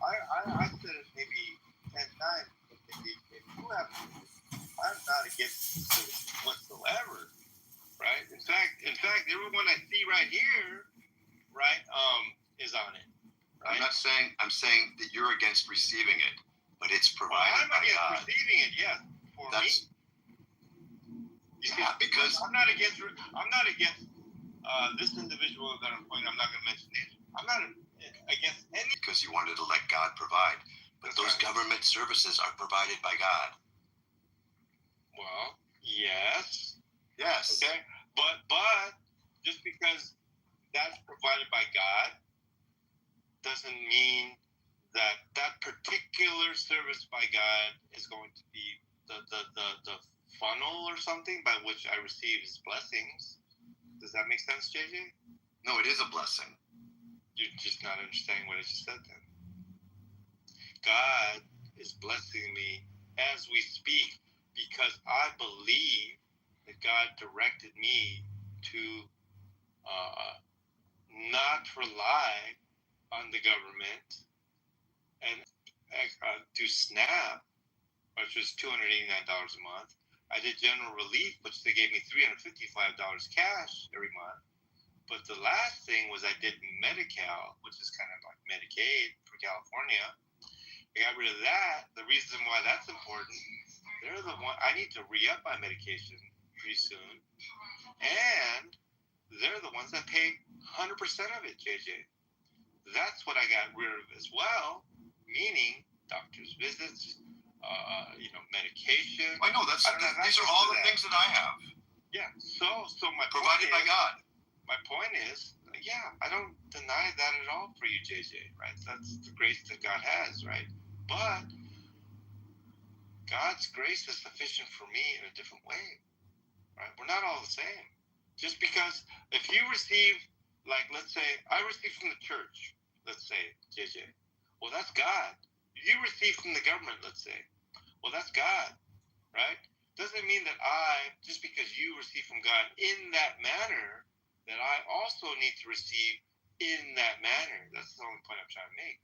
I said it maybe 10 times. If you have, I'm not against service whatsoever, right? In fact, everyone I see right here, right, is on it. Right? I'm saying that you're against receiving it, but it's provided by God. I'm against receiving it, yes, for me. Because I'm not against this individual that I'm pointing. I'm not going to mention names. I'm not against any. Because you wanted to let God provide, but those government services are provided by God. Well, yes. Yes. Okay, but just because that's provided by God doesn't mean that particular service by God is going to be the funnel or something by which I receive His blessings. Does that make sense, JJ? No, it is a blessing. You're just not understanding what I just said then. God is blessing me as we speak because I believe that God directed me to not rely on the government and to SNAP, which was $289 a month. I did General Relief, which they gave me $355 cash every month. But the last thing was I did Medi-Cal, which is kind of like Medicaid for California. I got rid of that. The reason why that's important, they're the one I need to re-up my medication pretty soon, and they're the ones that pay 100% of it, JJ. That's what I got rid of as well, meaning doctor's visits, medication. I know these are all the things that I have. Yeah. So my provided by God. My point is, yeah, I don't deny that at all for you, JJ. Right? That's the grace that God has, right? But God's grace is sufficient for me in a different way, right? We're not all the same. Just because if you receive, like, let's say I receive from the church, let's say, JJ, well, that's God. You receive from the government, let's say, well, that's God, right? Doesn't mean that just because you receive from God in that manner, that I also need to receive in that manner. That's the only point I'm trying to make.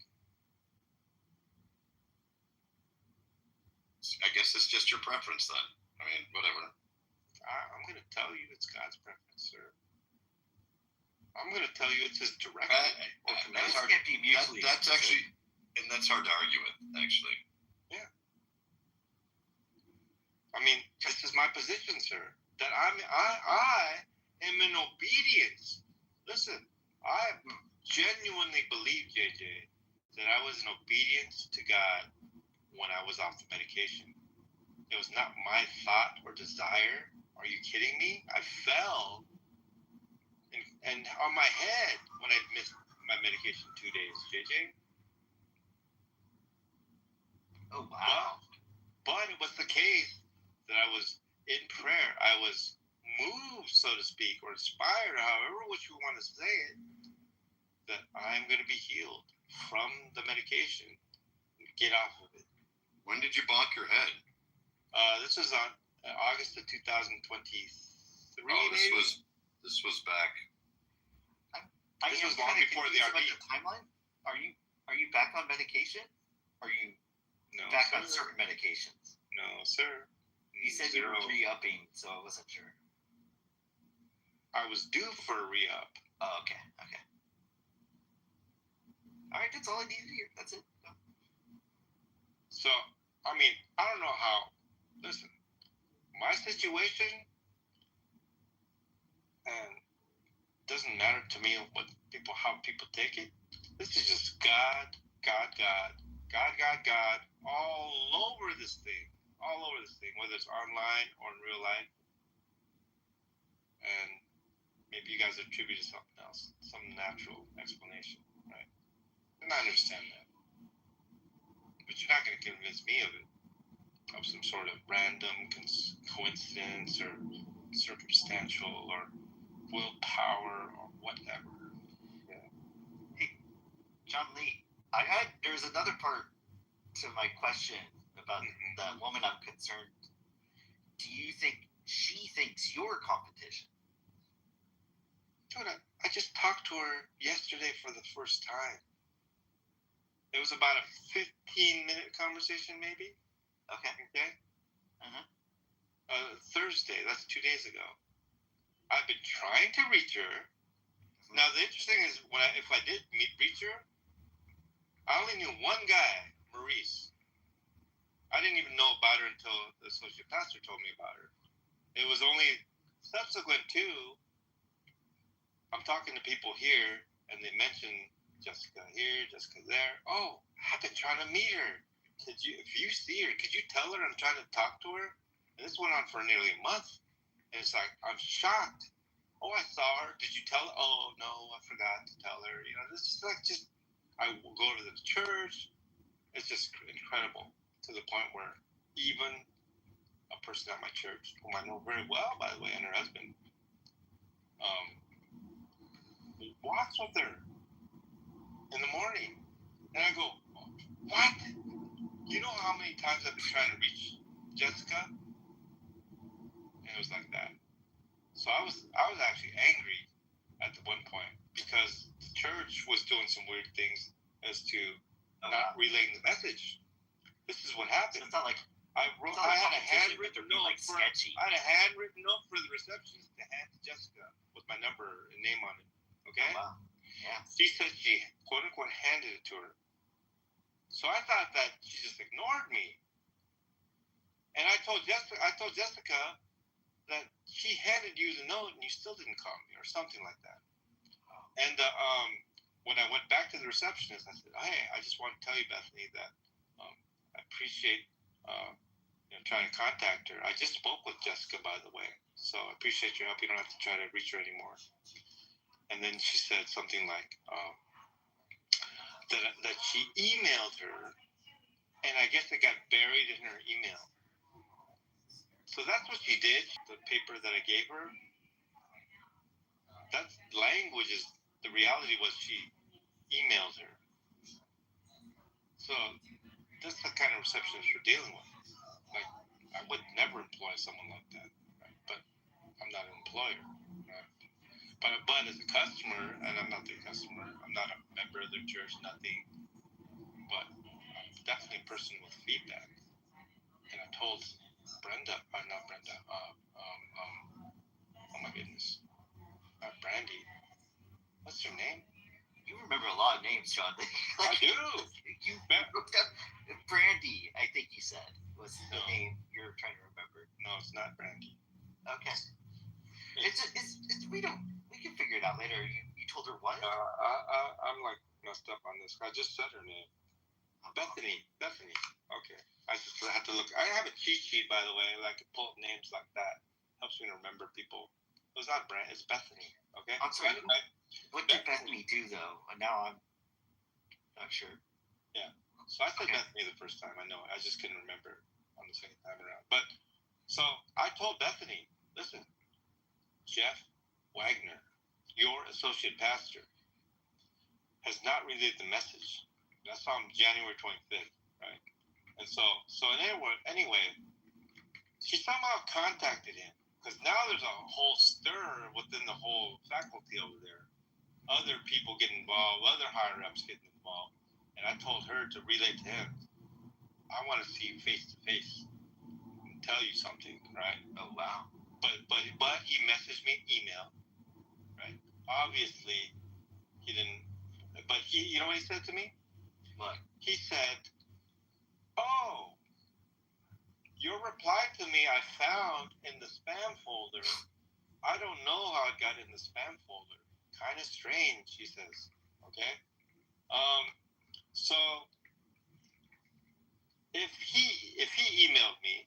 I guess it's just your preference then. I mean, whatever. I'm going to tell you it's God's preference, sir. I'm going to tell you it's His direction. That's actually, and that's hard to argue with, actually. Yeah. I mean, this is my position, sir. That I am in obedience. Listen, I genuinely believe, JJ, that I was in obedience to God when I was off the medication. It was not my thought or desire. Are you kidding me? I fell and on my head when I missed my medication 2 days, JJ. Oh, wow. But it was the case that I was in prayer. I was moved, so to speak, or inspired, however which you want to say it, that I'm going to be healed from the medication. Get off of it. When did you bonk your head? This was on August of 2023. Oh, this was back. This was long before the RV. The timeline? Are you back on medication? Are you back on certain medications? No, sir. You said you were re-upping, so I wasn't sure. I was due for a re-up. Oh, okay. All right, that's all I needed to hear. That's it. So, I mean, I don't know how. Listen, my situation, and doesn't matter to me how people take it. This is just God, all over this thing, whether it's online or in real life. And maybe you guys attribute it to something else, some natural explanation, right? And I understand that. But you're not going to convince me of some sort of random coincidence or circumstantial or willpower or whatever. Yeah. Hey, John Lee, there's another part to my question about that woman I'm concerned. Do you think she thinks you're competition? Dude, I just talked to her yesterday for the first time. It was about a 15-minute conversation, maybe. Okay. Okay. Thursday. That's 2 days ago. I've been trying to reach her. Now the interesting is if I did reach her, I only knew one guy, Maurice. I didn't even know about her until the associate pastor told me about her. It was only subsequent to I'm talking to people here, and they mention Jessica here, Jessica there. Oh, I've been trying to meet her. If you see her, could you tell her I'm trying to talk to her? And this went on for nearly a month. And it's like, I'm shocked. Oh, I saw her. Did you tell her? Oh, no, I forgot to tell her. You know, this is like I will go to the church. It's just incredible to the point where even a person at my church, whom I know very well, by the way, and her husband, walks with her in the morning. And I go, what? You know how many times I've been trying to reach Jessica? And it was like that. So I was actually angry at the one point because the church was doing some weird things as to not relaying the message. This is what happened. So it's not like I had a handwritten note like sketchy. I had a handwritten note for the receptionist to hand to Jessica with my number and name on it. Okay? Oh, wow. Yeah. She said she quote unquote handed it to her. So I thought that she just ignored me. And I told Jessica that she handed you the note and you still didn't call me or something like that. And when I went back to the receptionist, I said, hey, I just want to tell you, Bethany, that I appreciate trying to contact her. I just spoke with Jessica, by the way, so I appreciate your help. You don't have to try to reach her anymore. And then she said something like that she emailed her, and I guess it got buried in her email. So that's what she did. The paper that I gave her, that language is, the reality was she emailed her. So that's the kind of receptionist we're dealing with. Like, I would never employ someone like that, right? But I'm not an employer, right? But as a customer, and I'm not their customer, I'm not a member of their church, nothing, but I'm definitely a person with feedback. And I told oh my goodness, Brandy, what's her name? You remember a lot of names, John. I do. You looked up Brandy, I think you said, was the name you're trying to remember. No, it's not Brandy. Okay. We can figure it out later. You told her what? I'm like messed up on this. I just said her name. Bethany. Okay. I just had to look. I have a cheat sheet, by the way. I can pull up names like that. Helps me to remember people. It was not Brand. It's Bethany. Okay. I'm sorry. What did Bethany do though? And now I'm not sure. Yeah. So I said Bethany the first time. I know. I just couldn't remember on the second time around. But so I told Bethany, listen, Jeff Wagner, your associate pastor, has not relayed the message. That's on January 25th, right? And so anyway, she somehow contacted him because now there's a whole stir within the whole faculty over there. Other people get involved, other higher ups get involved, and I told her to relay to him. I want to see you face to face and tell you something, right? Oh wow! But he messaged me email, right? Obviously, he didn't. But you know what he said to me? What? He said, "Oh, your reply to me I found in the spam folder. I don't know how it got in the spam folder. Kind of strange," he says. Okay? So if he emailed me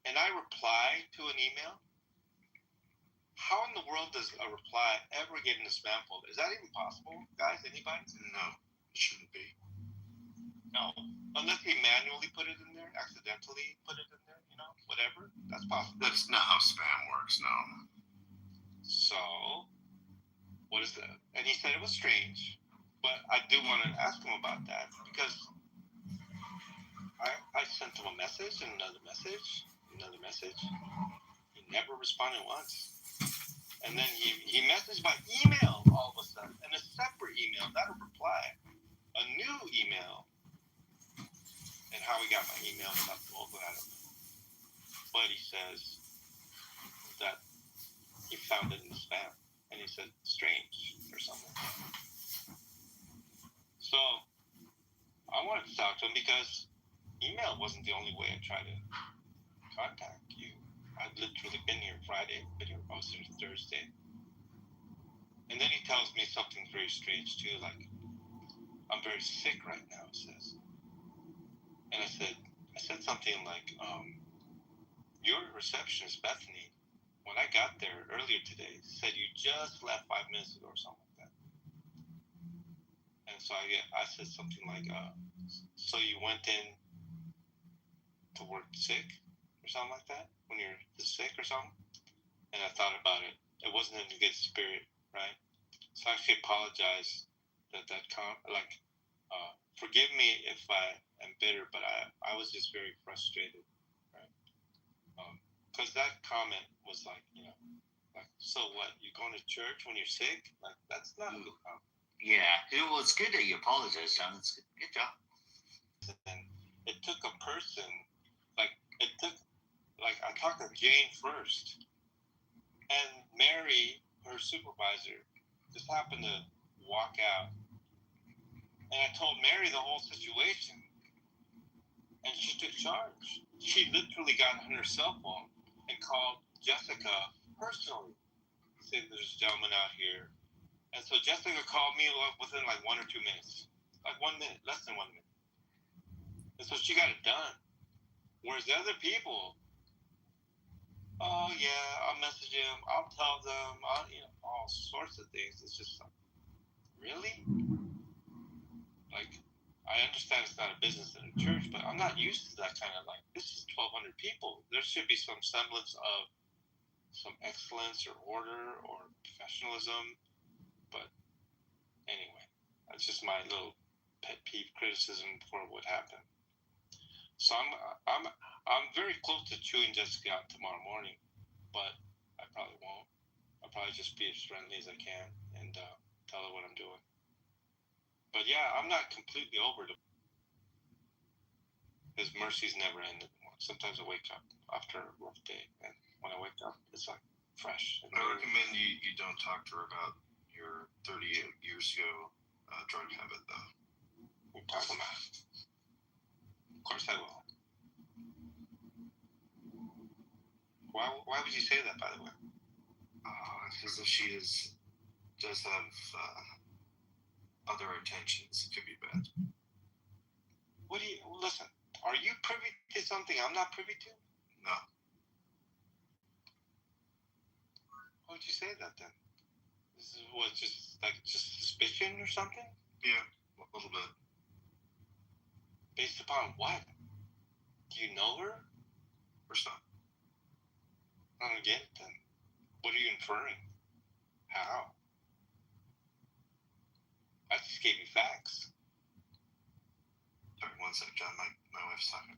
and I reply to an email, how in the world does a reply ever get in the spam folder? Is that even possible, guys? Anybody? No, it shouldn't be. No. Unless he manually put it in there, accidentally put it in there, whatever. That's possible. That's not how spam works, no. So, what is that? And he said it was strange, but I do want to ask him about that because I sent him a message and another message. He never responded once. And then he messaged by email all of a sudden, and a separate email, not a reply. a new email. And how he got my email, I'm not told, I don't know. But he says that he found it in the spam. And he said, strange, or something. So, I wanted to talk to him because email wasn't the only way I tried to contact you. I've literally been here Friday, been here most of Thursday. And then he tells me something very strange too, like, I'm very sick right now, it says. And I said something like, your receptionist, Bethany, when I got there earlier today, said you just left 5 minutes ago or something like that. And so I said something like, so you went in to work sick or something like that when you're sick or something? And I thought about it. It wasn't in a good spirit, right? So I actually apologize forgive me if I am bitter, but I was just very frustrated, right? Because that comment was like, like, so what? You going to church when you're sick? Like, that's not a good comment. Yeah, it was good that you apologized, John. It's good job. And it took a person, I talked to Jane first, and Mary, her supervisor, just happened to walk out. And I told Mary the whole situation, and she took charge. She literally got on her cell phone and called Jessica personally, saying there's a gentleman out here. And so Jessica called me within like 1 or 2 minutes, like 1 minute, less than 1 minute. And so she got it done. Whereas the other people, oh yeah, I'll message him, I'll tell them, all sorts of things. It's just like, really? Like, I understand it's not a business in a church, but I'm not used to that kind of, like, this is 1,200 people. There should be some semblance of some excellence or order or professionalism. But anyway, that's just my little pet peeve criticism for what happened. So I'm very close to chewing Jessica out tomorrow morning, but I probably won't. I'll probably just be as friendly as I can and tell her what I'm doing. But yeah, I'm not completely over it. His mercies never ended. Sometimes I wake up after a rough day, and when I wake up, it's like fresh. I recommend you don't talk to her about your 38 years ago drug habit, though. We're talking about it. Of course I will. Why would you say that, by the way? Because if she does have other intentions, it could be bad. Listen, are you privy to something I'm not privy to? No. Why would you say that then? This is what, just suspicion or something? Yeah, a little bit. Based upon what? Do you know her? Of course not. I don't get it then. What are you inferring? How? I just gave you facts. Sorry, 1 sec, John. My wife's talking.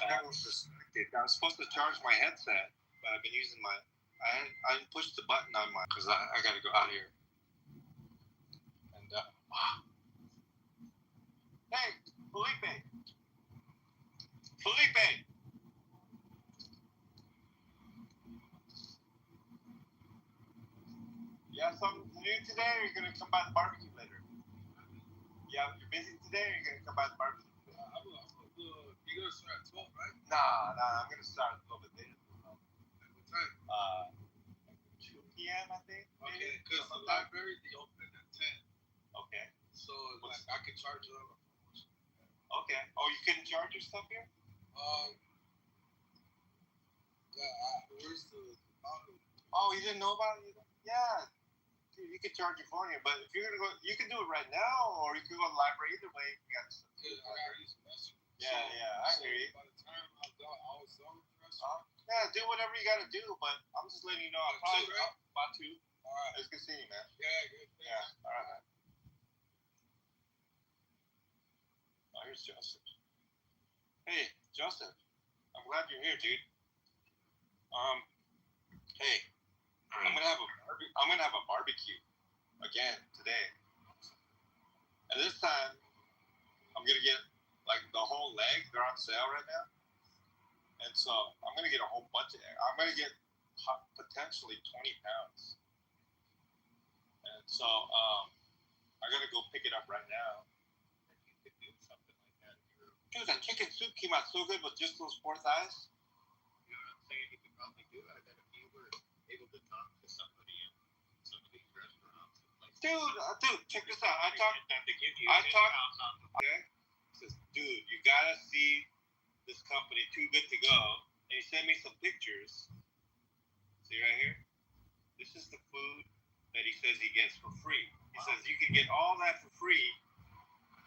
That was disconnected. I was supposed to charge my headset, but I've been using I didn't push the button on because I got to go out here. And, hey, Felipe! You have something to do today, or you're going to come by the barbecue later? Yeah, you're busy today, or you're going to come by the barbecue? You're going to start at 12, right? Nah, I'm going to start a little bit later. At what time? 2 p.m., I think. Okay, because the library, they open at 10. Okay. So, I can charge it on. Okay. Oh, you couldn't charge your stuff here? Where's the auto? Oh, you didn't know about it either? Yeah. Dude, you can charge your phone here, but if you're going to go, you can do it right now, or you can go to the library. Either way, you got stuff. Yeah, I hear you. By the time I was done with the rest yeah, do whatever you got to do, but I'm just letting you know. I'm probably about 2. All right. It's good seeing you, man. Yeah, good. Yeah, all right, man. Where's Joseph? Hey, Joseph. I'm glad you're here, dude. Hey, I'm gonna have a barbecue again today, and this time I'm gonna get like the whole leg. They're on sale right now, and so I'm gonna get a whole bunch of. I'm gonna get potentially 20 pounds, and so I gotta go pick it up right now. You could do something like that. Dude, that chicken soup came out so good with just those 4 thighs. You know what I'm saying? You could probably do it. I bet if you were able to talk to somebody in some of these restaurants. Dude, check this out. I talked. Okay. He says, dude, you gotta see this company, Too Good to Go. And he sent me some pictures. See right here? This is the food that he says he gets for free. He says you can get all that for free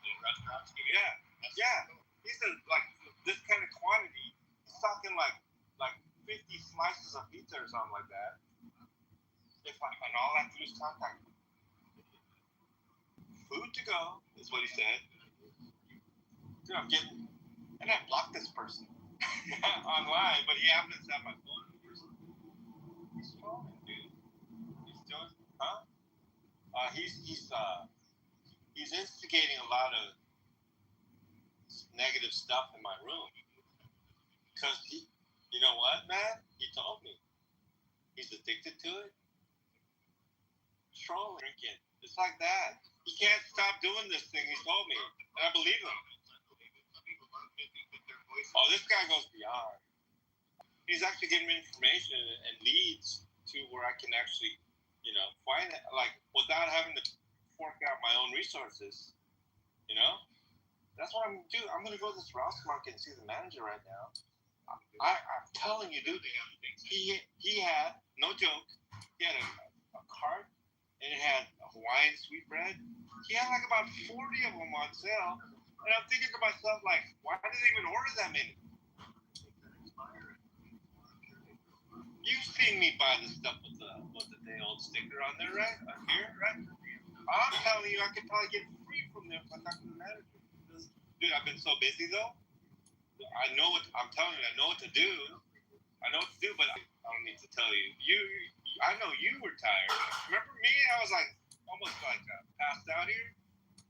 in restaurants. Yeah. He says like this kind of quantity. He's talking like 50 slices of pizza or something like that. And all I do is contact him. Food to go is what he said. Dude, I'm getting, and I blocked this person online, but he happens to have my phone number. He's trolling, dude. He's doing, huh? He's instigating a lot of negative stuff in my room. Because you know what, man? He told me. He's addicted to it. Trolling, drinking. It's like that. He can't stop doing this thing, he told me. And I believe him. Oh, this guy goes beyond. He's actually giving me information and leads to where I can actually, find it, like, without having to fork out my own resources. That's what I'm going to do. I'm going to go to this Ross Market and see the manager right now. I'm telling you, dude, he had, no joke, he had a cart, and it had Hawaiian sweetbread. He had like about 40 of them on sale. And I'm thinking to myself, like, why did they even order that many? You've seen me buy the stuff with the day old sticker on there, right? Here, right? I'm telling you, I could probably get free from them if I talk to the manager. Dude, I've been so busy though. I'm telling you, I know what to do. But I don't need to tell you. I know you were tired. Remember me? I was like, almost like passed out here.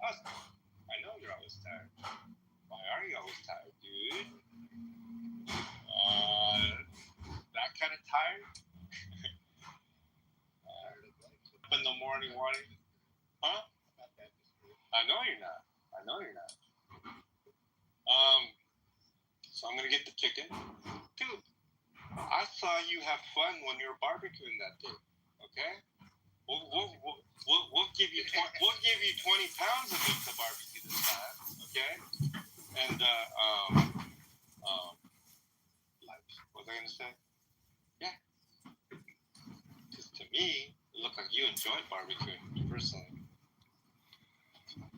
I know you're always tired. Why are you always tired, dude? That kind of tired? Up in the morning, huh? I know you're not. So I'm gonna get the chicken, dude. I saw you have fun when you were barbecuing that day. Okay, we'll give you 20 pounds of meat to barbecue this time. Okay, and what was I gonna say? Yeah, because to me, it looked like you enjoyed barbecuing personally.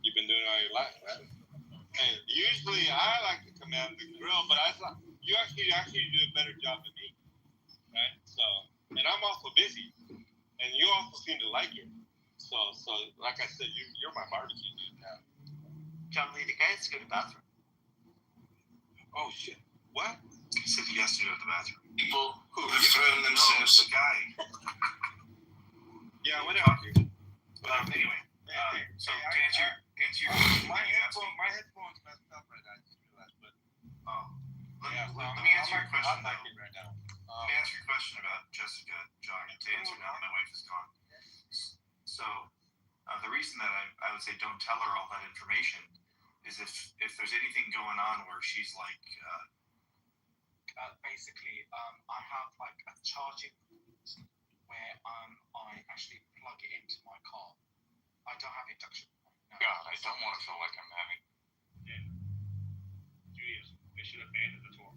You've been doing it all your life, right? And usually I like to command the grill, but I thought you actually do a better job than me, right? So, and I'm also busy, and you also seem to like it. So like I said, you're my barbecue dude now. John Lee, the guy has to go to the bathroom. Oh shit! What? He said he has to go to the bathroom. People who have thrown themselves. The guy. Yeah, whatever. Anyway, so to answer your my headphones messed up right now. I just realized, but let me answer your question. I'm not right now. Let me answer your question about Jessica, John. To answer now, my wife is gone. So the reason that I would say don't tell her all that information is if there's anything going on where she's like, basically, I have like a charging where I actually plug it into my car. I don't have induction. No, God, I don't want to feel like I'm having. Yeah. Judaism. They should abandon the Torah.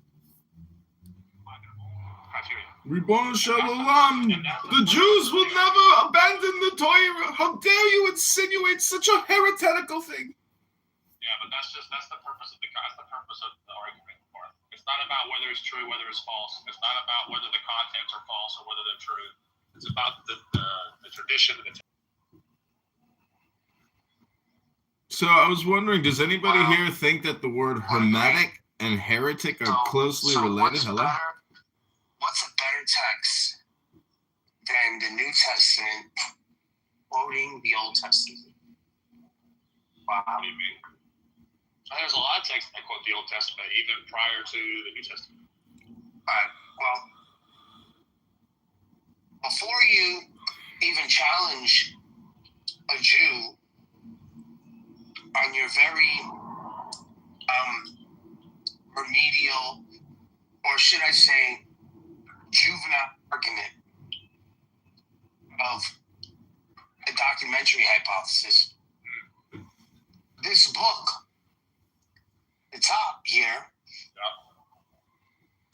Criteria. Ribbon Shalom. The Jews will never abandon the Torah. How dare you insinuate such a heretical thing? Yeah, but that's the purpose of the argument. It's not about whether it's true, whether it's false. It's not about whether the contents are false or whether they're true. It's about the tradition of the. So I was wondering, does anybody here think that the word hermetic and heretic are closely related? Hello? What's a better text than the New Testament quoting the Old Testament? Wow. What do you mean? There's a lot of texts that quote the Old Testament, even prior to the New Testament. All right. Well, before you even challenge a Jew on your very remedial, or should I say, juvenile argument of a documentary hypothesis, this book, the top here,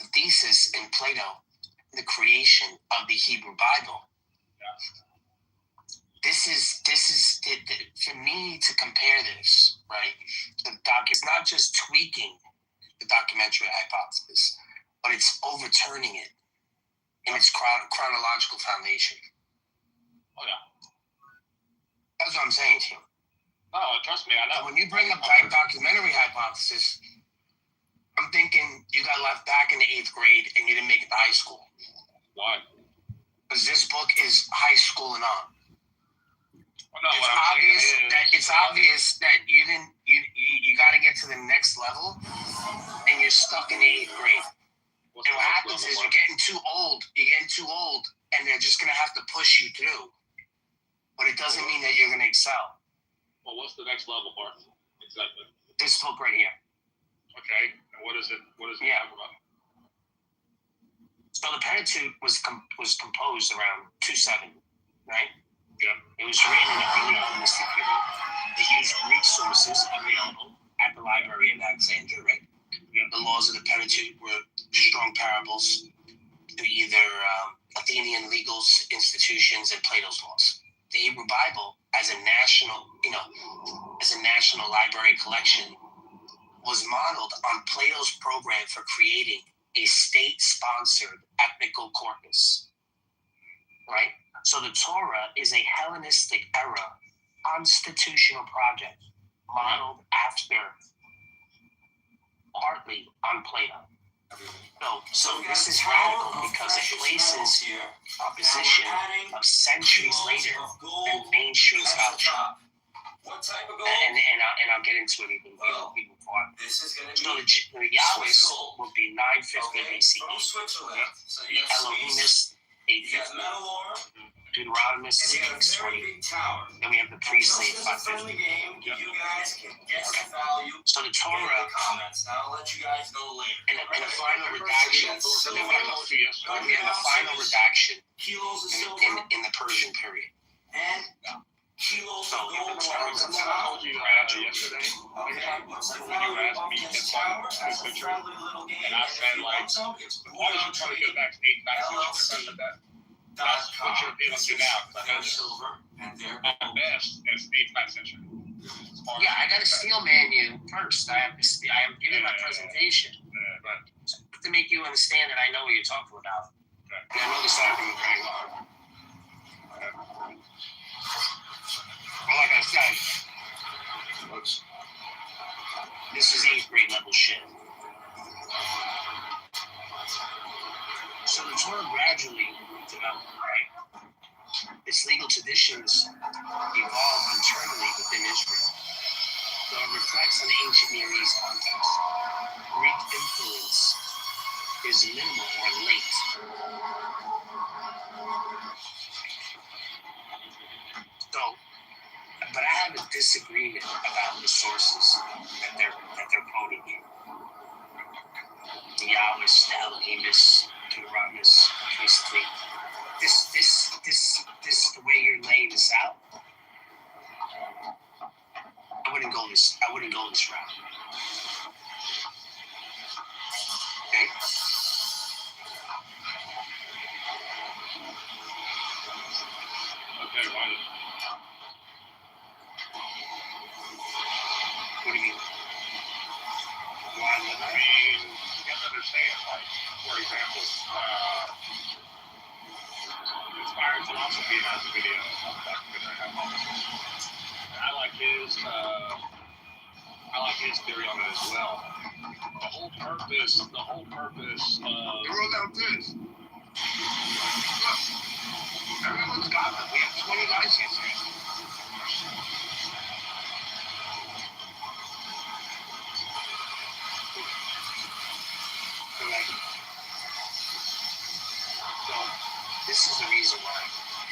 the thesis in Plato, the creation of the Hebrew Bible. This is for me to compare this, right? It's not just tweaking the documentary hypothesis, but it's overturning it in its chronological foundation. Oh yeah, that's what I'm saying to you. No, trust me, I know. When you bring up documentary hypothesis, I'm thinking you got left back in the 8th grade and you didn't make it to high school. Why? Because this book is high school and on. Well, no, it's obvious that you didn't. You got to get to the next level, and you're stuck in the 8th grade. And what happens is you're getting too old. And they're just gonna have to push you through. But it doesn't mean that you're gonna excel. Well, what's the next level, Bart? Exactly. This book right here. Okay. And what is it? What is it talking about? So the Pentateuch was composed around 270, right? Yeah. It was written in the early Hellenistic period. They used Greek sources available at the Library of Alexandria, right? Yeah. The laws of the Pentateuch were strong parables to either Athenian legal institutions and Plato's laws. The Hebrew Bible, as a national library collection, was modeled on Plato's program for creating a state-sponsored ethnical corpus, right? So the Torah is a Hellenistic era constitutional project modeled partly on Plato. So this is radical because it places a position of centuries later in mainstream scholarship. And I'll get into it even farther. So the Yahwist will be 950 BCE. The Elohimist 850. Deuteronomist 620. Then we have the priestly 550. So the Torah, and the final redaction, in the Persian period. So, I told you yesterday, when you asked me if I'm true, and I said, like, why did you try to go back to 8th century? That's what you're dealing with now, because at best, it's 8th century. Yeah, I gotta steel man you first. I am giving my presentation to make you understand that I know what you're talking about. And I know this argument very well. Well, like I said, this is 8th grade level shit. So the Torah gradually developed, right? Its legal traditions evolved internally within Israel. So it reflects on the ancient Near East context. Greek influence is minimal or late. So, but I have a disagreement about the sources that they're quoting here. The Yahwist, the Elohimist, Deuteronomist, basically. This the way you're laying this out. I wouldn't go this route. Okay. Okay, why? What do you mean? Why? I mean, you got to understand, like, for example, Inspired Philosophy has a video on documentary hypothesis. I like his theory on it as well. The whole purpose of Roll out this. Look, everyone's got them. We have 20 guys here today. So this is the reason why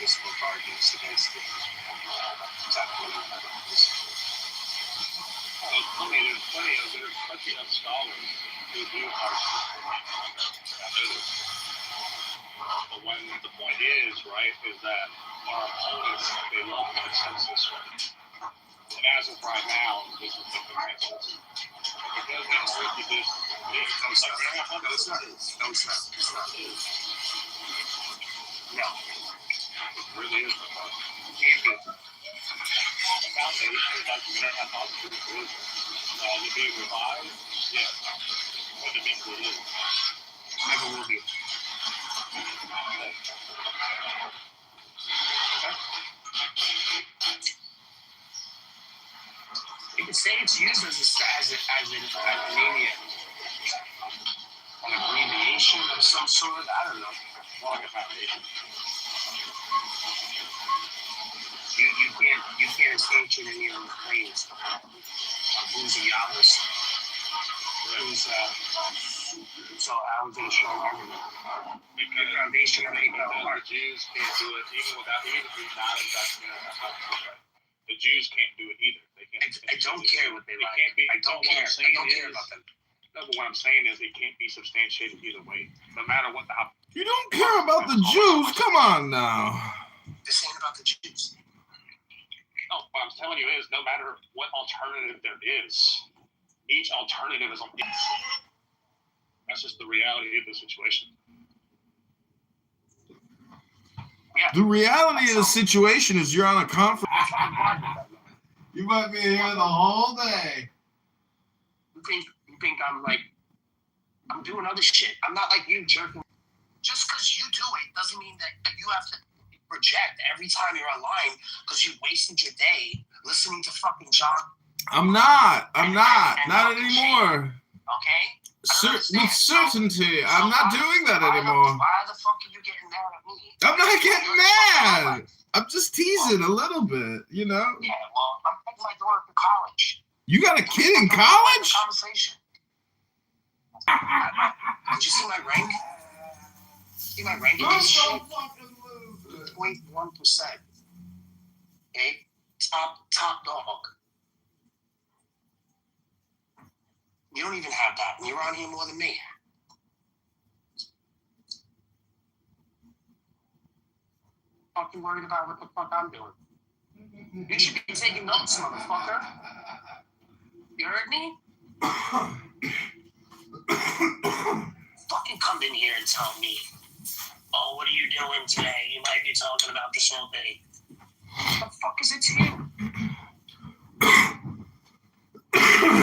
this book argues against the there's plenty of scholars who do argue. But when the point is, right, is that our opponents, they love consensus, right? And as of right now, this is the consensus. But because they argue this, No. it really is the point. The foundation is like the internet hypothesis is it being revived? Yes. Fundamentally it is. Never will be. You can say it's used as an abbreviation of some sort. I don't know. More like a foundation. You can't station any of those claims. Who's a Yahwist? Who's so I was in a strong argument. Because The foundation of the Jews can't do it even without not indoctrinated. The Jews can't do it either. They can't. I don't care what they like. Can't be. I don't care. I don't care about them. No, but what I'm saying is it can't be substantiated either way. No matter what the. You don't care about the Jews? Come on now. This ain't about the Jews. No, what I'm telling you is no matter what alternative there is, each alternative is on. That's just the reality of the situation. Yeah. The reality of the situation is you're on a conference. You might be here the whole day. You think I'm doing other shit. I'm not like you jerking. Just because you do it doesn't mean that you have to project every time you're online because you wasted your day listening to fucking John. I'm not. Not anymore. Okay? With certainty, I'm not doing that anymore. Why the fuck are you getting mad at me? I'm not getting mad. I'm just teasing a little bit, you know? Yeah, well, I'm taking my daughter to college. You got a kid in college? Conversation. Did you see my rank? See my rank in this shit? 0.1%. Okay? Top dog. You don't even have that. You're on here more than me. Fucking worried about what the fuck I'm doing. You should be taking notes, motherfucker. You heard me? Fucking come in here and tell me, oh, what are you doing today? You might be talking about this whole thing. What the fuck is it to you? What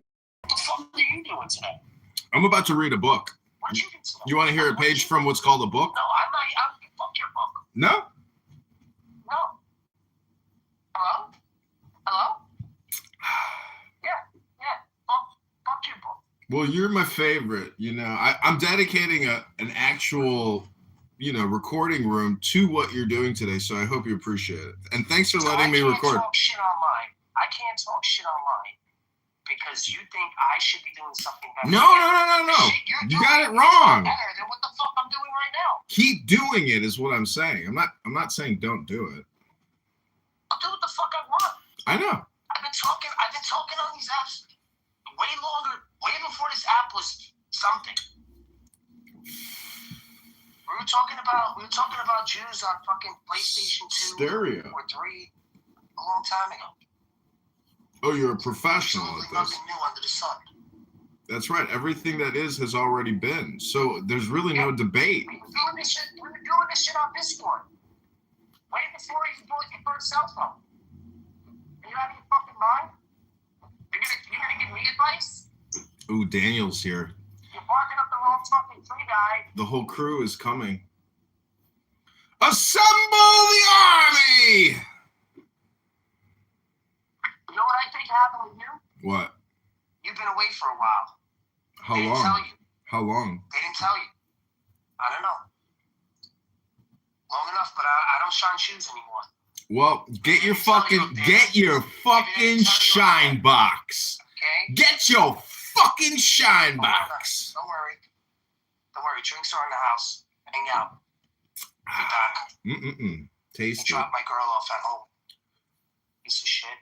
the fuck are you doing today? I'm about to read a book. What did you do today? You want to hear a page from what's called a book? No, I'm not. Fuck your book. No? No. Hello? Hello? Yeah. Fuck your book. Well, you're my favorite. You know, I'm dedicating an actual, recording room to what you're doing today. So I hope you appreciate it. And thanks for letting me record. I can't talk shit online because you think I should be doing something better. No. You got it wrong. Better than what the fuck I'm doing right now. Keep doing it is what I'm saying. I'm not saying don't do it. I'll do what the fuck I want. I know. I've been talking on these apps way before this app was something. We were talking about Jews on fucking PlayStation 2 Stereo. or 3 a long time ago. Oh, you're a professional at Absolutely this. nothing new under the sun. That's right. Everything that is has already been. So there's really no debate. We were doing this shit on Discord. Way before you bought your first cell phone. Are you out of your fucking mind? You're gonna give me advice? Ooh, Daniel's here. You're barking up the wrong fucking tree, guy. The whole crew is coming. Assemble the army! to happen with you? What? You've been away for a while. How They didn't long? tell you. How long? They didn't tell you. I don't know. Long enough, but I don't shine shoes anymore. Well, get your fucking shine box. Okay? Get your fucking shine box. Don't worry. Don't worry. Drinks are in the house. Hang out. Be back. You Tasty. dropped my girl off at home. Piece of shit.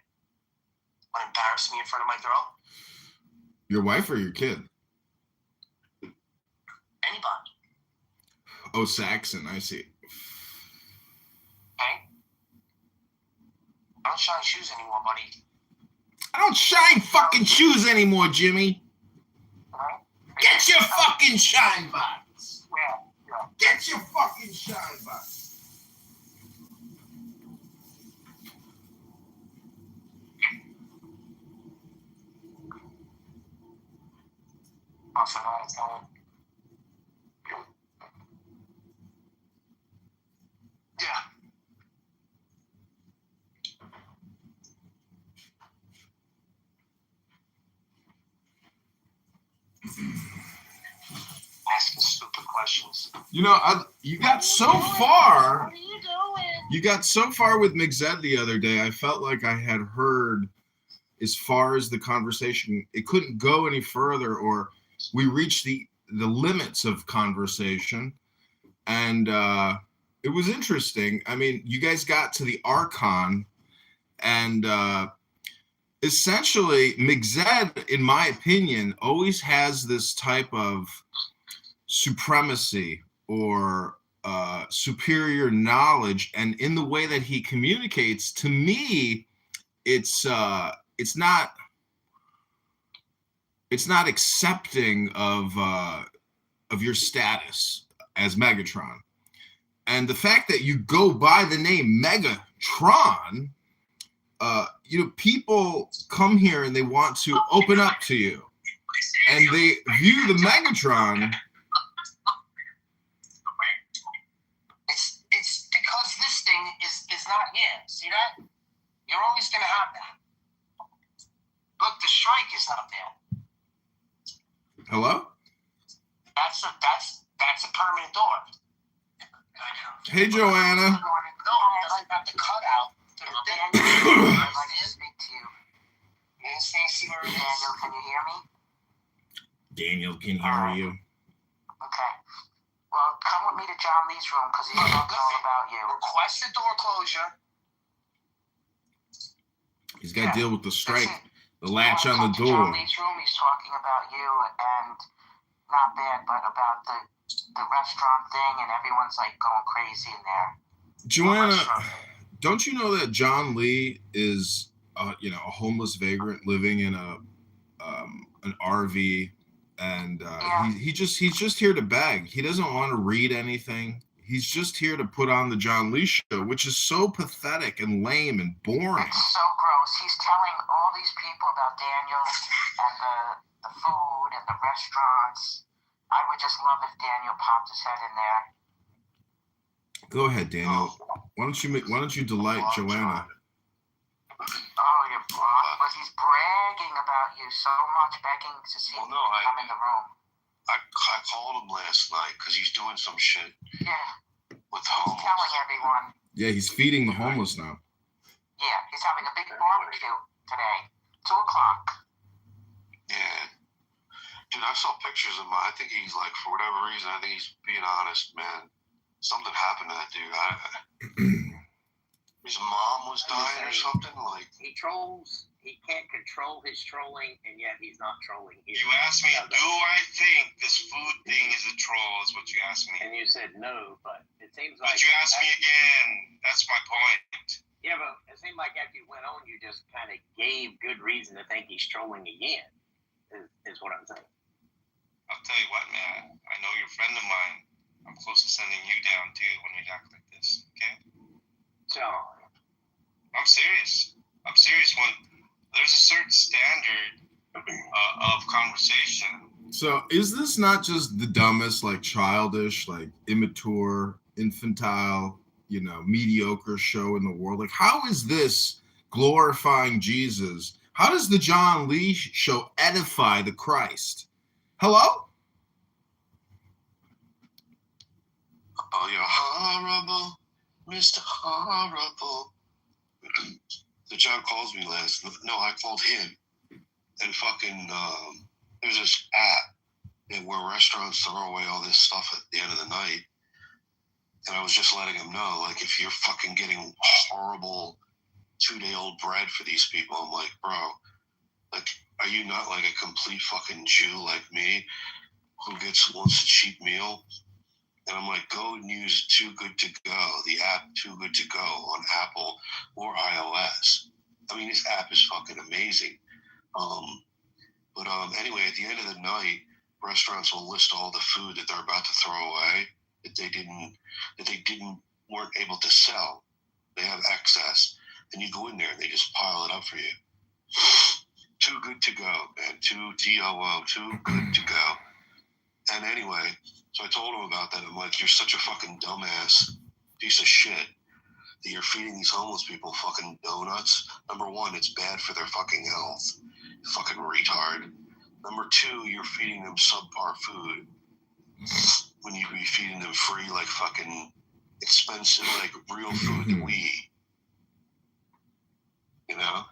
Want to embarrass me in front of my girl? Your wife or your kid? Anybody. Oh, Saxon. I see. Okay? I don't shine shoes anymore, buddy. I don't shine fucking shoes anymore, Jimmy. Alright? Get your fucking shine box. Yeah. Get your fucking shine box. Yeah. Asking stupid questions. You know, you got so far. What are you doing? You got so far with McZed the other day. I felt like I had heard as far as the conversation. It couldn't go any further, or we reached the limits of conversation. And it was interesting. I mean, you guys got to the Archon, and essentially, McZed, in my opinion, always has this type of supremacy or superior knowledge, and in the way that he communicates, to me, it's not accepting of your status as Megatron. And the fact that you go by the name Megatron, people come here and they want to open up to you, and they view the Megatron. It's because this thing is not here. See that? You're always gonna have that. Look, the strike is not there. Hello? That's a permanent door. Hey, Joanna. No, I got the cutout to the thing. I'd like to speak to you. Daniel, can you hear me? Daniel can hear you. Okay. Well, come with me to John Lee's room because he's talking all about you. Request the door closure. He's got to deal with the strike, the You latch wanna on the come to John door. Lee's room, he's talking about you and not that, but about the restaurant thing, and everyone's like going crazy in there. Joanna, don't you know that John Lee is, a homeless vagrant living in an RV, and he's just here to beg. He doesn't want to read anything. He's just here to put on the John Lee show, which is so pathetic and lame and boring. It's so gross. He's telling all these people about Daniel and the food and the restaurants. I would just love if Daniel popped his head in there. Go ahead, Daniel. Why don't you delight Joanna? Oh, you're blocked. But he's bragging about you so much, begging to see you come in the room. I called him last night because he's doing some shit Yeah, with he's homeless. telling everyone. Yeah, he's feeding the homeless now. Yeah, he's having a big barbecue today, 2:00. Yeah. Dude, I saw pictures of him. I think he's like, for whatever reason, I think he's being honest, man. Something happened to that dude. His mom was dying or something. Like, he trolls. He can't control his trolling, and yet he's not trolling here. You asked me, do I think this food thing is a troll? Is what you asked me. And you said no, but it seems like. But you asked me again. That's my point. Yeah, but it seemed like after you went on, you just kind of gave good reason to think he's trolling again. Is what I'm saying. I'll tell you what, man. I know you're a friend of mine. I'm close to sending you down too when you act like this. Okay? John. I'm serious. I'm serious. When there's a certain standard of conversation. So is this not just the dumbest, like childish, like immature, infantile, mediocre show in the world? Like, how is this glorifying Jesus How does the John Lee show edify the Christ? Hello? Oh, you're horrible, Mr. Horrible. So John calls me last. No, I called him. And fucking, there's this app where restaurants throw away all this stuff at the end of the night. And I was just letting him know, like, if you're fucking getting horrible 2-day-old bread for these people, I'm like, bro, like, are you not like a complete fucking Jew like me who wants a cheap meal? And I'm like, go and use Too Good To Go, the app Too Good To Go on Apple or iOS. I mean, this app is fucking amazing. But anyway, at the end of the night, restaurants will list all the food that they're about to throw away that they weren't able to sell. They have excess, and you go in there and they just pile it up for you. Too good to go, man. Too good to go. And anyway, so I told him about that. I'm like, you're such a fucking dumbass piece of shit that you're feeding these homeless people fucking donuts. Number one, it's bad for their fucking health. You fucking retard. Number two, you're feeding them subpar food when you be feeding them free, like fucking expensive, like real food that we eat. You know?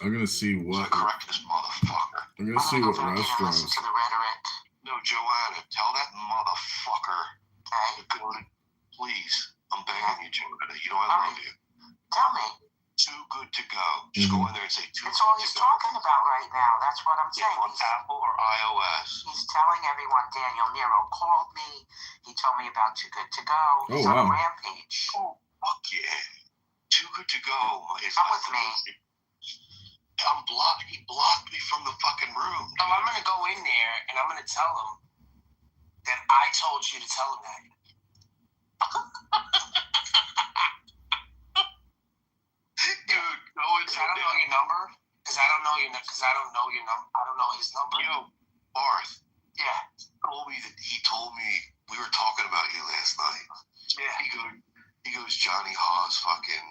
I'm gonna see what. So correct this motherfucker. I'm gonna see what restaurants. To the rhetoric. No, Joanna, tell that motherfucker to go to, please. I'm begging you, Joanna. You know I love you. Tell me. Too good to go. Just go in there and say too That's good all to he's go. talking about right now. That's what I'm saying. On Apple or iOS. He's telling everyone Daniel Nero called me. He told me about Too Good To Go. He's on a rampage. Oh, fuck yeah. Too Good To Go. Come with me. I'm blocked. He blocked me from the fucking room. So I'm gonna go in there and I'm gonna tell him that I told you to tell him that. Dude, go in Cause I don't know your number. Cause I don't know your number. I don't know his number. Yo, Barth. Yeah. He told me we were talking about you last night. Yeah. He goes, Johnny Hawes fucking.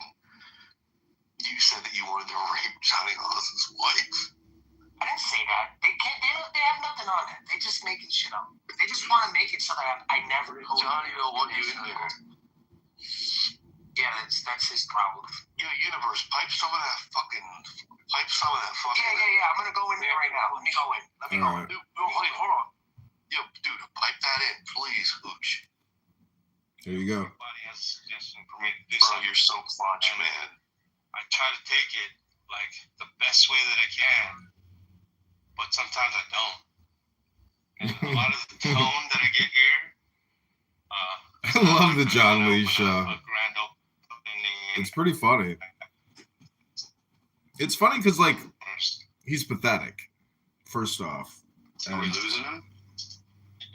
You said that you wanted to rape Johnny Hawes' wife. I didn't say that. They have nothing on that. They just making shit up. They just want to make it so that I never told Johnny don't want you in there. Yeah, that's his problem. Yo, Universe, pipe some of that fucking. Yeah. I'm gonna go in there right now. Let me go in. Right. Dude, hold on. Yo, dude, pipe that in, please, Hooch. There you go. Everybody has a suggestion for me to do Bro, something. you're so clutch, man. I try to take it like the best way that I can, but sometimes I don't. And a lot of the tone that I get here, I love the John Lee show. It's pretty funny. It's funny because, like, he's pathetic, first off. Are we losing him?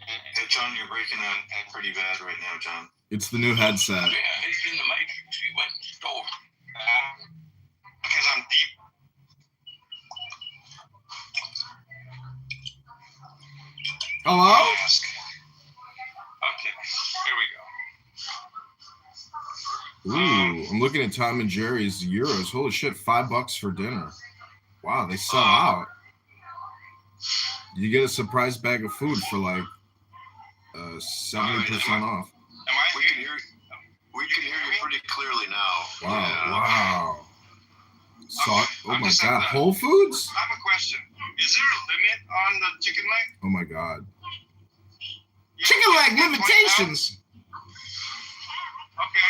Hey, John, you're breaking up pretty bad right now, John. It's the new headset. Yeah, he's in the Matrix. He went to the store. Because I'm deep. Hello? Okay, here we go. Ooh, I'm looking at Tom and Jerry's euros. Holy shit, $5 for dinner. Wow, they sell out. You get a surprise bag of food for like 70% off. We can hear you pretty clearly now. Wow, Yeah. wow. So, oh I'm my just god, saying Whole Foods? I have a question. Is there a limit on the chicken leg? Oh my god. You Chicken know, leg 20 limitations! pounds? Okay.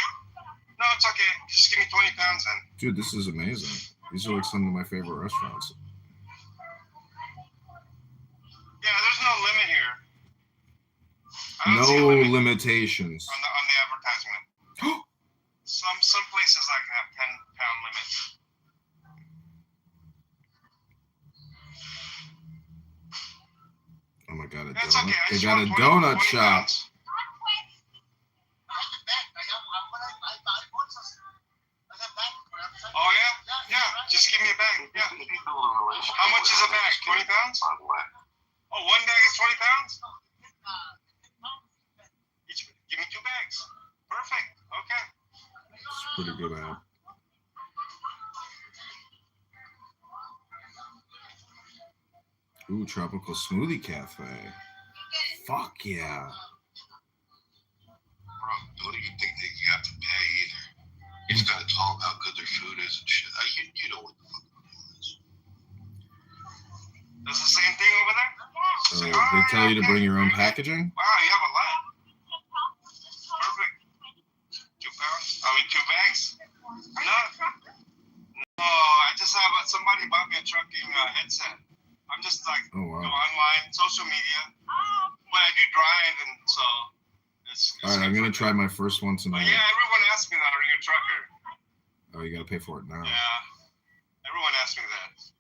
No, it's okay. Just give me 20 pounds then. Dude, this is amazing. These are like some of my favorite restaurants. Yeah, there's no limit here. I don't see a No limit limitations. on the advertisement. Some places like have 10-pound limit. Oh my god, a That's donut. okay. I They just got a want 20 donut 20 shop. pounds. Oh yeah? Yeah, just give me a bag. Yeah. How much is a bag? 20 pounds? Oh, one bag is 20 pounds? Give me 2 bags. Perfect. Okay. It's pretty good app. Ooh, Tropical Smoothie Cafe. Fuck yeah. Bro, don't even think that you have to pay either. You just gotta tell them how good their food is and shit. You know what the fuck the deal is. That's the same thing over there? They tell you to bring your own packaging? Wow, you have a lot. Perfect. 2 pounds? 2 bags? No, I just have somebody bought me a trucking headset. I'm just like, Oh, wow. go online, social media. But I do drive, and so it's All right, I'm going to try my first one But tonight. yeah, everyone asks me that. Are you a trucker? Oh, you got to pay for it now. Yeah, everyone asks me that.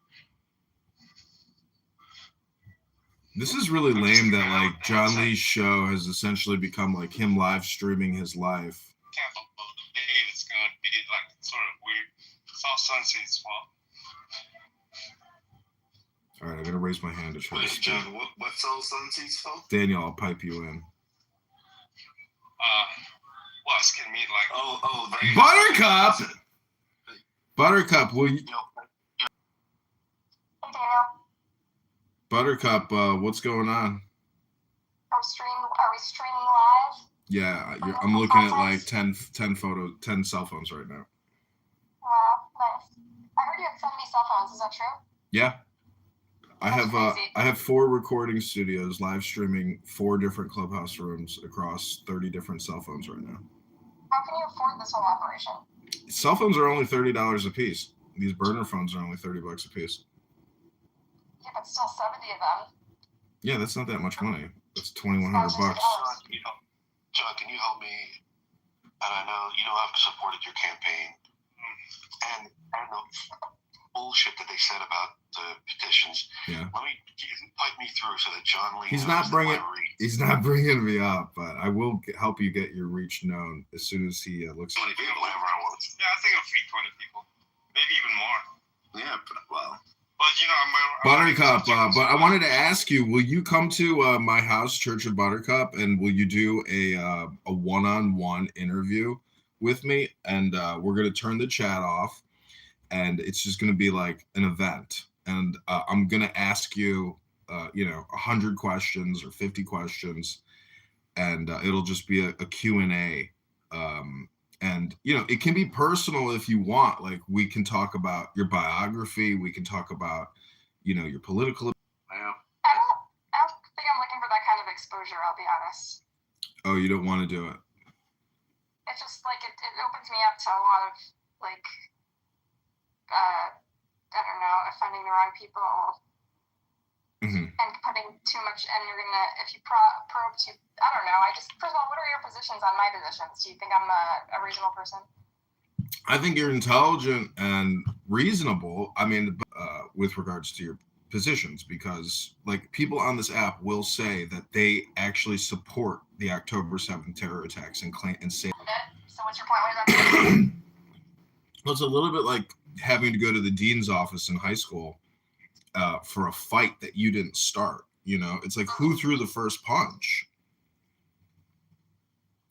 This is really lame that, like, John Lee's show has essentially become, like, him live streaming his life. Can't believe it's going to be, like, sort of weird. It's all Sunseat's fault. All right, I'm going to raise my hand to try to Wait, speak. John, what's all Sunseat's fault? Daniel, I'll pipe you in. Well, it's going to mean, like... Buttercup! Buttercup, will you... Buttercup, what's going on? Are we streaming live? Yeah, I'm looking at like 10 cell phones right now. Wow, nice. I heard you had 70 cell phones. Is that true? Yeah. I have 4 recording studios live streaming 4 different clubhouse rooms across 30 different cell phones right now. How can you afford this whole operation? Cell phones are only $30 a piece. These burner phones are only $30 a piece. Yeah, but still 70 of them. Yeah, that's not that much money. That's $2,100 bucks. John, can you help me? And I know I've supported your campaign, and I know bullshit that they said about the petitions. Yeah. Let me pipe me through so that John Lee. He's not bringing me up, but I will help you get your reach known as soon as he looks. 20 people, whatever I want. Yeah, I think I'll feed 20 people. Maybe even more. Yeah, well. But, Buttercup, but I wanted to ask you, will you come to my house, Church of Buttercup, and will you do a one-on-one interview with me? And we're going to turn the chat off, and it's just going to be like an event. And I'm going to ask you, 100 questions or 50 questions, and it'll just be a Q&A. And, it can be personal if you want. Like, we can talk about your biography. We can talk about, your political. I don't think I'm looking for that kind of exposure, I'll be honest. Oh, you don't want to do it? It's just, like, it opens me up to a lot of, like, I don't know, offending the wrong people. Mm-hmm. And putting too much, and you're gonna, if you probe too, I don't know. First of all, what are your positions on my positions? Do you think I'm a reasonable person? I think you're intelligent and reasonable. I mean, with regards to your positions, because like people on this app will say that they actually support the October 7th terror attacks and claim and say. So what's your point? What does that mean? Well, it's a little bit like having to go to the dean's office in high school for a fight that you didn't start. It's like, who threw the first punch?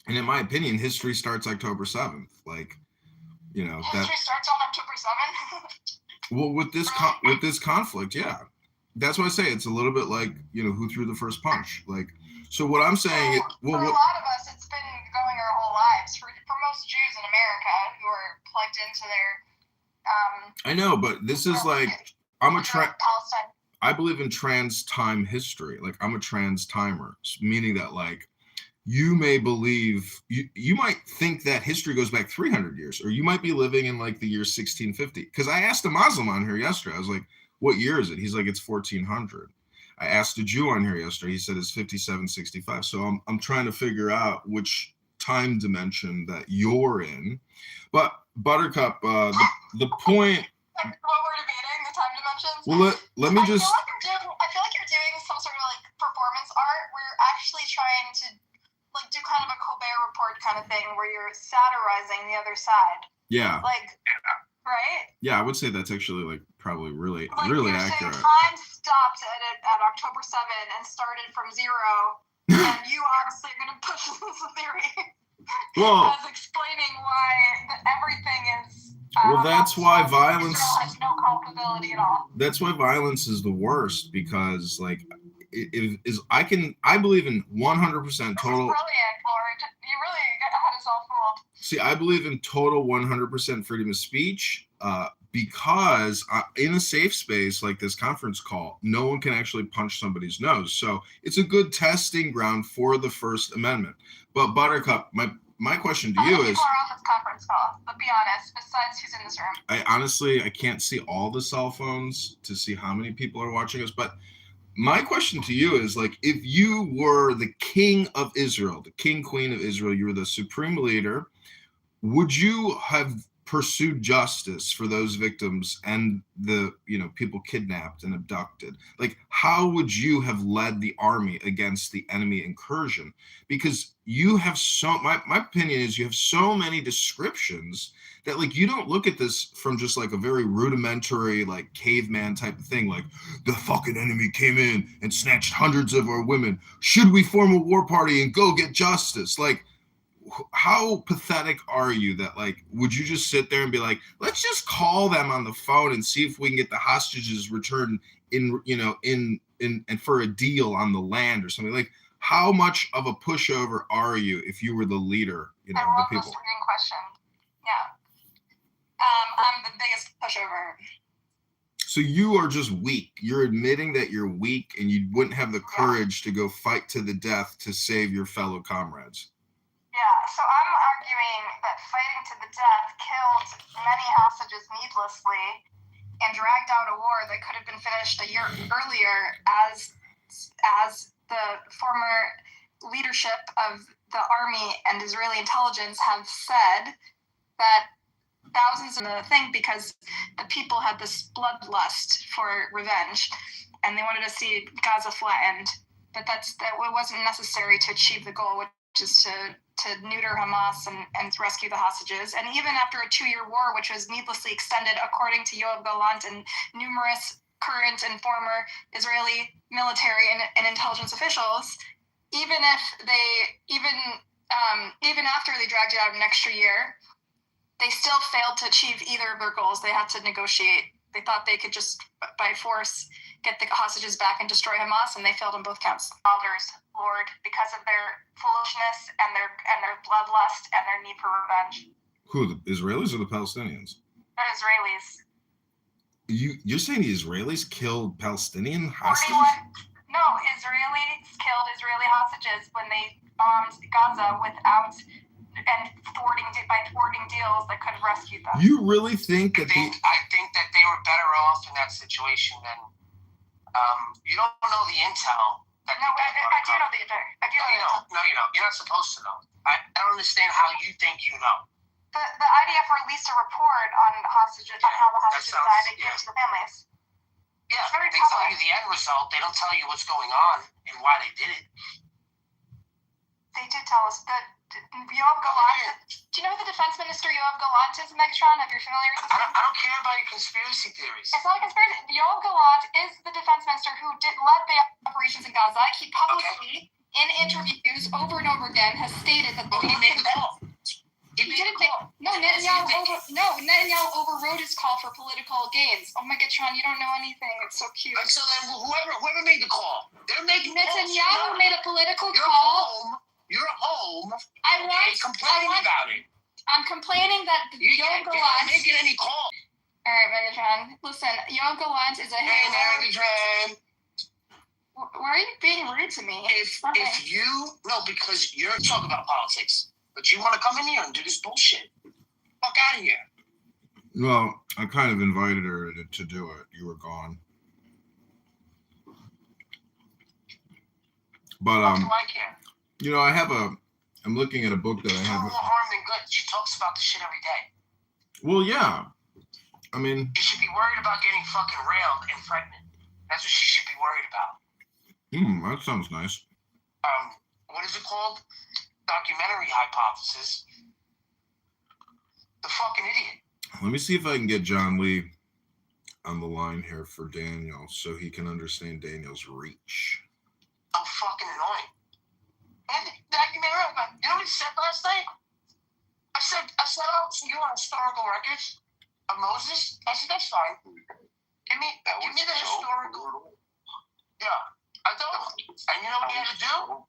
And in my opinion, history starts October 7th. Like, history starts on October 7th. Well, with this conflict, yeah, that's why I say it's a little bit like who threw the first punch. Like, so what I'm saying, for a lot of us, it's been going our whole lives. For most Jews in America who are plugged into their. I know, but this is like Palestine. I believe in trans time history. Like, I'm a trans timer, meaning that like. You may believe you might think that history goes back 300 years, or you might be living in like the year 1650. Because I asked a Muslim on here yesterday. I was like, "What year is it?" He's like, "It's 1400." I asked a Jew on here yesterday. He said it's 5765. So I'm trying to figure out which time dimension that you're in. But Buttercup, the point. What we're debating, the time dimensions. Well, let me just. I feel like you're doing some sort of like performance art. We're actually trying to. Like do kind of a Colbert Report kind of thing where you're satirizing the other side. Yeah. Like, right? Yeah, I would say that's actually like probably really you're accurate. Saying time stopped at October 7 and started from 0, and you obviously are going to push this theory as explaining why everything is Well, that's why violence. Israel has no culpability at all. That's why violence is the worst, because like I believe in 100% total. This is brilliant, Lord. You really had us all fooled. See, I believe in total 100% freedom of speech, because in a safe space like this conference call, no one can actually punch somebody's nose. So it's a good testing ground for the First Amendment. But Buttercup, my question to you is, people are off this conference call, but be honest, besides who's in this room. I can't see all the cell phones to see how many people are watching us, but my question to you is, like, if you were the king of Israel, the king, queen of Israel, you were the supreme leader, would you have pursued justice for those victims and the people kidnapped and abducted? Like, how would you have led the army against the enemy incursion? Because you have my opinion is you have so many descriptions that, like, you don't look at this from just like a very rudimentary, like, caveman type of thing, like the fucking enemy came in and snatched hundreds of our women. Should we form a war party and go get justice? Like, how pathetic are you that, like, would you just sit there and be like, let's just call them on the phone and see if we can get the hostages returned in for a deal on the land or something? Like, how much of a pushover are you if you were the leader, I love the this people? question. Yeah. I'm the biggest pushover. So you are just weak. You're admitting that you're weak and you wouldn't have the courage to go fight to the death to save your fellow comrades. Yeah, so I'm arguing that fighting to the death killed many hostages needlessly and dragged out a war that could have been finished a year earlier, as the former leadership of the army and Israeli intelligence have said that thousands of the thing, because the people had this bloodlust for revenge and they wanted to see Gaza flattened, but that it wasn't necessary to achieve the goal, which is to neuter Hamas and rescue the hostages. And even after a 2-year war, which was needlessly extended, according to Yoav Gallant and numerous current and former Israeli military and intelligence officials, even after they dragged it out an extra year, they still failed to achieve either of their goals. They had to negotiate. They thought they could just, by force, get the hostages back and destroy Hamas, and they failed on both counts. Lord, because of their foolishness and their bloodlust and their need for revenge. Who, the Israelis or the Palestinians? The Israelis. You're saying the Israelis killed Palestinian hostages? No, Israelis killed Israeli hostages when they bombed Gaza by thwarting deals that could have rescued them. You really think that I think that they were better off in that situation than you don't know the intel. I do know the intel. No, you don't. You're not supposed to know. I don't understand how you think you know. The IDF released a report on hostages, on how the hostages died, and gave it to the families. Yeah, they tell you the end result. They don't tell you what's going on and why they did it. They did tell us that Yoav Gallant. Do you know who the defense minister Yoav Gallant is, Megatron? Are you familiar with this? I don't care about your conspiracy theories. It's not a conspiracy. Yoav Gallant is the defense minister who led the operations in Gaza. He publicly, in interviews over and over again, has stated that he made the call. Netanyahu overrode his call for political gains. Oh my Megatron, you don't know anything. It's so cute. So then, whoever made the call, they're making Netanyahu made a political call. You're home. Complaining about it. I'm complaining that Yoav Gallant. You're not making any call. All right, Megatron. Listen, Yoav Gallant is a hero. Megatron. Why are you being rude to me? Because you're talking about politics, but you want to come in here and do this bullshit. Fuck out of here. Well, I kind of invited her to do it. You were gone. But I'm looking at a book that I have. More harm than good. She talks about this shit every day. Well, yeah. I mean, she should be worried about getting fucking railed and pregnant. That's what she should be worried about. That sounds nice. What is it called? Documentary hypothesis. The fucking idiot. Let me see if I can get John Lee on the line here for Daniel so he can understand Daniel's reach. So fucking annoying. And documentary, you know what he said last night? I said, oh, so you on historical records? of Moses? I said, that's fine. Give me the historical. Yeah, I don't. And you know what he had to do?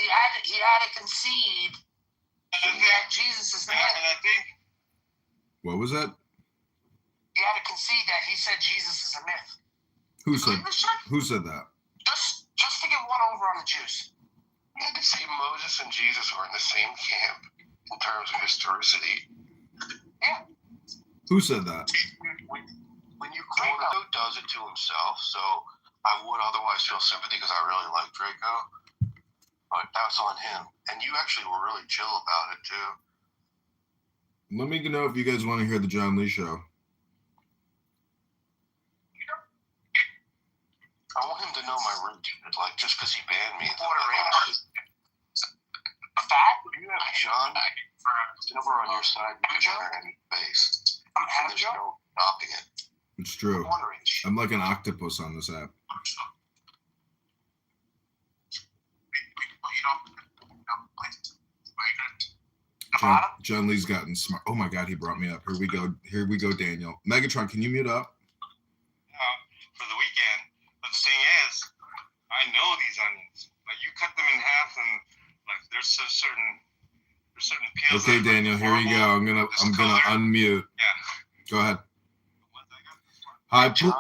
He had to concede that Jesus is the myth. And I think. What was that? He had to concede that he said Jesus is a myth. Who said that? Just to get one over on the Jews. You could say Moses and Jesus were in the same camp in terms of historicity. Yeah. Who said that? When you Draco does it to himself, so I would otherwise feel sympathy because I really like Draco, but that's on him. And you actually were really chill about it too. Let me know if you guys want to hear the John Lee show. I want him to know my root, like just because he banned me. Fat? You have John over on your side because you're in any face. And there's no stopping it. It's true. I'm like an octopus on this app. John Lee's gotten smart. Oh my God, he brought me up. Here we go, Daniel. Megatron, can you mute up? For the weekend. But the thing is, I know these onions. Like you cut them in half, and like there's certain peels. Okay, Daniel, here you go. I'm gonna unmute. Yeah. Go ahead. Hi, John.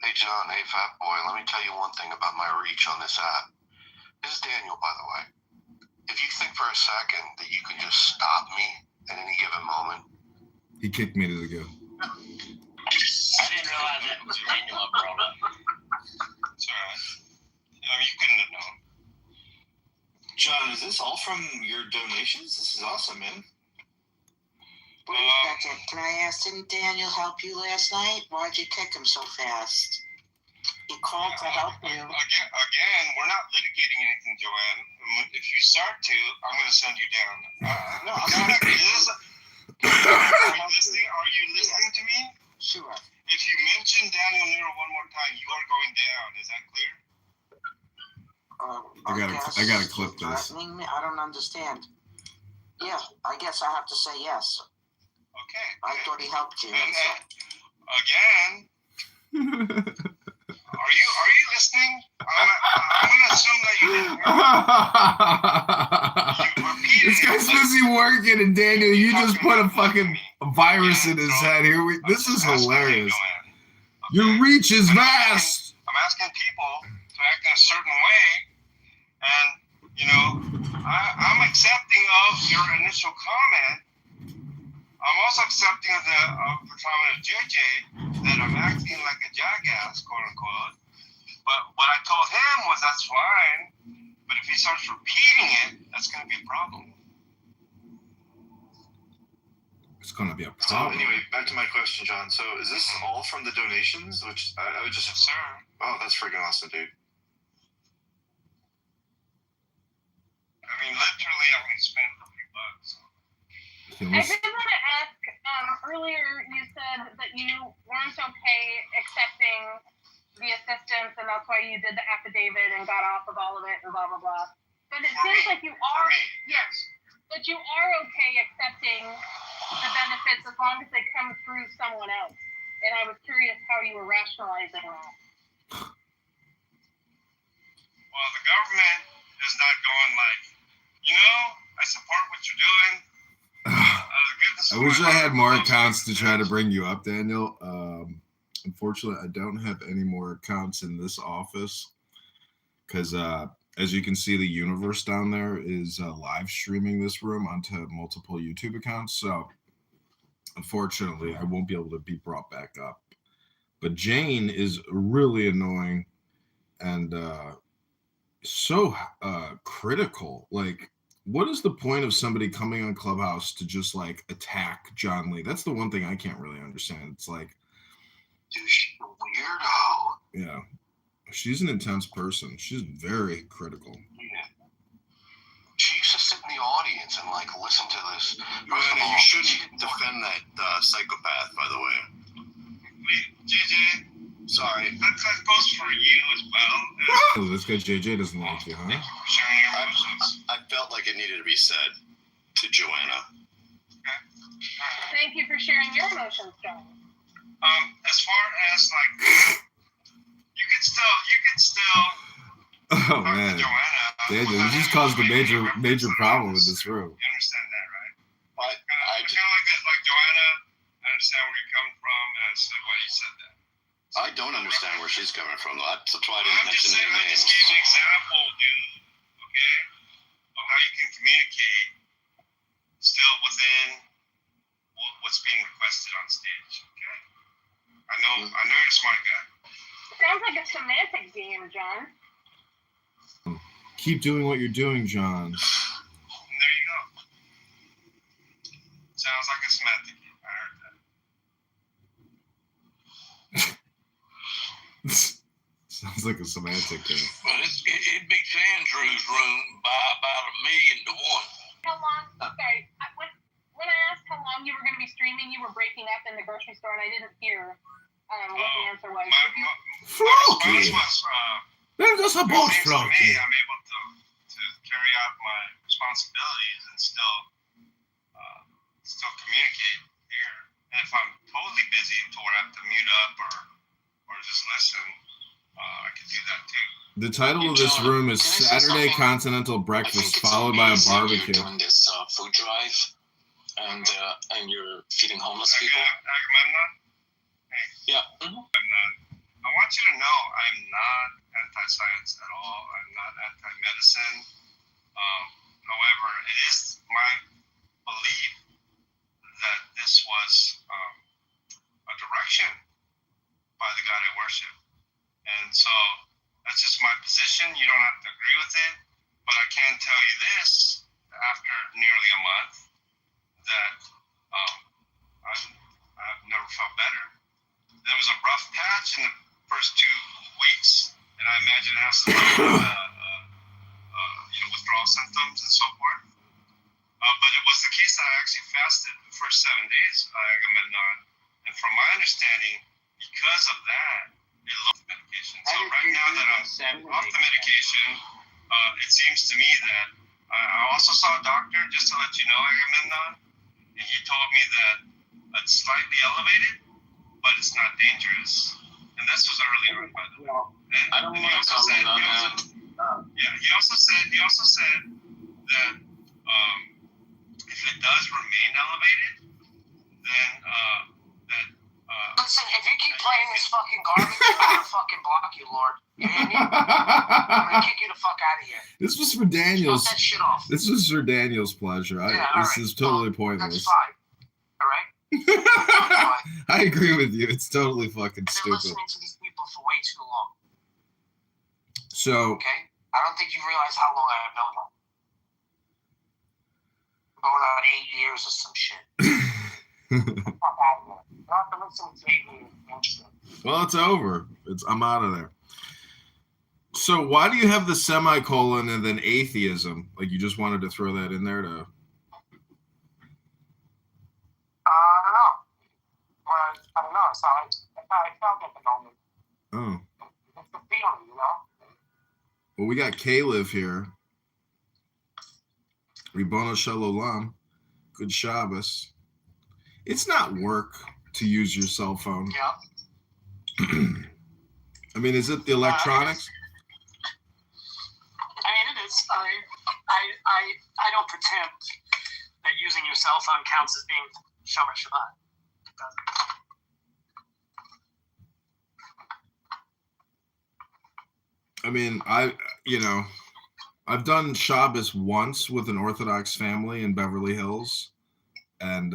Hey, John. Hey, fat boy. Let me tell you one thing about my reach on this app. This is Daniel, by the way. If you think for a second that you can just stop me at any given moment. He kicked me to the go. I didn't realize that was Daniel I brought up. It's all right. I mean, you couldn't have known. John, is this all from your donations? This is awesome, man. Wait a second. Can I ask, didn't Daniel help you last night? Why'd you kick him so fast? He called to help you. Again, we're not litigating anything, Joanne. If you start to, I'm going to send you down. No, I'm not. Are you listening to me? Sure. If you mention Daniel Nero one more time, you are going down. Is that clear? I gotta clip this. Me? I don't understand. Yeah, I guess I have to say yes. Okay. I thought he helped you. Again. Are you listening? I'm gonna assume that you didn't hear me. This guy's busy working, and Daniel, you just put a fucking virus in his head. This is hilarious. Your reach is vast. I'm asking people to act in a certain way, and I'm accepting of your initial comment. I'm also accepting of the comment of JJ that I'm acting like a jackass, quote unquote. But what I told him was that's fine, but if he starts repeating it, that's going to be a problem. It's going to be a So problem. anyway, back to my question, John. So is this all from the donations? Which I would just... Yes, sir. Oh, that's freaking awesome, dude. I mean, literally, I only spent $3. I did want to ask, earlier you said that you weren't okay accepting the assistance, and that's why you did the affidavit and got off of all of it and blah, blah, blah. But it seems like you are, yes, but you are okay accepting the benefits as long as they come through someone else. And I was curious how you were rationalizing that. Well, the government is not going like, I support what you're doing. I wish I had more accounts to try to bring you up, Daniel. Unfortunately, I don't have any more accounts in this office because, as you can see, the universe down there is live streaming this room onto multiple YouTube accounts. So, unfortunately, I won't be able to be brought back up. But Jane is really annoying and so critical. Like, what is the point of somebody coming on Clubhouse to just like attack John Lee? That's the one thing I can't really understand. It's like, dude, she's a weirdo. Yeah, she's an intense person. She's very critical. Yeah. She used to sit in the audience and like listen to this. Joanna, you shouldn't defend that psychopath, by the way. Wait, JJ. Sorry. That goes for you as well. Oh, this guy JJ doesn't like you, huh? Sharing your emotions. I felt like it needed to be said to Joanna. Okay. All Thank you for sharing your emotions, John. As far as like, you could still. Oh man, Daniel, you just caused a major problem with this room. You understand that, right? I Kind of like that, like Joanna. I understand where you're coming from, and I understood why you said that. I don't understand where she's coming from. That's why I didn't mention any I names. just gave an example, dude. Okay, of how you can communicate still within what's being requested on stage. Okay, I know you're a smart guy. Sounds like a semantic game, John. Keep doing what you're doing, John. And there you go. Sounds like a semantic game. I heard that. Sounds like a semantic game. Well, it beats Andrew's room by about 1,000,000 to 1. How long? Sorry, when I asked how long you were going to be streaming, you were breaking up in the grocery store, and I didn't hear what the answer was. Flocky! There's a boat For me, flocky. I'm able to carry out my responsibilities and still communicate here. And if I'm totally busy to where I have to mute up or just listen, I can do that too. The title of this room is Saturday Continental Breakfast followed by a barbecue. You're doing this food drive, and you're feeding homeless people. Agamemnon? Hey. Yeah. I want you to know I'm not anti-science at all. I'm not anti-medicine. However, it is my belief that this was a direction by the God I worship. And so that's just my position. You don't have to agree with it. But I can tell you this, after nearly a month, that I've never felt better. There was a rough patch in the first 2 weeks, and I imagine it has to do with withdrawal symptoms and so forth. But it was the case that I actually fasted the first 7 days of Agamemnon. And from my understanding, because of that, it lowered the medication. So right now that I'm off the medication, it seems to me that I also saw a doctor, just to let you know, Agamemnon, and he told me that it's slightly elevated, but it's not dangerous. And this was earlier, by the way. And I don't want to comment on that. he also said that if it does remain elevated, then Listen, if you keep playing this fucking garbage, I'm gonna fucking block you, Lord. You hear me? I'm gonna kick you the fuck out of here. This was for Daniel's. Stop that shit off. This was for Daniel's pleasure. This is totally pointless. That's fine. All right? I agree with you. It's totally fucking I've been stupid. listening to these people for way too long. So, Okay? I don't think you realize how long I've known them. Going on 8 years or some shit. Fuck out of here. You don't have to listen to 8 years. well, it's over. I'm out of there. So, why do you have the semicolon and then atheism? Like, you just wanted to throw that in there to... I don't know. Well, I don't know. It's how I felt at the moment. Oh. It's the feeling, you know? Well, we got Caleb here. Ribono Shalom. Good Shabbos. It's not work to use your cell phone. Yeah. I mean, is it the electronics? I mean, it is. I don't pretend that using your cell phone counts as being Shomer Shabbat. I mean, I've done Shabbos once with an Orthodox family in Beverly Hills, and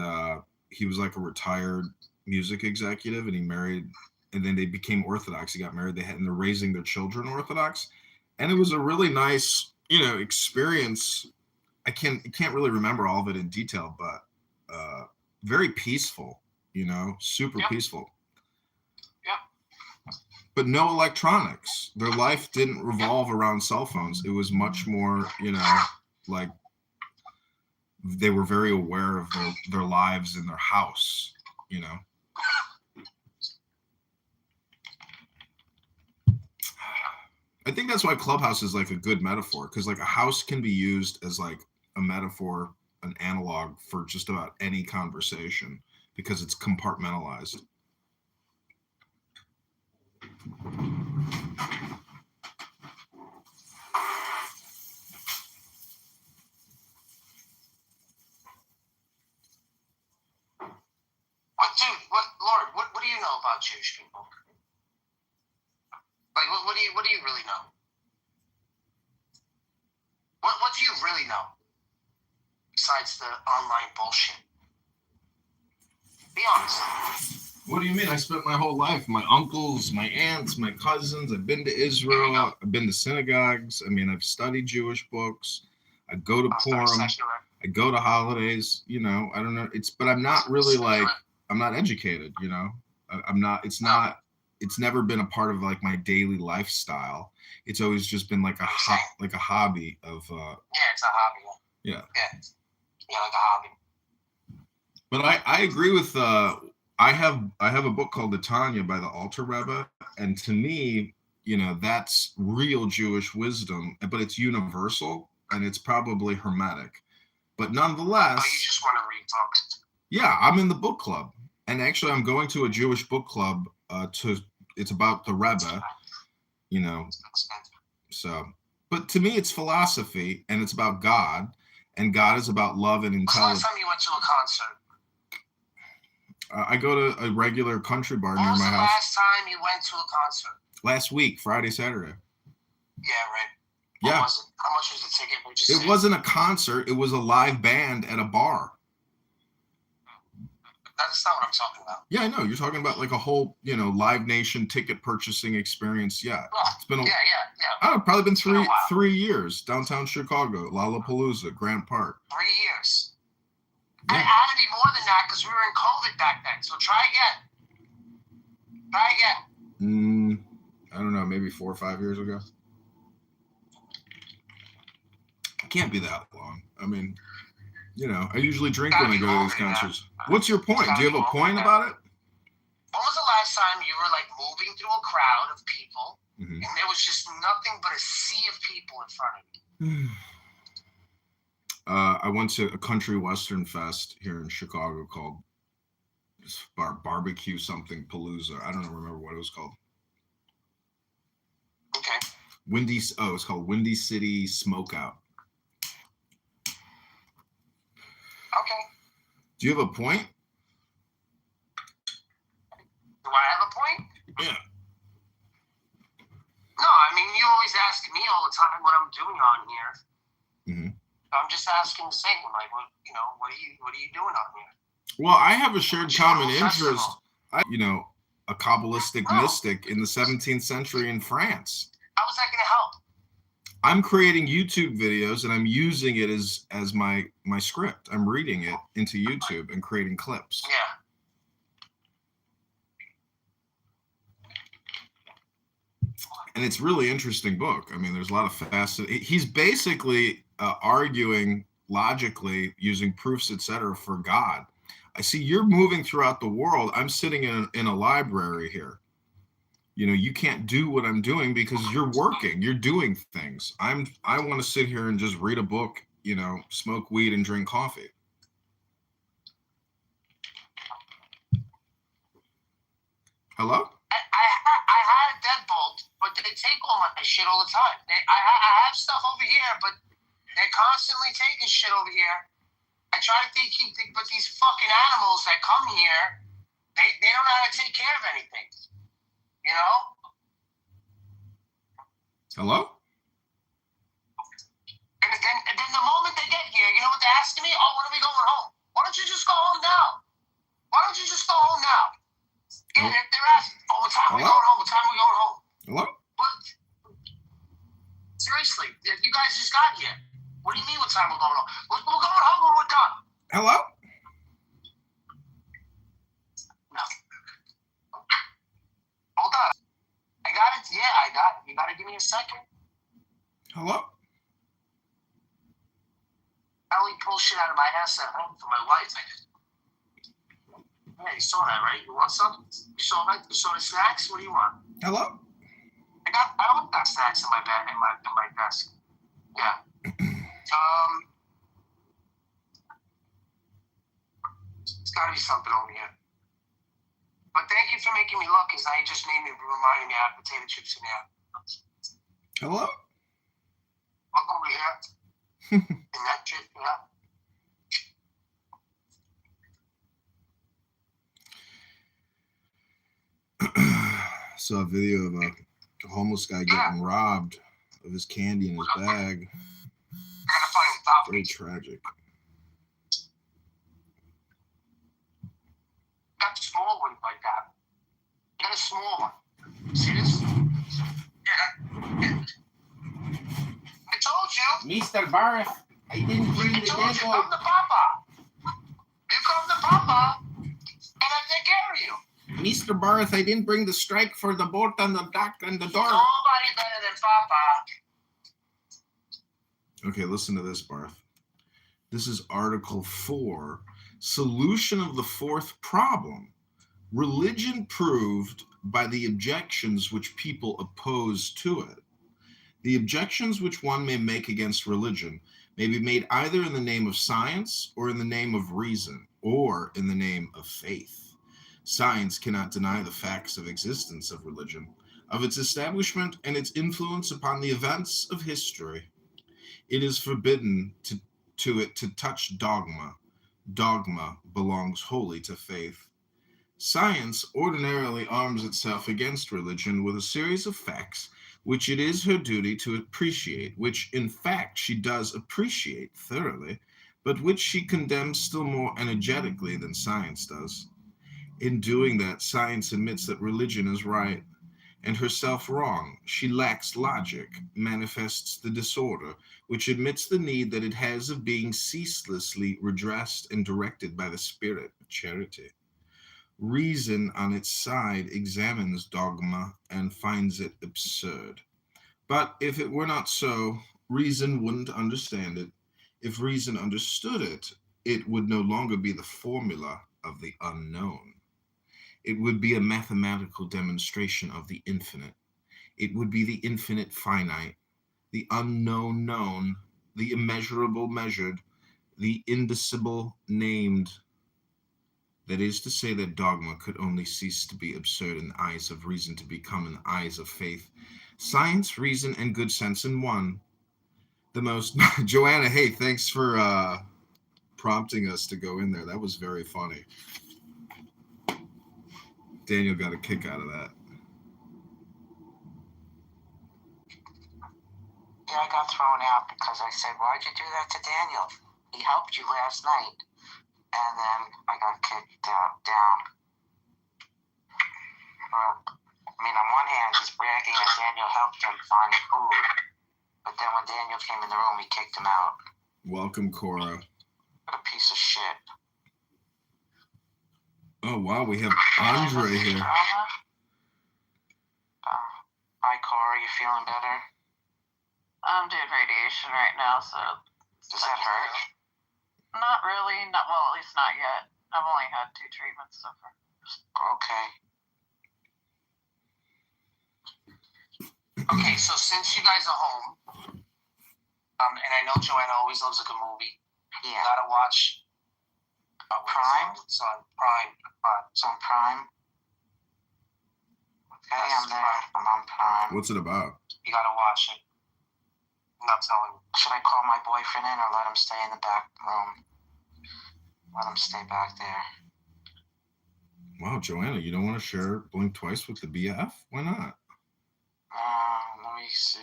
he was like a retired music executive, and he married, and then they became Orthodox. He got married, and they're raising their children Orthodox, and it was a really nice, experience. I can't really remember all of it in detail, but very peaceful, super peaceful. But no electronics. Their life didn't revolve around cell phones. It was much more, like they were very aware of their lives in their house, I think that's why Clubhouse is like a good metaphor, because like a house can be used as like a metaphor an analog for just about any conversation because it's compartmentalized. What do you know about Jewish people? Like, what do you really know? What do you really know? Besides the online bullshit. Be honest. What do you mean? I spent my whole life, my uncles, my aunts, my cousins, I've been to Israel, I've been to synagogues. I mean, I've studied Jewish books. I go to Purim. I go to holidays, you know, I don't know. But I'm not really like, I'm not educated, you know, I'm not, it's never been a part of like my daily lifestyle. It's always just been like a hobby of, yeah, it's a hobby. Yeah. Yeah, like a hobby. But I agree with, I have a book called the Tanya by the Alter Rebbe. And to me, you know, that's real Jewish wisdom, but it's universal and it's probably hermetic. But nonetheless, you just want to read books. Yeah, I'm in the book club, and actually, I'm going to a Jewish book club. It's about the Rebbe, you know. So, but to me, it's philosophy, and it's about God, and God is about love and intelligence. Last time you went to a concert? I go to a regular country bar near my house. When was the last time you went to a concert? Last week, Friday, Saturday. Yeah, right. Yeah. How much was the ticket? It wasn't a concert. It was a live band at a bar. That's not what I'm talking about. Yeah, I know. You're talking about like a whole, you know, Live Nation ticket purchasing experience. Yeah. It's been It's probably been 3 years. Downtown Chicago, Lollapalooza, Grant Park. 3 years. Yeah. It had to be more than that because we were in COVID back then. So try again. I don't know, maybe 4 or 5 years ago. It can't be that long. I mean, you know, I usually drink when I go to these concerts. What's your point? Do you have a point about it? When was the last time you were like moving through a crowd of people and there was just nothing but a sea of people in front of you? I went to a country western fest here in Chicago called Barbecue something Palooza. I don't remember what it was called. Okay. It's called Windy City Smokeout. Okay. Do you have a point? Do I have a point? Yeah. No, I mean, you always ask me all the time what I'm doing on here. Mm-hmm. I'm just asking the same. Like, what are you doing on here? Well, I have a shared common interest. A Kabbalistic mystic in the 17th century in France. How is that going to help? I'm creating YouTube videos and I'm using it as my script. I'm reading it into YouTube and creating clips. Yeah. And it's really interesting book. I mean, there's a lot of fascinating. He's basically arguing logically using proofs, etc., for God. I see you're moving throughout the world. I'm sitting in a library here. You know, you can't do what I'm doing because you're working, you're doing things. I want to sit here and just read a book, you know, smoke weed and drink coffee. Hello? I had a deadbolt, but they take all my shit all the time. I have stuff over here, but they're constantly taking shit over here. I try to think, but these fucking animals that come here, they don't know how to take care of anything. You know? Hello? And then the moment they get here, you know what they're asking me? Oh, when are we going home? Why don't you just go home now? Yeah, they're asking, oh, what time are we going home? Hello? But, seriously, you guys just got here. What do you mean what time we're going home? We're going home when we're done. Hello? No. Hold on. I got it. Yeah, I got it. You got to give me a second. Hello? I only pull shit out of my ass at home for my wife. Yeah, you saw that, right? You want something? You saw that? You saw the snacks? What do you want? Hello? I don't got snacks in my bag in my desk. Yeah. It's got to be something over here. But thank you for making me look, because I just made me reminding me I have potato chips in here. Hello? Look over here. And that chip, yeah. Saw a video of a homeless guy getting robbed of his candy in his bag. Very tragic. Got a small one like that. You got a small one. See this? Yeah. I told you. Mr. Barth, I didn't bring the told you, devil. come to Papa. You come to Papa, and I take care of you. Mr. Barth, I didn't bring the strike for the bolt on the dock and the door. Nobody better than Papa. Okay, listen to this, Barth. This is Article 4, Solution of the Fourth Problem. Religion proved by the objections which people oppose to it. The objections which one may make against religion may be made either in the name of science or in the name of reason or in the name of faith. Science cannot deny the facts of existence of religion, of its establishment and its influence upon the events of history. It is forbidden to it to touch dogma. Dogma belongs wholly to faith. Science ordinarily arms itself against religion with a series of facts which it is her duty to appreciate, which in fact she does appreciate thoroughly, but which she condemns still more energetically than science does. In doing that, science admits that religion is right and herself wrong. She lacks logic, manifests the disorder, which admits the need that it has of being ceaselessly redressed and directed by the spirit of charity. Reason, on its side, examines dogma and finds it absurd. But if it were not so, reason wouldn't understand it. If reason understood it, it would no longer be the formula of the unknown. It would be a mathematical demonstration of the infinite. It would be the infinite finite, the unknown known, the immeasurable measured, the indicible named. That is to say that dogma could only cease to be absurd in the eyes of reason to become in the eyes of faith. Science, reason, and good sense in one. The most... Joanna, hey, thanks for prompting us to go in there. That was very funny. Daniel got a kick out of that. Yeah, I got thrown out because I said, why'd you do that to Daniel? He helped you last night. And then I got kicked down. Well, I mean, on one hand, he's bragging that Daniel helped him find food. But then when Daniel came in the room, he kicked him out. Welcome, Cora. What a piece of shit. Oh, wow, we have Andre here. Hi, Cora, you feeling better? I'm doing radiation right now, so... Does that hurt? Not really. Well, at least not yet. I've only had 2 treatments so far. Okay. Okay, so since you guys are home, and I know Joanna always loves a good movie, you gotta watch Prime? It's on Prime. It's on Prime? Okay, I'm there. I'm on Prime. What's it about? You gotta watch it. I'm not telling you. Should I call my boyfriend in or let him stay in the back room? Let him stay back there. Wow, Joanna, you don't want to share Blink Twice with the BF? Why not? Let me see.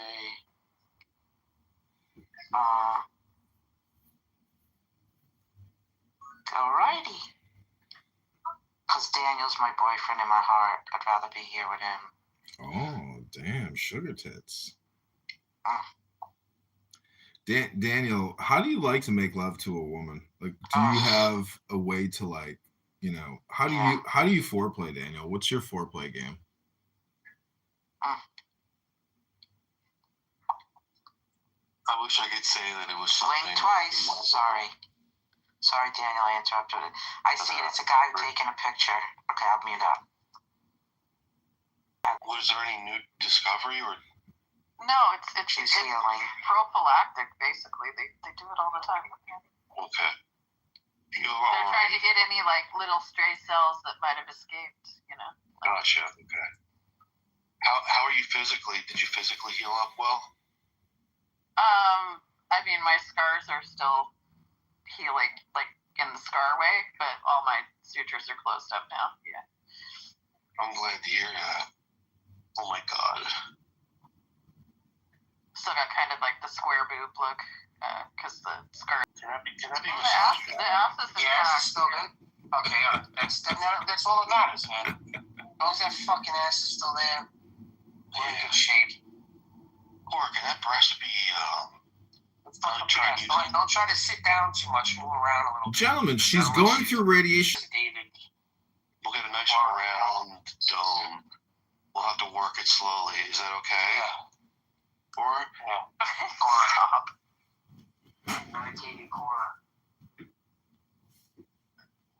Alrighty. Because Daniel's my boyfriend in my heart. I'd rather be here with him. Oh, damn, sugar tits. Daniel, how do you like to make love to a woman? Like, do you have a way to, like, you know, how do you foreplay, Daniel? What's your foreplay game? I wish I could say that it was something. Blink twice. Sorry, Daniel, I interrupted it. I see it. It's a guy taking a picture. Okay, I'll mute up. Was there any new discovery or? No, it's healing. prophylactic, basically. They do it all the time. Okay. feel They're all trying to right. get any like little stray cells that might have escaped, you know. Gotcha. Okay. How are you physically? Did you physically heal up well? I mean, my scars are still healing, like in the scar way, but all my sutures are closed up now. Yeah. I'm glad to hear that. Oh my God. Still got kind of like the square boob look, because the scar. Can I be The massaged? abscess is Yeah, back. it's still good. Okay, that's all that matters, man. As long as that fucking ass is still there, we're in good shape. Or can that breast be? Don't try to sit down too much. Move around a little. Gentlemen, she's going through radiation. David. We'll get a nice round dome. We'll have to work it slowly. Is that okay? Yeah. Or Cora. Meditating Cora.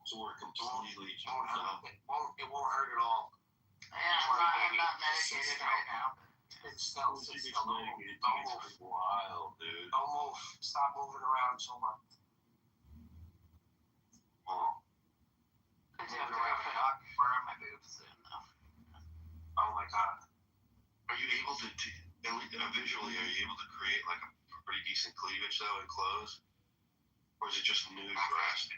so we're completely It won't hurt at all. Yeah, I'm not medicated right now. It's still don't move. Wild, dude. Don't move. Stop moving around so much. Oh. I do have to go put Aquaphor on my boobs soon, though. Oh my God. Are you able to, visually, are you able to create like a pretty decent cleavage though in clothes? Or is it just nude breast?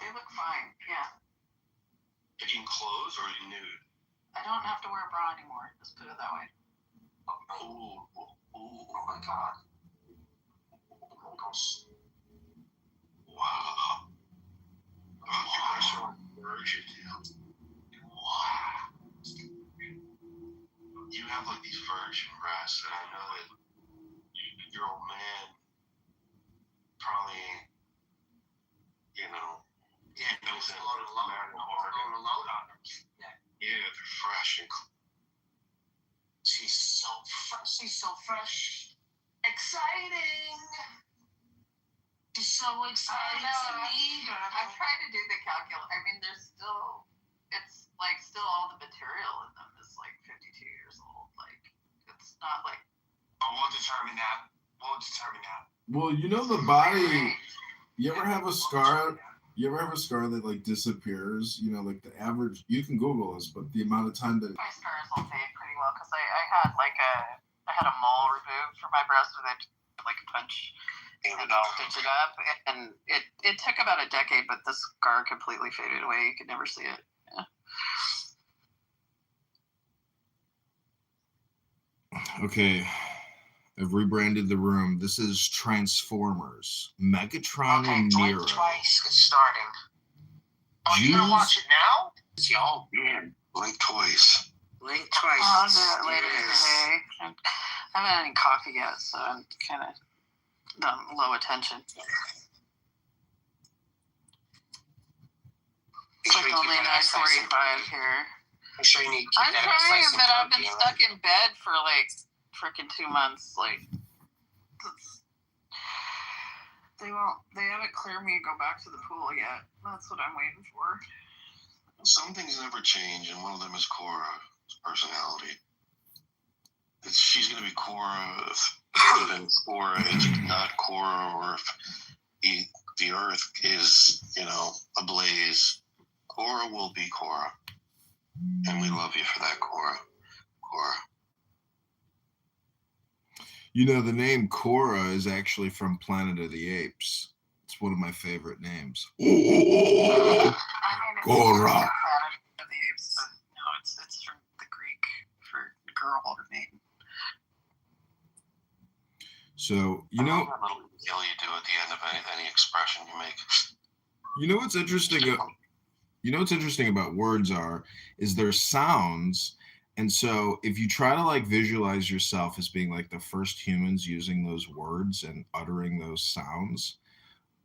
They look fine, yeah. In clothes or in nude? I don't have to wear a bra anymore, let's put it that way. Oh my God. Wow. Oh, your breasts are virgin, dude. Wow. You have like these virgin breasts, and I know that your old man probably, you know, Yeah, no one's blowing a load on them. Yeah, they're fresh and She's so fresh. Exciting. She's so exciting to me. I've tried to do the calculus. I mean, it's like still all the material in them is like 52 years old. Like, it's not like. Oh, we'll determine that. Well, you know the body. You ever have a scar? You ever have a scar that like disappears? You know, like the average. You can Google this, but the amount of time that. My scars will fade pretty well because I had a mole removed from my breast where they like a punch and stitch it up, and it took about a decade, but the scar completely faded away. You could never see it. Yeah. Okay. I've rebranded the room. This is Transformers. Megatron and Nero. Twice is starting. Oh, you gonna watch it now? y'all, man. Link twice. Link twice. I'll do it later today. I haven't had any coffee yet, so I'm kind of low attention. It's like only 9:45 here. I'm sure you need to keep I'm that trying, nice and but I've been comfy, stuck in bed for like freaking 2 months. Like, they haven't cleared me to go back to the pool yet. That's what I'm waiting for. Some things never change, and one of them is Cora's personality. She's going to be Cora if Cora is not Cora, or if the Earth is, ablaze. Cora will be Cora. And we love you for that, Cora. Cora. You know, the name Cora is actually from Planet of the Apes. It's one of my favorite names. Cora. Planet of the Apes, but no, it's from the Greek for girl name. So, you know, that little deal you do at the end of any expression you make. You know what's interesting? You know what's interesting about words is their sounds. And so if you try to like visualize yourself as being like the first humans using those words and uttering those sounds,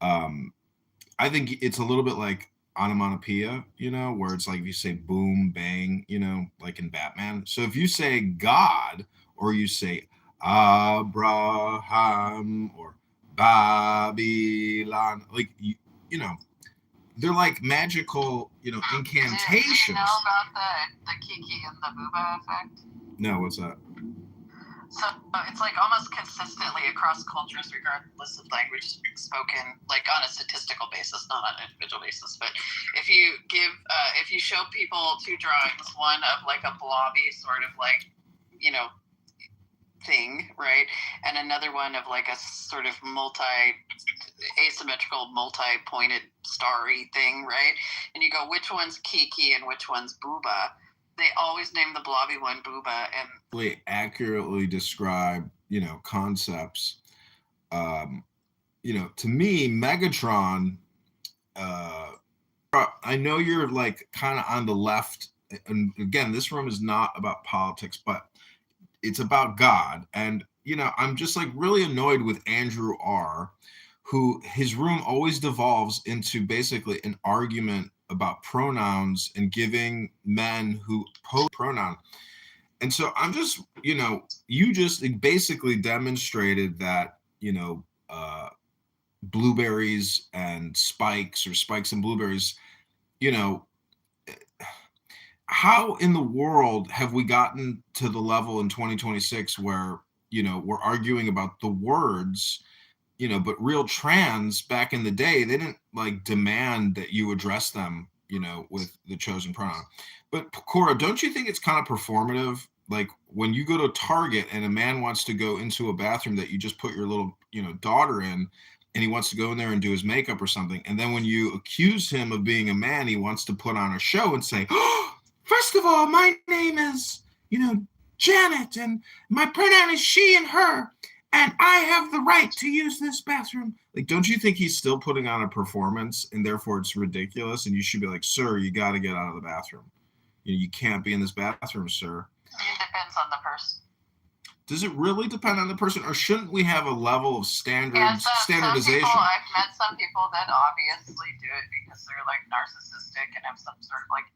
I think it's a little bit like onomatopoeia, where it's like if you say boom, bang, like in Batman. So if you say God, or you say Abraham or Babylon, like, they're like magical, incantations. Do you know about the Kiki and the Booba effect? No, what's that? So it's like almost consistently across cultures, regardless of language spoken, like on a statistical basis, not on an individual basis. But if you show people two drawings, one of like a blobby sort of like, thing, right, and another one of like a sort of asymmetrical, multi-pointed starry thing, right, and you go, which one's Kiki and which one's Booba? They always name the blobby one Booba, and accurately describe, concepts. To me, Megatron, I know you're like kind of on the left, and again, this room is not about politics, but it's about God. And, I'm just like really annoyed with Andrew R., who his room always devolves into basically an argument about pronouns and giving men who pose pronoun. And so I'm just, you just basically demonstrated that, blueberries and spikes, or spikes and blueberries, how in the world have we gotten to the level in 2026 where, we're arguing about the words, but real trans back in the day, they didn't like demand that you address them, with the chosen pronoun. But Cora, don't you think it's kind of performative? Like when you go to Target and a man wants to go into a bathroom that you just put your little, daughter in, and he wants to go in there and do his makeup or something. And then when you accuse him of being a man, he wants to put on a show and say, oh, first of all, my name is, Janet, and my pronoun is she and her, and I have the right to use this bathroom. Like, don't you think he's still putting on a performance, and therefore it's ridiculous? And you should be like, sir, you got to get out of the bathroom. You can't be in this bathroom, sir. it depends on the person. Does it really depend on the person, or shouldn't we have a level of standardization? I've met some people that obviously do it because they're like narcissistic and have some sort of like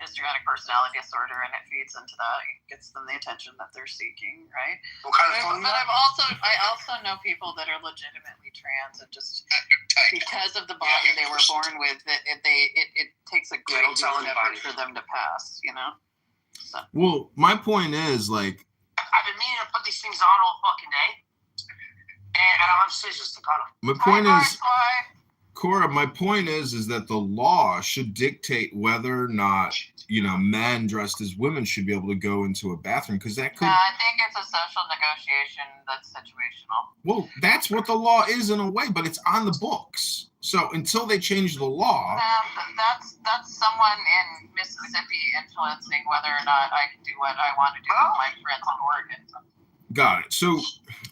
histrionic personality disorder, and it feeds into that. It gets them the attention that they're seeking, right? What kind of But I also know people that are legitimately trans, and just because of the body they were born with, it takes a great deal of effort for them to pass, So. Well, my point is, like, I've been meaning to put these things on all fucking day, and I don't have scissors to cut them. My point is, Cora, my point is that the law should dictate whether or not, men dressed as women should be able to go into a bathroom, because that could. I think it's a social negotiation that's situational. Well, that's what the law is in a way, but it's on the books. So until they change the law. That's someone in Mississippi influencing whether or not I can do what I want to do with my friends in Oregon. Got it. So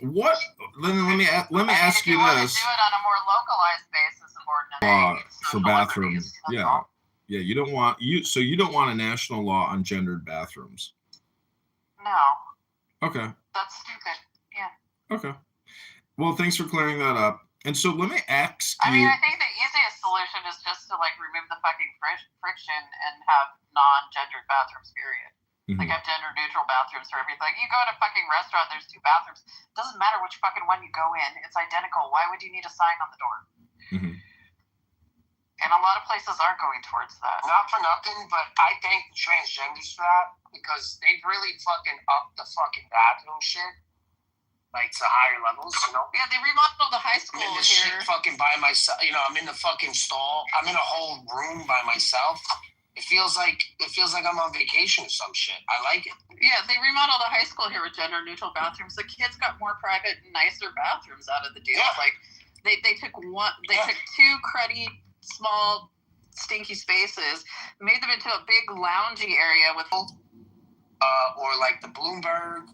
what? Let me ask you this. Do it on a more localized basis of ordinance. For bathrooms, yeah. You don't want a national law on gendered bathrooms. No. Okay. That's stupid. Yeah. Okay. Well, thanks for clearing that up. And so let me ask you. I think the easiest solution is just to like remove the fucking friction and have non-gendered bathrooms, period. Mm-hmm. Like have gender-neutral bathrooms for everything. You go to a fucking restaurant, there's 2 bathrooms. Doesn't matter which fucking one you go in. It's identical. Why would you need a sign on the door? Mm-hmm. And a lot of places are going towards that. Not for nothing, but I thank the transgenders for that, because they've really fucking upped the fucking bathroom shit, like to higher levels, Yeah, they remodeled the high school I'm in this here. shit fucking by myself. I'm in the fucking stall. I'm in a whole room by myself. It feels like I'm on vacation or some shit. I like it. Yeah, they remodeled a high school here with gender-neutral bathrooms. The kids got more private, nicer bathrooms out of the deal. Yeah. Like they took 2 cruddy, small, stinky spaces, made them into a big loungy area with or like the Bloomberg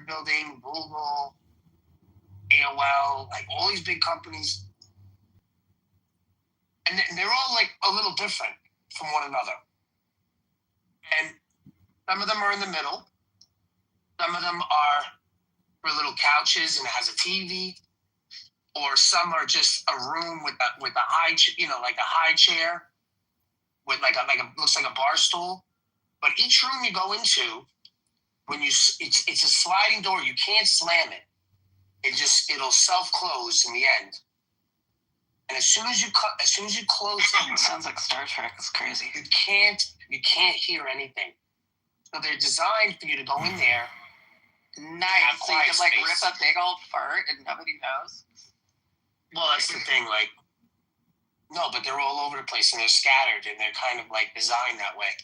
building, Google, AOL, like all these big companies, and they're all like a little different from one another. And some of them are in the middle. Some of them are for little couches and it has a TV. Or some are just a room with a high, like a high chair with looks like a bar stool. But each room you go into, it's a sliding door. You can't slam it. It'll self close in the end. And as soon as you close it, sounds like Star Trek. It's crazy. You can't hear anything. So they're designed for you to go in there Nice. So you quiet can like space. rip a big old fart and nobody knows. Well, that's the thing. Like, no, but they're all over the place and they're scattered and they're kind of like designed that way.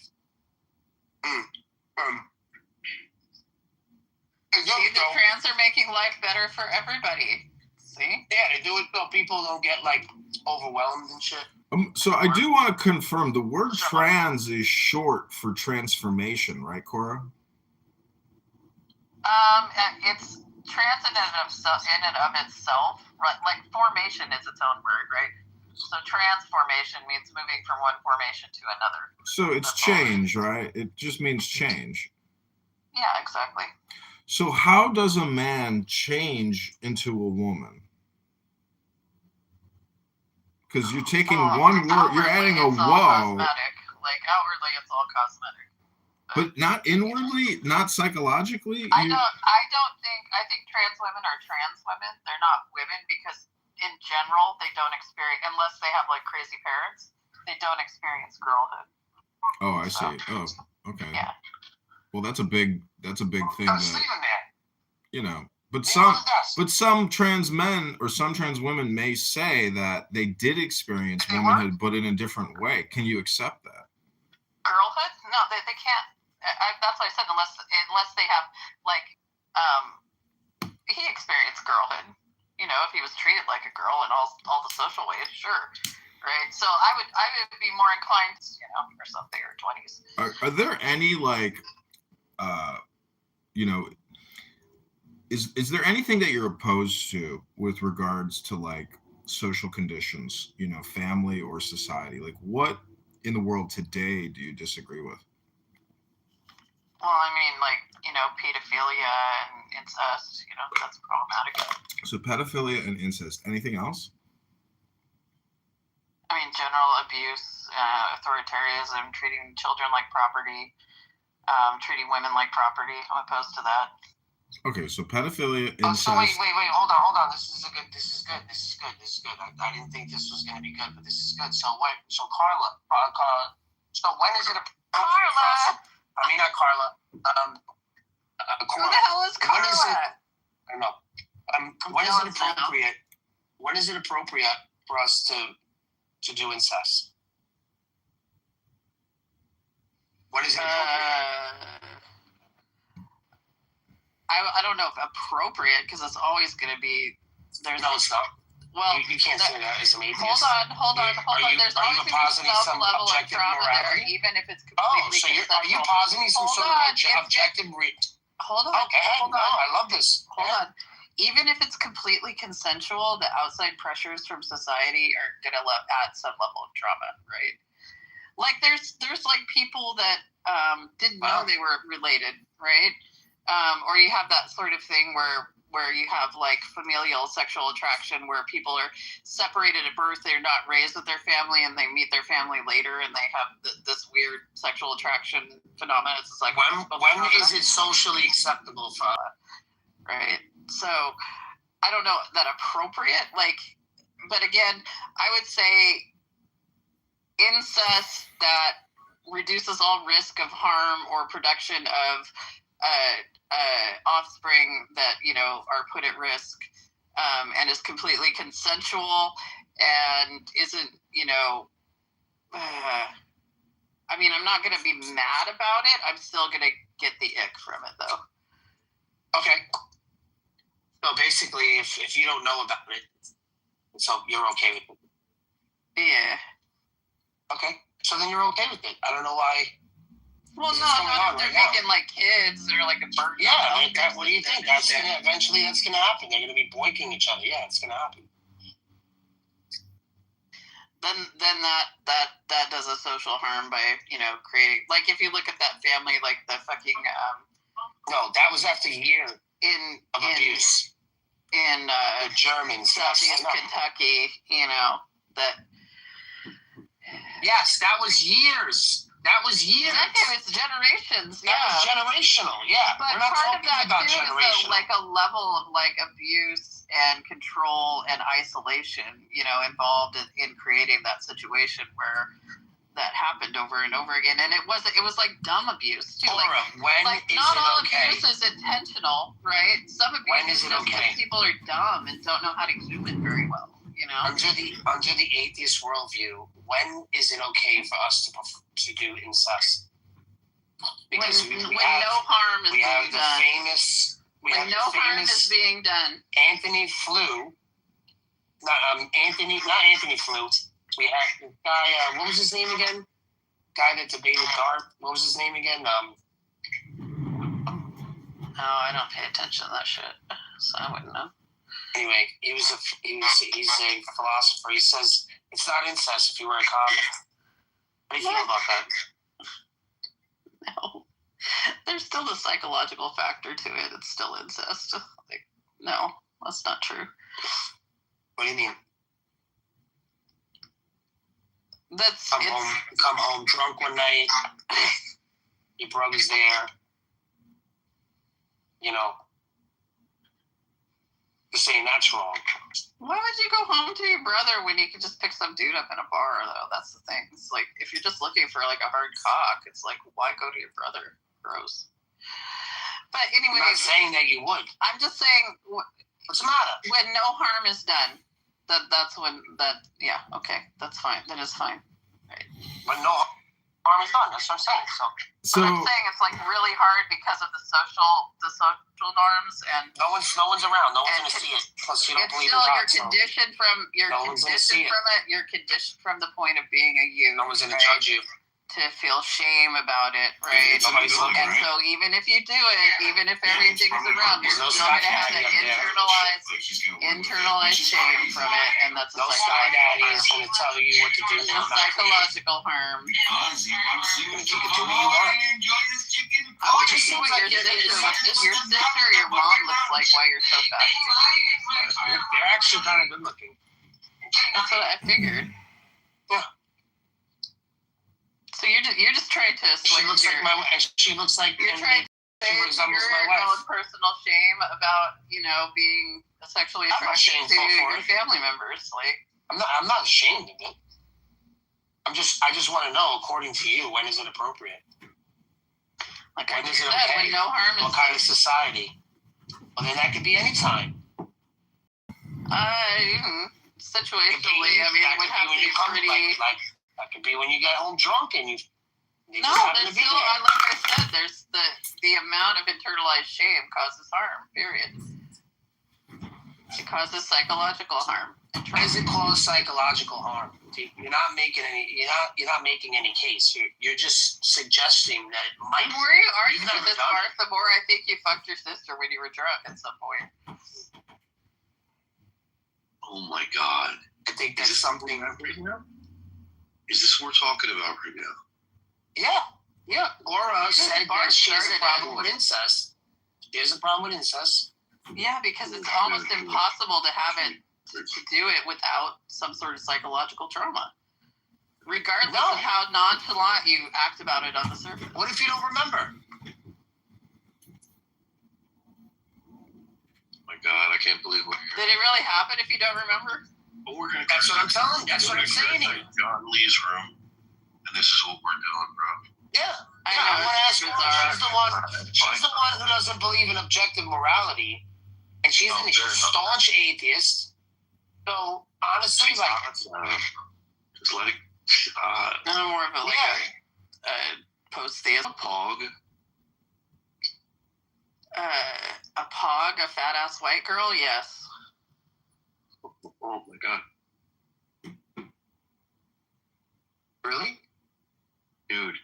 See, the trans are making life better for everybody. See? Yeah, they do it so people don't get like overwhelmed and shit. So I do want to confirm the word trans is short for transformation, right, Cora? It's trans in and of itself, right? Like formation is its own word, right? So transformation means moving from one formation to another. So it's change, right? It just means change. Yeah, exactly. So how does a man change into a woman? Because you're taking one word, you're adding a it's all whoa. cosmetic. Like outwardly, it's all cosmetic. But not inwardly, not psychologically. I think trans women are trans women. They're not women because in general they don't experience, unless they have like crazy parents, they don't experience girlhood. Oh, I see. Oh, okay. Yeah. Well, that's a big thing. You know, but Yeah, some trans men or some trans women may say that they did experience womanhood, but in a different way. Can you accept that? Girlhood? No, they can't. That's what I said. Unless they have like, he experienced girlhood. You know, if he was treated like a girl in all the social ways, sure, right? So I would be more inclined, you know, or something, or 20s. Are there any like, you know, is there anything that you're opposed to with regards to like social conditions, you know, family or society? Like what in the world today do you disagree with? Well, I mean, like, you know, pedophilia and incest, you know, that's problematic. So pedophilia and incest. Anything else? I mean, general abuse, authoritarianism, treating children like property, treating women like property. I'm opposed to that. Okay, so pedophilia, incest. So wait, hold on. This is good. I didn't think this was gonna be good, but this is good. So what? So Carla, so when is it appropriate for us? I mean, not Carla. Who the hell is Carla? When is it? I don't know. When is it appropriate? When is it appropriate for us to do incest? When is it appropriate? I don't know if appropriate, because it's always going to be. No, it's not. Well, you can't say that as an atheist. Hold on. There's always going to be some level of trauma there, even if it's completely consensual. Are you positing some sort of objective? Hold on. Okay, hold on. I love this. Hold on. Even if it's completely consensual, the outside pressures from society are going to add some level of trauma, right? Like there's like people that didn't know they were related, right? Or you have that sort of thing where you have like familial sexual attraction, where people are separated at birth, they're not raised with their family, and they meet their family later, and they have this weird sexual attraction phenomenon. It's like when is it socially acceptable for that? Right. So I don't know that appropriate. Like, but again, I would say incest that reduces all risk of harm or production of offspring that, you know, are put at risk, and is completely consensual and isn't, you know, I mean, I'm not going to be mad about it. I'm still going to get the ick from it, though. Okay. So basically, if you don't know about it, so you're okay with it. Yeah. Okay. So then you're okay with it. I don't know why. Well, no, they're making like kids. They're like a bird. Yeah. What do you think? Eventually that's gonna happen. They're gonna be boinking each other. Yeah, it's gonna happen. Then that does a social harm by, you know, creating, like, if you look at that family, like the fucking no, that was after a year of abuse in the Germans, Southeast Kentucky, you know, that. Yes, that was years. Exactly, it's generations. That was generational. Yeah, but we're not part of talking that about too generational. is like a level of like abuse and control and isolation, you know, involved in creating that situation where that happened over and over again, and it was like dumb abuse too. Laura, Like not all abuse is intentional, right? Some abuse is just because people are dumb and don't know how to human very well. You know, under the atheist worldview, when is it okay for us to do incest? Because when no harm is being done. When no harm is being done. Anthony Flew. Not Anthony Flew. We had the guy. What was his name again? Guy that debated Garth. What was his name again? Oh, I don't pay attention to that shit, so I wouldn't know. Anyway, he's a philosopher. He says it's not incest if you wear a condom. What do you feel about that? No, there's still the psychological factor to it. It's still incest. Like, no, that's not true. What do you mean? Come home drunk one night. Your brother's there. You know, you're saying that's wrong. Why would you go home to your brother when you could just pick some dude up in a bar, though? That's the thing. It's like, if you're just looking for like a hard cock, it's like, why go to your brother? Gross. But anyway, I'm not saying that you would. I'm just saying, what's the matter? When no harm is done, that's when yeah, okay, that's fine. That is fine. Right. But no harm is done. That's what I'm saying. So I'm saying it's like really hard because of the social norms, and no one's around. No one's gonna see it. Plus, you don't believe in God. You're conditioned from you're conditioned from the point of being a youth. No one's gonna judge you. To feel shame about it, right? And so even if you do it, even if everything's around, you're still going to have that internalized shame from it, and that's a psychological harm. You can do what you want. I want to see what your sister or your mom looks like while you're so fast. They're actually kind of good looking. That's what I figured. Yeah. So you're just trying to she looks like my wife. She looks like you're trying to say your own personal shame about, you know, being sexually attracted to your family members. Like, I'm not ashamed of it. I just want to know, according to you, when is it appropriate? Like when is it okay? When no harm is what kind of society? Well, then that could be any time. Situationally, I mean, it would have to be pretty. That could be when you get home drunk and you. No, there's still, like I said, there's the amount of internalized shame causes harm. Period. It causes psychological harm. Why does it cause psychological harm? You're not making any case. You're just suggesting that it might. The more you argue with this part, the more I think you fucked your sister when you were drunk at some point. Oh my God! I think that's something. Is this what we're talking about right now? Yeah. Laura said that she has a problem with incest. She has a problem with incest. Yeah, because it's almost impossible to have it, to do it without some sort of psychological trauma. Regardless of how nonchalant you act about it on the surface. What if you don't remember? Oh my God, I can't believe what you're. Did it really happen if you don't remember? But we're gonna. That's what I'm telling you. That's what I'm saying. John Lee's room, and this is what we're doing, bro. Yeah. I want to ask her. She's the one who doesn't believe in objective morality, and she's a staunch atheist. So honestly, just let it. I'm more of a post-theist. A pog. A pog, a fat-ass white girl. Yes. Oh my God. Really? Dude.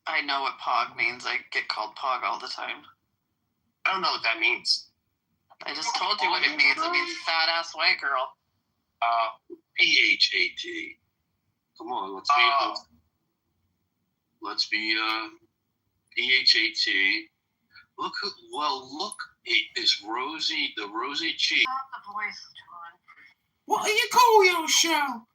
I know what pog means. I get called pog all the time. I don't know what that means. I just told you what it means. It means fat ass white girl. PHAT. Come on, let's be PHAT. Look is Rosie, the rosy cheek. The voice, John. What do you call your show?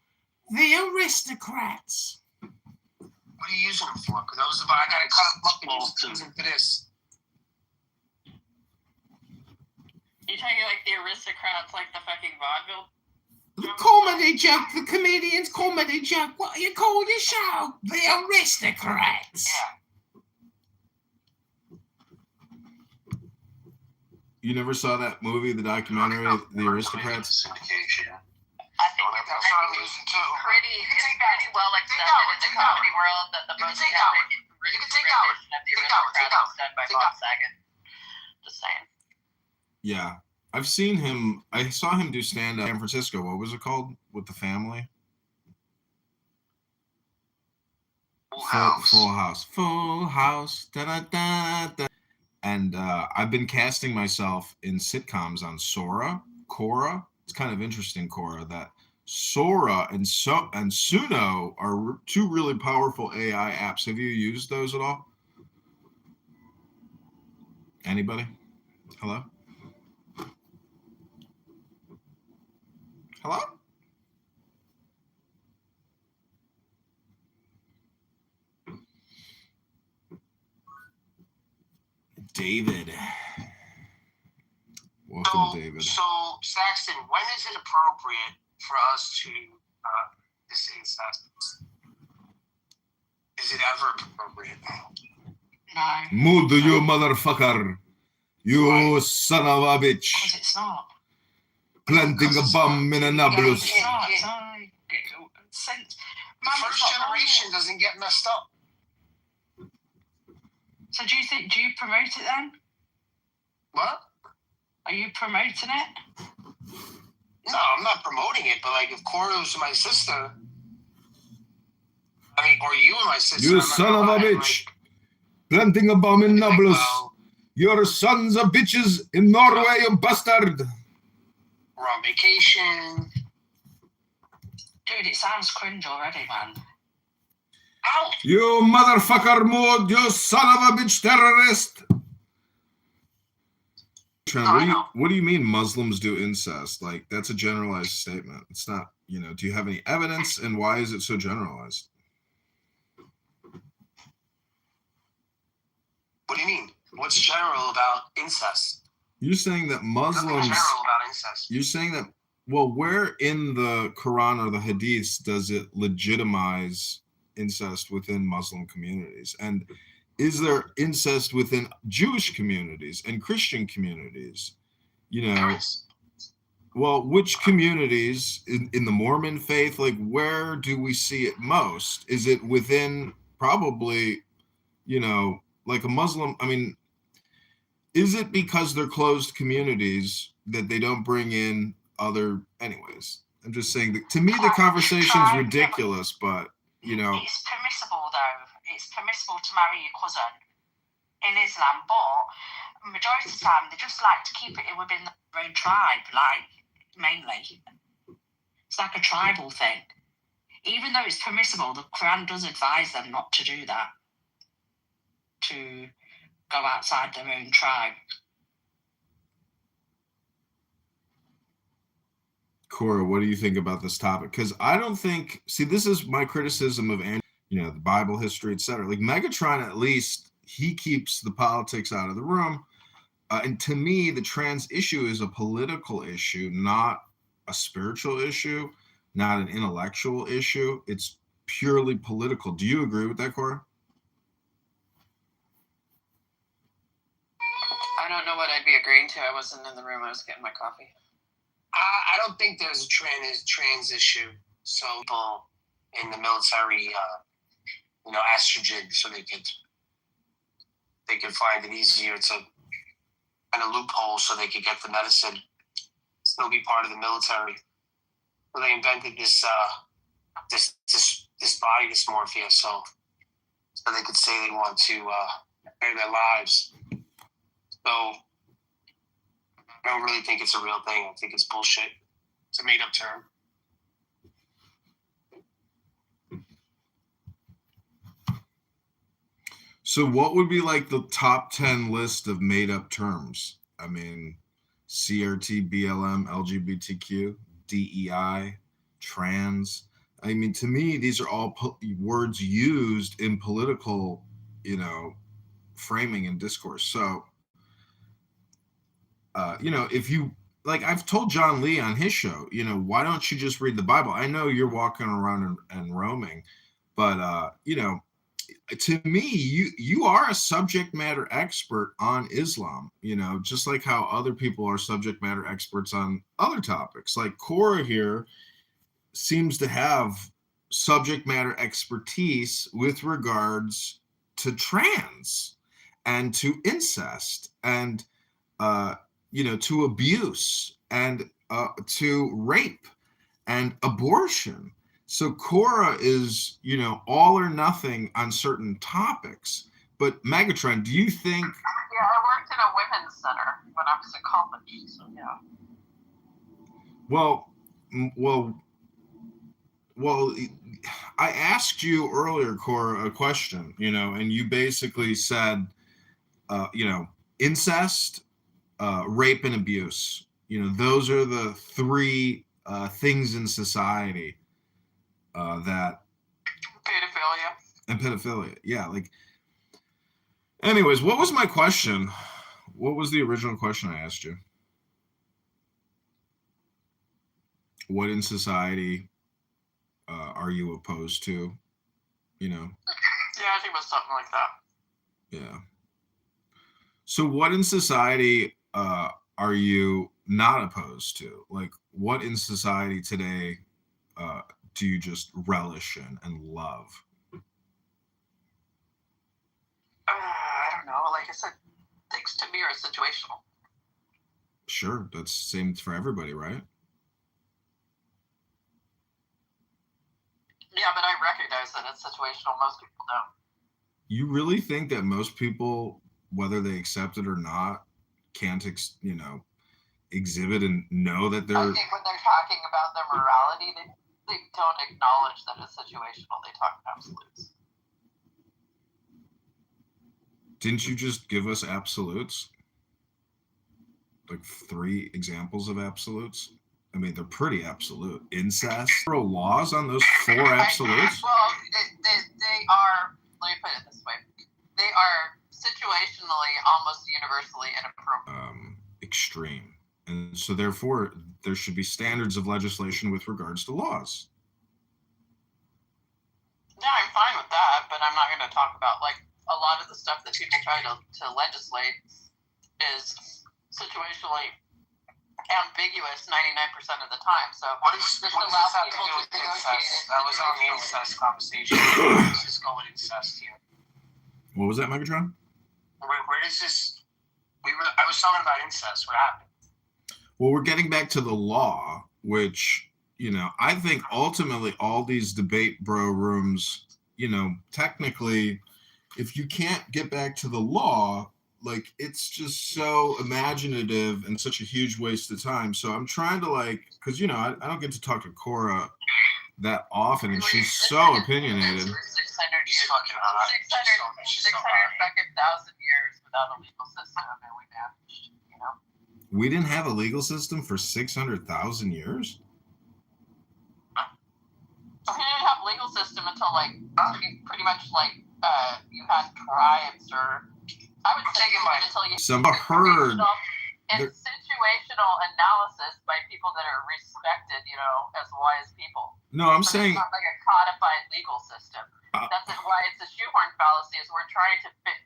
The Aristocrats. What are you using them for? Because I gotta cut them up and use them for this. You're talking like the Aristocrats, like the fucking vaudeville The comedy joke, the comedian's comedy joke. What do you call your show? The Aristocrats. You never saw that movie, the documentary, The Aristocrats? Syndication. I think it's pretty well accepted in the comedy world that the most epic rendition of the Aristocrats was done by Bob Saget. Just saying. Yeah. I've seen him. I saw him do stand-up in San Francisco. What was it called? With the family? Full House. Full House. Da, da, da, da. And I've been casting myself in sitcoms on Quora. It's kind of interesting, Quora, that Sora and Suno are two really powerful AI apps. Have you used those at all? Anybody? Hello? Hello? David. Welcome, David. So, Saxton, when is it appropriate for us to this incest? Is it ever appropriate? No. Mood, you motherfucker. You son of a bitch. Because it's not. Planting a bomb in a nablus. It's not. The first generation doesn't get messed up. So do you promote it then? What? Are you promoting it? No, I'm not promoting it, but like if Cora was my sister, I mean, or you and my sister. You son of a bitch. Planting a bomb in Nablus. Your sons are bitches in Norway, you bastard. We're on vacation. Dude, it sounds cringe already, man. Ow! You motherfucker, Mood, you son of a bitch terrorist. What do you mean Muslims do incest? Like, that's a generalized statement. It's not, do you have any evidence, and why is it so generalized? What do you mean? What's general about incest? You're saying that Muslims... Nothing general about incest. You're saying that, well, where in the Quran or the Hadiths does it legitimize incest within Muslim communities? And is there incest within Jewish communities and Christian communities? Well, which communities in the Mormon faith, like where do we see it most? Is it within probably, like a Muslim? I mean, is it because they're closed communities that they don't bring in other? Anyways, I'm just saying that to me the conversation's ridiculous, but It's permissible though. It's permissible to marry your cousin in Islam, but majority of the time they just like to keep it within their own tribe, like mainly. It's like a tribal thing. Even though it's permissible, the Quran does advise them not to do that. To go outside their own tribe. Cora, what do you think about this topic? Because I don't think, this is my criticism of, the Bible history, etc. Like Megatron, at least, he keeps the politics out of the room. And to me, the trans issue is a political issue, not a spiritual issue, not an intellectual issue. It's purely political. Do you agree with that, Cora? I don't know what I'd be agreeing to. I wasn't in the room. I was getting my coffee. I don't think there's a trans issue. So people in the military, estrogen, so they could find it easier to find a loophole so they could get the medicine, still be part of the military. So they invented this body dysmorphia, so they could say they want to bear their lives. So I don't really think it's a real thing. I think it's bullshit. It's a made-up term. So what would be like the top 10 list of made-up terms? I mean, CRT, BLM, LGBTQ, DEI, trans. I mean, to me, these are all words used in political, framing and discourse. So, if you like I've told John Lee on his show, you know, why don't you just read the Bible? I know you're walking around and roaming, but you know, to me, you are a subject matter expert on Islam, you know, just like how other people are subject matter experts on other topics. Like Cora here seems to have subject matter expertise with regards to trans and to incest and you know, to abuse and to rape and abortion. So Cora is, you know, all or nothing on certain topics. But Megatron, do you think? Yeah, I worked in a women's center when I was in college, so yeah. Well, I asked you earlier, Cora, a question, you know, and you basically said, you know, incest, rape, and abuse. You know, those are the three things in society that pedophilia. Yeah, like. Anyways, what was my question? What was the original question I asked you? What in society are you opposed to? You know? Yeah, I think it was something like that. Yeah. So what in society are you not opposed to? Like, what in society today do you just relish in and love? I don't know. Like I said, things to me are situational. Sure, that's same for everybody, right? Yeah, but I recognize that it's situational. Most people don't. You really think that most people, whether they accept it or not, can't, you know, exhibit and know that they're... I think when they're talking about their morality, they don't acknowledge that it's situational. They talk in absolutes. Didn't you just give us absolutes? Like 3 examples of absolutes? I mean, they're pretty absolute. Incest. Are there laws on those 4 absolutes? Well, they are, let me put it this way. They are situationally, almost universally inappropriate. Extreme. And so therefore, there should be standards of legislation with regards to laws. Yeah, I'm fine with that, but I'm not going to talk about, like, a lot of the stuff that people try to legislate is situationally ambiguous 99% of the time. So what does this have to do with incest? That was on the incest conversation. Let's just go with incest here. What was that, Megatron? Where does this? I was talking about incest. What happened? Well, we're getting back to the law, which, you know, I think ultimately all these debate bro rooms, you know, technically, if you can't get back to the law, like, it's just so imaginative and such a huge waste of time. So I'm trying to, like, because, you know, I don't get to talk to Cora that often, and she's so opinionated. 600 fucking thousand years without a legal system, and we managed, you know? We didn't have a legal system for 600,000 years? We didn't have a legal system until, like, pretty much, like, you had tribes, or I would say until you heard. It's situational analysis by people that are respected, you know, as wise people. No, I'm saying it's not like a codified legal system. That's why it's a shoehorn fallacy. Is we're trying to fit.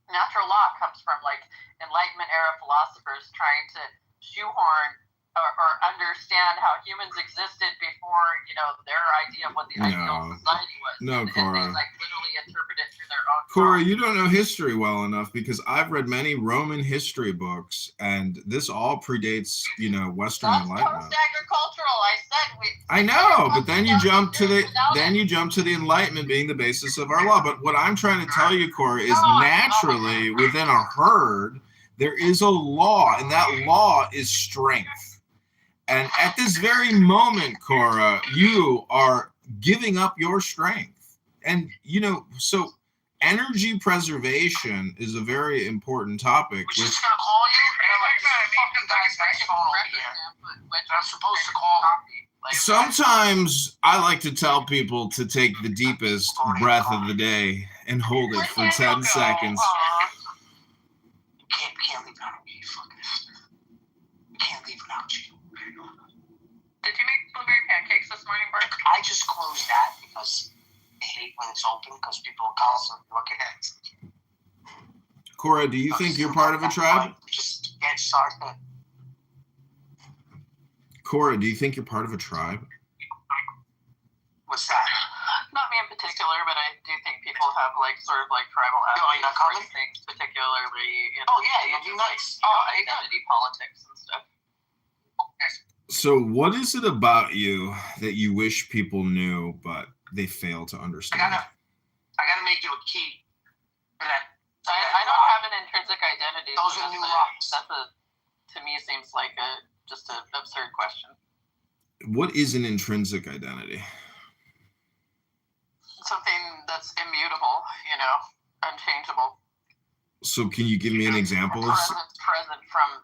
Natural law comes from, like, Enlightenment era philosophers trying to shoehorn or understand how humans existed before, you know, their idea of what the ideal society was. No, Cora. And they, like, literally interpret it through their own. Cora, you don't know history well enough, because I've read many Roman history books, and this all predates, you know, Western Enlightenment. Post-agricultural. I said I know, but then you jump to the Enlightenment being the basis of our law. But what I'm trying to tell you, Cora, is naturally within a herd there is a law, and that law is strength. And at this very moment, Cora, you are giving up your strength. And, you know, so energy preservation is a very important topic. We're just going to call you, and I'm like, this fucking guy's next phone over here. I'm supposed to call. Sometimes I like to tell people to take the deepest breath of the day and hold it for 10 seconds. You can't leave out of me, you fucking. You can't leave without you. Did you make blueberry pancakes this morning, Bart? I just closed that because I hate when it's open because people are constantly looking at it. Cora, do you think you're part of a tribe? Just get started. Cora, do you think you're part of a tribe? What's that? Not me in particular, but I do think people have like sort of like tribal Are you not coming? things, particularly in It'd be nice. identity politics and stuff. So what is it about you that you wish people knew, but they fail to understand? I gotta make you a key for that. I don't have an intrinsic identity. Those are new locks. To me seems like just an absurd question. What is an intrinsic identity? Something that's immutable, unchangeable. So can you give me an example? Present from,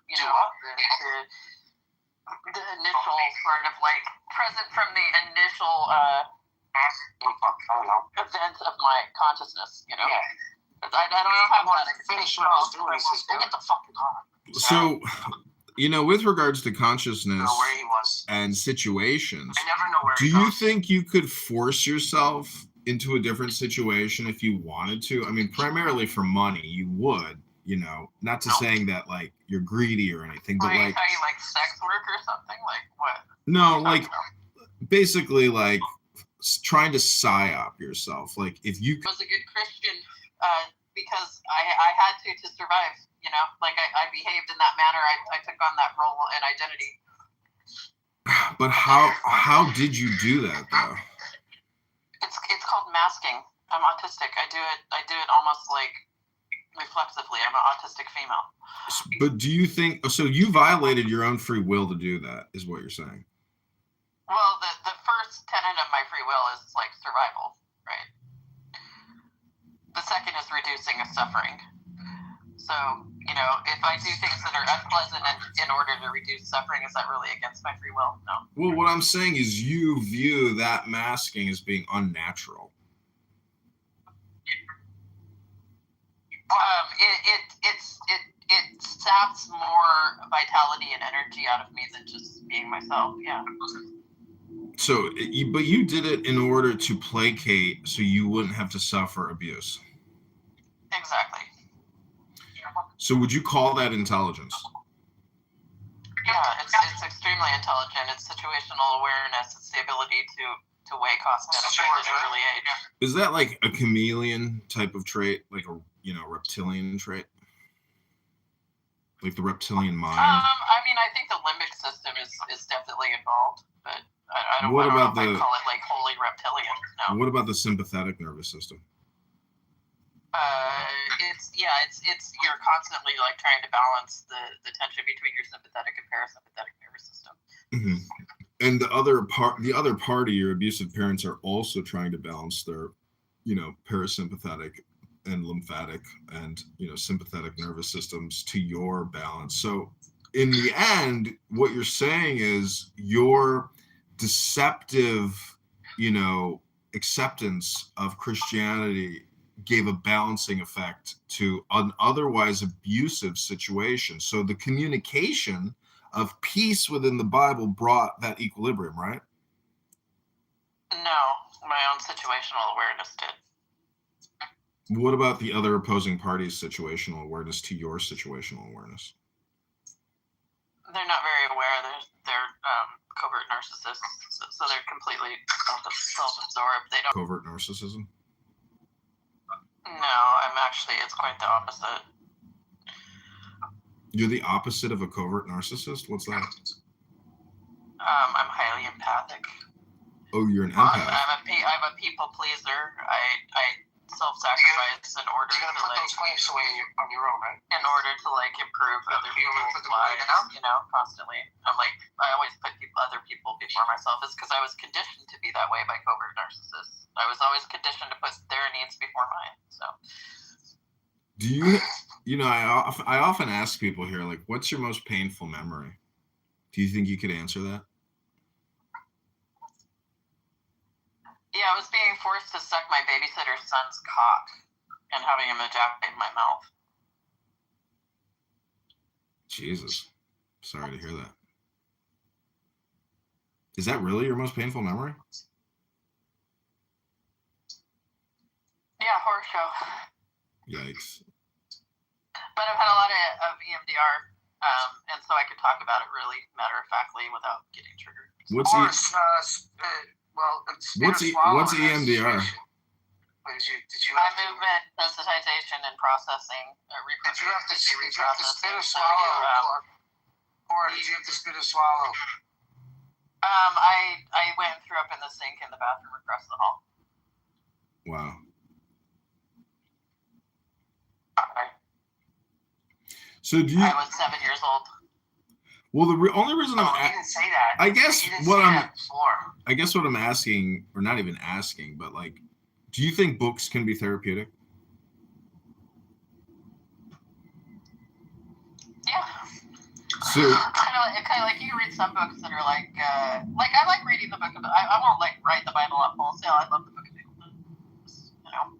the initial sort of like present from the initial event of my consciousness, I don't know how to finish what I was doing. He says, "Go get the fucking car." So, with regards to consciousness where he was. and situations, I never know where do he you goes. think you could force yourself into a different situation if you wanted to? I mean, primarily for money, you would, not to saying that like you're greedy or anything, but like, how you like sex work or something? Like what? no, like basically like trying to psyop yourself. Like if you I was a good Christian because I had to survive, like I behaved in that manner. I took on that role and identity. But how did you do that though? It's called masking. I'm autistic. I do it almost like reflexively. I'm an autistic female. But do you think so? You violated your own free will to do that, is what you're saying? Well, the first tenet of my free will is like survival, right? The second is reducing of suffering. So, if I do things that are unpleasant in order to reduce suffering, is that really against my free will? No. Well, what I'm saying is you view that masking as being unnatural. It saps more vitality and energy out of me than just being myself. Yeah. So, but you did it in order to placate, so you wouldn't have to suffer abuse. Exactly. So, would you call that intelligence? Yeah, it's extremely intelligent. It's situational awareness. It's the ability to weigh cost benefit at an early age. Is that like a chameleon type of trait, like a reptilian trait, like the reptilian mind? I mean, I think the limbic system is definitely involved, but I don't know if I call it like wholly reptilian. No. What about the sympathetic nervous system? It's you're constantly like trying to balance the tension between your sympathetic and parasympathetic nervous system. Mm-hmm. And the other part of your abusive parents are also trying to balance their, parasympathetic and lymphatic and sympathetic nervous systems to your balance. So in the end, what you're saying is your deceptive, acceptance of Christianity gave a balancing effect to an otherwise abusive situation. So the communication of peace within the Bible brought that equilibrium, right? No, my own situational awareness did. What about the other opposing party's situational awareness to your situational awareness? They're not very aware. They're covert narcissists, so they're completely self-absorbed. They don't. Covert narcissism? No, it's quite the opposite. You're the opposite of a covert narcissist? What's that? I'm highly empathic. Oh, you're an empath. I'm a people pleaser. I self-sacrifice in order to put those claims away on your own, right? In order to improve other people's lives, constantly. I always put other people before myself. It's because I was conditioned to be that way by covert narcissists. I was always conditioned to put their needs before mine. So. Do you? I often ask people here, like, what's your most painful memory? Do you think you could answer that? Yeah, I was being forced to suck my babysitter's son's cock and having him ejaculate in my mouth. Jesus. Sorry to hear that. Is that really your most painful memory? Yeah, horror show. Yikes. But I've had a lot of EMDR, and so I could talk about it really matter-of-factly without getting triggered. What's EMDR? Eye movement desensitization and processing. Did you have to spit or swallow? Or did you have to spit or swallow? I went and threw up in the sink in the bathroom across the hall. Wow. So do you? I was 7 years old. Well, the only reason you didn't say that. I guess You didn't what say I'm. that before. I guess what I'm asking, or not even asking, but like, do you think books can be therapeutic? Yeah. So kind of like you read some books that are like I like reading the book of I won't like write the Bible up wholesale. I love the book of England. You know.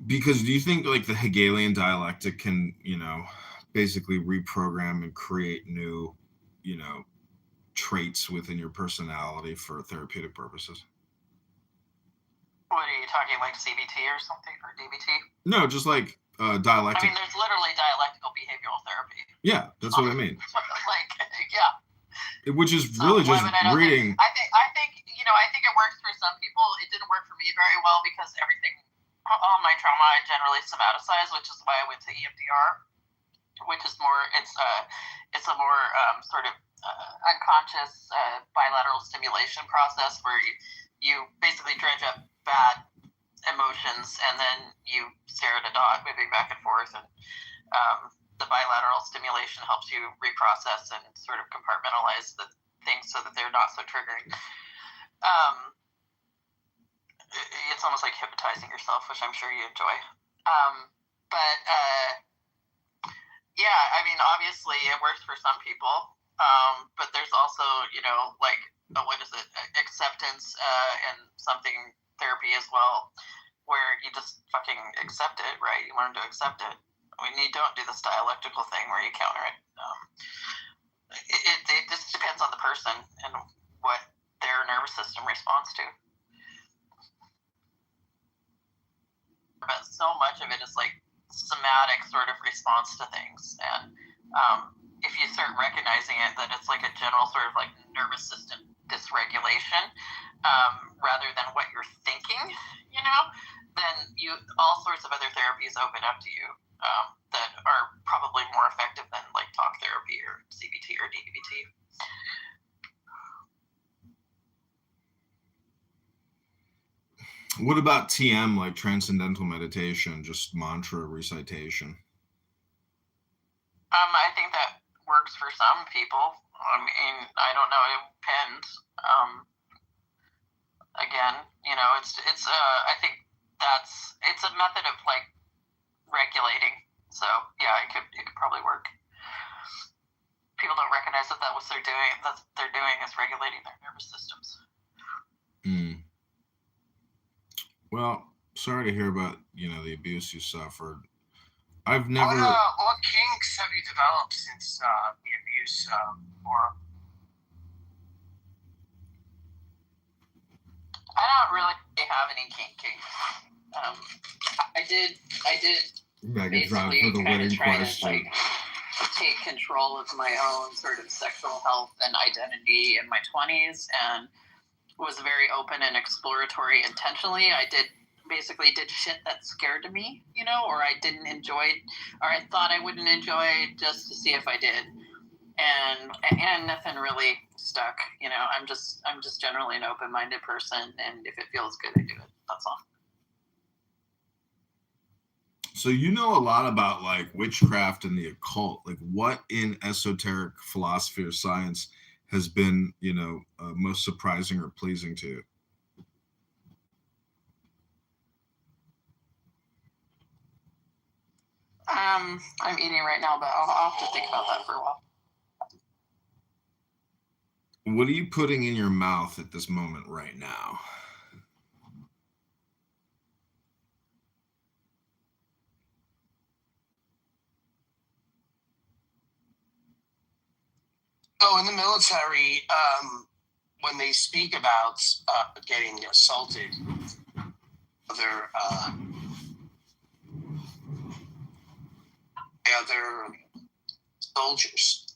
Because do you think like the Hegelian dialectic can, basically reprogram and create new, traits within your personality for therapeutic purposes? What are you talking, like CBT or something, or DBT? No, just like dialectic. I mean, there's literally dialectical behavioral therapy. Yeah, that's what I mean. Like, yeah. Which is really just reading. I think it works for some people. It didn't work for me very well because all my trauma I generally somaticize, which is why I went to EMDR, which is more, it's a more sort of unconscious bilateral stimulation process where you basically dredge up bad emotions and then you stare at a dot moving back and forth, and the bilateral stimulation helps you reprocess and sort of compartmentalize the things so that they're not so triggering. It's almost like hypnotizing yourself, which I'm sure you enjoy. Yeah, I mean, obviously it works for some people, but there's also, what is it, acceptance and something therapy as well, where you just fucking accept it, right? You learn to accept it. I mean, you don't do this dialectical thing where you counter it. It just depends on the person and what their nervous system responds to. But so much of it is like somatic sort of response to things, and if you start recognizing it, that it's like a general sort of like nervous system dysregulation, rather than what you're thinking, then all sorts of other therapies open up to you that are probably more effective than like talk therapy or CBT or DBT. What about TM, like transcendental meditation, just mantra recitation? I think that works for some people. I mean, I don't know. It depends. Again, it's I think it's a method of like regulating. So yeah, it could probably work. People don't recognize that what they're doing is regulating their nervous systems. Well, sorry to hear about, the abuse you suffered. I've never. What kinks have you developed since the abuse? I don't really have any kinks. I did basically for the kind of wedding try question. to like take control of my own sort of sexual health and identity in my 20s, and was very open and exploratory intentionally. I did shit that scared me, or I didn't enjoy, or I thought I wouldn't enjoy, just to see if I did, and nothing really stuck. I'm just generally an open-minded person, and if it feels good, I do it. That's all. So you know a lot about like witchcraft and the occult. Like, what in esoteric philosophy or science has been, most surprising or pleasing to you? I'm eating right now, but I'll have to think about that for a while. What are you putting in your mouth at this moment right now? So in the military, when they speak about getting assaulted, other soldiers,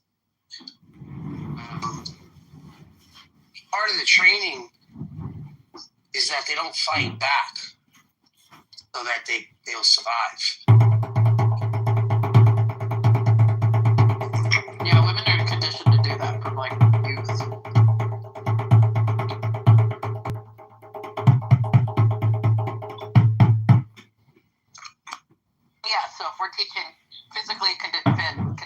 part of the training is that they don't fight back, so that they'll survive. Yeah, women are conditioned to do that from like youth. Yeah, so if we're teaching physically conditioned men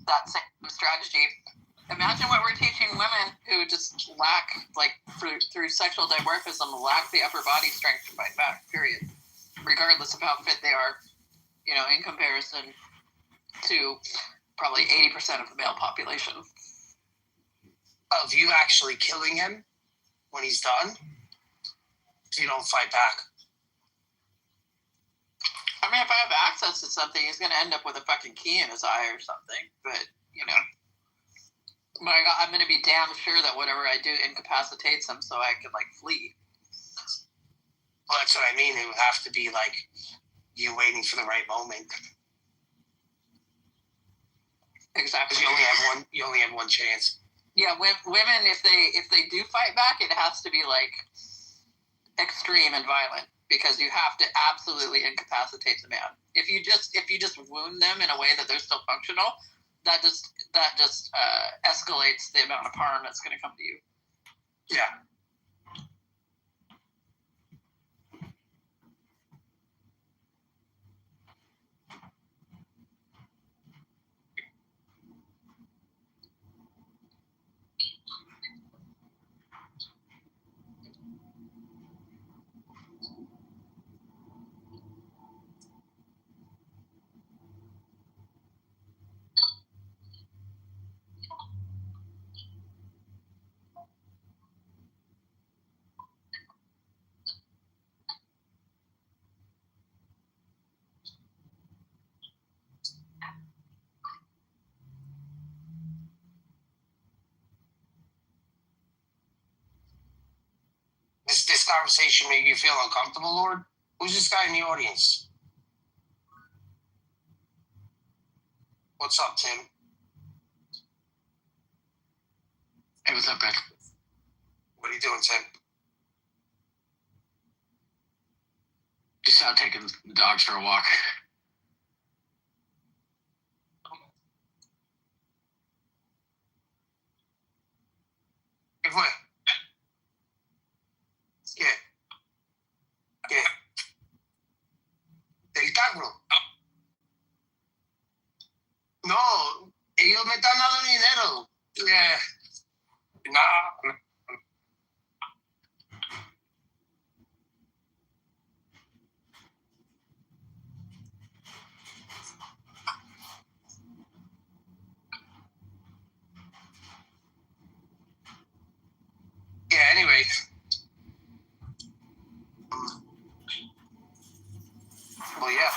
that same strategy, imagine what we're teaching women who just lack, like through sexual dimorphism, lack the upper body strength to fight back, period. Regardless of how fit they are, in comparison to probably 80% of the male population. Of you actually killing him when he's done, so you don't fight back. I mean, if I have access to something, he's going to end up with a fucking key in his eye or something. But, I'm going to be damn sure that whatever I do incapacitates him so I can, flee. Well, that's what I mean. It would have to be, you waiting for the right moment. Exactly. Because you only have one chance. Yeah, women, if they do fight back, it has to be, extreme and violent. Because you have to absolutely incapacitate the man. If you just wound them in a way that they're still functional, that just escalates the amount of harm that's going to come to you. Yeah. This conversation made you feel uncomfortable, Lord? Who's this guy in the audience? What's up, Tim? Hey, what's up, Beck? What are you doing, Tim? Just out taking the dogs for a walk. ¿Qué fue? ¿Qué? ¿Qué? ¿Del carro? No, ellos me están dando dinero. No. Yeah, anyway. Well, yeah,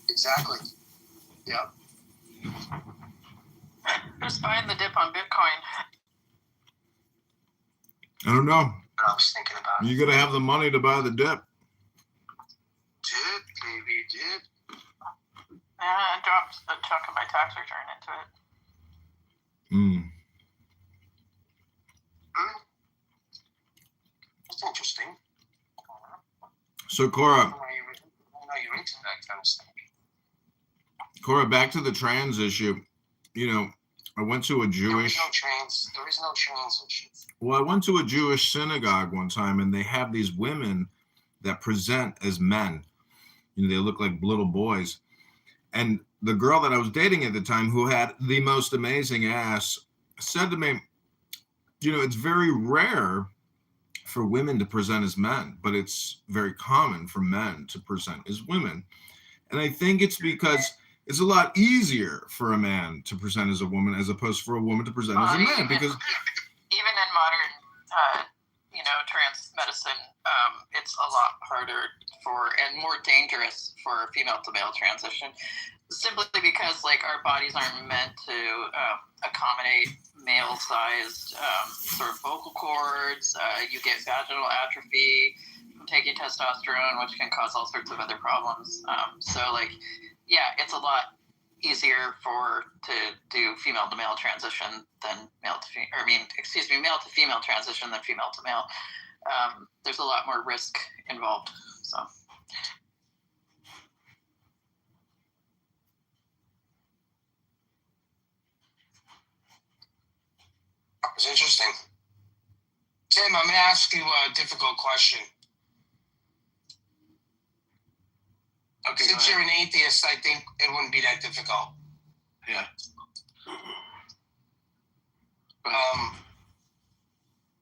exactly. Yeah. Who's buying the dip on Bitcoin? I don't know. What I was thinking about. You got to have the money to buy the dip. Dip, baby, dip. Yeah, I dropped a chunk of my tax return into it. That's interesting. So, Cora. I know you're into that kind of stuff. Cora, back to the trans issue. I went to a Jewish. There is no trans issue. Well, I went to a Jewish synagogue one time, and they have these women that present as men. They look like little boys. And the girl that I was dating at the time, who had the most amazing ass, said to me, it's very rare for women to present as men, but it's very common for men to present as women. And I think it's because it's a lot easier for a man to present as a woman as opposed for a woman to present as a man. Because even in modern, trans medicine, it's a lot harder and more dangerous for a female to male transition. simply because like our bodies aren't meant to accommodate male-sized sort of vocal cords. You get vaginal atrophy from taking testosterone, which can cause all sorts of other problems. So like, yeah, it's a lot easier to do female to male transition than male to female transition than female to male. There's a lot more risk involved. So. It's interesting. Tim, I'm going to ask you a difficult question. Okay. Since you're an atheist, I think it wouldn't be that difficult. Yeah.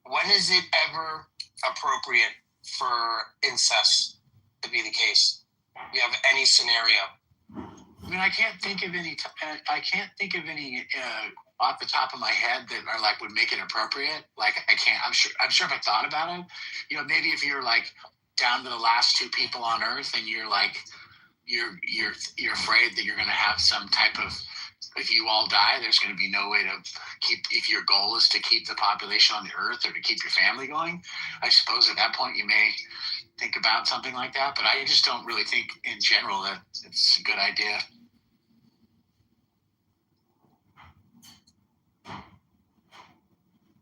When is it ever appropriate for incest to be the case? Do you have any scenario? I mean, I can't think of any off the top of my head that are like would make it appropriate. Like I can't. I'm sure if I thought about it, maybe if you're like down to the last two people on Earth and you're like you're afraid that you're going to have some type of, if you all die, there's going to be no way to keep, if your goal is to keep the population on the Earth or to keep your family going, I suppose at that point you may think about something like that. But I just don't really think in general that it's a good idea.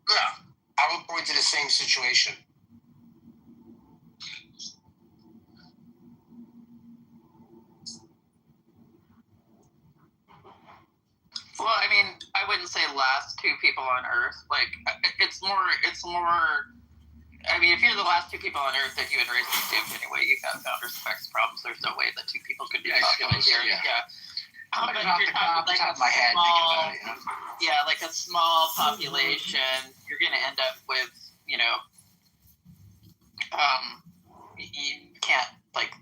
Yeah, I would point to the same situation. Well, I mean, I wouldn't say last two people on Earth. Like, it's more. I mean, if you're the last two people on Earth that human race is doomed anyway, you've got founders effects problems. There's no way that two people could be popular here. Yeah. But off the top of my head, thinking about it, Yeah, like a small population, you're going to end up with, you can't, like,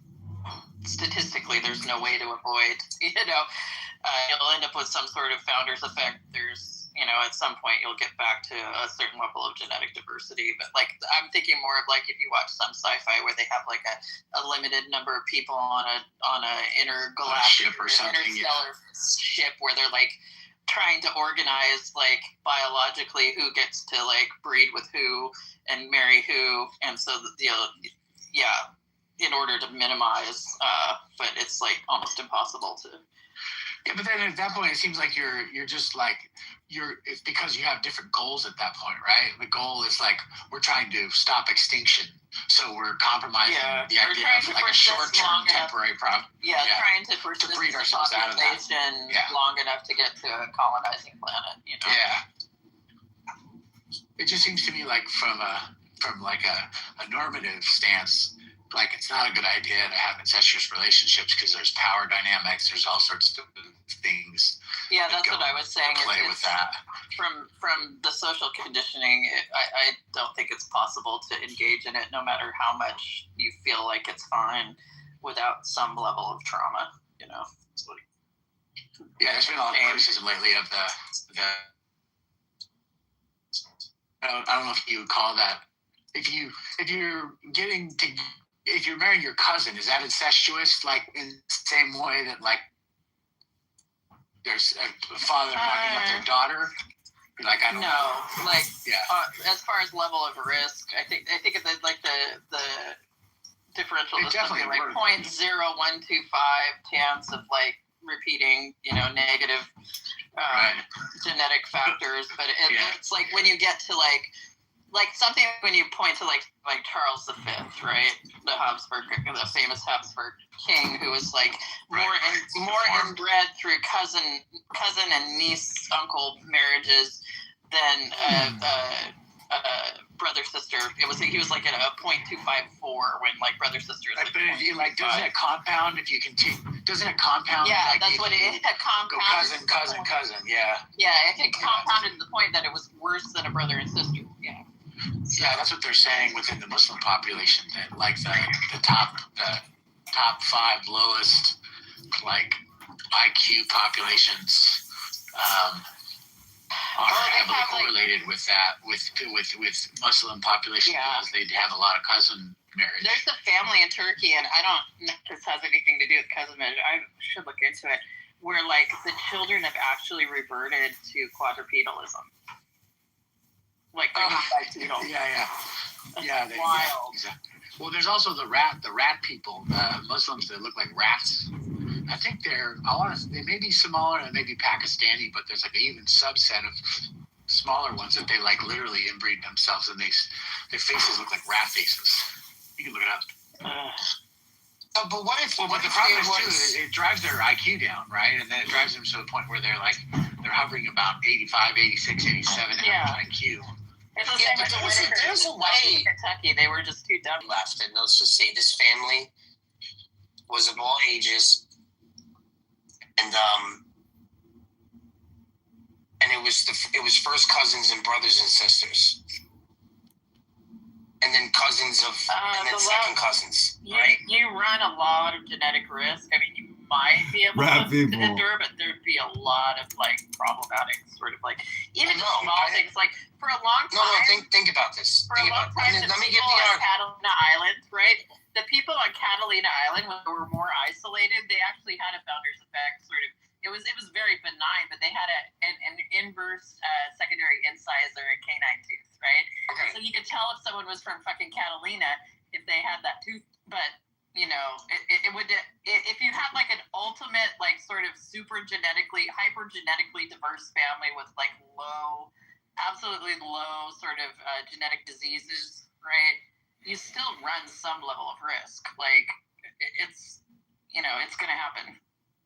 statistically, there's no way to avoid, you'll end up with some sort of founders effect. There's, at some point you'll get back to a certain level of genetic diversity. But like, I'm thinking more of like, if you watch some sci-fi where they have like a limited number of people on a intergalactic ship or something, interstellar ship where they're like trying to organize like biologically who gets to like breed with who and marry who. And so, in order to minimize, but it's like almost impossible to. Yeah, but then at that point, it seems like you're just like it's because you have different goals at that point, right? The goal is like we're trying to stop extinction, so we're compromising the idea of like a short-term temporary problem. Yeah, trying to breed ourselves out of that. Long enough to get to a colonizing planet. Yeah. It just seems to me like from a normative stance. Like, it's not a good idea to have incestuous relationships because there's power dynamics. There's all sorts of things. Yeah, that's what I was saying. Play with that. From the social conditioning, I don't think it's possible to engage in it, no matter how much you feel like it's fine, without some level of trauma. Yeah, there's been a lot of criticism lately of the. I don't know if you would call that. If you're marrying your cousin, is that incestuous? Like in the same way that like there's a father knocking up their daughter? Like I don't know. Like as far as level of risk, I think it's like the differential is something like 0.0125 chance of like repeating, negative genetic factors. But it's like when you get to like something when you point to like Charles V, right? The famous Habsburg king who was like more inbred through cousin and niece uncle marriages than brother sister. He was like at a 0.254 when like brother sister. But doesn't it compound if you continue? Doesn't it compound? Yeah, that's what it is. Compound. Cousin. Yeah. Yeah, it compounded to the point that it was worse than a brother and sister. Yeah. Yeah, that's what they're saying within the Muslim population. That like the top 5 lowest like IQ populations are heavily correlated with that with Muslim population because they have a lot of cousin marriage. There's a family in Turkey, and I don't know if this has anything to do with cousin marriage. I should look into it. where like the children have actually reverted to quadrupedalism. Like bipedal. Yeah. Wild. Exactly. Well, there's also the rat people, Muslims that look like rats. I think they may be Somali and maybe Pakistani, but there's like an even subset of smaller ones that they like literally inbreed themselves, and their faces look like rat faces. You can look it up. But what if? Well, but the problem is too, it drives their IQ down, right? And then it drives them to the point where they're hovering about 85, 86, 87 average IQ. It's the same with there's a way. Kentucky, they were just too dumb. Left, and let's just say this family was of all ages, and it was first cousins and brothers and sisters, and then cousins of, and then second cousins, right? You run a lot of genetic risk. I mean, you might be able to endure, but there'd be a lot of like problematic sort of like even small things like for a long time. Think about this. For a long time, let me get on Catalina Island, right? The people on Catalina Island, when they were more isolated, they actually had a founder's effect sort of. It was very benign, but they had an inverse secondary incisor and canine tooth, right? Okay. So you could tell if someone was from fucking Catalina if they had that tooth. But you know, it would if you had like an ultimate like sort of super genetically, hyper genetically diverse family with like absolutely low sort of genetic diseases, right? You still run some level of risk. Like it's gonna happen.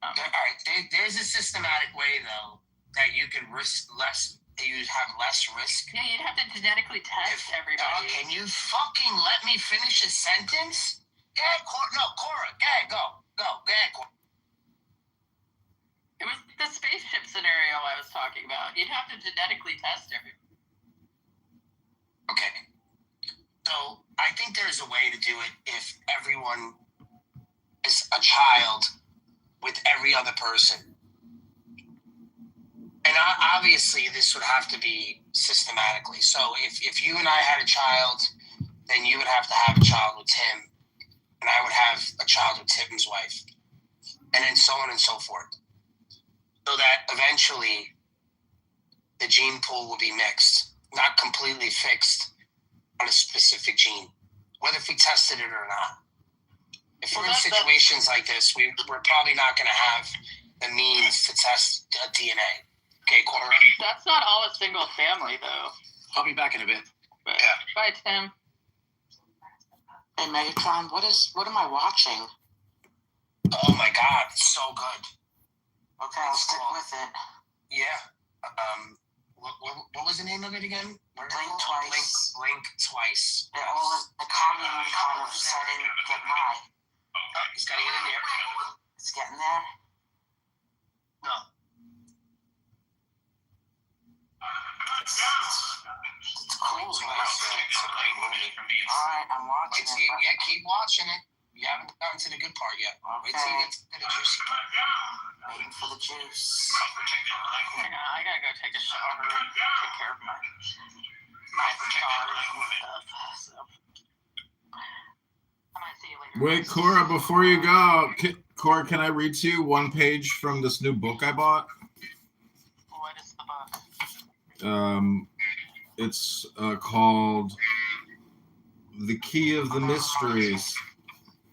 All right, there's a systematic way though that you can risk less. You have less risk. Yeah, you'd have to genetically test everybody. Can you fucking let me finish a sentence? Cora, go ahead, Cora. It was the spaceship scenario I was talking about. You'd have to genetically test everyone. Okay. So I think there's a way to do it if everyone is a child with every other person. And obviously this would have to be systematically. So if you and I had a child, then you would have to have a child with Tim, and I would have a child with Tim's wife, and then so on and so forth. So that eventually the gene pool will be mixed, not completely fixed on a specific gene, whether if we tested it or not. If we're in situations like this, we're probably not going to have the means to test DNA. Okay, Cora? That's not all a single family, though. I'll be back in a bit. But, yeah. Bye, Tim. Hey, Megatron, what am I watching? Oh my God, it's so good. Okay, I'll stick with it. Yeah. What was the name of it again? Blink Twice. Blink Twice. They're all in the commune kind of setting. Get high. Oh, he's got to get in there. It's getting there? No. It's cool. It's a great movie. Alright, I'm watching it. Yeah, keep watching it. You haven't gotten to the good part yet. Okay. Wait till you get to the juicy part. Waiting for the juice. I gotta go take a shower and take care of my scars and stuff. So. I might see you later. Wait, Cora, before you go, Cora, can I read to you one page from this new book I bought? What is the book? It's called The Key of the Mysteries.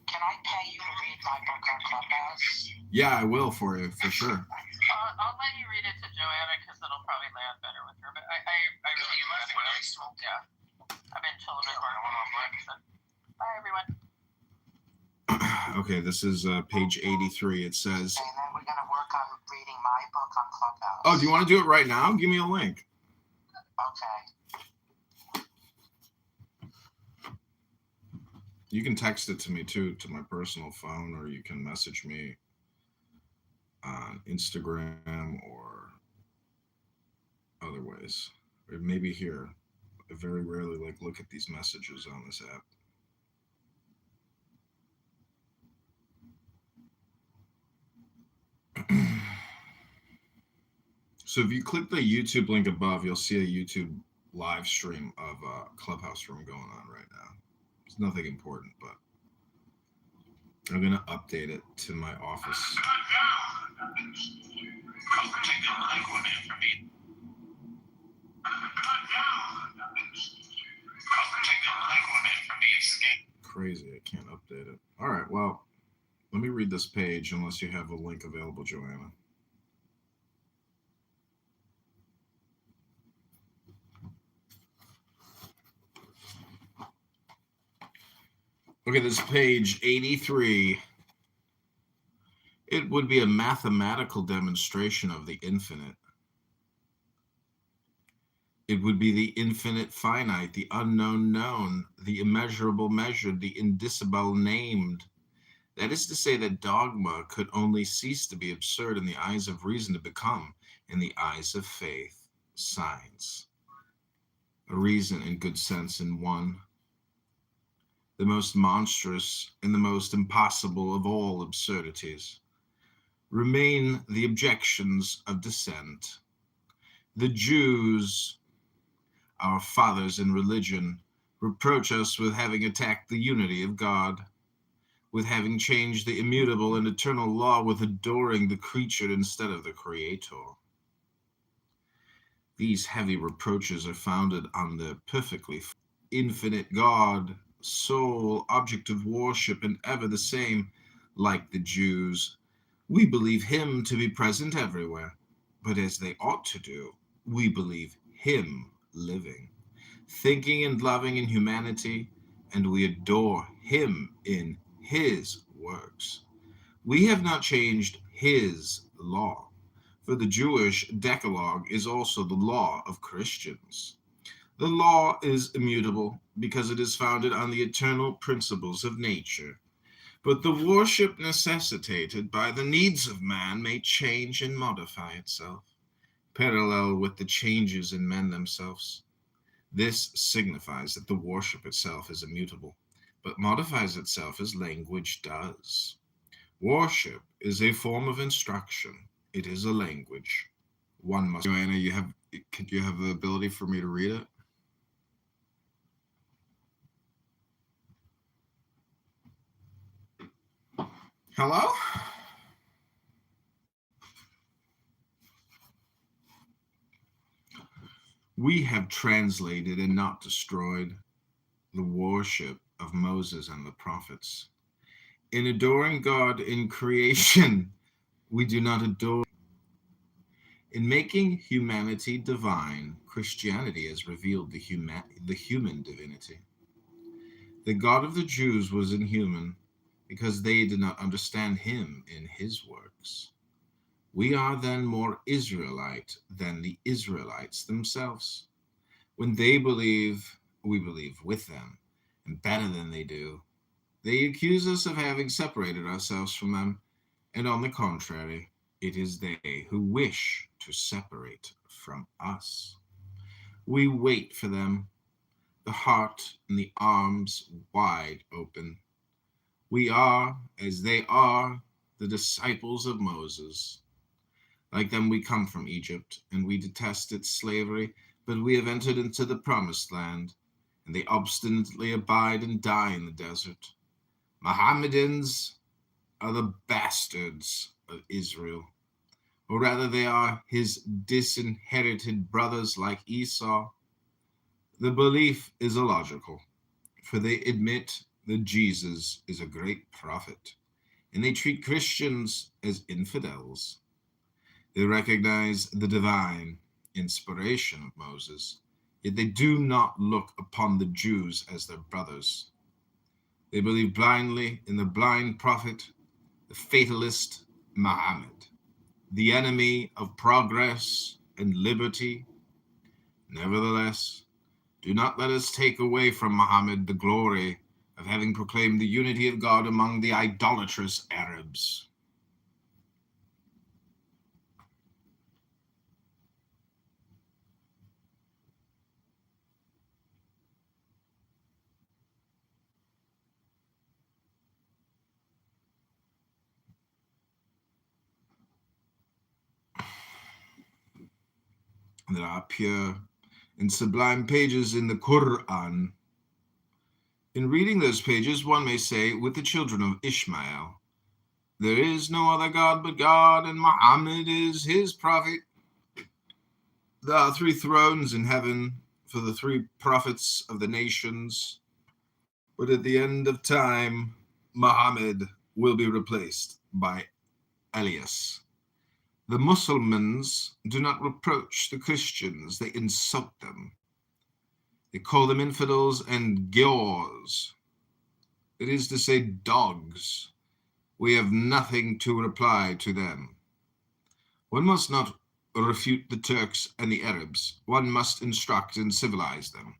Can I pay you to read my book on Clubhouse? Yeah, I will for you, for sure. I'll let you read it to Joanna because it'll probably land better with her. But I really love it. Yeah. I've been told it. Bye, everyone. Okay, this is page 83. It says... And then we're going to work on reading my book on Clubhouse. Oh, do you want to do it right now? Give me a link. Okay. You can text it to me, too, to my personal phone, or you can message me on Instagram or other ways. Or maybe here. I very rarely look at these messages on this app. So if you click the YouTube link above, you'll see a YouTube live stream of a Clubhouse room going on right now. It's nothing important, but I'm going to update it to my office Crazy, I can't update it. All right, well, let me read this page unless you have a link available, Joanna. Okay, this is page 83. It would be a mathematical demonstration of the infinite. It would be the infinite finite, the unknown known, the immeasurable measured, the indicible named. That is to say that dogma could only cease to be absurd in the eyes of reason to become, in the eyes of faith, science. A reason and good sense in one. The most monstrous and the most impossible of all absurdities. Remain the objections of dissent. The Jews, our fathers in religion, reproach us with having attacked the unity of God, with having changed the immutable and eternal law, with adoring the creature instead of the Creator. These heavy reproaches are founded on the perfectly infinite God, sole object of worship and ever the same. Like the Jews, we believe him to be present everywhere, but as they ought to do, we believe him living, thinking and loving in humanity, and we adore him in his works. We have not changed his law, for the Jewish Decalogue is also the law of Christians. The law is immutable because it is founded on the eternal principles of nature, but the worship necessitated by the needs of man may change and modify itself, parallel with the changes in men themselves. This signifies that the worship itself is immutable, but modifies itself as language does. Worship is a form of instruction. It is a language. One must. Joanna, you have the ability for me to read it? Hello? We have translated and not destroyed the worship of Moses and the prophets. In adoring God in creation, we do not adore. In making humanity divine, Christianity has revealed the human divinity. The God of the Jews was inhuman because they did not understand him in his works. We are then more Israelite than the Israelites themselves. When they believe, we believe with them, and better than they do. They accuse us of having separated ourselves from them, and on the contrary, it is they who wish to separate from us. We wait for them, the heart and the arms wide open. We are, as they are, the disciples of Moses. Like them, we come from Egypt, and we detest its slavery, but we have entered into the promised land, and they obstinately abide and die in the desert. Mohammedans are the bastards of Israel, or rather they are his disinherited brothers like Esau. The belief is illogical, for they admit that Jesus is a great prophet, and they treat Christians as infidels. They recognize the divine inspiration of Moses, yet they do not look upon the Jews as their brothers. They believe blindly in the blind prophet, the fatalist Muhammad, the enemy of progress and liberty. Nevertheless, do not let us take away from Muhammad the glory of having proclaimed the unity of God among the idolatrous Arabs. There are pure and sublime pages in the Quran. In reading those pages, one may say, with the children of Ishmael, There is no other God but God, and Muhammad is his prophet. There are 3 thrones in heaven for the 3 prophets of the nations, but at the end of time, Muhammad will be replaced by Elias. The Muslims do not reproach the Christians, they insult them. They call them infidels and giaws. It is to say, dogs. We have nothing to reply to them. One must not refute the Turks and the Arabs. One must instruct and civilize them.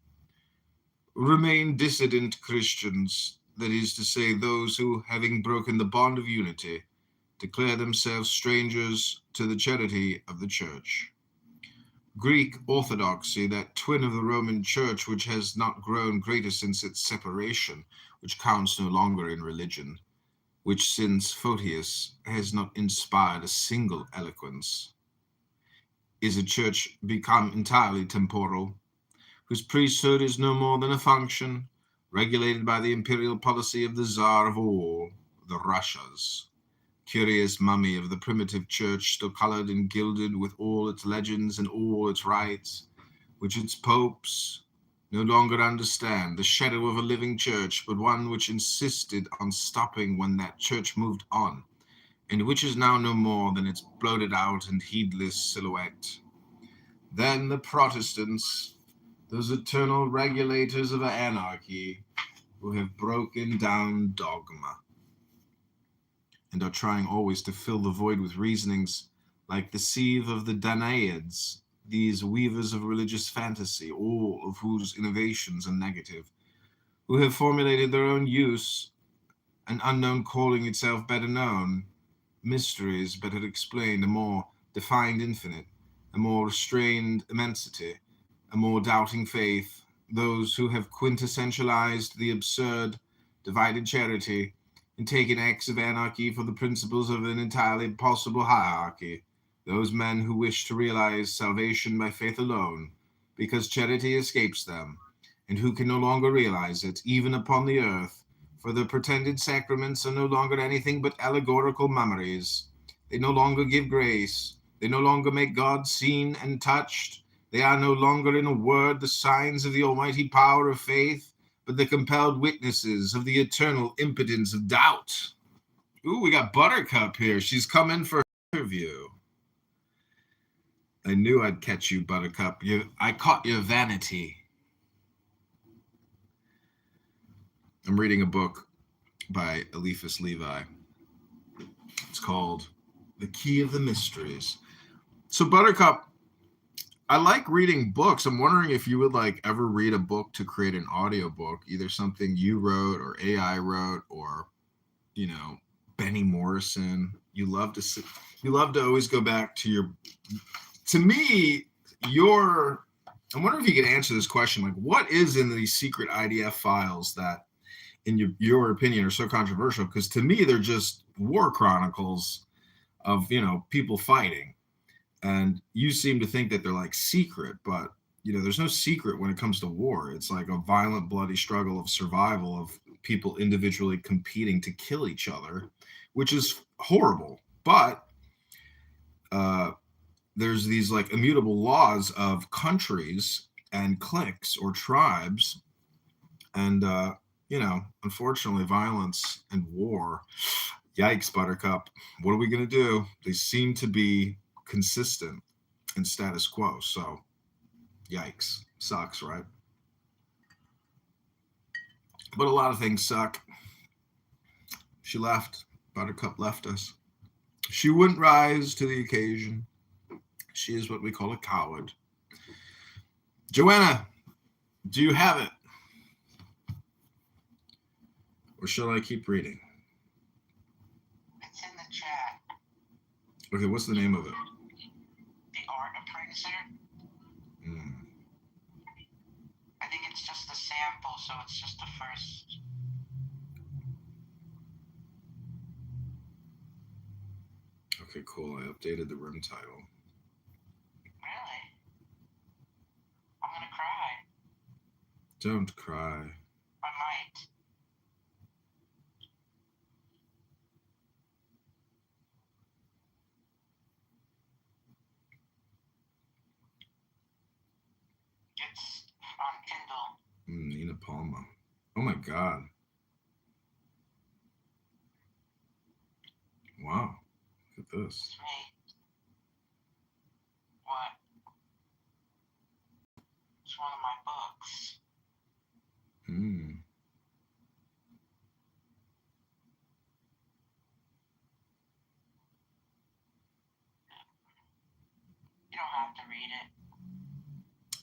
Remain dissident Christians, that is to say, those who, having broken the bond of unity, declare themselves strangers to the charity of the Church. Greek Orthodoxy, that twin of the Roman Church, which has not grown greater since its separation, which counts no longer in religion, which since Photius has not inspired a single eloquence, is a church become entirely temporal, whose priesthood is no more than a function, regulated by the imperial policy of the Tsar of all, the Russias. Curious mummy of the primitive church, still colored and gilded with all its legends and all its rites, which its popes no longer understand, the shadow of a living church, but one which insisted on stopping when that church moved on, and which is now no more than its bloated out and heedless silhouette. Then the Protestants, those eternal regulators of anarchy, who have broken down dogma, and are trying always to fill the void with reasonings like the sieve of the Danaids, these weavers of religious fantasy, all of whose innovations are negative, who have formulated their own use, an unknown calling itself better known, mysteries better explained, a more defined infinite, a more restrained immensity, a more doubting faith, those who have quintessentialized the absurd, divided charity, and taken acts of anarchy for the principles of an entirely possible hierarchy, those men who wish to realize salvation by faith alone, because charity escapes them, and who can no longer realize it, even upon the earth, for the pretended sacraments are no longer anything but allegorical memories. They no longer give grace. They no longer make God seen and touched. They are no longer, in a word, the signs of the almighty power of faith, but the compelled witnesses of the eternal impotence of doubt. Ooh, we got Buttercup here. She's come in for an interview. I knew I'd catch you, Buttercup. I caught your vanity. I'm reading a book by Eliphas Levi. It's called The Key of the Mysteries. So, Buttercup, I like reading books. I'm wondering if you would ever read a book to create an audiobook, either something you wrote or AI wrote, or, Benny Morrison. You love to always go back to I wonder if you could answer this question. What is in these secret IDF files that, in your opinion, are so controversial? Because to me, they're just war chronicles of, people fighting. And you seem to think that they're secret, but there's no secret when it comes to war. It's like a violent, bloody struggle of survival of people individually competing to kill each other, which is horrible. But there's these immutable laws of countries and cliques or tribes, and unfortunately, violence and war. Yikes, Buttercup. What are we gonna do? They seem to be consistent and status quo. So, yikes. Sucks, right? But a lot of things suck. She left. Buttercup left us. She wouldn't rise to the occasion. She is what we call a coward. Joanna, do you have it? Or shall I keep reading? It's in the chat. Okay, what's the name of it? The Art of Praxer. I think it's just a sample, so it's just the first. Okay, cool. I updated the room title. Really? I'm gonna cry. Don't cry. I might. Nina Palma. Oh my God. Wow. Look at this. It's me. What? It's one of my books. Hmm. You don't have to read it.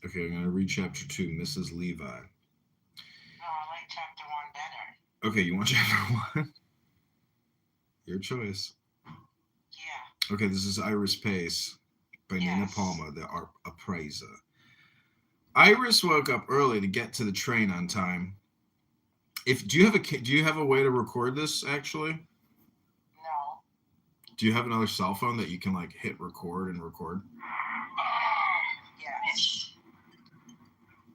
Okay, I'm gonna read chapter 2, Mrs. Levi. No, I like chapter 1 better. Okay, you want chapter 1? Your choice. Yeah. Okay, this is Iris Pace by Nina Yes. Palma, the art appraiser. Iris woke up early to get to the train on time. Do you have a way to record this actually? No. Do you have another cell phone that you can like hit record and record? Yes.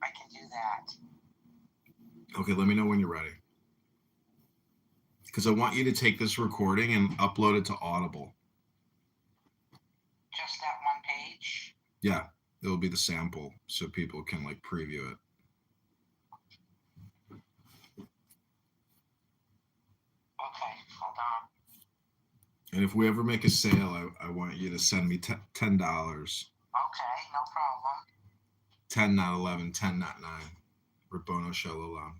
I can do that. Okay, let me know when you're ready. Because I want you to take this recording and upload it to Audible. Just that one page? Yeah, it'll be the sample so people can like preview it. Okay, hold on. And if we ever make a sale, I want you to send me $10. Okay, no problem. 10, not 11, 10, not 9. Rabono Shalom.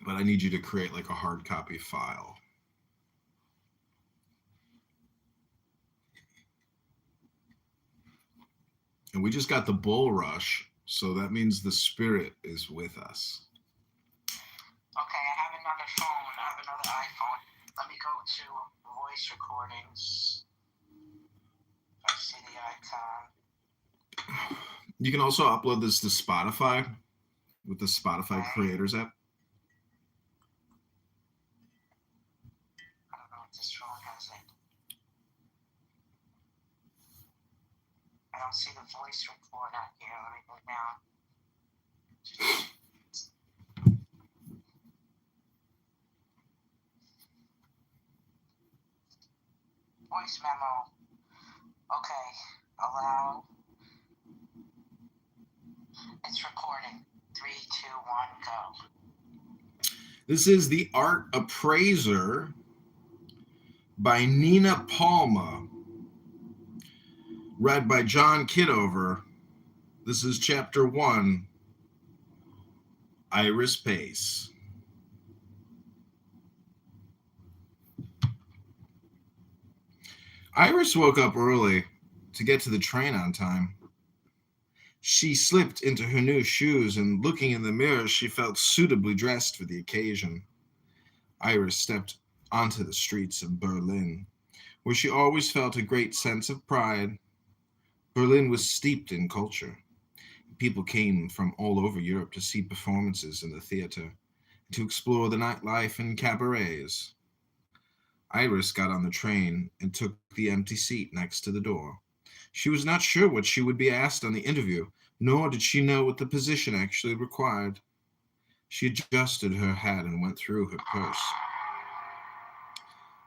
But I need you to create like a hard copy file. And we just got the bull rush, so that means the spirit is with us. Okay, I have another phone. I have another iPhone. Let me go to voice recordings. I see the icon. You can also upload this to Spotify with the Spotify Creators app. I don't know if this phone has it. I don't see the voice recorder here. Let me go down. Voice memo. Okay, allow. It's recording. 3, 2, 1, go. This is The Art Appraiser by Nina Palma, read by John Kitover. This is chapter 1, Iris Pace. Iris woke up early to get to the train on time. She slipped into her new shoes, and looking in the mirror, she felt suitably dressed for the occasion. Iris stepped onto the streets of Berlin, where she always felt a great sense of pride. Berlin was steeped in culture. People came from all over Europe to see performances in the theater, to explore the nightlife and cabarets. Iris got on the train and took the empty seat next to the door. She was not sure what she would be asked on the interview, nor did she know what the position actually required. She adjusted her hat and went through her purse,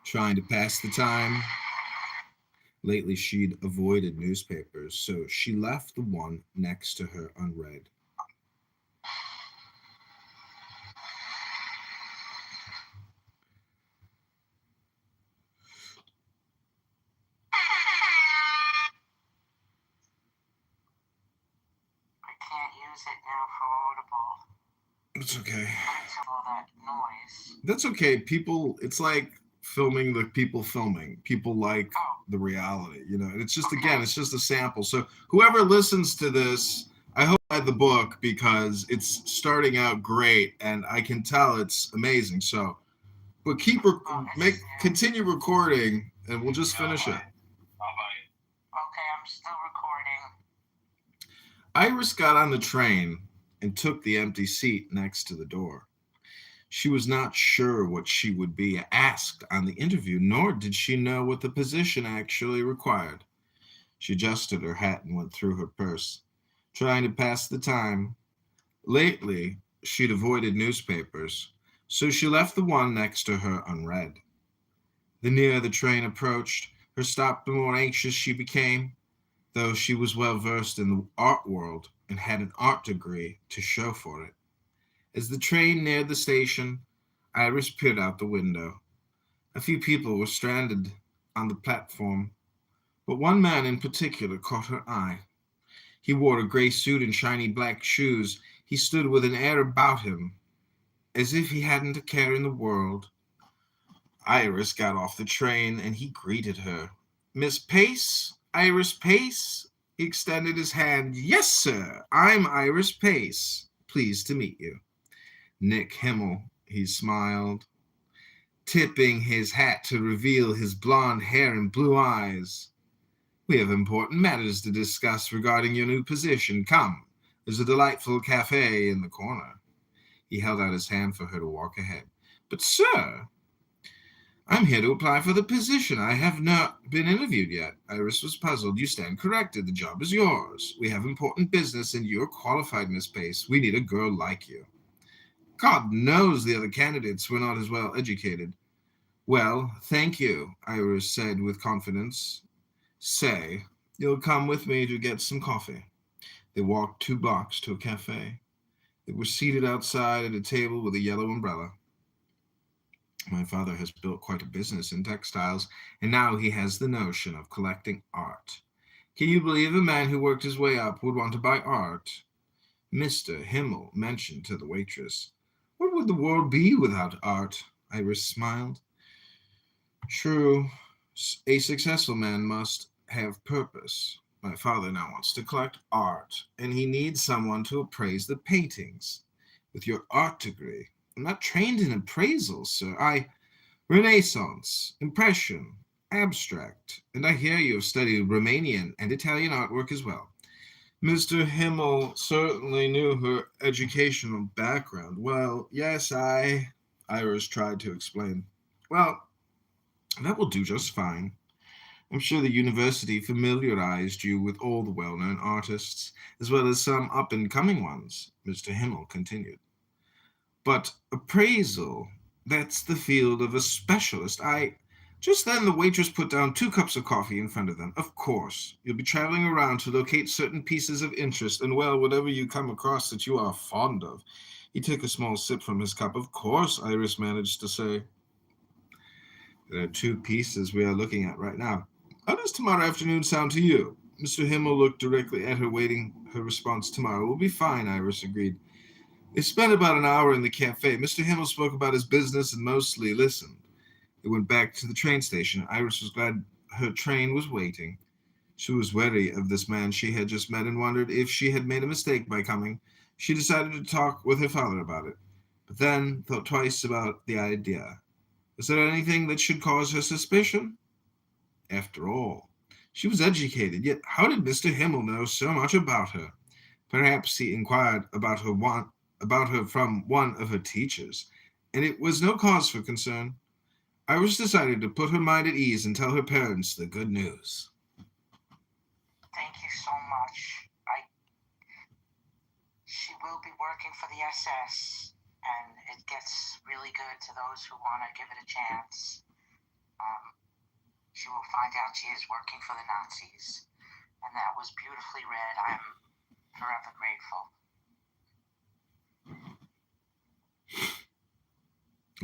trying to pass the time. Lately, she'd avoided newspapers, so she left the one next to her unread. Can't use it now for Audible. It's okay. All that noise. That's okay. People, it's like filming the people filming. People like the reality, you know. And it's just, again, it's just a sample. So whoever listens to this, I hope I read the book because it's starting out great, and I can tell it's amazing. So, but continue recording, and we'll just finish it. Okay, I'm still recording. Iris got on the train and took the empty seat next to the door. She was not sure what she would be asked on the interview, nor did she know what the position actually required. She adjusted her hat and went through her purse, trying to pass the time. Lately, she'd avoided newspapers, so she left the one next to her unread. The nearer the train approached her stop, the more anxious she became. though she was well versed in the art world and had an art degree to show for it. As the train neared the station, Iris peered out the window. A few people were stranded on the platform, but one man in particular caught her eye. He wore a gray suit and shiny black shoes. He stood with an air about him, as if he hadn't a care in the world. Iris got off the train, and he greeted her. "Miss Pace? Iris Pace?" He extended his hand. "Yes, sir. I'm Iris Pace. Pleased to meet you." "Nick Himmel," he smiled, tipping his hat to reveal his blonde hair and blue eyes. "We have important matters to discuss regarding your new position. Come, there's a delightful cafe in the corner." He held out his hand for her to walk ahead. "But, sir, I'm here to apply for the position. I have not been interviewed yet." Iris was puzzled. "You stand corrected. The job is yours. We have important business, and you're qualified, Miss Pace. We need a girl like you." God knows the other candidates were not as well educated. "Well, thank you," Iris said with confidence. "Say, you'll come with me to get some coffee." They walked 2 blocks to a cafe. They were seated outside at a table with a yellow umbrella. "My father has built quite a business in textiles, and now he has the notion of collecting art. Can you believe a man who worked his way up would want to buy art?" Mr. Himmel mentioned to the waitress. "What would the world be without art?" Iris smiled. "True. A successful man must have purpose. My father now wants to collect art, and he needs someone to appraise the paintings. With your art degree, I'm not trained in appraisal, sir. Renaissance, Impression, Abstract, and I hear you have studied Romanian and Italian artwork as well." Mr. Himmel certainly knew her educational background. "Well, yes, Iris tried to explain. "Well, that will do just fine. I'm sure the university familiarized you with all the well-known artists, as well as some up-and-coming ones," Mr. Himmel continued. "But appraisal, that's the field of a specialist. Just then the waitress put down 2 cups of coffee in front of them. "Of course, you'll be traveling around to locate certain pieces of interest, and, well, whatever you come across that you are fond of." He took a small sip from his cup. "Of course," Iris managed to say. "There are 2 pieces we are looking at right now. How does tomorrow afternoon sound to you?" Mr. Himmel looked directly at her, waiting her response. "Tomorrow will be fine," Iris agreed. They spent about an hour in the cafe. Mr. Himmel spoke about his business and mostly listened. They went back to the train station. Iris was glad her train was waiting. She was wary of this man she had just met and wondered if she had made a mistake by coming. She decided to talk with her father about it, but then thought twice about the idea. Was there anything that should cause her suspicion? After all, she was educated, yet how did Mr. Himmel know so much about her? Perhaps he inquired about her from one of her teachers, and it was no cause for concern. Iris decided to put her mind at ease and tell her parents the good news. Thank you so much. She will be working for the SS, and it gets really good to those who want to give it a chance. She will find out she is working for the Nazis, and that was beautifully read. I'm forever grateful.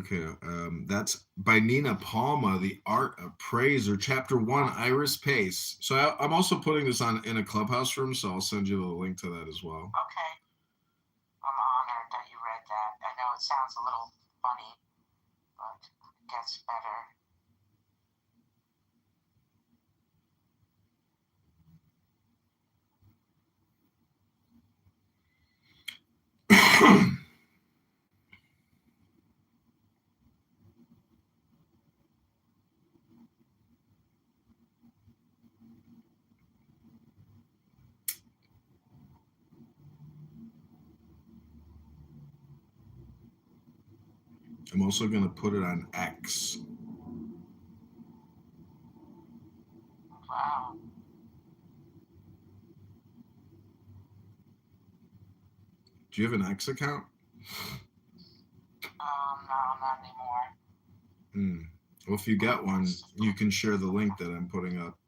Okay, that's by Nina Palma, The Art Appraiser, Chapter 1, Iris Pace. So I'm also putting this on in a Clubhouse room, so I'll send you the link to that as well. Okay. I'm honored that you read that. I know it sounds a little funny, but it gets better. I'm also going to put it on X. Wow. Do you have an X account? No, not anymore. Well, if you get one, you can share the link that I'm putting up.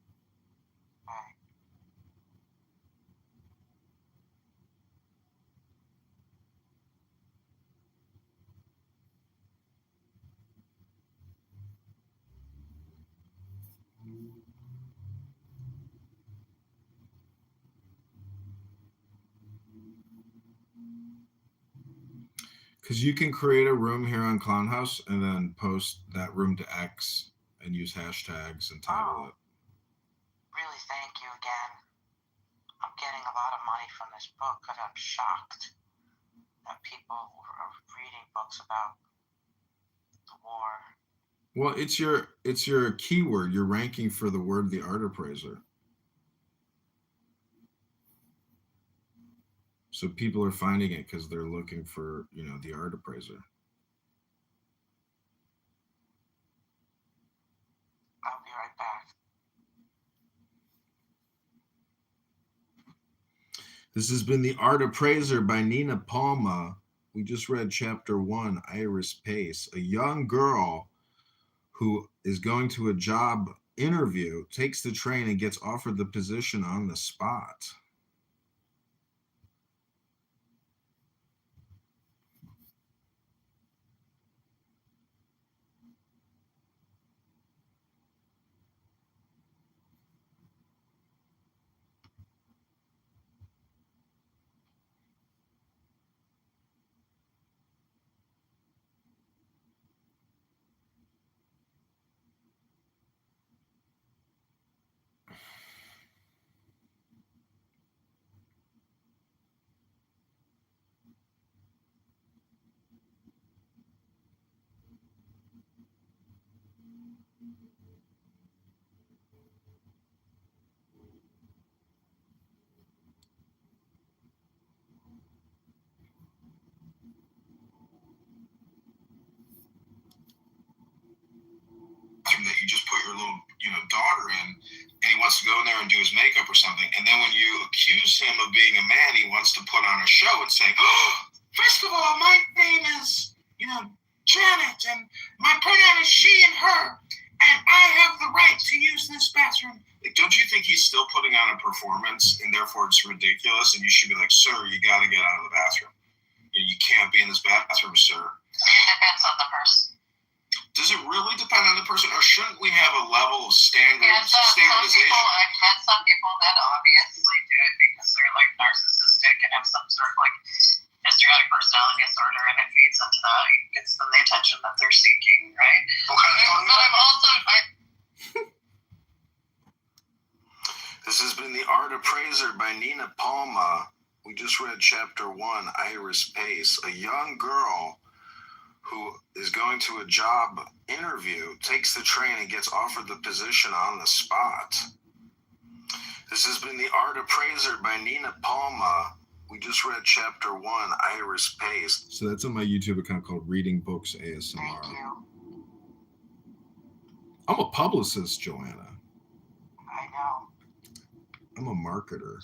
Because you can create a room here on Clown House and then post that room to X and use hashtags and title it. Really, thank you again. I'm getting a lot of money from this book because I'm shocked that people are reading books about the war. Well, it's your keyword. You're ranking for the word The Art Appraiser. So people are finding it because they're looking for, The Art Appraiser. I'll be right back. This has been The Art Appraiser by Nina Palma. We just read chapter 1, Iris Pace, a young girl who is going to a job interview, takes the train, and gets offered the position on the spot. That you just put your little, daughter in, and he wants to go in there and do his makeup or something. And then when you accuse him of being a man, he wants to put on a show and say, "Oh, first of all, my name is, Janet, and my pronoun is she and her, and I have the right to use this bathroom." Like, don't you think he's still putting on a performance, and therefore it's ridiculous? And you should be like, "Sir, you got to get out of the bathroom. You can't be in this bathroom, sir." It depends on the person. Does it really depend on the person, or shouldn't we have a level of standardization? Some people that obviously do it because they're like narcissistic and have some sort of like histrionic personality disorder, and it feeds into that, it gets them the attention that they're seeking, right? But I'm also This has been The Art Appraiser by Nina Palma. We just read chapter 1, Iris Pace, a young girl who is going to a job interview, takes the train, and gets offered the position on the spot. This has been The Art Appraiser by Nina Palma. We just read chapter 1, Iris Pace. So that's on my YouTube account called Reading Books ASMR. Thank you. I'm a publicist, Joanna. I know. I'm a marketer.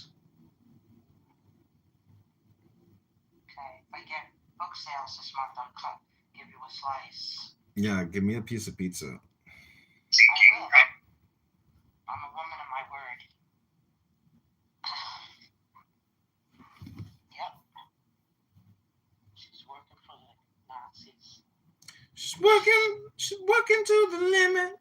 Okay, if I get book sales this month, I'll give you a slice. Yeah, give me a piece of pizza. I will. I'm a woman of my word. Yep. She's working for the Nazis. She's working to the limit.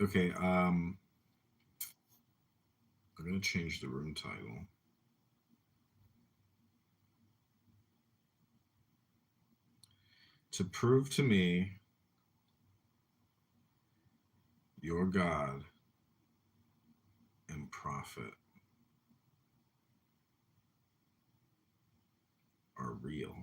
Okay, I'm gonna change the room title. To prove to me your God and prophet are real.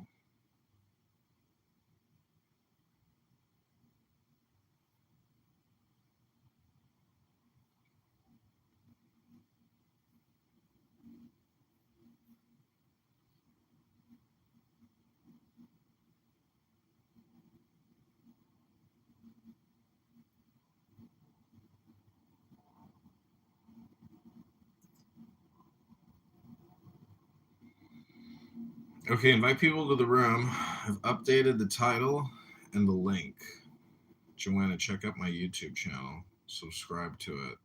Okay, invite people to the room. I've updated the title and the link. Joanna, check out my YouTube channel. Subscribe to it.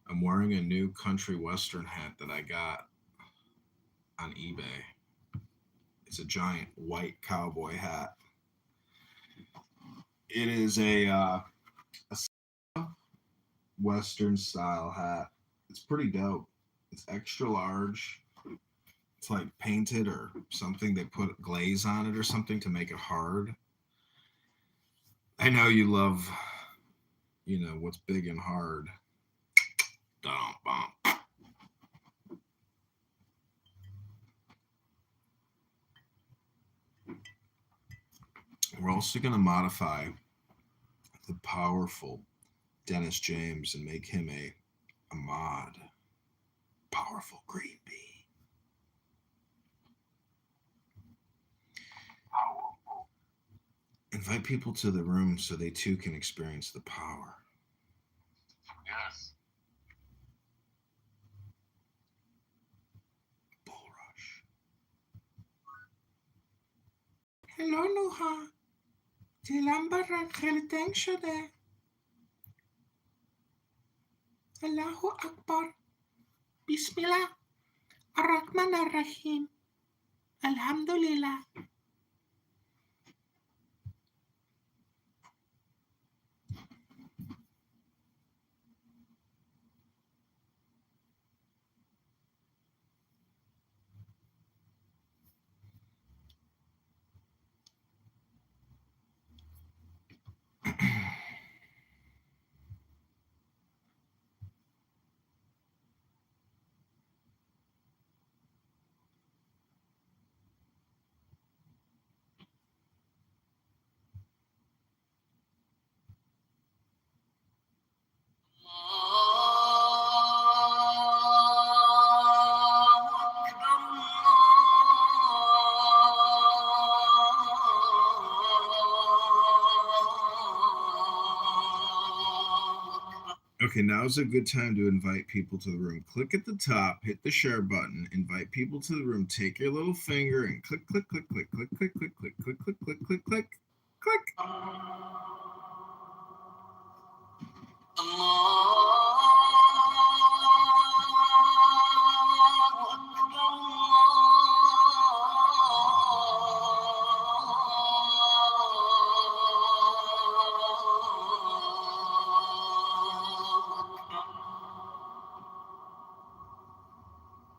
I'm wearing a new country western hat that I got on eBay. It's a giant white cowboy hat. It is a Western style hat. It's pretty dope. It's extra large. It's like painted or something. They put glaze on it or something to make it hard. I know you love, what's big and hard. We're also going to modify the powerful Dennis James and make him a mod. Powerful green bee. Invite people to the room so they too can experience the power. Yes. Bull rush. Hello, Nuha. Dilan barrak kheli teng shode. Allahu Akbar. Bismillah. Ar-Rahman Ar-Rahim. Alhamdulillah. Okay, now's a good time to invite people to the room. Click at the top, hit the share button, invite people to the room. Take your little finger and click, click, click, click, click, click, click, click, click, click, click, click, click, click.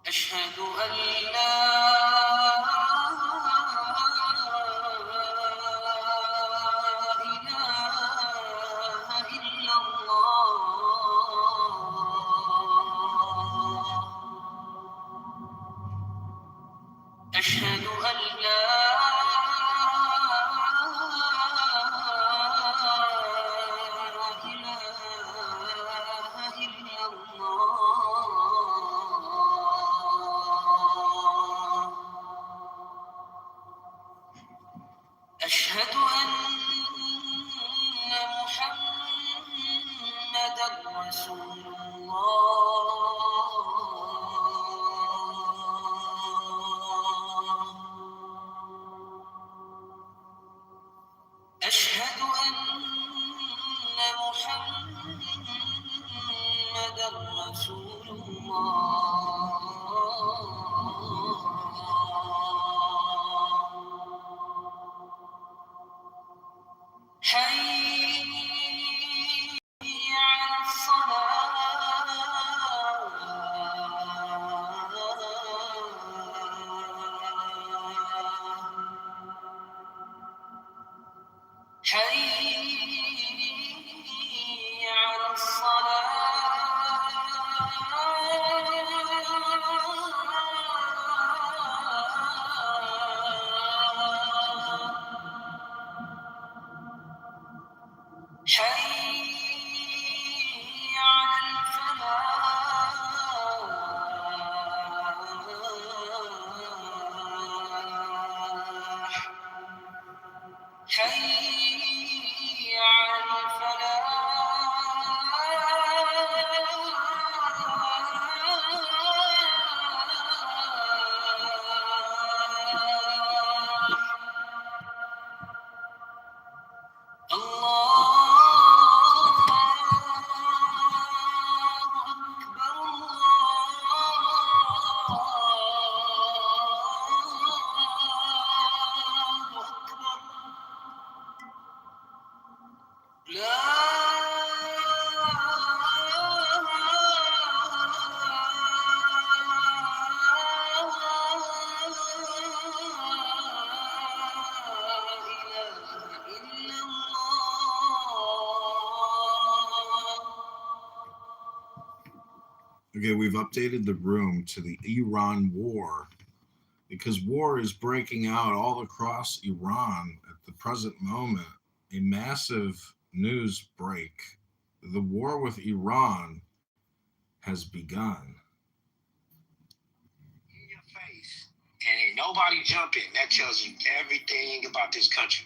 أشهد أن لا إله إلا الله أشهد أن لا إله إلا الله أشهد أن محمدا رسول الله أشهد أن محمدا رسول الله حي على الصلاة حي على الصلاة حي على الفلاح حي على الفلاح الله Okay, we've updated the room to the Iran war because war is breaking out all across Iran at the present moment. A massive news break. The war with Iran has begun. In your face. And ain't nobody jumping. That tells you everything about this country.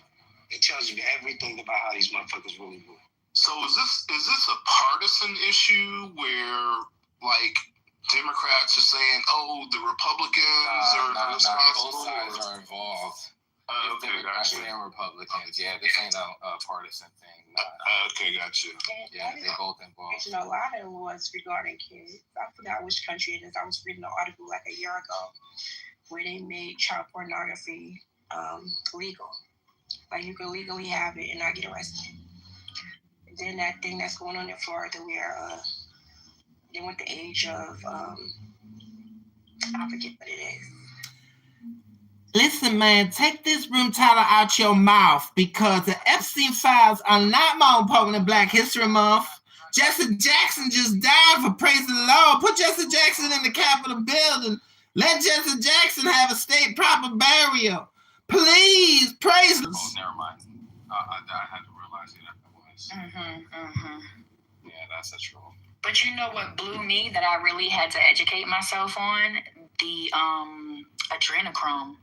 It tells you everything about how these motherfuckers really move. So is this a partisan issue where like Democrats are saying, "Oh, the Republicans are responsible"? Both sides are involved. Okay, Democrats gotcha. and Republicans. Yeah, this ain't a partisan thing. Okay, gotcha. Yeah, they both involved. A lot of laws regarding kids. I forgot which country it is. I was reading an article like a year ago where they made child pornography legal. Like you can legally have it and not get arrested. And then that thing that's going on in Florida where they want the age of I forget what it is. Listen, man, take this room title out your mouth because the Epstein files are not more important than Black History Month. Jesse Jackson just died for praising the Lord. Put Jesse Jackson in the Capitol building. Let Jesse Jackson have a state proper burial. Please, praise the Lord. Oh, never mind. I had to realize who that was. Yeah, that's a troll. But you know what blew me that I really had to educate myself on? The adrenochrome.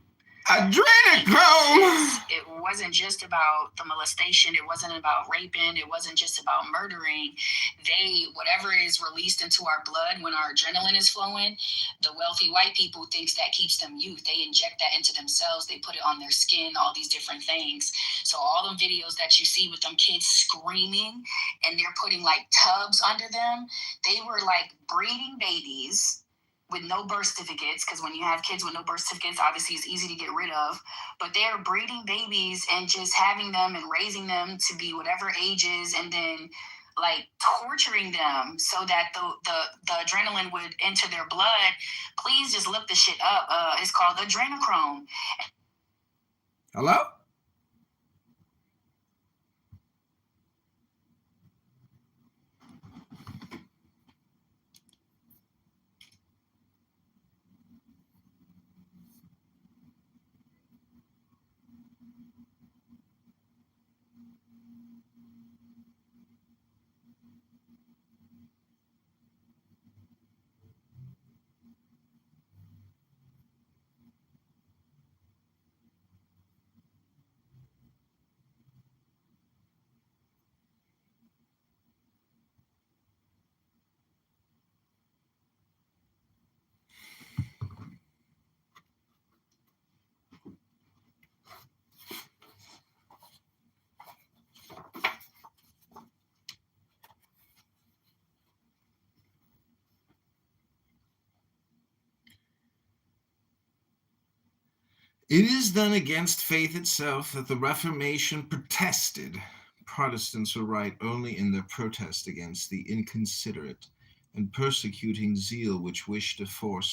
Adrenochrome! It wasn't just about the molestation. It wasn't about raping. It wasn't just about murdering. Whatever is released into our blood when our adrenaline is flowing, the wealthy white people thinks that keeps them youth. They inject that into themselves. They put it on their skin, all these different things. So all them videos that you see with them kids screaming and they're putting like tubs under them, they were like breeding babies with no birth certificates, because when you have kids with no birth certificates, obviously it's easy to get rid of, but they're breeding babies and just having them and raising them to be whatever ages and then like torturing them so that the adrenaline would enter their blood. Please just look the shit up. It's called adrenochrome. Hello? It is then against faith itself that the Reformation protested. Protestants were right only in their protest against the inconsiderate and persecuting zeal which wished to force.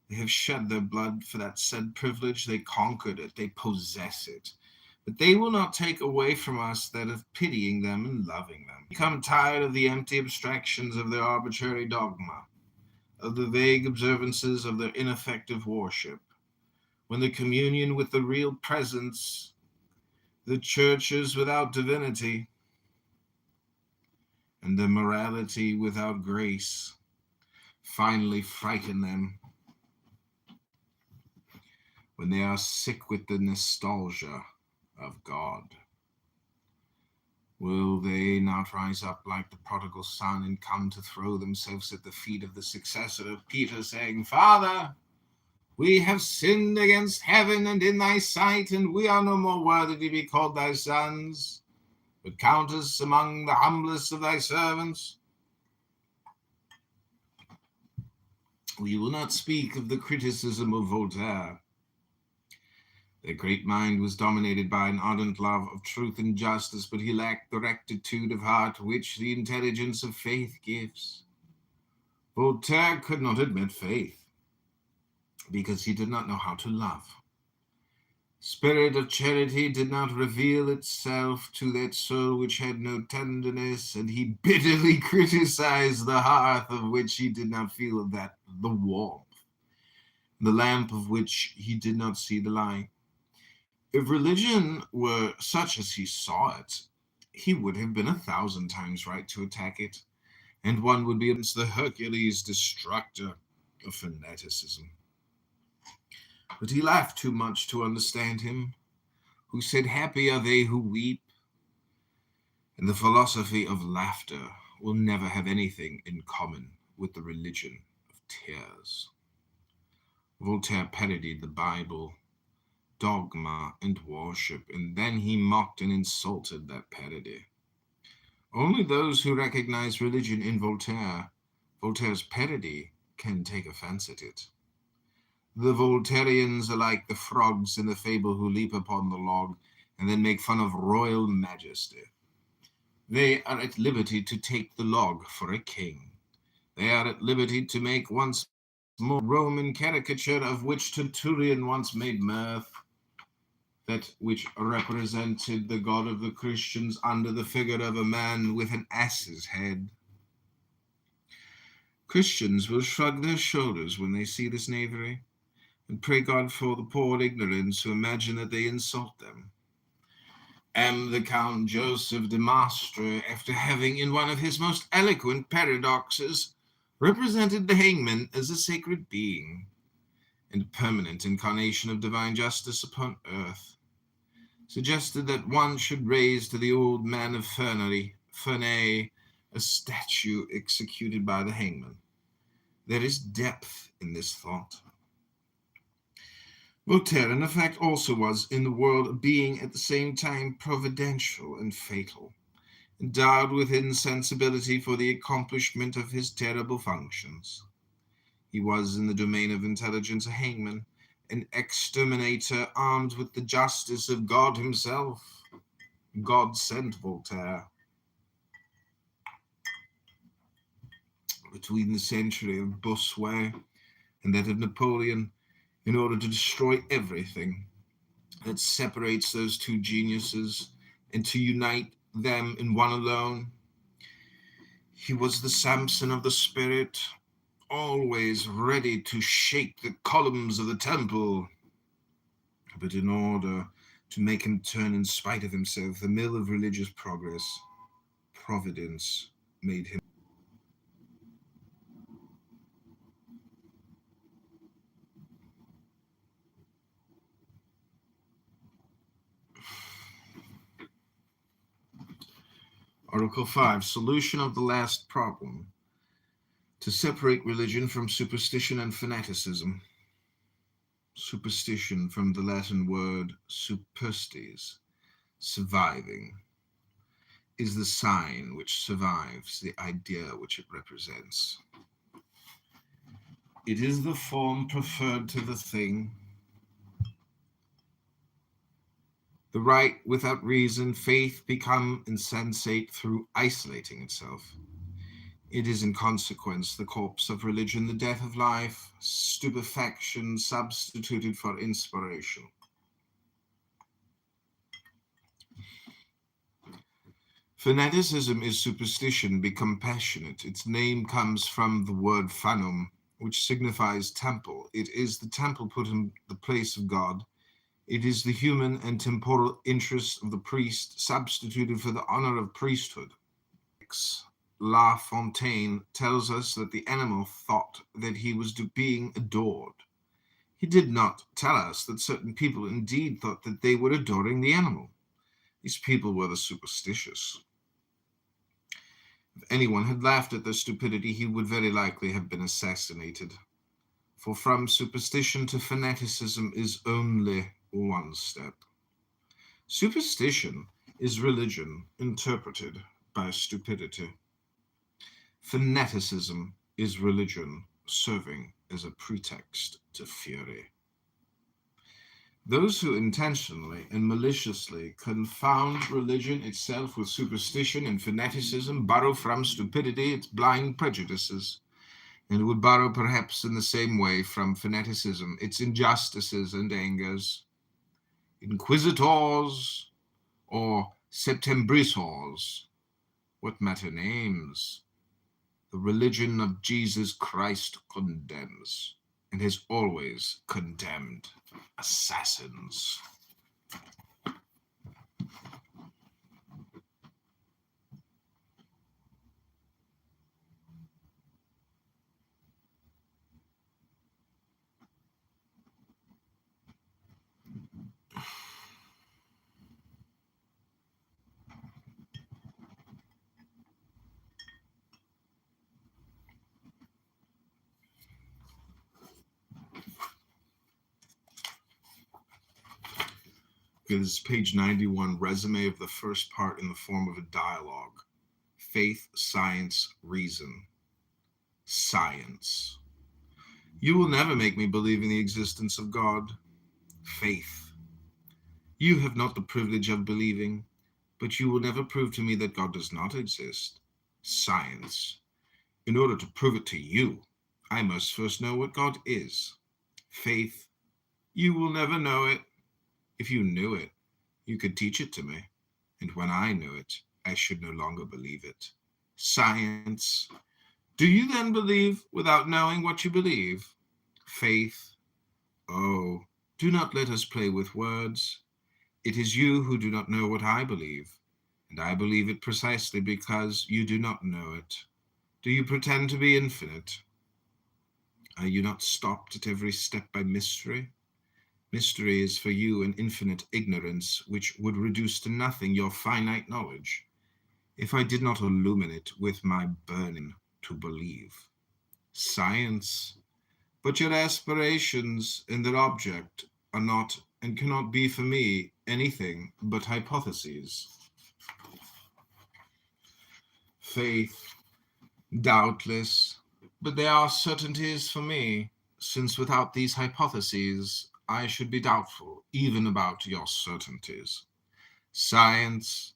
They have shed their blood for that said privilege. They conquered it. They possess it. But they will not take away from us that of pitying them and loving them. Become tired of the empty abstractions of their arbitrary dogma, of the vague observances of their ineffective worship. When the communion with the real presence, the churches without divinity, and the morality without grace finally frighten them, when they are sick with the nostalgia of God, will they not rise up like the prodigal son and come to throw themselves at the feet of the successor of Peter, saying, Father, we have sinned against heaven and in thy sight, and we are no more worthy to be called thy sons, but count us among the humblest of thy servants? We will not speak of the criticism of Voltaire. Their great mind was dominated by an ardent love of truth and justice, but he lacked the rectitude of heart which the intelligence of faith gives. Voltaire could not admit faith, because he did not know how to love. Spirit of charity did not reveal itself to that soul which had no tenderness, and he bitterly criticized the hearth of which he did not feel the warmth, the lamp of which he did not see the light. If religion were such as he saw it, he would have been 1,000 times right to attack it, and one would be the Hercules destructor of fanaticism. But he laughed too much to understand him, who said, "Happy are they who weep." And the philosophy of laughter will never have anything in common with the religion of tears. Voltaire parodied the Bible, dogma, and worship, and then he mocked and insulted that parody. Only those who recognize religion in Voltaire's parody, can take offense at it. The Voltairians are like the frogs in the fable who leap upon the log and then make fun of royal majesty. They are at liberty to take the log for a king. They are at liberty to make once more Roman caricature of which Tertullian once made mirth, that which represented the God of the Christians under the figure of a man with an ass's head. Christians will shrug their shoulders when they see this knavery, and pray God for the poor ignorants who imagine that they insult them. And the Count Joseph de Maistre, after having in one of his most eloquent paradoxes represented the hangman as a sacred being and permanent incarnation of divine justice upon earth, suggested that one should raise to the old man of Ferney a statue executed by the hangman. There is depth in this thought. Voltaire, in effect, also was in the world a being at the same time providential and fatal, endowed with insensibility for the accomplishment of his terrible functions. He was, in the domain of intelligence, a hangman, an exterminator armed with the justice of God himself. God sent Voltaire. Between the century of Bossuet and that of Napoleon, in order to destroy everything that separates those two geniuses and to unite them in one alone. He was the Samson of the spirit, always ready to shake the columns of the temple. But in order to make him turn in spite of himself the mill of religious progress, Providence made him. Article 5, Solution of the Last Problem. To separate religion from superstition and fanaticism. Superstition, from the Latin word superstes, surviving, is the sign which survives the idea which it represents. It is the form preferred to the thing. The right without reason, faith become insensate through isolating itself. It is in consequence the corpse of religion, the death of life, stupefaction substituted for inspiration. Fanaticism is superstition, be compassionate. Its name comes from the word fanum, which signifies temple. It is the temple put in the place of God. It is the human and temporal interest of the priest substituted for the honor of priesthood. La Fontaine tells us that the animal thought that he was being adored. He did not tell us that certain people indeed thought that they were adoring the animal. These people were the superstitious. If anyone had laughed at their stupidity, he would very likely have been assassinated. For from superstition to fanaticism is only one step. Superstition is religion interpreted by stupidity. Fanaticism is religion serving as a pretext to fury. Those who intentionally and maliciously confound religion itself with superstition and fanaticism borrow from stupidity its blind prejudices, and would borrow perhaps in the same way from fanaticism its injustices and angers. inquisitors, or septembrisors. What matter names? The religion of Jesus Christ condemns, and has always condemned, assassins. Okay, this is page 91, resume of the first part in the form of a dialogue. Faith, science, reason. Science. You will never make me believe in the existence of God. Faith. You have not the privilege of believing, but you will never prove to me that God does not exist. Science. In order to prove it to you, I must first know what God is. Faith. You will never know it. If you knew it, you could teach it to me, and when I knew it, I should no longer believe it. Science. Do you then believe without knowing what you believe? Faith. Oh, do not let us play with words. It is you who do not know what I believe, and I believe it precisely because you do not know it. Do you pretend to be infinite? Are you not stopped at every step by mystery? Mystery is for you an infinite ignorance which would reduce to nothing your finite knowledge, if I did not illumine it with my burning to believe. Science. But your aspirations and their object are not and cannot be for me anything but hypotheses. Faith. Doubtless, but they are certainties for me, since without these hypotheses I should be doubtful even about your certainties. Science.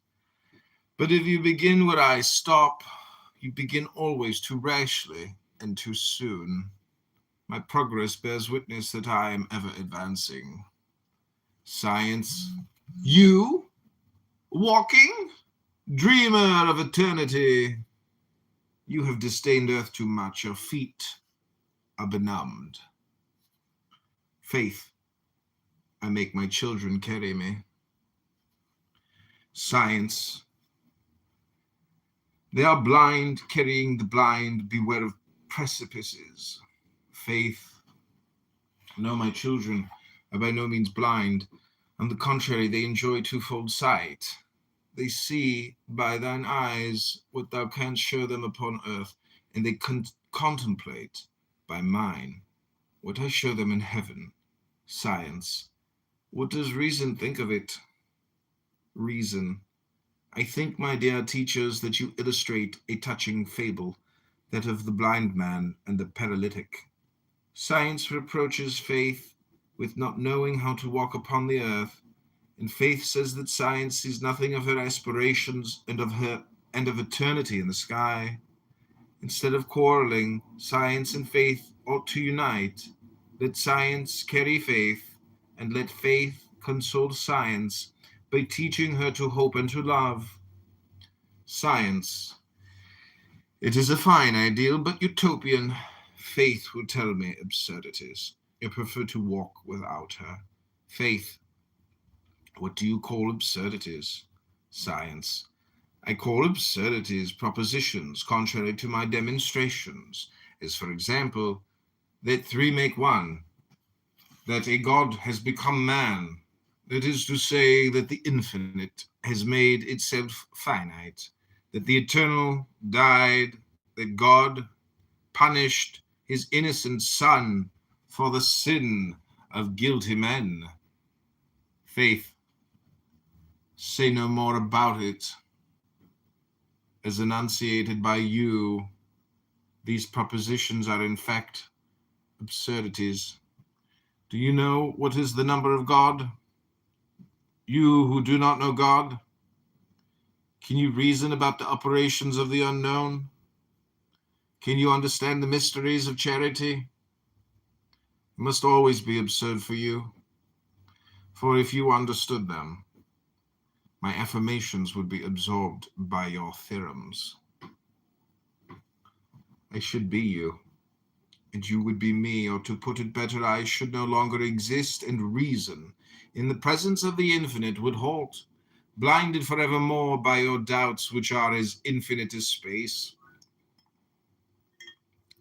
But if you begin where I stop, you begin always too rashly and too soon. My progress bears witness that I am ever advancing. Science. You? Walking? Dreamer of eternity. You have disdained earth too much. Your feet are benumbed. Faith. I make my children carry me. Science. They are blind, carrying the blind. Beware of precipices. Faith. No, my children are by no means blind. On the contrary, they enjoy twofold sight. They see by thine eyes what thou canst show them upon earth, and they contemplate by mine what I show them in heaven. Science. What does reason think of it? Reason. I think, my dear teachers, that you illustrate a touching fable, that of the blind man and the paralytic. Science reproaches faith with not knowing how to walk upon the earth, and faith says that science sees nothing of her aspirations and of eternity in the sky. Instead of quarreling, science and faith ought to unite. Let science carry faith, and let faith console science by teaching her to hope and to love. Science. It is a fine ideal, but utopian. Faith would tell me absurdities. I prefer to walk without her. Faith. What do you call absurdities? Science. I call absurdities propositions contrary to my demonstrations, as for example, that three make one, that a God has become man, that is to say, that the infinite has made itself finite, that the eternal died, that God punished his innocent son for the sin of guilty men. Faith. Say no more about it. As enunciated by you, these propositions are in fact absurdities. Do you know what is the number of God? You who do not know God, can you reason about the operations of the unknown? Can you understand the mysteries of charity? It must always be absurd for you. For if you understood them, my affirmations would be absorbed by your theorems. I should be you, and you would be me, or to put it better, I should no longer exist, and reason, in the presence of the infinite, would halt, blinded forevermore by your doubts, which are as infinite as space.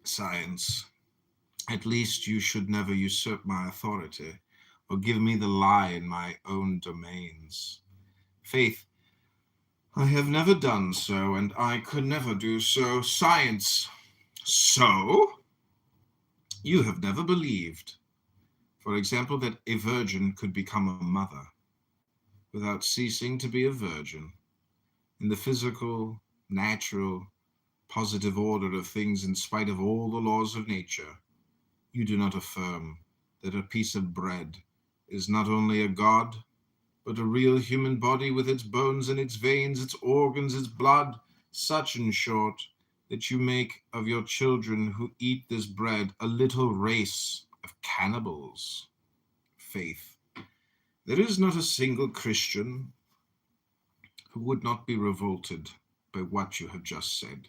Science, at least you should never usurp my authority, or give me the lie in my own domains. Faith, I have never done so, and I could never do so. Science, so? You have never believed, for example, that a virgin could become a mother without ceasing to be a virgin. In the physical, natural, positive order of things, in spite of all the laws of nature, you do not affirm that a piece of bread is not only a god, but a real human body with its bones and its veins, its organs, its blood, such, in short, that you make of your children who eat this bread a little race of cannibals. Faith, there is not a single Christian who would not be revolted by what you have just said.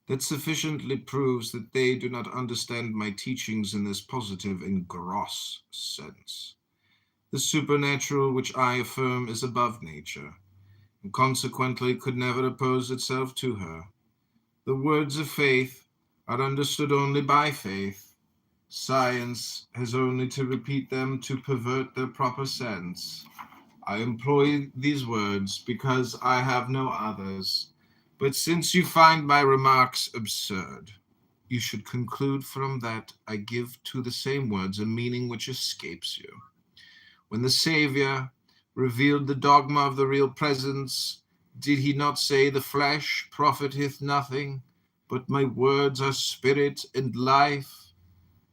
That sufficiently proves that they do not understand my teachings in this positive and gross sense. The supernatural which I affirm is above nature, and consequently could never oppose itself to her. The words of faith are understood only by faith. Science has only to repeat them to pervert their proper sense. I employ these words because I have no others, but since you find my remarks absurd, you should conclude from that I give to the same words a meaning which escapes you. When the Savior revealed the dogma of the real presence, did he not say, the flesh profiteth nothing, but my words are spirit and life?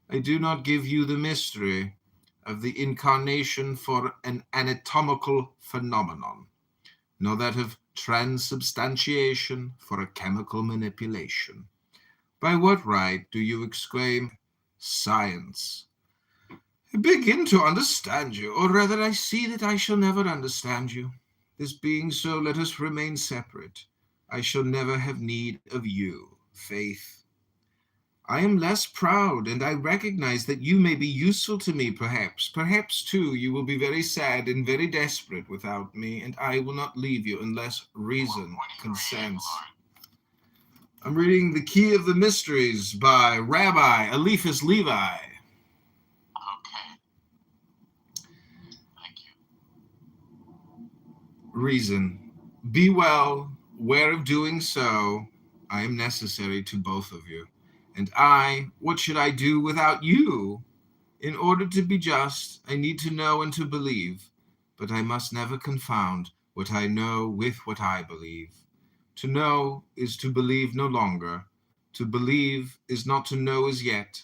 I do not give you the mystery of the incarnation for an anatomical phenomenon, nor that of transubstantiation for a chemical manipulation. By what right do you exclaim, science? I begin to understand you, or rather I see that I shall never understand you. This being so, let us remain separate. I shall never have need of you, faith. I am less proud, and I recognize that you may be useful to me, perhaps. Perhaps, too, you will be very sad and very desperate without me, and I will not leave you unless reason consents. I'm reading The Key of the Mysteries by Rabbi Eliphas Levi. Reason. Be well, where of doing so, I am necessary to both of you. And I, what should I do without you? In order to be just, I need to know and to believe, but I must never confound what I know with what I believe. To know is to believe no longer. To believe is not to know as yet.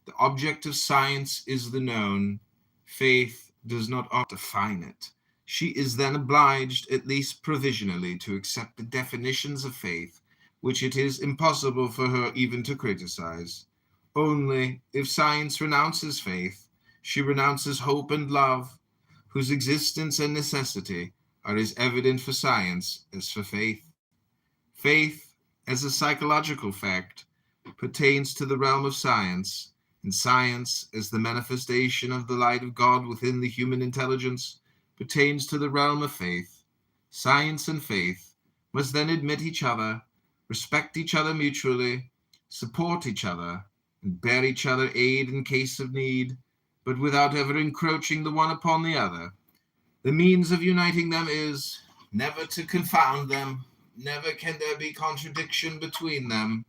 The object of science is the known. Faith does not define it. She is then obliged, at least provisionally, to accept the definitions of faith, which it is impossible for her even to criticize. Only, if science renounces faith, she renounces hope and love, whose existence and necessity are as evident for science as for faith. Faith, as a psychological fact, pertains to the realm of science, and science, as the manifestation of the light of God within the human intelligence, pertains to the realm of faith. Science and faith must then admit each other, respect each other mutually, support each other, and bear each other aid in case of need, but without ever encroaching the one upon the other. The means of uniting them is never to confound them. Never can there be contradiction between them,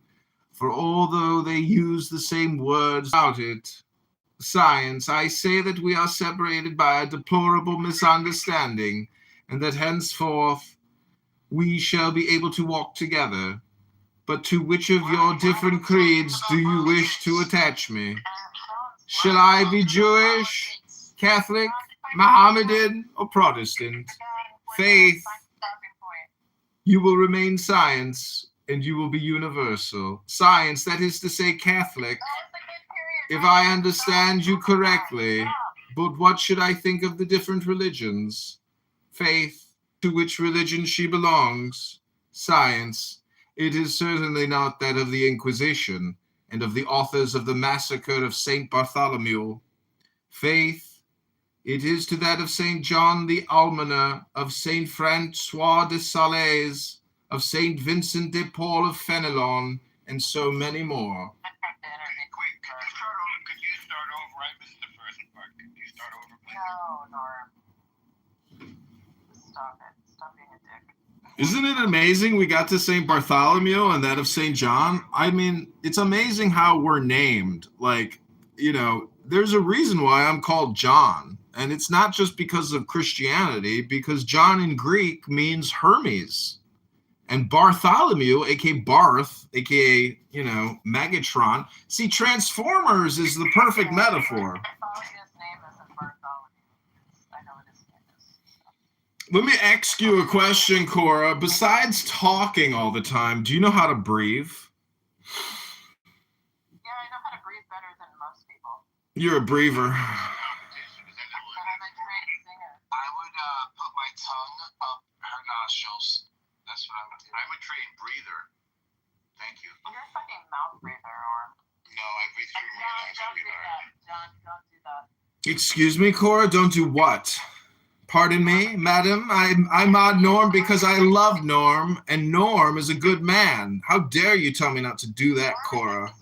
for although they use the same words about it, science, I say that we are separated by a deplorable misunderstanding, and that henceforth we shall be able to walk together. But to which of your different creeds do you wish to attach me? Shall I be Jewish, Catholic, Mohammedan, or Protestant? Faith, you will remain science, and you will be universal. Science, that is to say Catholic, if I understand you correctly. But what should I think of the different religions? Faith, to which religion she belongs. Science, it is certainly not that of the Inquisition and of the authors of the massacre of St. Bartholomew. Faith, it is to that of St. John the Almoner, of St. Francois de Sales, of St. Vincent de Paul of Fenelon, and so many more. Could you start over? I missed the first part. Could you start over, please? No, Norm. Stop it. Stop being a dick. Isn't it amazing we got to St. Bartholomew and that of St. John? I mean, it's amazing how we're named. Like, you know, there's a reason why I'm called John. And it's not just because of Christianity, because John in Greek means Hermes. And Bartholomew, aka Barth, aka, you know, Megatron. See, Transformers is the perfect metaphor. Let me ask you a question, Cora. Besides talking all the time, do you know how to breathe? Yeah, I know how to breathe better than most people. You're a breather. I'm a trained singer. I would put my tongue up her nostrils. That's what I would do. I'm a trained breather. Thank you. You're a fucking mouth breather, or? No, I breathe through my nose, Don't do that. John, don't do that. Excuse me, Cora? Don't do what? Pardon me, madam? I'm odd Norm because I love Norm, and Norm is a good man. How dare you tell me not to do that, Cora?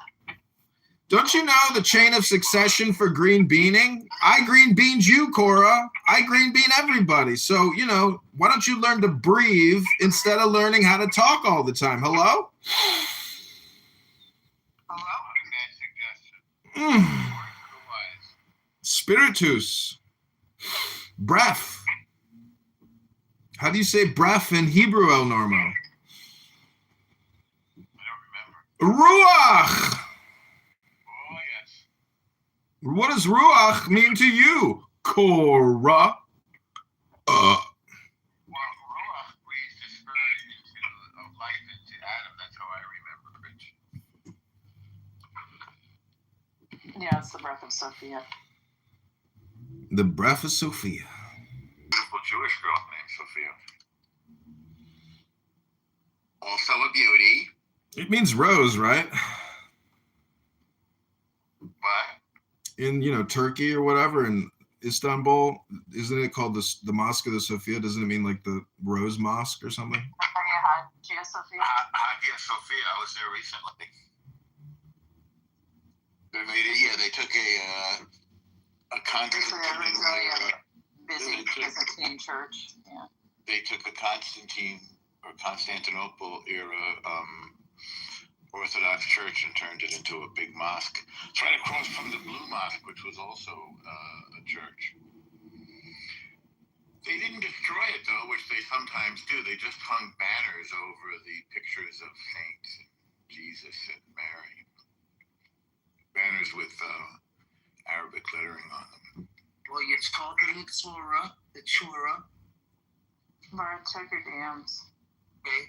Don't you know the chain of succession for green beaning? I green beaned you, Cora. I green bean everybody. So, you know, why don't you learn to breathe instead of learning how to talk all the time? Hello? Spiritus. Breath. How do you say breath in Hebrew, El Normo? I don't remember. Ruach. Oh, yes. What does Ruach mean to you, Cora? Well, Ruach breathes the spirit of life into Adam. That's how I remember it. Yeah, it's the breath of Sophia. The breath of Sophia. Beautiful Jewish girl named Sophia. Also a beauty. It means rose, right? What? In, you know, Turkey or whatever, in Istanbul, isn't it called the Mosque of the Sophia? Doesn't it mean like the Rose Mosque or something? Hagia Sophia. Hagia Sophia. I was there recently. They made it. Yeah, they took a Constantine. Busy Byzantine church. Yeah. They took a Constantine or Constantinople era Orthodox church and turned it into a big mosque. It's right across from the Blue Mosque, which was also a church. They didn't destroy it though, which they sometimes do. They just hung banners over the pictures of saints, and Jesus and Mary. Banners with Arabic lettering on them. Well, it's called the Torah, the Torah. Laura, check your DMs. Okay.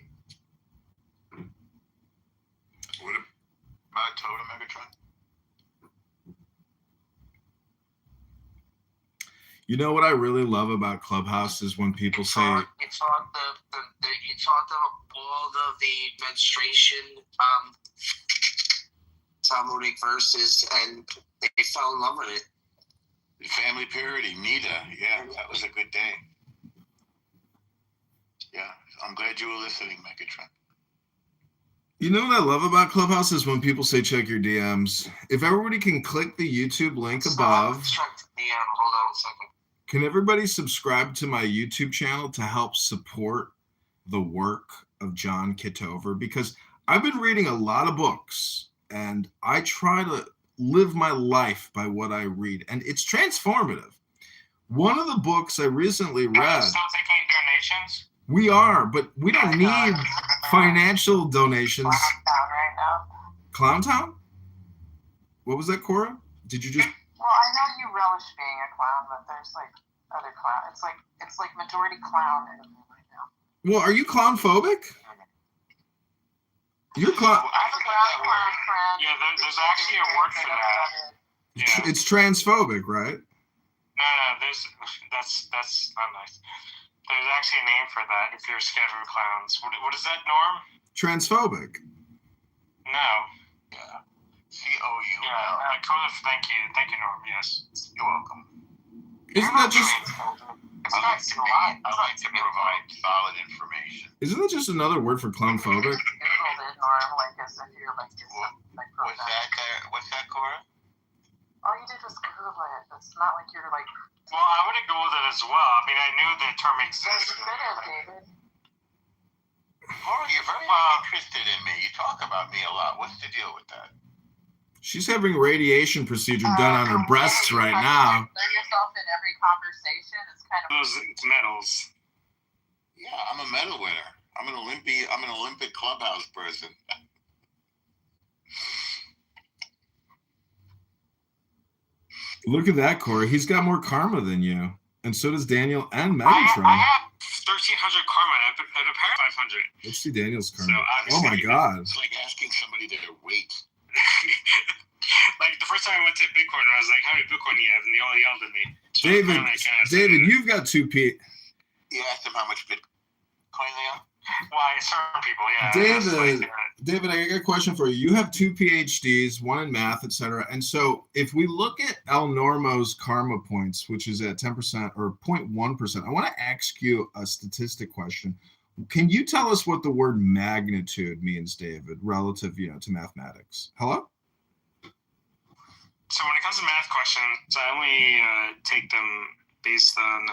What about Totem Megatron? You know what I really love about Clubhouse is when people say You taught them all of the menstruation Talmudic verses, and they fell in love with it. Family Purity, Nita. Yeah, that was a good day. Yeah, I'm glad you were listening, Megatron. You know what I love about Clubhouse is when people say check your DMs. If everybody can click the YouTube link above, Check the DM. Hold on a second. can everybody subscribe to my YouTube channel to help support the work of John Kitover? Because I've been reading a lot of books and I try to live my life by what I read, and it's transformative. One of the books I recently read. Are you still taking donations? We are, but we don't need financial donations. Right now. Clown Town? What was that, Cora? Did you just? Well, I know you relish being a clown, but there's like other clown. It's like majority clown in me right now. Well, are you clown phobic? You're clown. I have a clown friend. Yeah, there's actually a word for that. Yeah. It's transphobic, right? That's not nice. There's actually a name for that if you're scared of clowns. What is that, Norm? Transphobic. No. Yeah. C-O-U. Yeah, thank you, Norm, yes. You're welcome. Isn't that just... I like to provide solid information. Isn't that just another word for clownphobic? Googled it, Norm, like as if you're like just like What's that, Cora? all you did was Google it. It's not like you're like. Well, I would have Googled it as well. I mean, I knew the term existed. David. Cora, you're very interested in me. You talk about me a lot. What's the deal with that? She's having a radiation procedure done on her breasts right now. Insert yourself in every conversation. It's kind of those medals. Yeah, I'm a medal winner. I'm an Olympic clubhouse person. Look at that, Corey. He's got more karma than you. And so does Daniel and I Megatron. have 1,300 karma. I've apparently 500. Let's see Daniel's karma. So Oh my God. It's like asking somebody their weight. Like the first time I went to Bitcoin, I was like, "How many Bitcoin do you have?" And they all yelled at me. So David, you've got 2P. You asked them how much Bitcoin they have? Why, certain people, yeah. David, I got a question for you. You have 2 PhDs, one in math, etc. And so if we look at El Normo's karma points, which is at 10% or 0.1%, I want to ask you a statistic question. Can you tell us what the word magnitude means, David, relative, to mathematics? Hello? So when it comes to math questions, I only take them based on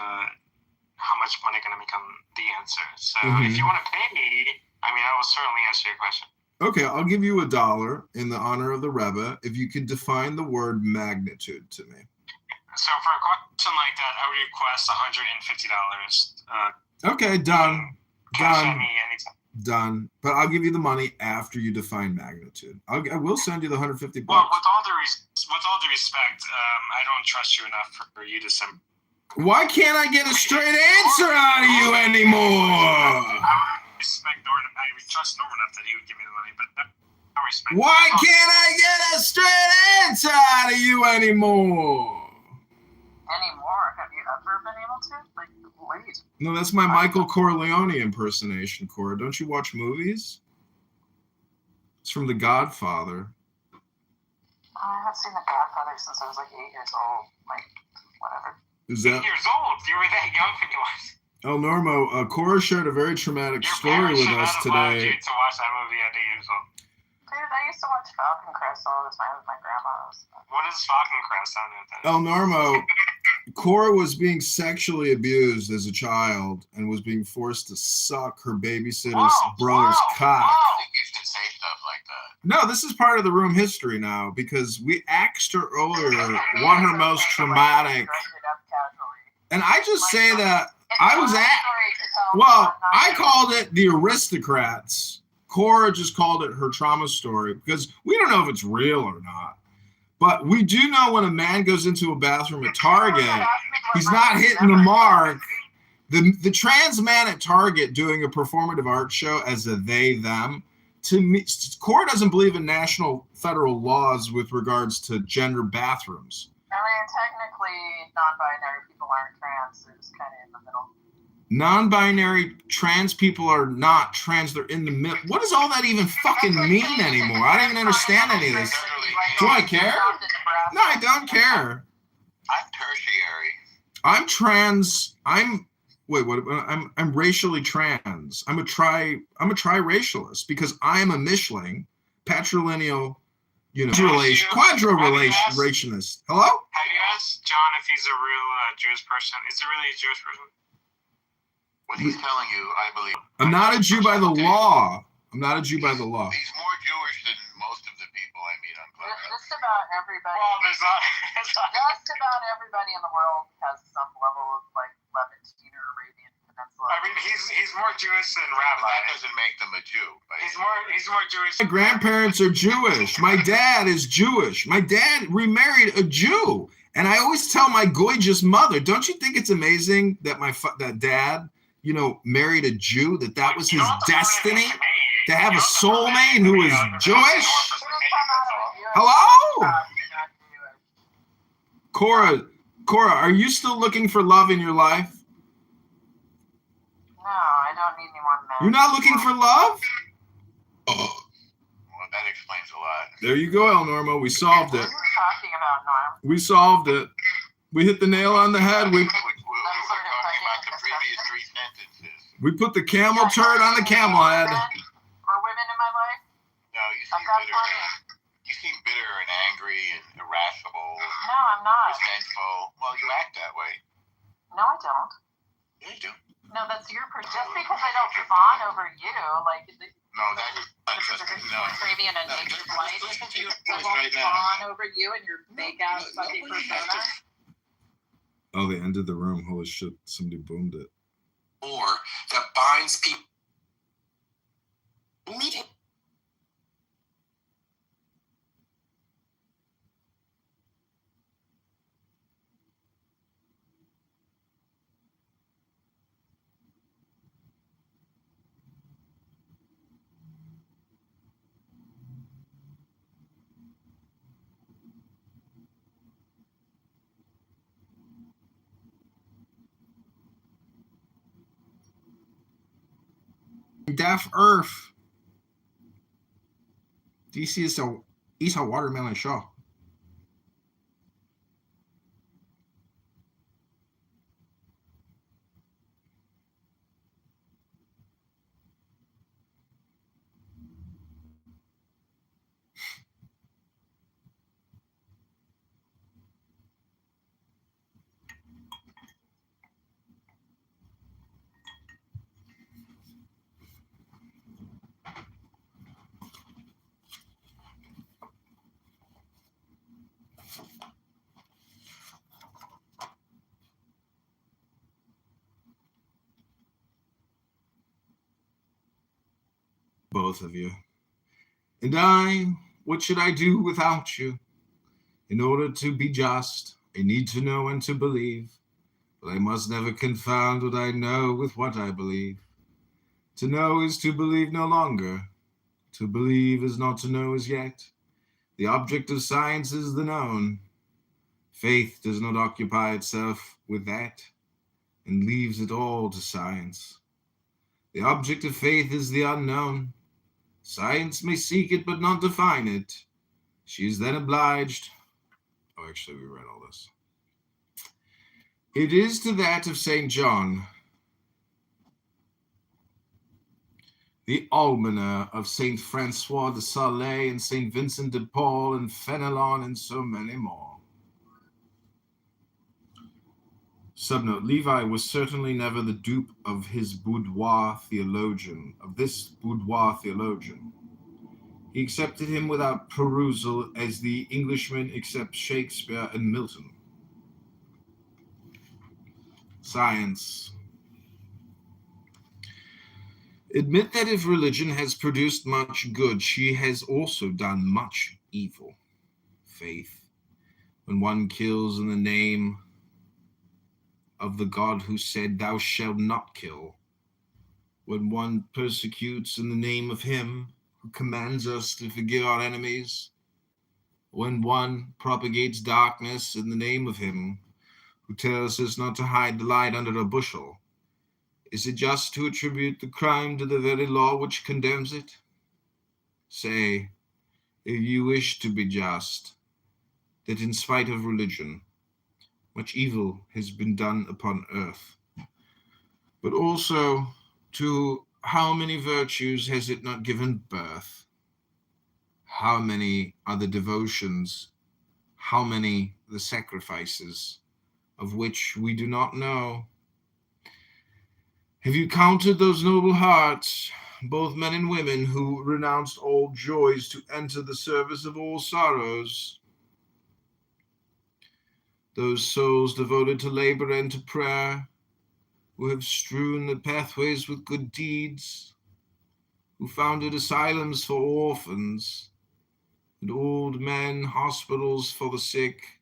how much money can I become the answer. So if you want to pay me, I will certainly answer your question. Okay, I'll give you $1 in the honor of the Rebbe if you can define the word magnitude to me. So for a question like that, I would request $150. Okay, done. Send me anytime. Done. But I'll give you the money after you define magnitude. I will send you the $150. Well, with all due respect, I don't trust you enough for you to send. Why can't I get a straight answer out of you anymore? I trust Norman enough that he would give me the money, but I respect. Why can't I get a straight answer out of you anymore? Anymore? Have you ever been able to? Like, wait. No, that's my Michael Corleone impersonation, Cora. Don't you watch movies? It's from The Godfather. I have seen The Godfather since I was like 8 years old. Like, whatever. Is that 8 years old? You were that young when you watched. El Normo, Cora shared a very traumatic story with us today. To watch that movie at 8 years old. Dude, I used to watch Falcon Crest all the time with my grandma. What is Falcon Crest? I don't know what that is. El Normo, Cora was being sexually abused as a child and was being forced to suck her babysitter's brother's cock. I think you should say stuff like that. No, this is part of the room history now because we asked her earlier what her most traumatic. And I just say that I was I called it the aristocrats. Cora just called it her trauma story because we don't know if it's real or not. But we do know when a man goes into a bathroom at Target, he's not hitting the mark. The trans man at Target doing a performative art show as a they, them, to me, Cora doesn't believe in national federal laws with regards to gender bathrooms. I mean, technically, non-binary people aren't trans. They're just kind of in the middle. Non-binary trans people are not trans. They're in the middle. What does all that even fucking mean anymore? I don't even understand any of this. Do I care? No, I don't care. I'm tertiary. I'm trans. I'm racially trans. I'm a tri-racialist because I'm a Mischling, patrilineal, quadro-relationist. Hello? Have you asked John if he's a real Jewish person? Is he really a Jewish person? What he's telling you, I believe. I'm not a Jew by the law. I'm not a Jew by the law. He's more Jewish than most of the people I meet on Clubhouse. Just about everybody. Well, there's not. Just about everybody in the world has some level of like Levantine or Arabian Peninsula. I mean, he's more Jewish than Rabbi. That doesn't make them a Jew. He's more Jewish. My grandparents are Jewish. My dad is Jewish. My dad remarried a Jew, and I always tell my gorgeous mother, "Don't you think it's amazing that that dad?" married a Jew, that was his destiny to have a soulmate who is Jewish? Hello? Cora, Cora, are you still looking for love in your life? No, I don't need any more men. You're not looking for love? Well, that explains a lot. There you go, El Normo. We solved it. What are you talking about, Norm? We solved it. We hit the nail on the head. We're talking about the previous 3 sentences. We put the camel turd on the camel head. Or women in my life? No, you seem bitter and angry and irascible. No, I'm not. Resentful. Well, you act that way. No, I don't. Yeah, you do. No, that's your perspective. Just because I don't fawn over you, like... No, that's no. Maybe in a naked light. Listen to your I voice won't right now. fawn over you and your fake ass fucking persona. Oh, they ended the room. Holy shit. Somebody boomed it. Or that binds people. Meeting. Deaf Earth. DC is a eat a watermelon show. Both of you. And what should I do without you? In order to be just, I need to know and to believe. But I must never confound what I know with what I believe. To know is to believe no longer. To believe is not to know as yet. The object of science is the known. Faith does not occupy itself with that and leaves it all to science. The object of faith is the unknown. Science may seek it but not define it. She is then obliged. Oh, actually, we read all this. It is to that of St. John, the almoner of St. Francois de Sales and St. Vincent de Paul and Fenelon and so many more. Subnote, Levi was certainly never the dupe of his boudoir theologian, He accepted him without perusal as the Englishman accepts Shakespeare and Milton. Science. Admit that if religion has produced much good, she has also done much evil. Faith. When one kills in the name of the God who said, "Thou shalt not kill." When one persecutes in the name of him who commands us to forgive our enemies. When one propagates darkness in the name of him who tells us not to hide the light under a bushel. Is it just to attribute the crime to the very law which condemns it? Say, if you wish to be just, that in spite of religion, much evil has been done upon earth. But also, to how many virtues has it not given birth? How many are the devotions? How many the sacrifices, of which we do not know? Have you counted those noble hearts, both men and women, who renounced all joys to enter the service of all sorrows? Those souls devoted to labor and to prayer, who have strewn the pathways with good deeds, who founded asylums for orphans, and old men, hospitals for the sick,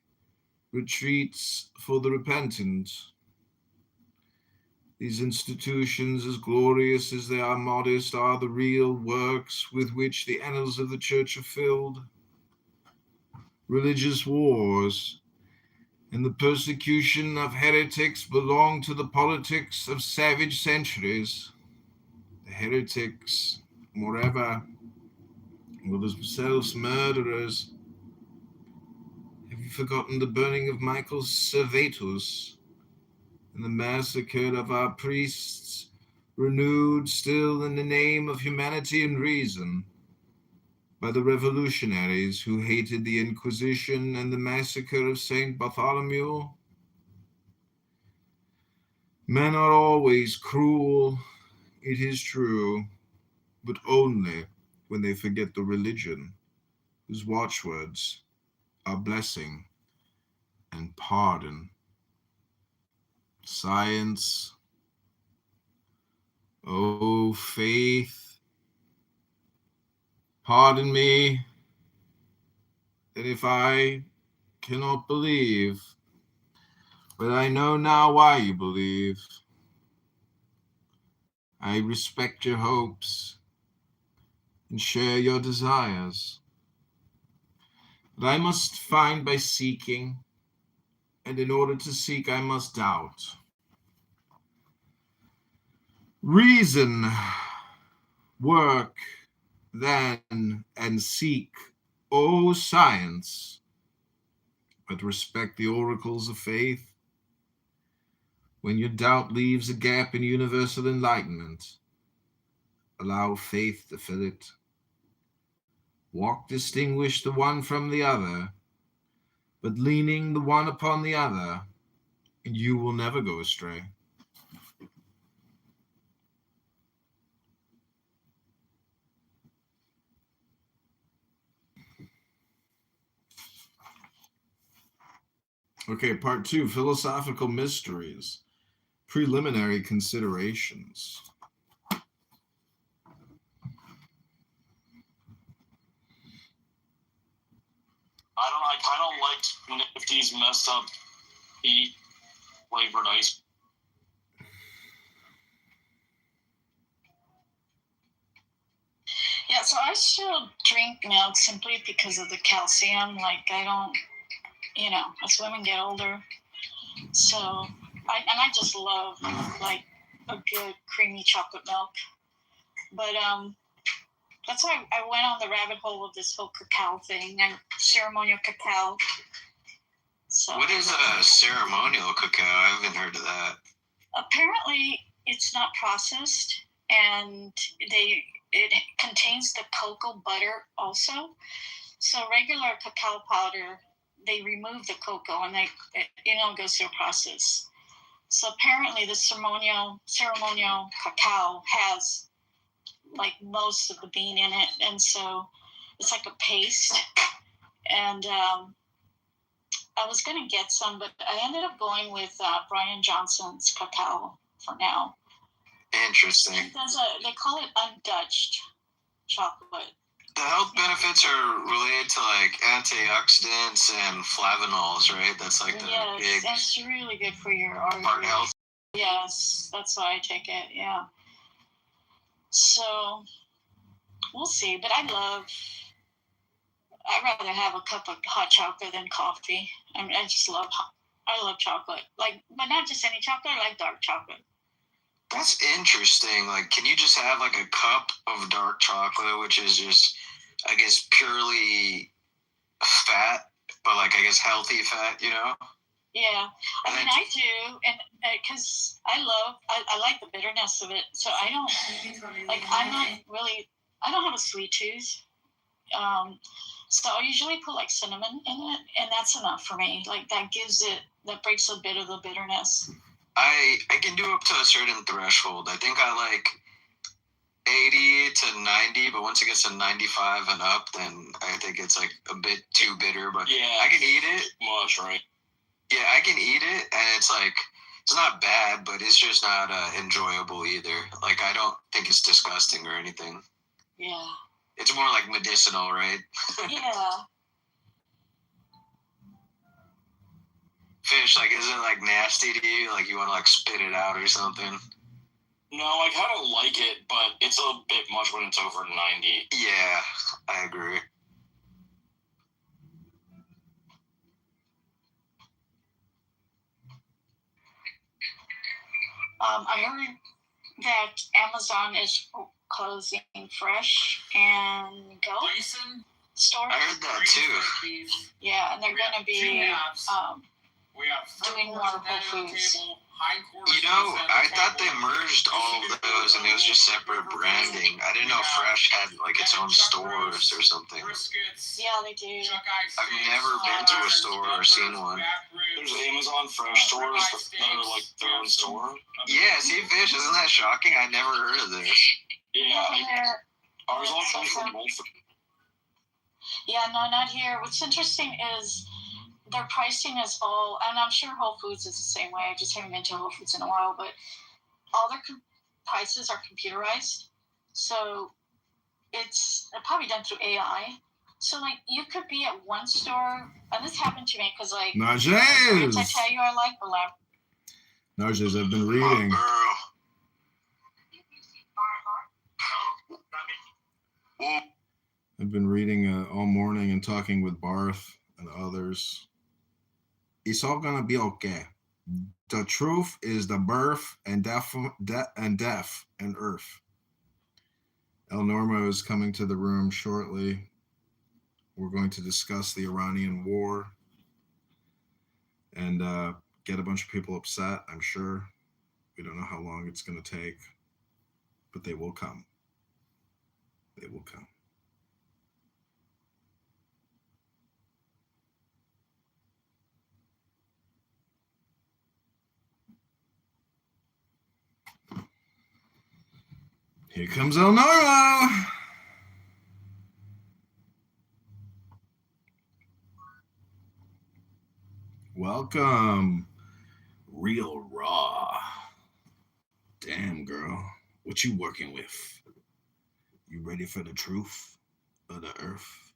retreats for the repentant. These institutions, as glorious as they are modest, are the real works with which the annals of the church are filled. Religious wars, and the persecution of heretics belong to the politics of savage centuries. The heretics, moreover, were themselves murderers. Have you forgotten the burning of Michael Servetus and the massacre of our priests, renewed still in the name of humanity and reason by the revolutionaries who hated the Inquisition and the massacre of St. Bartholomew? Men are always cruel, it is true, but only when they forget the religion whose watchwords are blessing and pardon. Science, oh faith, pardon me, that if I cannot believe, but I know now why you believe. I respect your hopes and share your desires. But I must find by seeking, and in order to seek, I must doubt. Reason, work, then, and seek, O science, but respect the oracles of faith. When your doubt leaves a gap in universal enlightenment, allow faith to fill it. Walk distinguish the one from the other, but leaning the one upon the other, and you will never go astray. Okay, part 2, philosophical mysteries, preliminary considerations. I kind of liked Nifty's messed up heat flavored ice. Yeah, so I still drink milk simply because of the calcium. Like, I don't, as women get older. So, I just love, like, a good creamy chocolate milk. But, that's why I went on the rabbit hole of this whole cacao thing and ceremonial cacao. So, What is a ceremonial cacao? I haven't heard of that. Apparently, it's not processed, and it contains the cocoa butter also. So regular cacao powder, they remove the cocoa and it goes through a process. So apparently, the ceremonial cacao has like most of the bean in it, and so it's like a paste. And I was gonna get some, but I ended up going with Brian Johnson's cacao for now. Interesting. They call it undutched chocolate. The health benefits are related to like antioxidants and flavanols, right? That's like the big. That's really good for your heart health. Yes, that's why I take it. Yeah. So we'll see, but I'd rather have a cup of hot chocolate than coffee. I mean, I love chocolate. Like, but not just any chocolate. I like dark chocolate. That's interesting. Like, can you just have like a cup of dark chocolate, which is just, I guess, purely fat, but like, I guess, healthy fat, Yeah, I mean, I do, and because I like the bitterness of it, so I don't, like, I don't have a sweet tooth, so I usually put, like, cinnamon in it, and that's enough for me. Like, that breaks a bit of the bitterness. I can do up to a certain threshold. I think I like 80 to 90, but once it gets to 95 and up, then I think it's like a bit too bitter, but yeah, I can eat it. Much, right? Yeah, I can eat it, and it's like, it's not bad, but it's just not enjoyable either. Like, I don't think it's disgusting or anything. Yeah. It's more like medicinal, right? Yeah. Fish, like, isn't it like nasty to you? Like, you want to like spit it out or something? No, I kind of like it, but it's a bit much when it's over 90. Yeah, I agree. I heard that Amazon is closing Fresh and Go stores. I heard that too. Yeah, and they're going to be doing more Whole Foods. You know, I thought they merged all of those and it was just separate branding. I didn't know Fresh had like its own stores or something. Yeah, they do. I've never been to a store or seen one. There's Amazon Fresh stores that are like their own store. Yeah, see, Fish, isn't that shocking? I never heard of this. Yeah, ours all comes from Mulford. Yeah, no, not here. What's interesting is their pricing is all, and I'm sure Whole Foods is the same way. I just haven't been to Whole Foods in a while, but all their prices are computerized. So it's probably done through AI. So, like, you could be at one store, and this happened to me because, like, Najes! I tell you I like the lab. Najes, I've been reading. I've been reading all morning and talking with Barth and others. It's all gonna be okay. The truth is the birth and death and earth. El Normo is coming to the room shortly. We're going to discuss the Iranian war and get a bunch of people upset, I'm sure. We don't know how long it's going to take, but they will come. They will come. Here comes El Normo. Welcome. Real raw. Damn, girl. What you working with? You ready for the truth of the earth?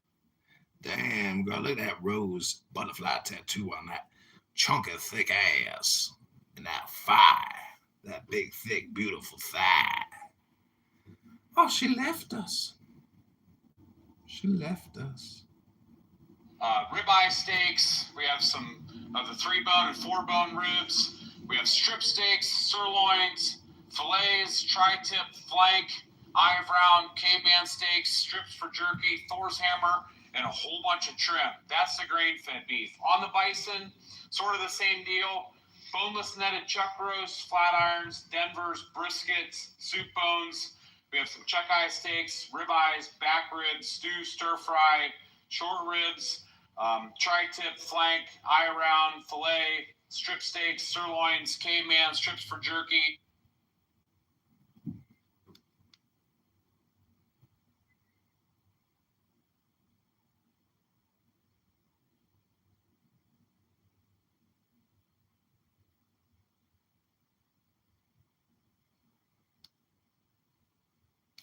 Damn, girl, look at that rose butterfly tattoo on that chunky thick ass. And that thigh. That big, thick, beautiful thigh. Oh, she left us. She left us. Ribeye steaks. We have some of the 3-bone and 4-bone ribs. We have strip steaks, sirloins, fillets, tri-tip, flank, eye-of-round, K-man steaks, strips for jerky, Thor's hammer, and a whole bunch of trim. That's the grain-fed beef. On the bison, sort of the same deal. Boneless netted chuck roasts, flat irons, Denver's, briskets, soup bones. We have some chuck eye steaks, ribeyes, back ribs, stew, stir fry, short ribs, tri-tip, flank, eye-around, filet, strip steaks, sirloins, K-man, strips for jerky.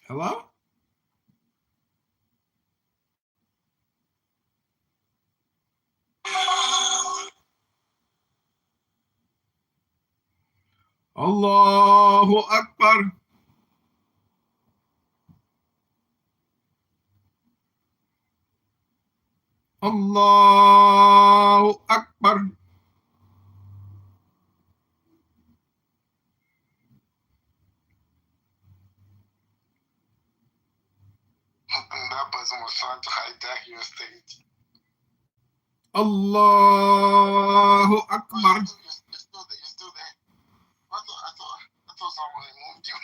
Hello? Allahu Akbar. Allahu Akbar. That person was trying to hijack your stage. Allahu Akbar. You're still there. I thought someone moved you.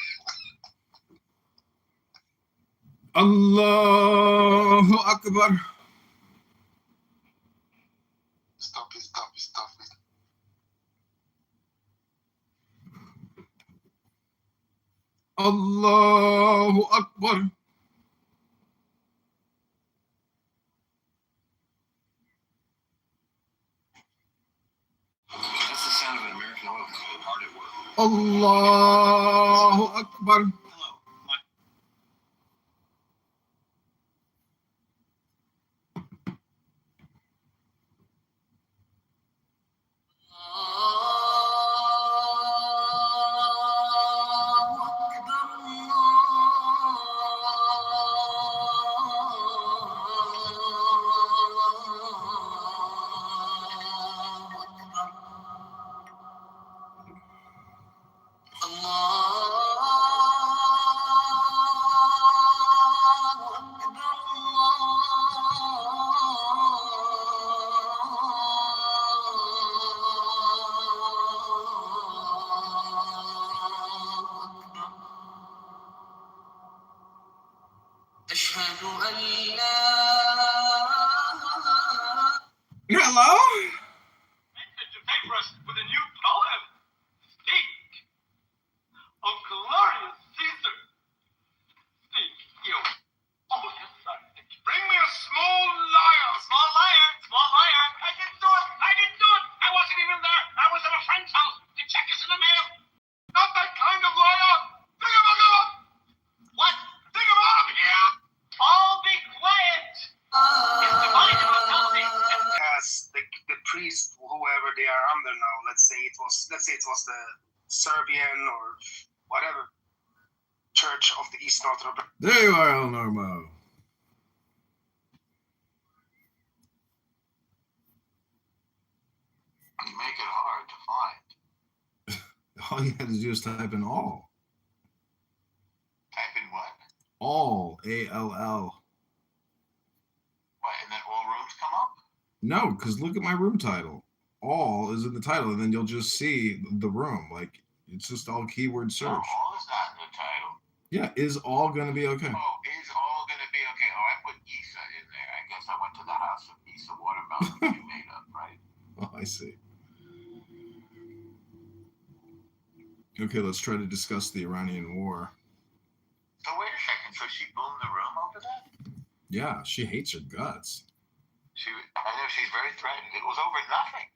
Allahu Akbar. Stop it. Allahu Akbar. That's the sound of an American oil company hard at work. Allahu Akbar. Hello? To favor us with a new poem. Speak, O glorious Caesar. Speak, you. Oh, yes, I think. Bring me a small lyre. Small lyre? Small lyre? I didn't do it. I didn't do it. I wasn't even there. I was at a friend's house. The check is in the mail. Not that kind of lyre. Thingamabob. What? Thingamabob here. All be quiet. Mr. Molecule tells me. As the priest, whoever they are under now, let's say it was the Serbian or whatever Church of the Eastern Orthodox. There you are, El Normo. You make it hard to find. All you had to do is type in all. Type in what? All, A-L-L. What, and then all rooms come up? No, because look at my room title. All is in the title, and then you'll just see the room. Like, it's just all keyword search. No, all is not in the title. Yeah, is all going to be okay? Oh, is all going to be okay? Oh, I put Issa in there. I guess I went to the house of Issa Watermelon you made up, right? Oh, I see. Okay, let's try to discuss the Iranian war. So wait a second. So she boomed the room over that? Yeah, she hates her guts. I know she's very threatened. It was over nothing.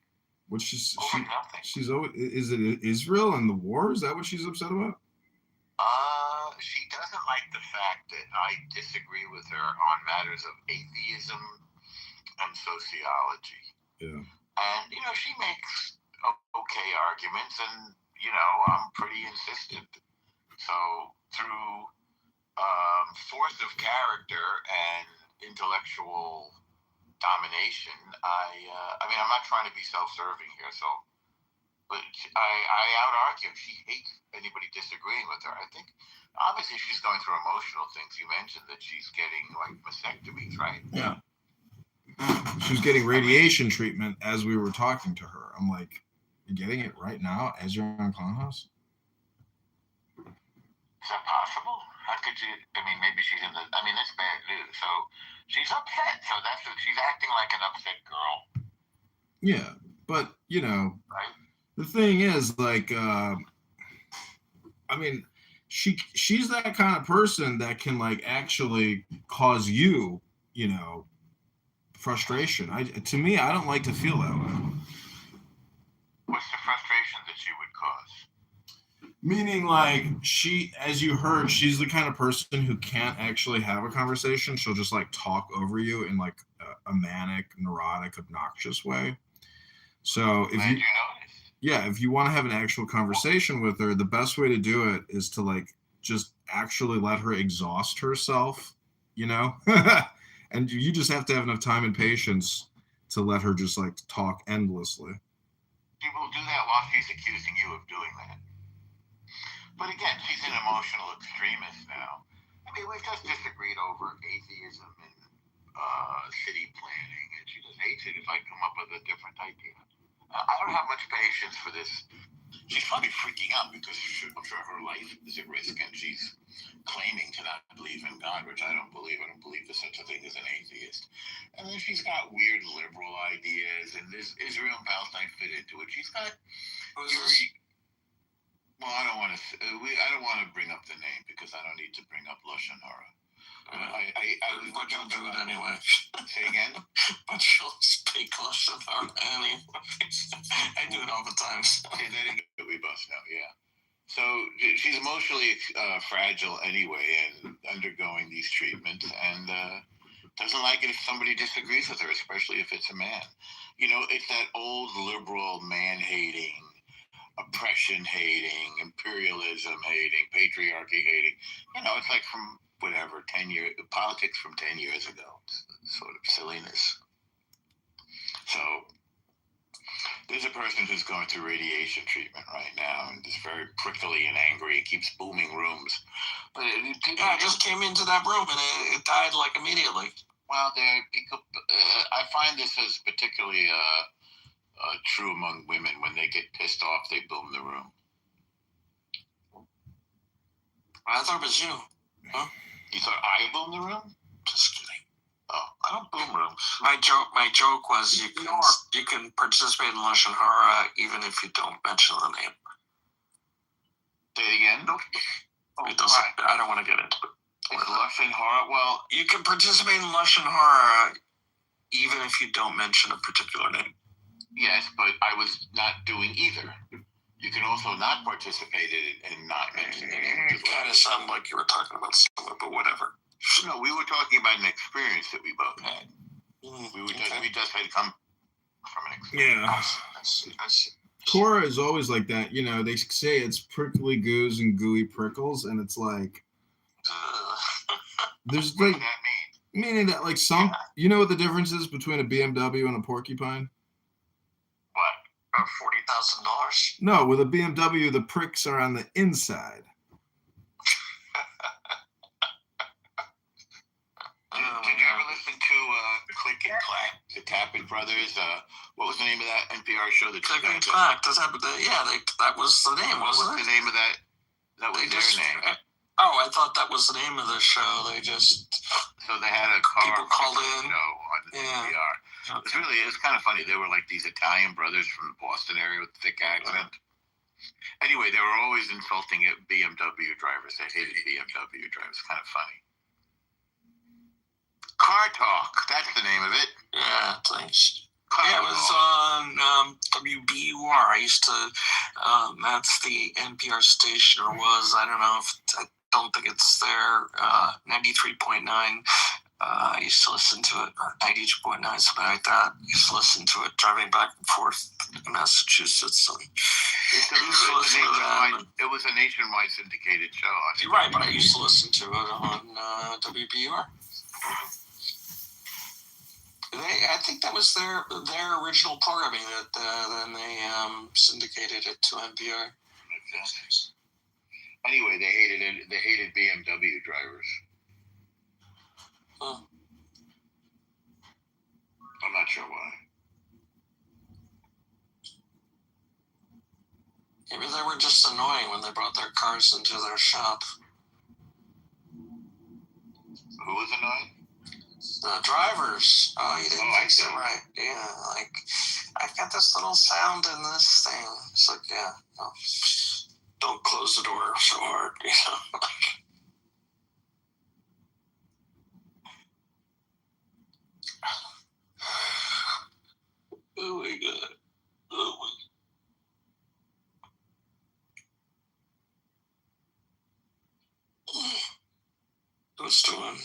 What she's nothing. She's always, is it Israel and the war? Is that what she's upset about? She doesn't like the fact that I disagree with her on matters of atheism and sociology. Yeah. And she makes okay arguments, and I'm pretty insistent. So through force of character and intellectual domination, I mean, I'm not trying to be self-serving here, but I out-argue. She hates anybody disagreeing with her. I think, obviously, she's going through emotional things. You mentioned that she's getting, mastectomies, right? Yeah. She was getting radiation treatment as we were talking to her. I'm like, you're getting it right now as you're on Clown House? Is that possible? How could you? I mean, maybe she's in the. I mean, that's bad news. So she's upset. So she's acting like an upset girl. Yeah, but right? The thing is, I mean, she's that kind of person that can actually cause you, frustration. To me, I don't like to feel that way. What's the frustration that she would cause? Meaning, she, as you heard, she's the kind of person who can't actually have a conversation. She'll just talk over you in a manic, neurotic, obnoxious way. So if you want to have an actual conversation with her, the best way to do it is to just actually let her exhaust herself, and you just have to have enough time and patience to let her just talk endlessly. She will do that while she's accusing you of doing that. But again, she's an emotional extremist now. I mean, we've just disagreed over atheism and city planning, and she just hates it if I come up with a different idea. I don't have much patience for this. She's probably freaking out because I'm sure her life is at risk, and she's claiming to not believe in God, which I don't believe. I don't believe there's such a thing as an atheist. And then she's got weird liberal ideas, and this Israel and Palestine fit into it. She's got well, I don't want to bring up the name because I don't need to bring up Lashon Hara. But you'll do it anyway. Say again? But you'll speak Lashon Hara anyway. I do it all the time. Okay, there you go. We both know, yeah. So she's emotionally fragile anyway and undergoing these treatments, and doesn't like it if somebody disagrees with her, especially if it's a man. It's that old liberal man-hating, oppression-hating, imperialism-hating, patriarchy-hating. It's like from whatever, 10 years, politics from 10 years ago. It's sort of silliness. So there's a person who's going through radiation treatment right now and is very prickly and angry and keeps booming rooms. But I just came into that room and it died immediately. Well, I find this as particularly true among women. When they get pissed off, they boom the room. I thought it was you. Huh? You thought I boomed the room? Just kidding. Oh, I don't boom rooms. My joke was you can participate in Lush and Hara even if you don't mention the name. Say it again. It doesn't. I don't want to get into it. It's Lush and Hara. Well, you can participate in Lush and Hara even if you don't mention a particular name. Yes, but I was not doing either. You can also not participate in it and not mention the name. It kind of sounded like you were talking about someone, but whatever. No, we were talking about an experience that we both had. We just had come from an experience. Yeah. Cora is always like that. You know, they say it's prickly goos and gooey prickles, and it's like there's like what does that mean? Meaning that like some you know what the difference is between a BMW and a porcupine? What? $40,000? No, with a BMW the pricks are on the inside. Did you ever listen to Click and Clack, the Tappet Brothers? What was the name of that NPR show? Click and Clack. That was the name, wasn't it? What was the name of that? That was their name. Oh, I thought that was the name of the show. So they had a car people called in. Show on the NPR. Okay. It's kind of funny. They were like these Italian brothers from the Boston area with thick accent. Anyway, they were always insulting BMW drivers. They hated BMW drivers. Kind of funny. Car Talk. That's the name of it. Yeah, thanks. It was on WBUR. I used to. That's the NPR station, or was. I don't know if. I don't think it's there. 93.9. I used to listen to it, or 92.9, something like that. I used to listen to it driving back and forth in Massachusetts. It was a nationwide syndicated show. You're right, but I used to listen to it on WBUR. I think that was their original programming that then they syndicated it to NPR. Anyway, they hated BMW drivers. Huh. I'm not sure why. Maybe they were just annoying when they brought their cars into their shop. Who was annoying? The drivers. Oh, you didn't fix it right. Yeah, like, I've got this little sound in this thing. It's like, yeah, no, don't close the door so hard, you know. Oh my God. Oh my God. What's doing?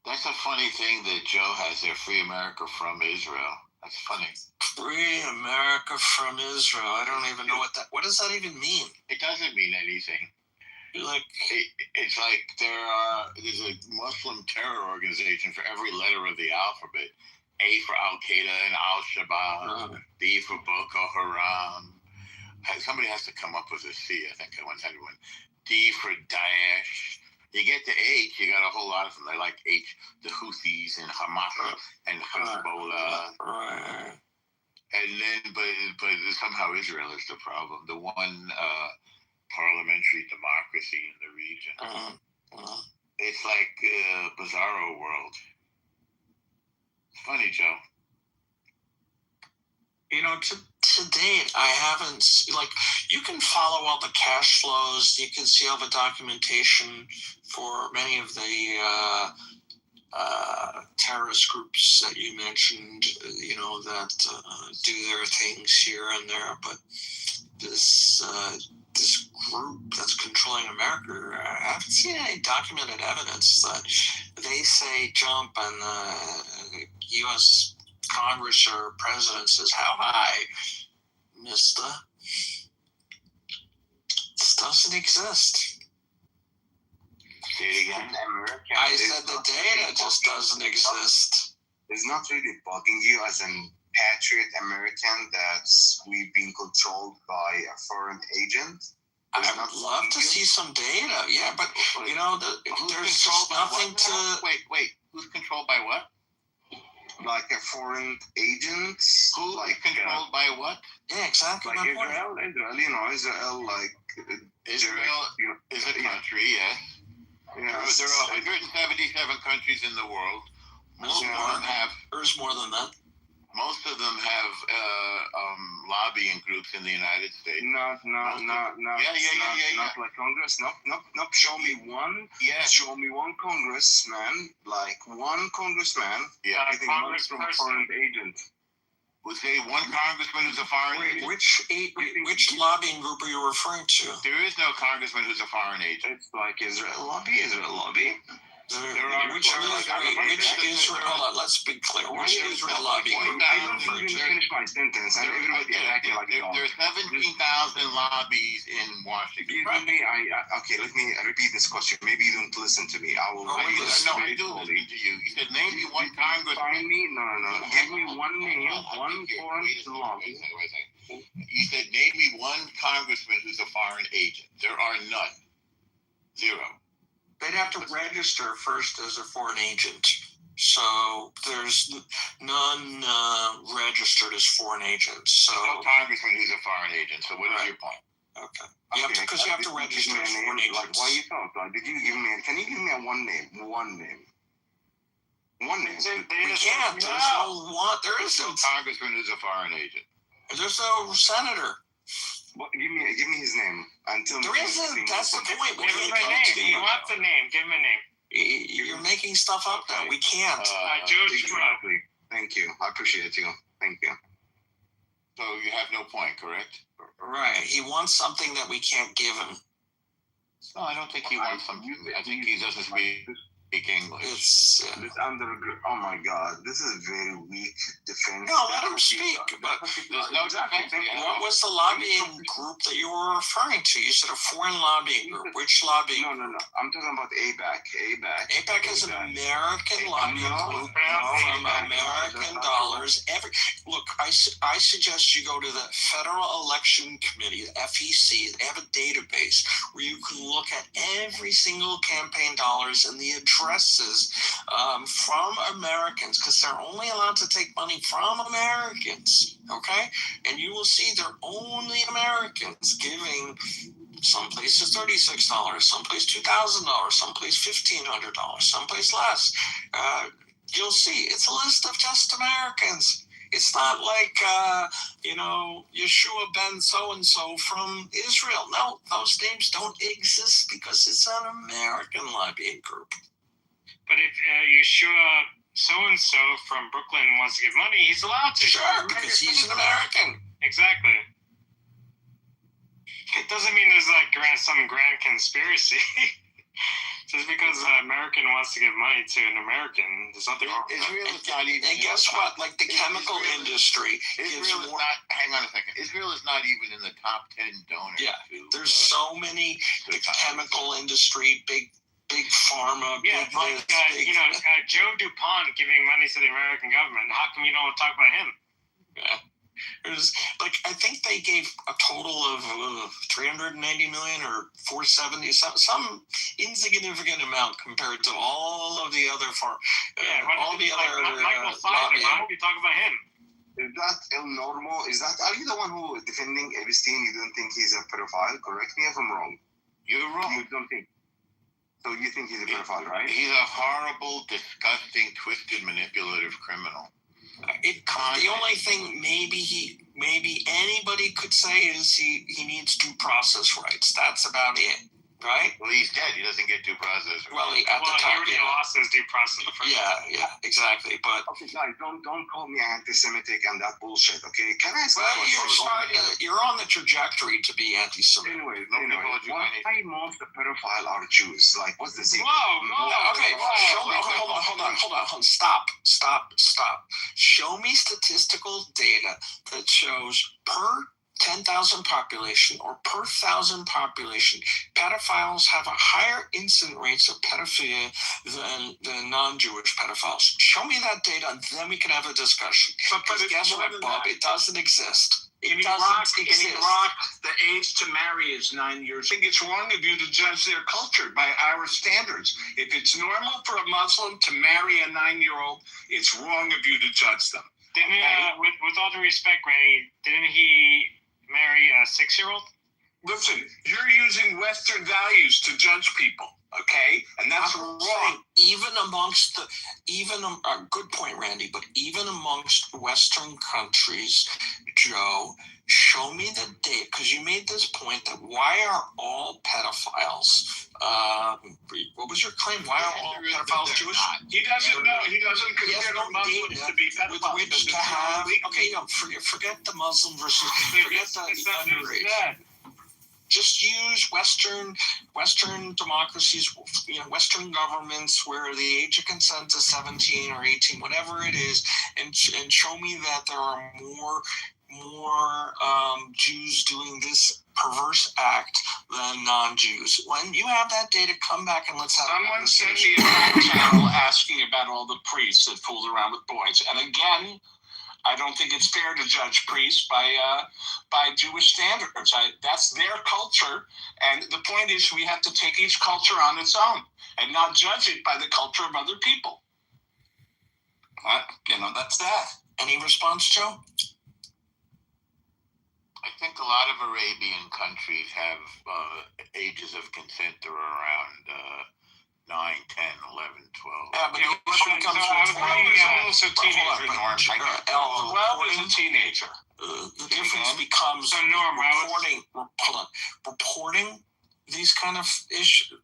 That's a funny thing that Joe has there, Free America from Israel. That's funny. Free America from Israel. I don't even know what does that even mean? It doesn't mean anything. It's like there's a Muslim terror organization for every letter of the alphabet. A for Al Qaeda and Al Shabaab. B for Boko Haram. Somebody has to come up with a C. I think I once had one. D for Daesh. You get to H, you got a whole lot of them. They like H, the Houthis and Hamas and Hezbollah. And then, but somehow Israel is the problem. The one parliamentary democracy in the region. It's like a bizarro world. It's funny, Joe. You know, to date, I haven't, like, you can follow all the cash flows, you can see all the documentation for many of the terrorist groups that you mentioned, you know, that do their things here and there, but this group that's controlling America, I haven't seen any documented evidence that they say jump and the U.S. Congress or president says, how high, mister? This doesn't exist. Say it again. I said the data just doesn't exist. It's not really bugging you as an patriot American that we've been controlled by a foreign agent? I would love to see some data, yeah, but, you know, there's just nothing to... Wait, who's controlled by what? Like a foreign agent. Who, like, controlled by what? Yeah, exactly. Like Israel, you know, Israel, like... Israel is a country, yes. Yes. There are 177 countries in the world. Most of them have. There's more than that. Most of them have lobbying groups in the United States. Not like Congress. Nope. Show me one. Yeah. Show me one congressman, like one congressman. Yeah. Getting money from a foreign agent. Would say one congressman who's a foreign agent. Which lobbying group are you referring to? There is no congressman who's a foreign agent. It's like Israel lobby. Which Israel? Hold on, let's be clear. Which Israel lobby? I didn't even finish my sentence, and everybody acting like there's 17,000 lobbies in Washington. Let me repeat this question. Maybe you don't listen to me. I will. I do listen to you. You said name me one congressman. Find me. No. Give me one name, one foreign lobby. You said name me one congressman who's a foreign agent. There are none. Zero. They'd have to register first as a foreign agent. So there's none registered as foreign agents. So no congressman who's a foreign agent. So what is your point? Okay. You have to register as foreign agents. Like, why you talk? Like, can you give me a one name? One name. We can't. There is no congressman who's a foreign agent. There's no senator. Give me his name. Until there isn't. That's the point. Give him a name. He wants a name. Give him a name. You're making stuff up now. We can't. Exactly. Thank you. I appreciate you. Thank you. So you have no point, correct? Right. He wants something that we can't give him. No, I don't think he wants something. I think he doesn't speak English. It's oh my God, this is very weak defense. No, let him speak. But there's no defense. What was the lobbying group that you were referring to? You said a foreign lobbying group. Which lobbying? No. I'm talking about AIPAC. AIPAC is an American lobbying group from American dollars. Look, I suggest you go to the Federal Election Committee, the FEC. They have a database where you can look at every single campaign dollars and the addresses from Americans, because they're only allowed to take money from Americans, okay? And you will see they're only Americans giving some places $36, someplace $2,000, someplace $1,500, someplace less. You'll see it's a list of just Americans. It's not like, Yeshua ben so-and-so from Israel. No, those names don't exist because it's an American lobbying group. But if Yeshua so-and-so from Brooklyn wants to give money, he's allowed to. Sure, because he's an American. Exactly. It doesn't mean there's like some grand conspiracy. Just because an American wants to give money to an American, there's nothing wrong. Israel is not even. And guess what? Like the chemical industry. Israel is not. Hang on a second. Israel is not even in the top 10 donors. Yeah. There's so many. The chemical industry, big pharma. Yeah, Joe DuPont giving money to the American government. How come you don't talk about him? Yeah. There's I think they gave a total of $390 million or $470, some insignificant amount compared to all of the other Michael Pfizer. Why don't you talk about him? Is that normal? Are you the one who is defending Epstein? You don't think he's a pedophile? Correct me if I'm wrong. You're wrong. You don't think. So you think he's a pedophile, right? He's a horrible, disgusting, twisted, manipulative criminal. The only thing maybe anybody could say is he needs due process rights. That's about it, right? Well, he's dead. He doesn't get due process. Well, the time, he already lost his due process the first time. Yeah, exactly. But okay, guys, don't call me anti-Semitic and that bullshit. Okay, can I ask? You're on the trajectory to be anti-Semitic. Anyway, why most of the pedophile are Jews? Like, what's the secret? Okay, hold on. Stop. Show me statistical data that shows per 10,000 population or per 1,000 population, pedophiles have a higher incident rates of pedophilia than non-Jewish pedophiles. Show me that data, and then we can have a discussion. But guess what, Bob? It doesn't exist. In Iraq, the age to marry is 9 years. I think it's wrong of you to judge their culture by our standards. If it's normal for a Muslim to marry a 9-year-old, it's wrong of you to judge them. With all due respect, Granny, didn't he marry a 6-year-old? Listen, you're using Western values to judge people. Okay, and that's I'm wrong. saying even amongst good point, Randy, but even amongst Western countries, Joe, show me the data, because you made this point that why are all pedophiles, what was your claim? Why are all pedophiles Jewish? He doesn't know. He doesn't consider Muslims to be pedophiles. With which to have, forget the Muslim versus, forget the underage. Just use Western democracies, Western governments where the age of consent is 17 or 18, whatever it is, and show me that there are more Jews doing this perverse act than non-Jews. When you have that data, come back and let's have Someone a sent conversation. me a back channel asking about all the priests that fooled around with boys, and again, I don't think it's fair to judge priests by Jewish standards. That's their culture, and the point is we have to take each culture on its own and not judge it by the culture of other people. That's that. Any response, Joe? I think a lot of Arabian countries have ages of consent that are around 9, 10, 11, 12. Yeah, but when it comes to 12 is a teenager, Norm. 12 is a teenager. The difference becomes reporting these kind of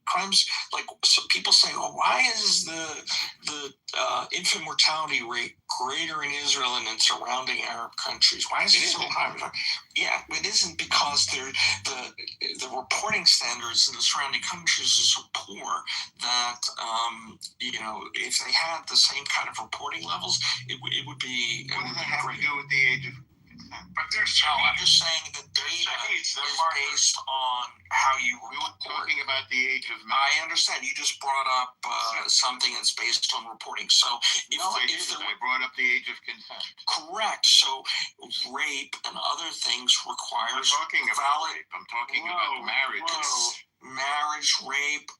crimes. Like people say, why is the infant mortality rate greater in Israel and in surrounding Arab countries? Why is it so high? Yeah, it isn't because the reporting standards in the surrounding countries are so poor that if they had the same kind of reporting levels, it would be. What does that have to do with the age of? But there's I'm just saying that data is based on how you report. We were talking about the age of. I understand. You just brought up something that's based on reporting. So I brought up the age of consent. Correct. So rape and other things requires. I'm talking about rape. I'm talking about marriage. Marriage, rape,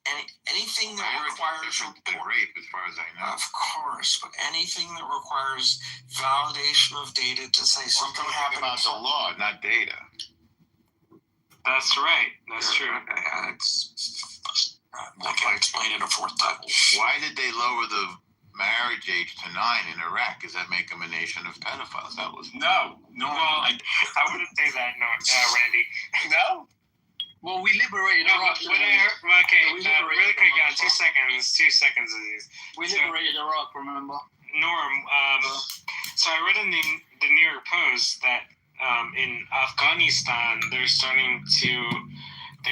anything that requires rape, as far as I know. Of course, but anything that requires validation of data to say something happened. About the law, not data. That's right. That's true. I can't explain it a fourth time. Why did they lower the marriage age to 9 in Iraq? Does that make them a nation of pedophiles? That was no. Well, I wouldn't say that, Randy. No. Well, we liberated Iraq. Really quick, 2 seconds. 2 seconds, Aziz. We liberated Iraq, remember? Norm, so I read in the New York Post that in Afghanistan, they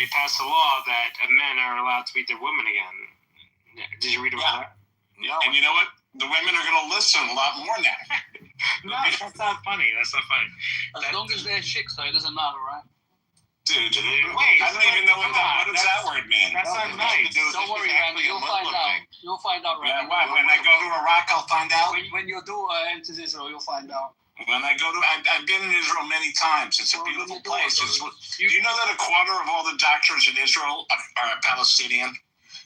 passed a law that men are allowed to beat their women again. Did you read about that? Yeah. And you know what? The women are going to listen a lot more now. No, that's not funny. As long as they're chicks, though, it doesn't matter, right? Dude, wait, I don't even know what does that word mean. That's not nice. Don't worry, Randy. You'll find out. You'll find out, Randy. Yeah, why? When I go to Iraq, I'll find out? When your daughter enters Israel, you'll find out. When I go to, I've been in Israel many times. It's a beautiful place. Do you know that a quarter of all the doctors in Israel are Palestinian?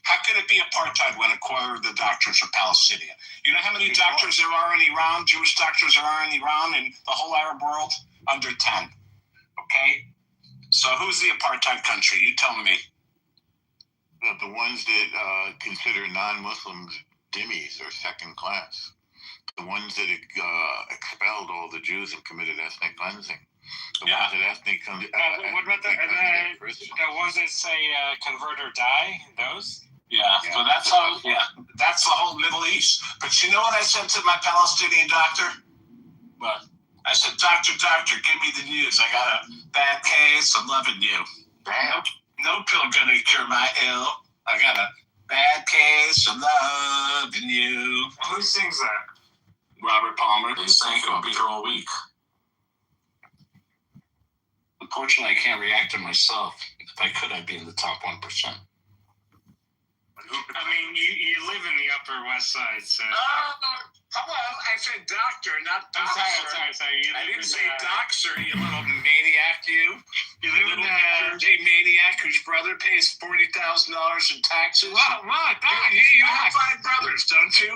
How could it be apartheid when a quarter of the doctors are Palestinian? You know how many doctors there are in Iran, Jewish doctors there are in Iran and the whole Arab world? Under 10. Okay? So who's the apartheid country? You tell me. The ones that consider non-Muslims dhimmis or second class. The ones that expelled all the Jews and committed ethnic cleansing. The ones that ethnic cleansing. What about the ones that say convert or die? Those? Yeah, so that's the whole Middle East. But you know what I said to my Palestinian doctor? What? I said, doctor, give me the news. I got a bad case. I'm loving you. No pill gonna cure my ill. I got a bad case. I'm loving you. Who sings that? Robert Palmer. They sang it. I'll be here all week. Unfortunately, I can't react to myself. If I could, I'd be in the top 1%. I mean, you live in the Upper West Side, so. Hello, I said doctor, not doctor. Sorry. I didn't say doxer, you little maniac, you. You live in the Jersey maniac whose brother pays $40,000 in taxes. What? You have 5 brothers, don't you?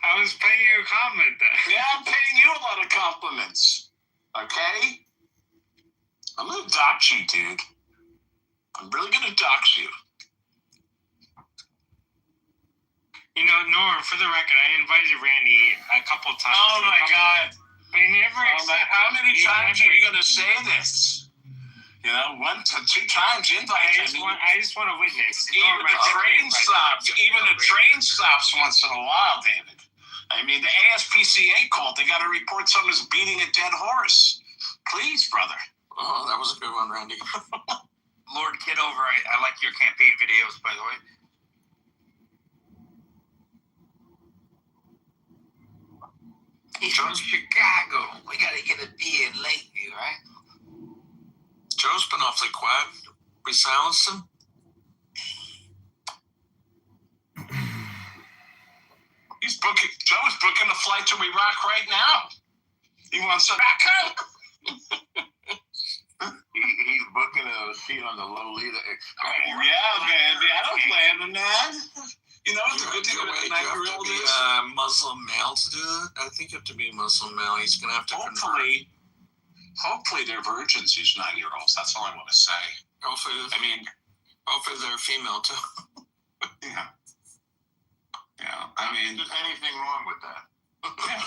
I was paying you a compliment then. Yeah, I'm paying you a lot of compliments. Okay? I'm gonna dox you, dude. I'm really gonna dox you. You know, Norm, for the record, I invited Randy a couple times. Oh my God. But he never accepted. How many times are you going to say this? You know, 1 to 2 times invite. I just want to witness. Even the train stops once in a while, David. I mean, the ASPCA called. They got to report someone's beating a dead horse. Please, brother. Oh, that was a good one, Randy. Lord Kitover, I like your campaign videos, by the way. He's from Chicago. We gotta get a beer in Lakeview, right? Joe's been awfully quiet. We silenced him. Joe is booking a flight to Iraq right now. He wants to back out. He's booking a seat on the Lolita Express. Yeah, baby. I don't plan on that. You know, it's a good thing about 9-year-old is. Muslim male to do that? I think you have to be Muslim male. He's going to have to Hopefully they're virgins, these 9-year-olds. That's all I want to say. Hopefully they're female, too. Yeah. Yeah, I mean. Is there anything wrong with that? Yeah,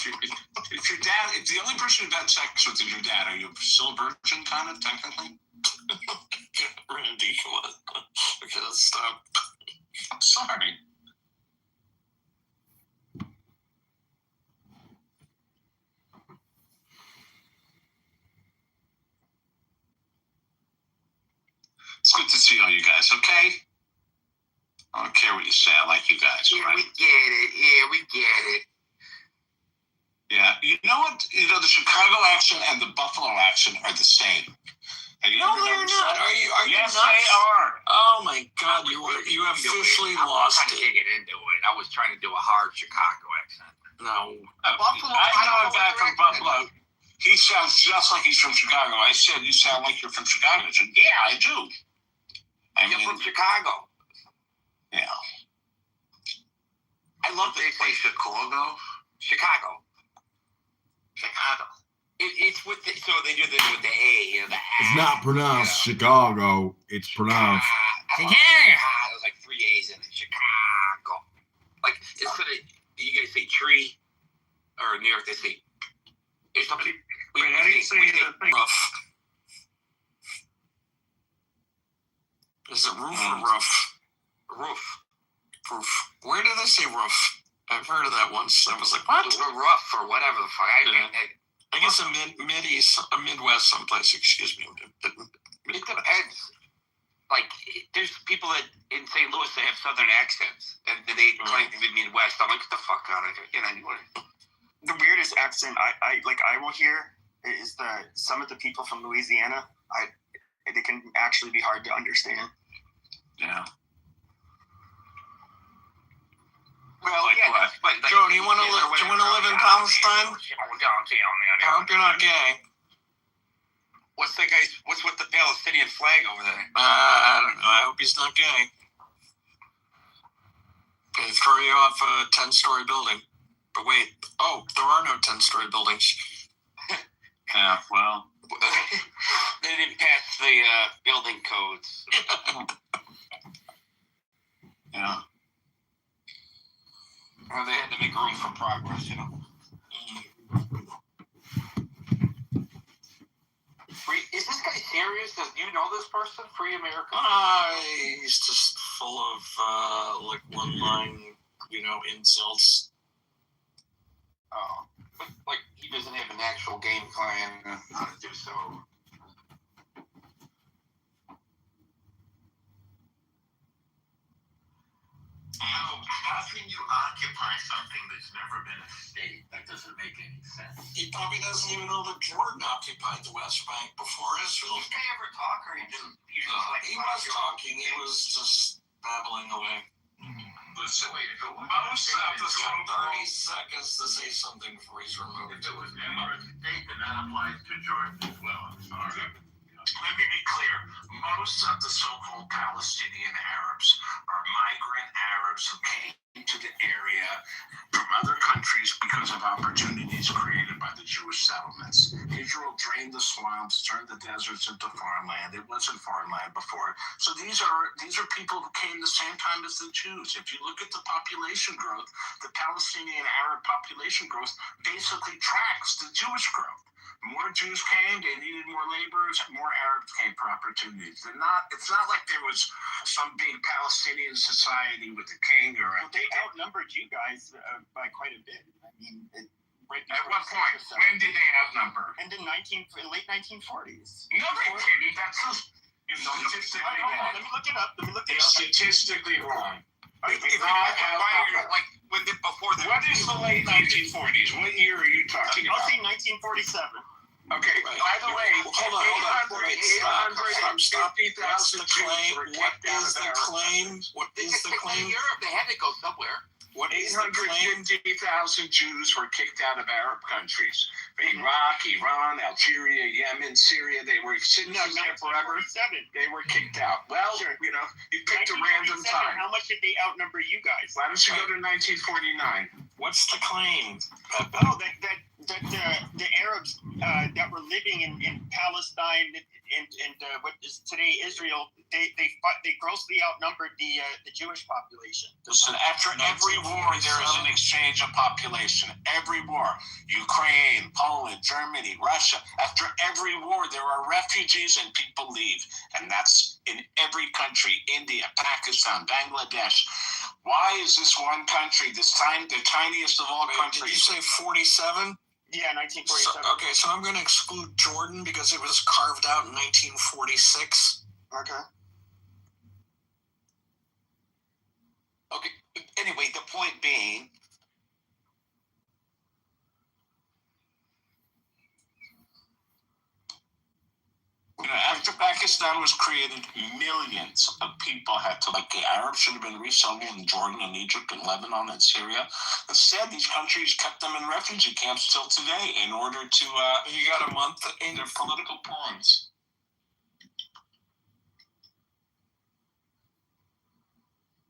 if your dad, if the only person you've had sex with is your dad, are you still a virgin, kind of, technically? Randy, come on. Okay, let's stop. I'm sorry. It's good to see all you guys, okay? I don't care what you say. I like you guys. Yeah, right? we get it. Yeah, we get it. Yeah. You know what? You know, the Chicago accent and the Buffalo accent are the same. No, they're not. Are you yes, nuts? They are. Oh, my God. You have officially lost it. I get into it. I was trying to do a hard Chicago accent. No. Buffalo. I know a guy from Buffalo. He sounds just like he's from Chicago. I said, you sound like you're from Chicago. I said, yeah, I do. You're from Chicago. Yeah. I love this place. Chicago. It's with the, so they do this with the A and the A. It's not pronounced Chicago. It's pronounced Chicago. There's like 3 A's in it. Chicago. Like instead of you guys say tree, or in New York they say. There's somebody. How do you say rough? Is it roof or rough? Roof. Where do they say roof? I've heard of that once. I was like, what? Rough or whatever the fuck. I guess a Midwest someplace. Excuse me. It depends. Like there's people that in St. Louis they have Southern accents, and they claim to be Midwest. I'm like, get the fuck out of here. You know, anyway. The weirdest accent I will hear is some of the people from Louisiana. They can actually be hard to understand. Yeah. Well, like yeah, what? But Joe, do you want to live in Palestine? I hope you're not gay. What's with the Palestinian flag over there? I don't know. I hope he's not gay. They throw you off a 10-story building. But wait, there are no 10-story buildings. Yeah, well. They didn't pass the building codes. Yeah. Well, they had to make room for progress, you know. Is this guy serious? Do you know this person? Free America? He's just full of one-line, insults. Oh, but like he doesn't have an actual game plan on how to do so. How can you occupy something that's never been a state? That doesn't make any sense. He probably doesn't even know that Jordan occupied the West Bank before Israel. Did he ever talk, or he didn't? He was talking. He was just babbling away. Listen, Most of the 30 seconds to say something before he's removed. If it was never a state, then that applies to Jordan as well. I'm sorry. Let me be clear. Most of the so-called Palestinian Arabs are migrant Arabs Arabs who came to the area from other countries because of opportunities created by the Jewish settlements. Israel drained the swamps, turned the deserts into farmland. It wasn't farmland before. So these are people who came the same time as the Jews. If you look at the population growth, the Palestinian Arab population growth basically tracks the Jewish growth. More Jews came, they needed more laborers, more Arabs came for opportunities. It's not like there was some big Palestinian society with a king or a... Well, they outnumbered you guys by quite a bit. I mean, at what point? When did they outnumber? In the late 1940s. No, they didn't. That's just statistically wrong. Let me look it up. It's statistically wrong. What is the late 1940s? What year are you talking about? I'll say 1947. Okay, by the way, hold on. Stop. What's the claim? What is the claim? They had to go somewhere. What is 850,000 Jews were kicked out of Arab countries. Iraq, Iran, Algeria, Yemen, Syria, they were sitting there forever. They were kicked out. Well, you picked a random time. How much did they outnumber you guys? Why don't you go to 1949? What's the claim? Oh, that the Arabs that were living in Palestine and what is today Israel, they grossly outnumbered the Jewish population. Listen, after every war, there is an exchange of population. Every war, Ukraine, Poland, Germany, Russia. After every war, there are refugees and people leave, and that's in every country: India, Pakistan, Bangladesh. Why is this one country, the tiniest of all countries? Did you say 47? Yeah, 1947. So I'm going to exclude Jordan because it was carved out in 1946. Okay. Anyway, the point being, after Pakistan was created, millions of people had to, the Arabs should have been resettled in Jordan and Egypt and Lebanon and Syria. Instead, these countries kept them in refugee camps till today in order to, you got a month in their political pawns.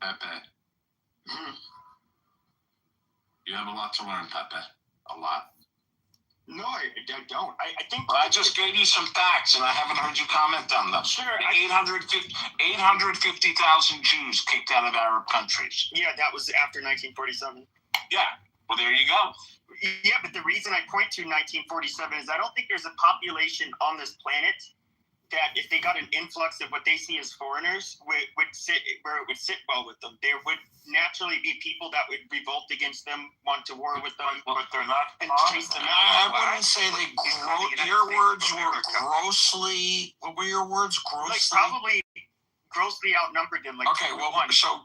Pepe. You have a lot to learn, Pepe. A lot. No, I don't. I think... Well, I just gave you some facts, and I haven't heard you comment on them. Sure. 850,000 Jews kicked out of Arab countries. Yeah, that was after 1947. Yeah. Well, there you go. Yeah, but the reason I point to 1947 is I don't think there's a population on this planet that if they got an influx of what they see as foreigners would sit well with them. There would naturally be people that would revolt against them, want to war with them, but they're not. And chase them I out. wouldn't say your words were grossly. What were your words? Grossly. Like probably grossly outnumbered them. So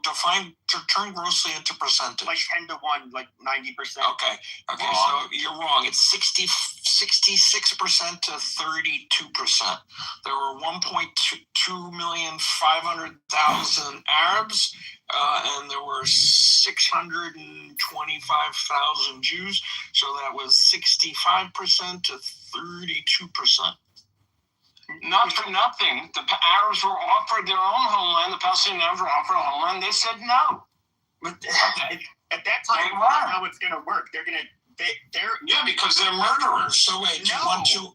turn grossly into percentage. Like 10 to 1, like 90%. Okay, so you're wrong. It's 66% to 32%. There were 1,500,000 Arabs, and there were 625,000 Jews. So that was 65% to 32%. Not for nothing. The Arabs were offered their own homeland. The Palestinian Arabs were offered a homeland. They said no. But at that time, that's how it's going to work. They're because they're murderers. So wait, do you want to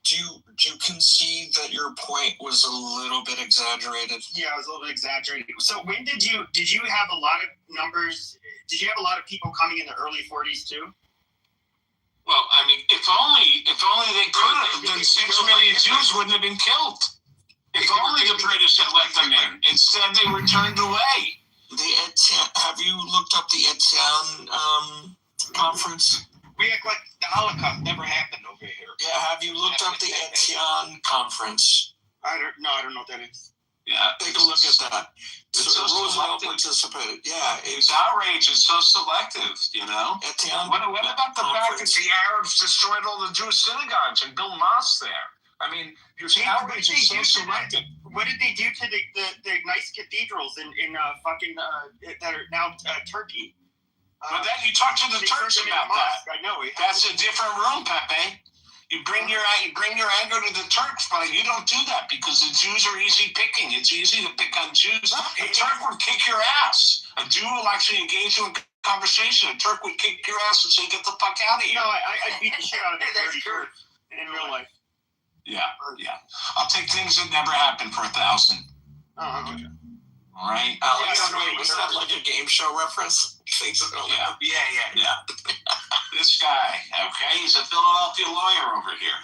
do you concede that your point was a little bit exaggerated? Yeah, it was a little bit exaggerated. So when did you have a lot of numbers? Did you have a lot of people coming in the early 40s too? Well, I mean, if only they could have, then 6 million Jews wouldn't have been killed. If only the British had let them in. Instead, they were turned away. Have you looked up the Etienne conference? We act like the Holocaust never happened over here. Yeah, have you looked up the Etienne conference? I don't know what that is. Yeah, take a look at that. So Roosevelt participated. Yeah, it's outrage. It's so selective, Etienne. What about the fact that the Arabs destroyed all the Jewish synagogues and built mosques there? I mean, your outrage is so selective. What did they do to the nice cathedrals in that are now Turkey? Well, you talk to the Turks about that. I know. That's a different room, Pepe. You bring your anger to the Turks, but you don't do that because the Jews are easy picking. It's easy to pick on Jews. A Turk would kick your ass. A Jew will actually engage you in conversation. A Turk would kick your ass and say, "Get the fuck out of here." No, I beat the shit out of it in real life. Yeah. I'll take things that never happened for 1,000. Oh, okay. All right. Was that like a game show reference? Things that don't happen. Yeah. This guy, okay, he's a Philadelphia lawyer over here.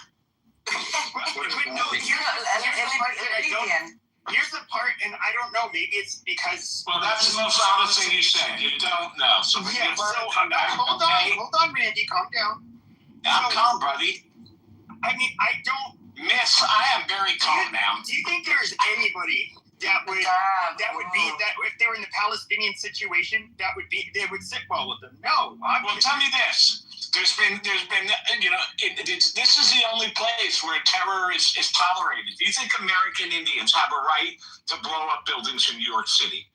Here's the part, and I don't know, maybe it's because... Well, that's the most honest thing you said. You don't know. So hold on, Randy, calm down. I'm calm, buddy. I mean, I don't... Miss, I am very calm now. Do you think there's anybody that would be if they were in the Palestinian situation, they would sit well with them? No. Well, tell me this. There's been this is the only place where terror is tolerated. Do you think American Indians have a right to blow up buildings in New York City?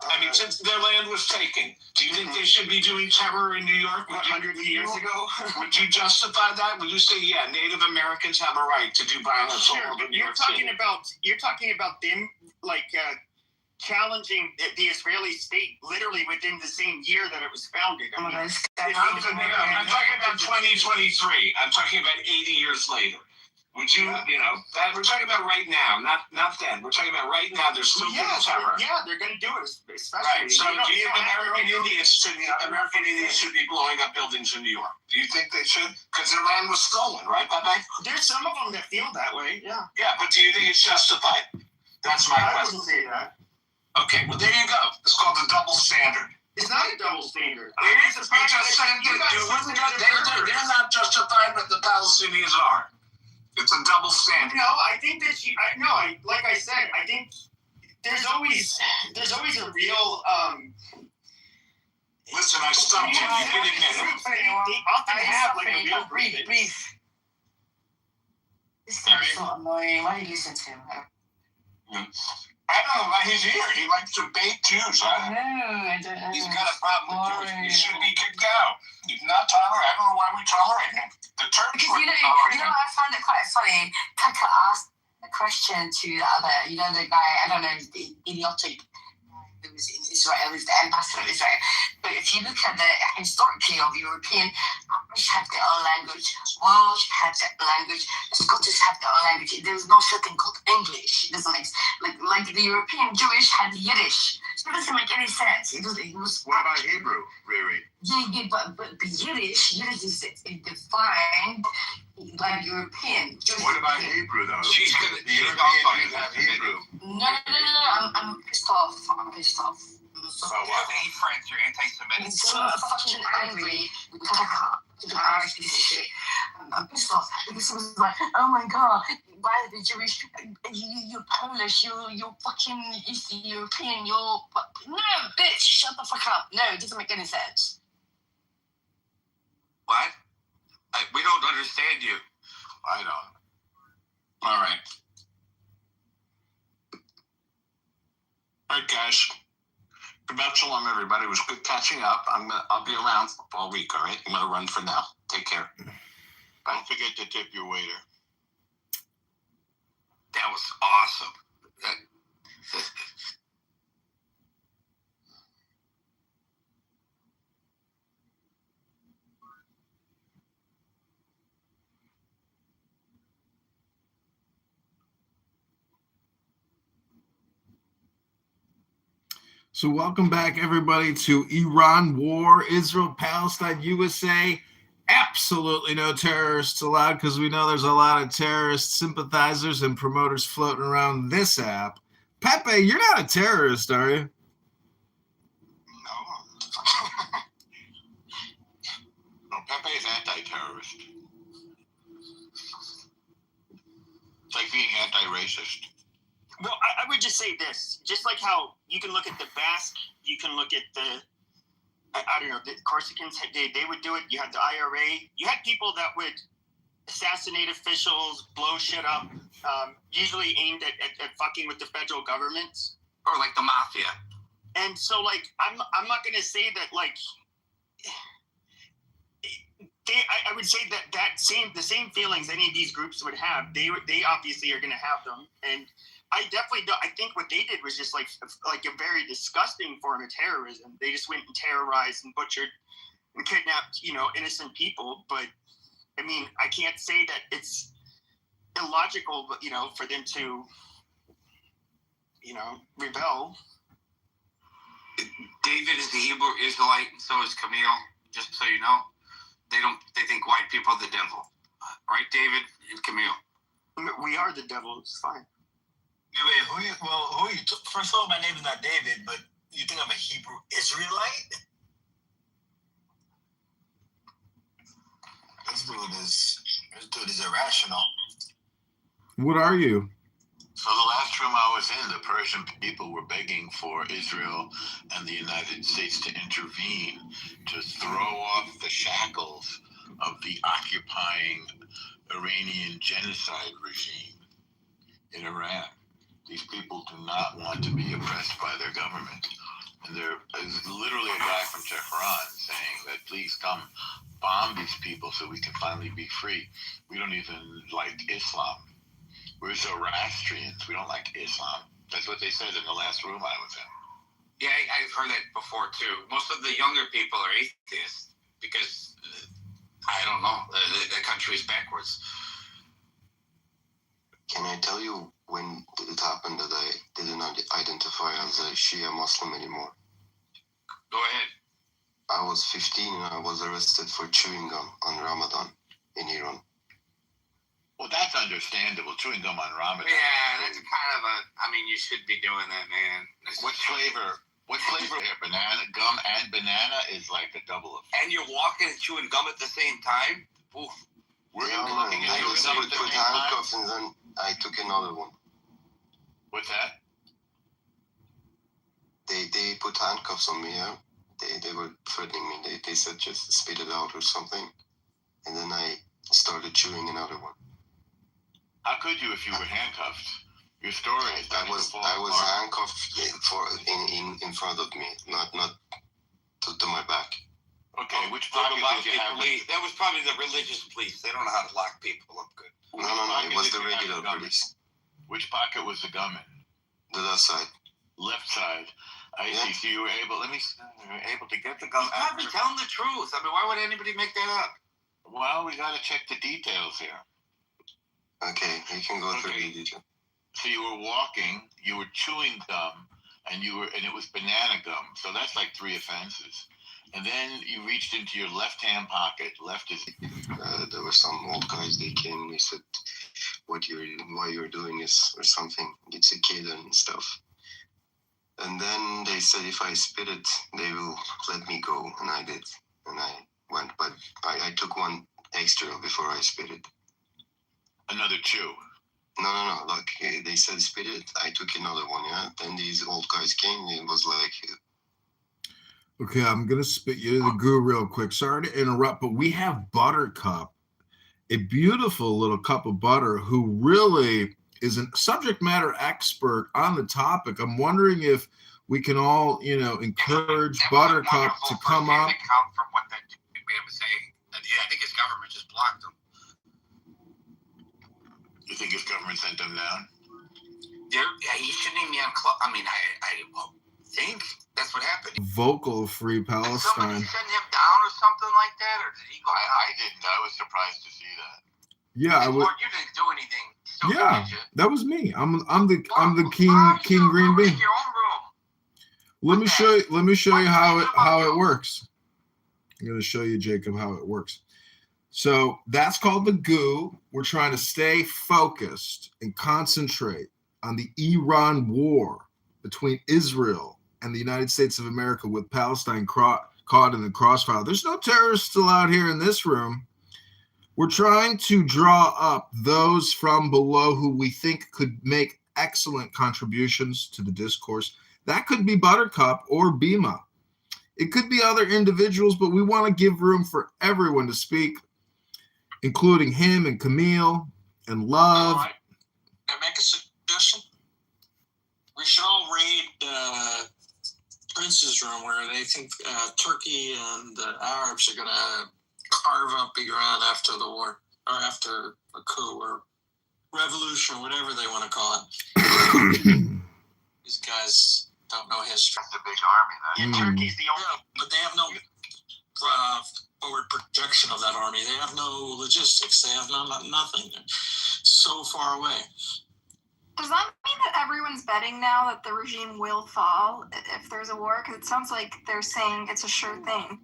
I mean, since their land was taken, do you think they should be doing terror in New York 100 years ago? Would you justify that? Would you say, yeah, Native Americans have a right to do violence all over New York City? You're talking about them challenging the Israeli state literally within the same year that it was founded. I'm talking about 2023. I'm talking about 80 years later. Would you, that we're talking about right now, not then. We're talking about right now. There's still terror. Yeah, they're going to do it, especially. Right. So do you think American Indians should be blowing up buildings in New York? Do you think they should? Because their land was stolen, right, Bye-bye? There's some of them that feel that way. Yeah. Yeah, but do you think it's justified? That's my question. I wouldn't say that. Okay, well there you go. It's called the double standard. It's not a double standard. They're not justified, but the Palestinians are. It's a double standard. No, I think that like I said, I think there's always a real. Listen, I stumped you. You can admit it. They often have like a real grievance. This guy's so annoying. Why do you listen to him? I don't know why he's here. He likes to bait Jews. I don't know. He's got a problem with Jews. He should be kicked out. He's not tolerant. I don't know why we tolerate him. The Turks because I find it quite funny. Tucker asked a question to the other, the guy, I don't know, the idiotic who was in Israel, who's the ambassador of Israel. But if you look at the historically of European, Irish have their own language, Welsh have their own language, the Scottish have their own language. There's no such thing called English. It doesn't make like the European Jewish had Yiddish. So it doesn't make any sense. It was. What about Hebrew, Riri? Yeah, but the Yiddish is defined like European. What about Hebrew, though? She's gonna. Europeans have Hebrew. No. I'm pissed off. So what? Hey, Frank, you're anti-Semitic. I'm so fucking angry with Tucker. The Irish piece of shit. I'm pissed off because he was like, oh my god, why are the Jewish? You're Polish. You're fucking Eastern European. No, bitch, shut the fuck up. No, it doesn't make any sense. What? We don't understand you. I don't. All right. All right, guys. Shabbat shalom, everybody. It was good catching up. I'll be around all week. All right. I'm gonna run for now. Take care. Don't forget to tip your waiter. That was awesome. So welcome back, everybody, to Iran War, Israel, Palestine, USA. Absolutely no terrorists allowed because we know there's a lot of terrorist sympathizers and promoters floating around this app. Pepe, you're not a terrorist, are you? No, Pepe is anti-terrorist. It's like being anti-racist. Well, I would just say this. Just like how you can look at the Basque, you can look at the, I don't know, the Corsicans, they would do it. You had the IRA. You had people that would assassinate officials, blow shit up, usually aimed at fucking with the federal government. Or like the mafia. And so, like, I'm not going to say that, like, I would say the same feelings any of these groups would have. They obviously are going to have them, and I definitely don't. I think what they did was just like a very disgusting form of terrorism. They just went and terrorized and butchered and kidnapped, innocent people. But I mean, I can't say that it's illogical, for them to, rebel. David is the Hebrew Israelite, and so is Camille. Just so you know, they think white people are the devil, right, David and Camille? We are the devil. It's fine. Wait, who are you? First of all, my name is not David, but you think I'm a Hebrew Israelite? This dude is irrational. What are you? So the last room I was in, the Persian people were begging for Israel and the United States to intervene to throw off the shackles of the occupying Iranian genocide regime in Iran. These people do not want to be oppressed by their government. And there is literally a guy from Tehran saying that please come bomb these people so we can finally be free. We don't even like Islam. We're Zoroastrians. We don't like Islam. That's what they said in the last room I was in. Yeah, I've heard that before too. Most of the younger people are atheists because, I don't know, the country is backwards. Can I tell you when it happened that I did not identify as a Shia Muslim anymore? Go ahead. I was 15 and I was arrested for chewing gum on Ramadan in Iran. Well, that's understandable. Chewing gum on Ramadan. Yeah, that's kind of you should be doing that, man. What flavor here? Banana, gum and banana is like a double of. And you're walking and chewing gum at the same time? Oof. Were you looking at chewing gum at the same handcuffs time? and then I took another one. What's that? They put handcuffs on me, yeah? They were threatening me. They said just spit it out or something. And then I started chewing another one. How could you if you were handcuffed? Your story is I was handcuffed in front of me, not to my back. Okay, which pocket did you have? That was probably the religious police. They don't know how to lock people up good. No, it was the regular police. Which pocket was the gum in? The left side. Left side. I see. So you were able to get the gum. He's probably telling the truth. Why would anybody make that up? Well, we got to check the details here. Okay, you can go through the details. So you were walking, you were chewing gum, and it was banana gum. So that's like 3 offenses. And then you reached into your left-hand pocket. Left is. There were some old guys. They came and they said, why you're doing this or something. It's a kid and stuff. And then they said if I spit it, they will let me go, and I did, and I went. But I took one extra before I spit it. Another chew. No. Like they said, spit it. I took another one. Yeah. Then these old guys came. And it was like. Okay, I'm gonna spit you the goo real quick. Sorry to interrupt, but we have Buttercup, a beautiful little cup of butter, who really is a subject matter expert on the topic. I'm wondering if we can all, encourage Buttercup to come up. Account from what that man was saying. And yeah, I think his government just blocked him. You think his government sent him down? Yeah, he shouldn't even be on club. I think that's what happened. Vocal Free Did somebody Palestine. send him down or something like that, or did he go? I didn't. I was surprised to see that. Yeah, I would. Lord, you didn't do anything. So Yeah, did you? that was me. I'm the King Green Bean. Your own room. Let me show you how it works. I'm going to show you, Jacob, how it works. So that's called the goo. We're trying to stay focused and concentrate on the Iran war between Israel and the United States of America, with Palestine caught in the crossfire. There's no terrorists still out here in this room. We're trying to draw up those from below who we think could make excellent contributions to the discourse. That could be Buttercup or Bima. It could be other individuals, but we want to give room for everyone to speak, including him and Camille and Love. Can I make a suggestion? We should all raid Prince's room, where they think Turkey and the Arabs are going to carve up Iran after the war, or after a coup, or revolution, or whatever they want to call it. These guys don't know history. That's a big army. Turkey's the only. Yeah, but they have no forward projection of that army. They have no logistics. They have nothing. They're so far away. Does that mean that everyone's betting now that the regime will fall if there's a war? Because it sounds like they're saying it's a sure thing.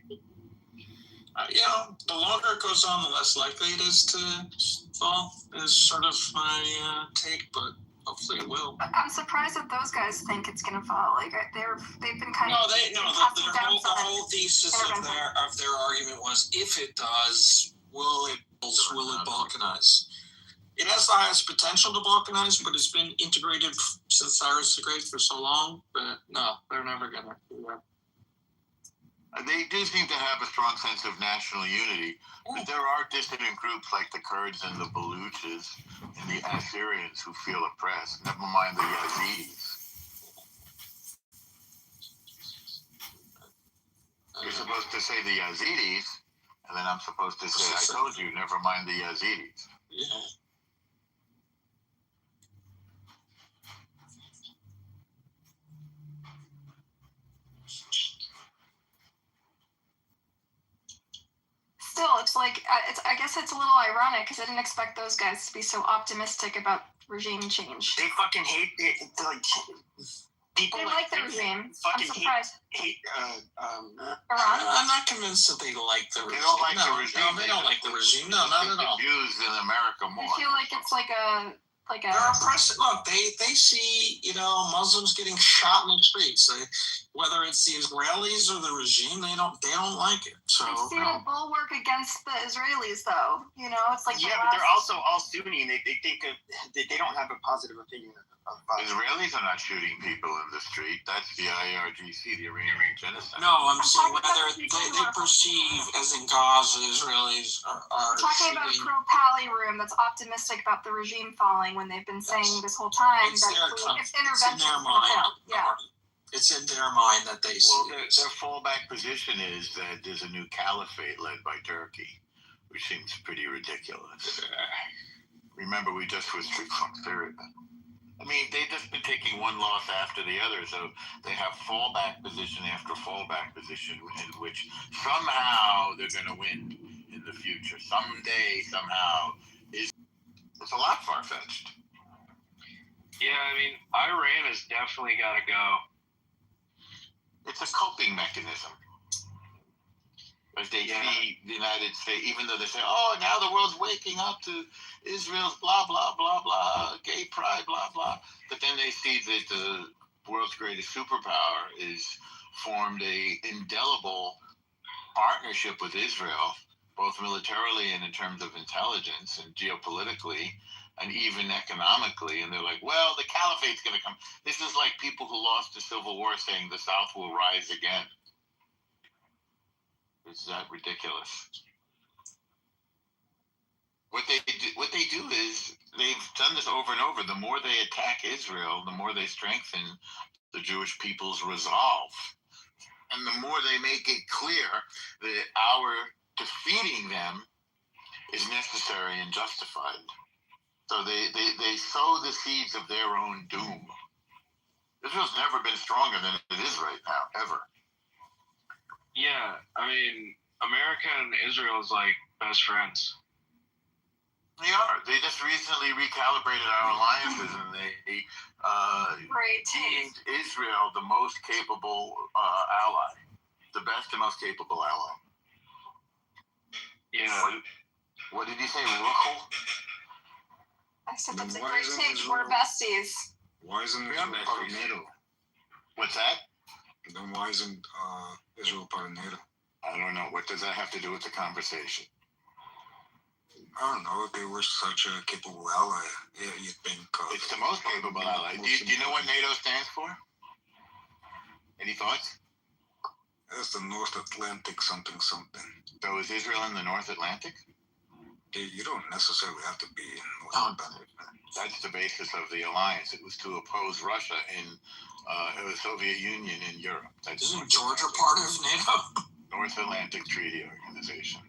The longer it goes on, the less likely it is to fall, is sort of my take, but hopefully it will. I'm surprised that those guys think it's going to fall. Like they've been kind of the whole thesis of their argument was if it does, will it balkanize? It has the highest potential to balkanize, but it's been integrated since Cyrus the Great for so long. But no, they're never gonna do that. They do seem to have a strong sense of national unity, but there are dissident groups like the Kurds and the Baluchis and the Assyrians who feel oppressed, never mind the Yazidis. You're supposed to say the Yazidis, and then I'm supposed to say, I told you, never mind the Yazidis. Yeah. Still, it's like I guess it's a little ironic because I didn't expect those guys to be so optimistic about regime change. They fucking hate it. Like people. They like the regime. I'm surprised. Hate Iran. I'm not convinced that they like the regime. They don't like the regime. No, they don't like the regime. No, not at all. Jews in America more. I feel like it's like a. They're oppressive. Look, they see Muslims getting shot in the streets. Whether it's the Israelis or the regime, they don't like it. So they see a bulwark against the Israelis, though. It's like but they're also all Sunni. And they think they don't have a positive opinion of Israelis are not shooting people in the street. That's the IRGC, the Iranian genocide. No, I'm saying whether they perceive, as in Gaza, Israelis are talking about a pro-Pali room that's optimistic about the regime falling when they've been saying this whole time that if intervention is going to fail. Yeah. It's in their mind that they see. Well, their fallback position is that there's a new caliphate led by Turkey, which seems pretty ridiculous. Remember, we just withdrew from Syria. I mean, they've just been taking one loss after the other, so they have fallback position after fallback position in which somehow they're going to win in the future. Someday, somehow. It's a lot far-fetched. Yeah, I mean, Iran has definitely got to go. It's a coping mechanism. If they see the United States, even though they say, oh, now the world's waking up to Israel's blah, blah, blah, blah, gay pride, blah, blah. But then they see that the world's greatest superpower is formed a indelible partnership with Israel, both militarily and in terms of intelligence and geopolitically and even economically. And they're like, well, the caliphate's going to come. This is like people who lost the Civil War saying the South will rise again. Is that ridiculous? What they do is they've done this over and over. The more they attack Israel, the more they strengthen the Jewish people's resolve. And the more they make it clear that our defeating them is necessary and justified. So they sow the seeds of their own doom. Israel's never been stronger than it is right now, ever. Yeah, I mean, America and Israel is like best friends. They are. They just recently recalibrated our alliances, and they deemed Israel the most capable ally, the best and most capable ally. Yeah. What did you say, Ruchel? I said that's a great take. We're besties. Why isn't Israel part of NATO? What's that? Then why isn't Israel part of NATO? I don't know. What does that have to do with the conversation? I don't know. They were such a capable ally. Yeah, you think it's the most capable ally. Do you know what NATO stands for? Any thoughts? It's the North Atlantic something. So is Israel in the North Atlantic? You don't necessarily have to be in North Atlantic. That's the basis of the alliance. It was to oppose Russia in the Soviet Union in Europe. Isn't Georgia part of NATO? North Atlantic Treaty Organization.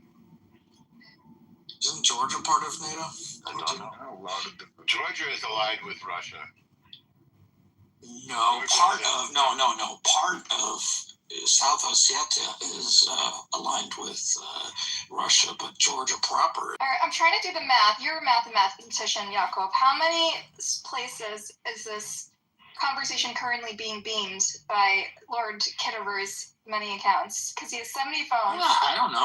Isn't Georgia part of NATO? I don't know. A lot of Georgia is allied with Russia. No, part of South Ossetia is aligned with Russia, but Georgia proper. All right, I'm trying to do the math. You're a mathematician, Jakob. How many places is this conversation currently being beamed by Lord Kitover's many accounts? Because he has 70 phones. Yeah, I don't know.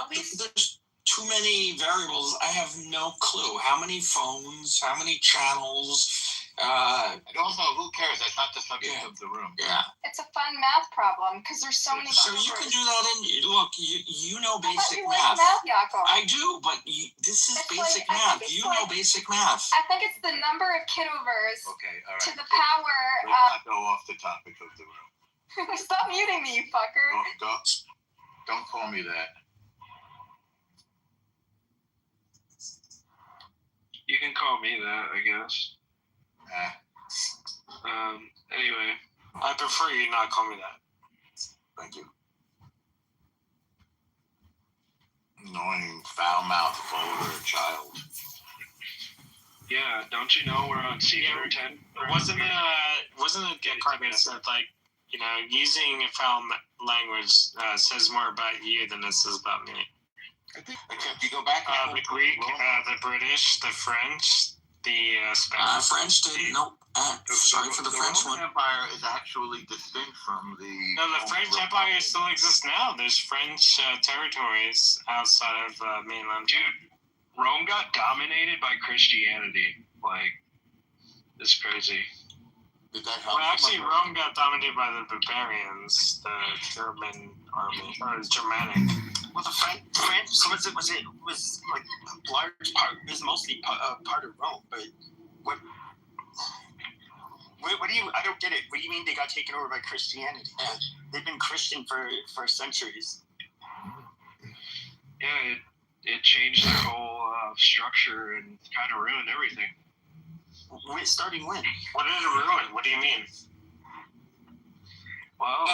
At least There's too many variables. I have no clue. How many phones? How many channels? And also, who cares? That's not the subject of the room. Yeah. it's a fun math problem because there's so many. So you can do that look. You know basic I math. like math, Jakob. I do, but this is It's basic like- I math. think it's You know like- basic math. I think it's the number of Kitovers Okay, all right. to the power. Let's not go off the topic of the room. Stop muting me, you fucker. Don't call me that. You can call me that, I guess. Anyway, I prefer you not call me that. Thank you. Annoying, foul-mouthed, vulgar child. Yeah, don't you know we're on secret 10? Wasn't it get that said, like, you know, using a foul language says more about you than it says about me? I think, except you go back. The Greek, the British, the French, the Spanish. French didn't. Nope. Sorry for the French Roman one. Empire is actually distinct from the. No, the French Empire still exists now. There's French territories outside of mainland. Dude, Rome got dominated by Christianity. Like, it's crazy. Did that help? Well, actually, Rome got dominated by the barbarians, the German army, or Germanic. Well, the French was like a large part. It was mostly part of Rome. But what do you? I don't get it. What do you mean they got taken over by Christianity? They've been Christian for centuries. Yeah, it changed the whole structure and kind of ruined everything. Starting when? What did it ruin? What do you mean? Well,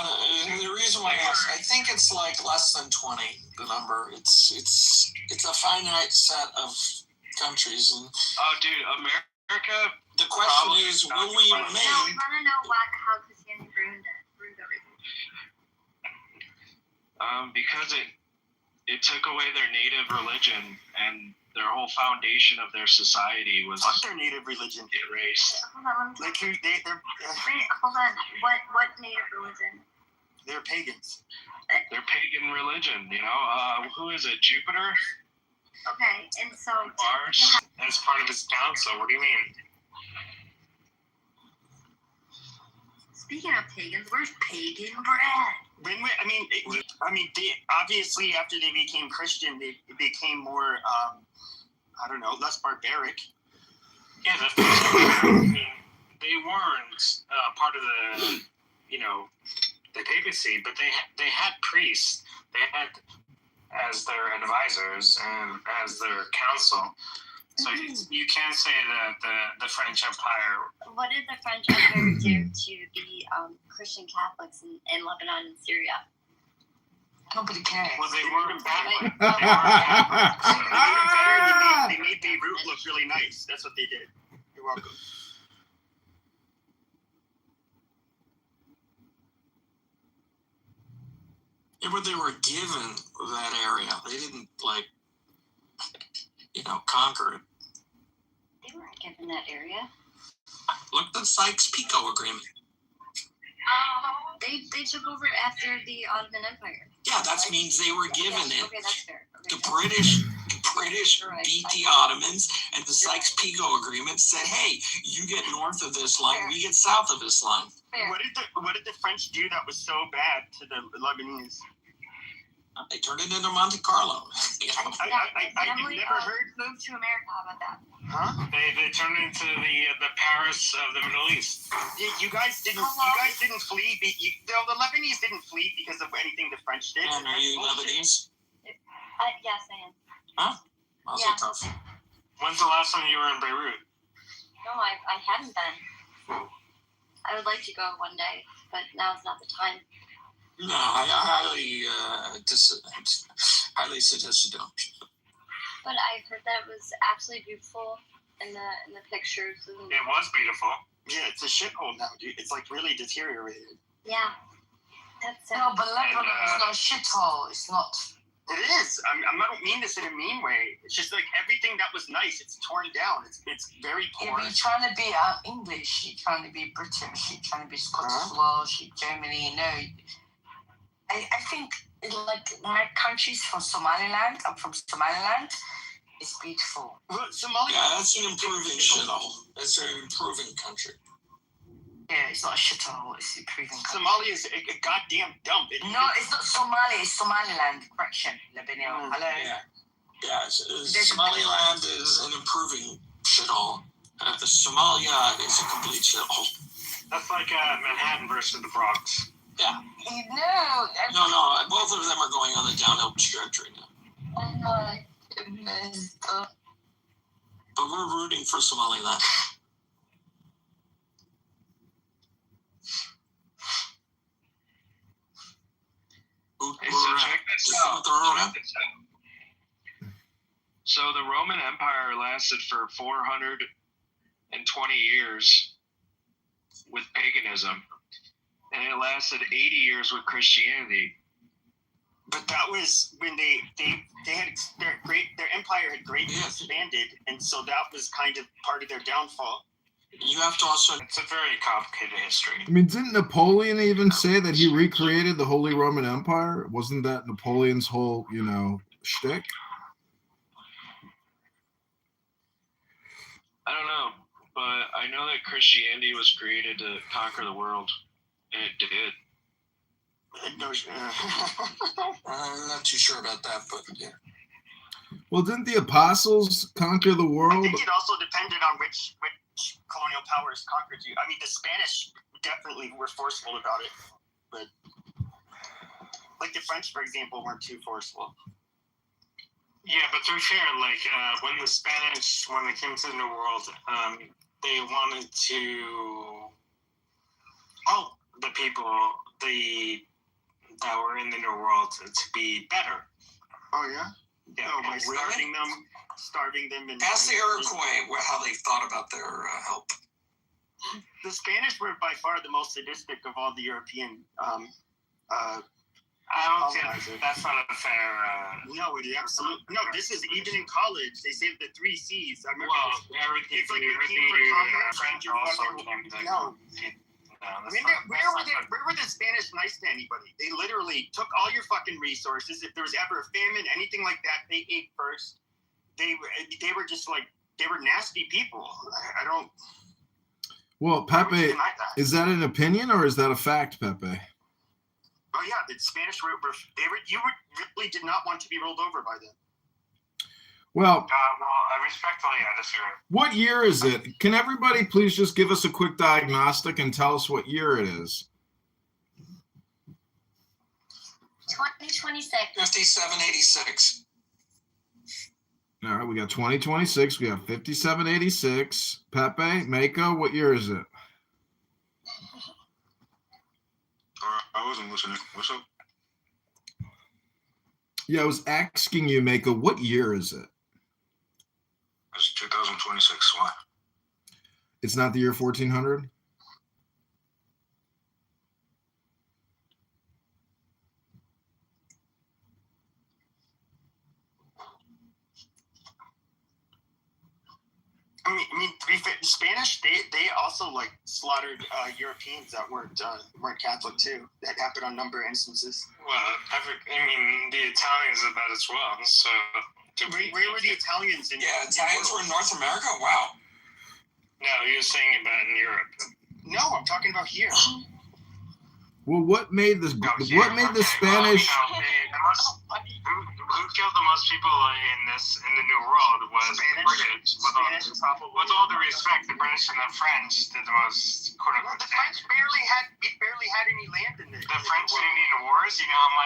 the reason why I think it's like less than 20. The number. It's a finite set of countries, and oh, dude, America. The question is, will we remain? No, we want to know how Christianity ruined everything. Because it took away their native religion and their whole foundation of their society was What's their native religion? Erased. Hold on, Like they're wait, hold on. What native religion? They're pagans. Their pagan religion, you know. Who is it? Jupiter? Okay, and so Mars as part of his council. What do you mean? speaking of pagans, where's pagan bread? They obviously after they became Christian, they became more I don't know, less barbaric. Yeah, they weren't part of the, you know, the papacy, but they had priests. They had as their advisors and as their council. So you can say that the French Empire. What did the French Empire do to the Christian Catholics in Lebanon and Syria? Nobody cares. Well, they weren't Catholic. They made Beirut look really nice. That's what they did. You're welcome. Yeah, but they were given that area. They didn't conquer it. They weren't given that area. Look at the Sykes-Picot Agreement. They took over after the Ottoman Empire. Yeah, that means they were given it. Okay, that's fair. Okay, The British beat the Ottomans, and the Sykes-Picot Agreement said, "Hey, you get north of this line, we get south of this line." What did the French do that was so bad to the Lebanese? They turned it into Monte Carlo. I've never heard. Moved to America. How about that? Huh? They turned into the Paris of the Middle East. You guys didn't flee. The Lebanese didn't flee because of anything the French did. And are you Lebanese? Yes, I am. Huh? Also Yeah. tough. When's the last time you were in Beirut? No, I haven't been. I would like to go one day, but now's not the time. No, I highly suggest you don't. But I heard that it was absolutely beautiful in the pictures. And It was beautiful. Yeah, it's a shithole now, dude. It's like really deteriorated. yeah, that's No, but Lebanon is not a shithole. It's not. It is. I don't mean this in a mean way. It's just like everything that was nice, it's torn down. It's very poor. Yeah, but you're trying to be English. You're trying to be British. You're trying to be Scottish, Welsh, Germany. No, I think like my country's from Somaliland. I'm from Somaliland. It's beautiful. Well, Somalia. Yeah, that's an improving shithole. That's an improving country. Yeah, it's not a shithole. It's improving country. Somalia is a goddamn dump. No, it's not Somalia. It's Somaliland. Correction, Lebanon. Hello. Yeah. Somaliland is an improving shithole. The Somalia is a complete shithole. That's like Manhattan versus the Bronx. Yeah. No. No. Both of them are going on the downhill trajectory now. Oh my goodness. But we're rooting for Somaliland. So check this out. So the Roman Empire lasted for 420 years with paganism, and it lasted 80 years with Christianity. But that was when they had their empire had greatly expanded, and so that was kind of part of their downfall. You have to also. It's a very complicated history. I mean, didn't Napoleon even say that he recreated the Holy Roman Empire? Wasn't that Napoleon's whole, shtick? I don't know, but I know that Christianity was created to conquer the world, and it did. I'm not too sure about that, but yeah. Well, didn't the apostles conquer the world? I think it also depended on which colonial powers conquered you. I mean, the Spanish definitely were forceful about it, but like the French, for example, weren't too forceful. Yeah, but to be fair, like when the Spanish, when they came to the New World, they wanted to help the people that were in the New World to be better. Oh yeah. Yeah, by starving them. And ask the Iroquois how they thought about their help. The Spanish were by far the most sadistic of all the European. I don't think that's not a fair. No, it absolutely no. This is even in college. They say the 3 C's. I remember. Well, everything. It's like French also came to. No. Where were the Spanish nice to anybody? They literally took all your fucking resources. If there was ever a famine, anything like that, they ate first. They were just like, they were nasty people. I don't. Well, Pepe, is that an opinion or is that a fact, Pepe? Oh yeah, the Spanish you really did not want to be rolled over by them. Well, I respectfully disagree. What year is it? Can everybody please just give us a quick diagnostic and tell us what year it is? 2026. 5786. All right, we got 2026. We have 5786. Pepe, Mako, what year is it? I wasn't listening. What's up? Yeah, I was asking you, Mako, what year is it? It's 2026. Why? It's not the year 1400? I mean, to be fair, the Spanish, they also like slaughtered Europeans that weren't Catholic too. That happened on a number of instances. Well, the Italians did that as well. So, where were the Italians? Italians were in North America. Wow. No, he was saying about in Europe. No, I'm talking about here. Well, what made the Spanish? Who killed the most people in the New World was the British. With all due respect, the British and the French did the most. The French barely had any land in it. The French and Indian Wars. You know how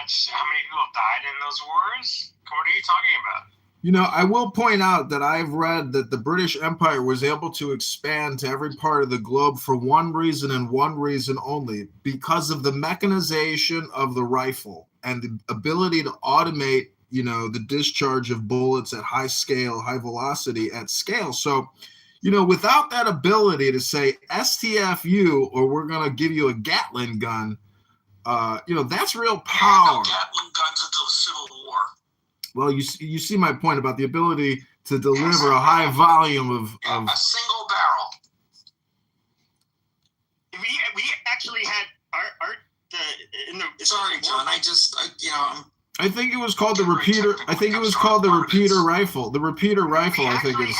many people died in those wars? What are you talking about? I will point out that I've read that the British Empire was able to expand to every part of the globe for one reason and one reason only, because of the mechanization of the rifle and the ability to automate you know, the discharge of bullets at high velocity at scale. So, you know, without that ability to say STFU or we're going to give you a Gatling gun, you know, that's real power. Gatling guns until the Civil War. Well, you see my point about the ability to deliver a high volume of a single barrel. We actually had Sorry, John. I think it was called the repeater. I think it was called the repeater rifle. The repeater rifle, I think, is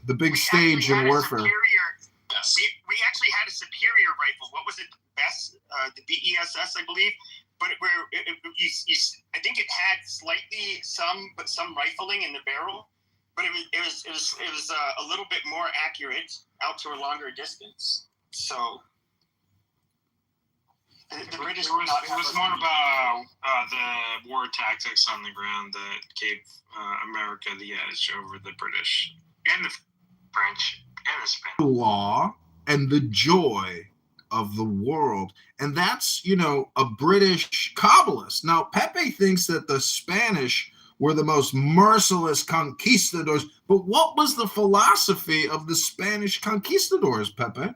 the big stage in warfare. Yes. We actually had a superior rifle. What was it? Best, the BESS, I believe. But I think it had some rifling in the barrel, but it was a little bit more accurate out to a longer distance. So the British it was more about the war tactics on the ground that gave America the edge over the British and the French and the Spanish. The law and the joy of the world. And that's, you know, a British Kabbalist. Now, Pepe thinks that the Spanish were the most merciless conquistadors, but what was the philosophy of the Spanish conquistadors, Pepe?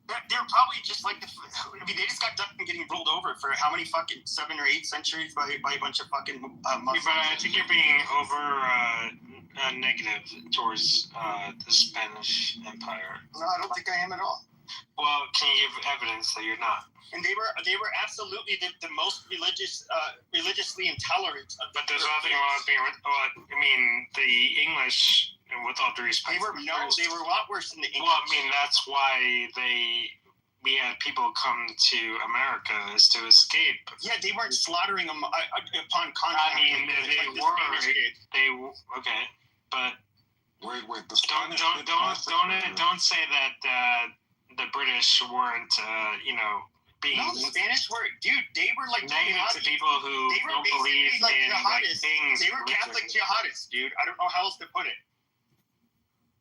They're probably just like they just got done getting rolled over for how many fucking 7 or 8 centuries by a bunch of fucking Muslims. But I think you're being over negative towards the Spanish Empire. No, I don't think I am at all. Well, can you give evidence that you're not? And they were absolutely the most religiously intolerant. But there's nothing wrong with being. I mean, the English, and with all due respect, they were a lot worse than the English. Well, I mean, that's why we had people come to America is to escape. Yeah, they weren't slaughtering them upon contact. I mean, okay, but don't say that the British weren't, being. No, the Spanish were, dude. They were like negative to people who don't believe like in jihadists. things. They were Catholic jihadists, dude. I don't know how else to put it.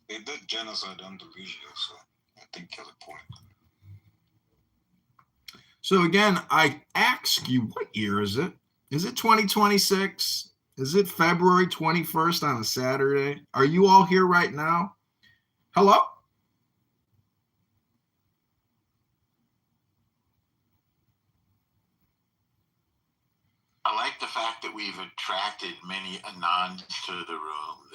They did genocide under Vigil, so I think you have a point. So again, I ask you, what year is it? Is it 2026? Is it February 21st on a Saturday? Are you all here right now? Hello? I like the fact that we've attracted many Anons to the room.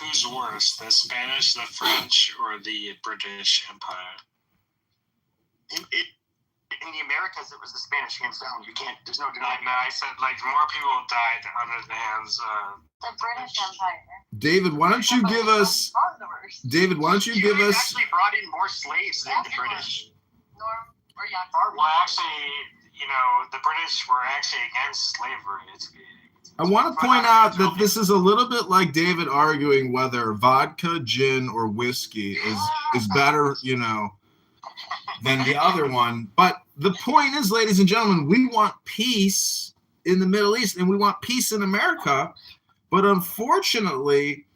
Who's worse, the Spanish, the French, or the British Empire? In the Americas, it was the Spanish, hands down. There's no denying. No, I said more people died under the hands of the British Empire. David, why don't you give us? David, why don't you give us? Actually brought in more slaves than the British. Well, actually, the British were actually against slavery. I want to point out that this is a little bit like David arguing whether vodka, gin, or whiskey is better, than the other one. But the point is, ladies and gentlemen, we want peace in the Middle East and we want peace in America. But unfortunately,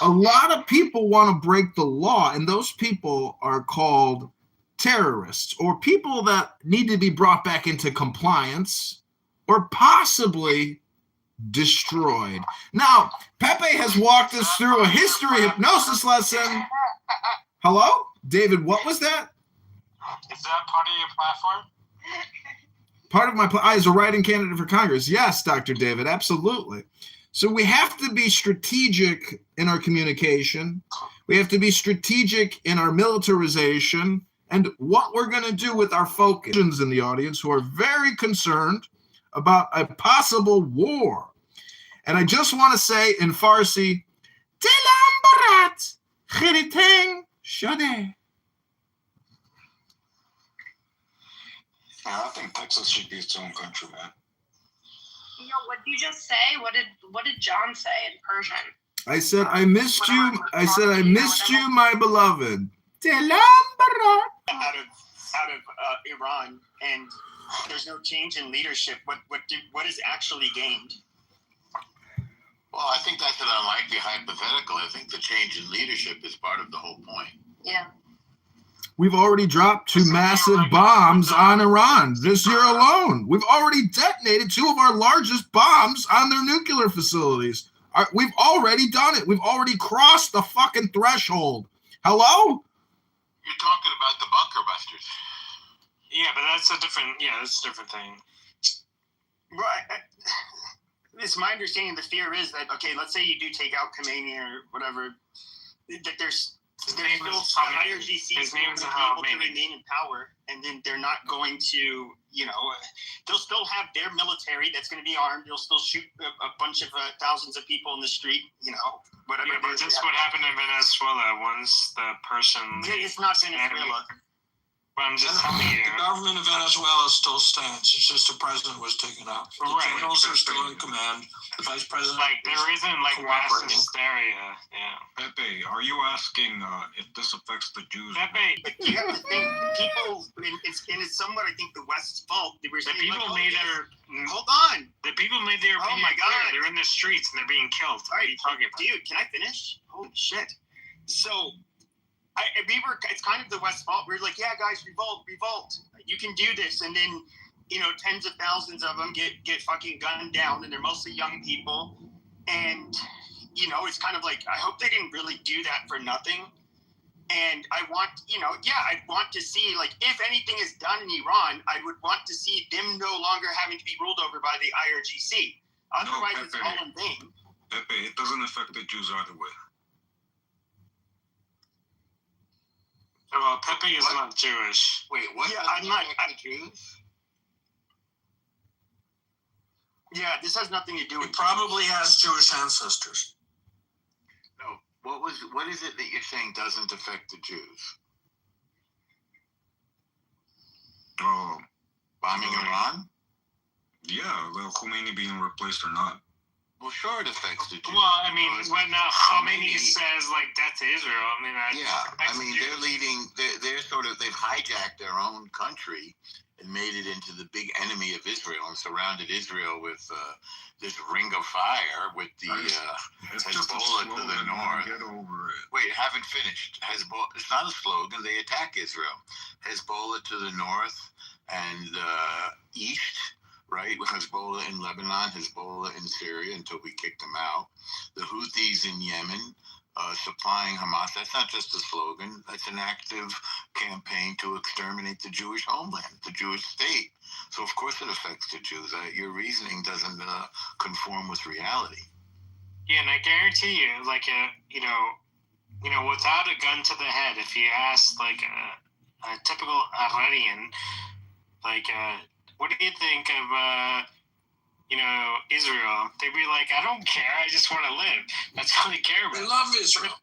a lot of people want to break the law, and those people are called terrorists or people that need to be brought back into compliance or possibly destroyed. Now, Pepe has walked us through a history hypnosis lesson. Hello? David, what was that? Is that part of your platform? Part of my as a writing candidate for Congress. Yes, Dr. David, absolutely. So we have to be strategic in our communication. We have to be strategic in our militarization and what we're going to do with our focus in the audience who are very concerned about a possible war. And I just want to say in Farsi, Dilam barat khiriteng shode. I think Texas should be its own country, man. What did you just say? What did John say in Persian? I said I missed you. I said I missed you, my beloved. Dilam barat. Out of Iran, and there's no change in leadership. What is actually gained? Well, I think that's an unlikely hypothetical. I think the change in leadership is part of the whole point. Yeah. We've already dropped 2 massive bombs on Iran this year alone. We've already detonated 2 of our largest bombs on their nuclear facilities. We've already done it. We've already crossed the fucking threshold. Hello? You're talking about the bunker busters. Yeah, but that's a different thing. Right. It's my understanding the fear is that, okay, let's say you do take out Khomeini or whatever, that there's still IRGC is going to be able to remain in power, and then they're not going to, they'll still have their military that's going to be armed. They'll still shoot a bunch of thousands of people in the street, whatever. Yeah, but that's what happened in Venezuela once the person. Yeah, it's not Venezuela. But I'm just telling you. The government of Venezuela still stands. It's just the president was taken out. The generals are still in command. The vice president. There isn't mass hysteria. Yeah. Pepe, are you asking if this affects the Jews? Pepe, but you have to think people. It's somewhat, I think, the West's fault. Hold on. The people made their opinion. Oh my God. Clear. They're in the streets and they're being killed. What are you talking about? Dude, can I finish? Holy shit. So. It's kind of the West's fault. We were like, yeah, guys, revolt. You can do this. And then, tens of thousands of them get fucking gunned down, and they're mostly young people. And, it's kind of like, I hope they didn't really do that for nothing. And I want, I'd want to see, if anything is done in Iran, I would want to see them no longer having to be ruled over by the IRGC. Otherwise, it's all in vain. Pepe, it doesn't affect the Jews either way. Well, Pepe is not Jewish. Wait, what? Yeah, I'm not. Jews? Yeah, this has nothing to do with. He probably has Jewish ancestors. No. What is it that you're saying doesn't affect the Jews? Bombing Iran? Yeah, well, Khomeini being replaced or not. Well, sure, it affects the Jews. Well, I mean, when Khomeini says death to Israel, they're leading. They've hijacked their own country and made it into the big enemy of Israel and surrounded Israel with this ring of fire with the Hezbollah to the north. Get over it. Wait, haven't finished. Hezbollah. It's not a slogan. They attack Israel. Hezbollah to the north and east. Right, with Hezbollah in Lebanon, Hezbollah in Syria until we kicked them out. The Houthis in Yemen supplying Hamas. That's not just a slogan. That's an active campaign to exterminate the Jewish homeland, the Jewish state. So of course it affects the Jews. Your reasoning doesn't conform with reality. Yeah, and I guarantee you, without a gun to the head, if you ask a typical Iranian, what do you think of, Israel? They'd be like, I don't care. I just want to live. That's all they care about. They love Israel.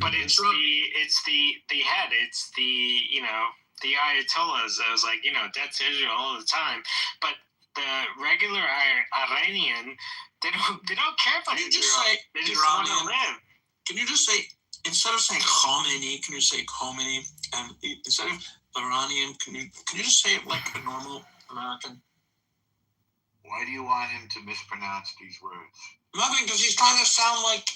But it's the head. It's the Ayatollahs. I was like, that's Israel all the time. But the regular Iranian, they don't care about Israel. They just want to live. Can you just say, instead of saying Khomeini, can you say Khomeini? And instead of Iranian, can you just say it like a normal American? Why do you want him to mispronounce these words? Nothing, because he's trying to sound like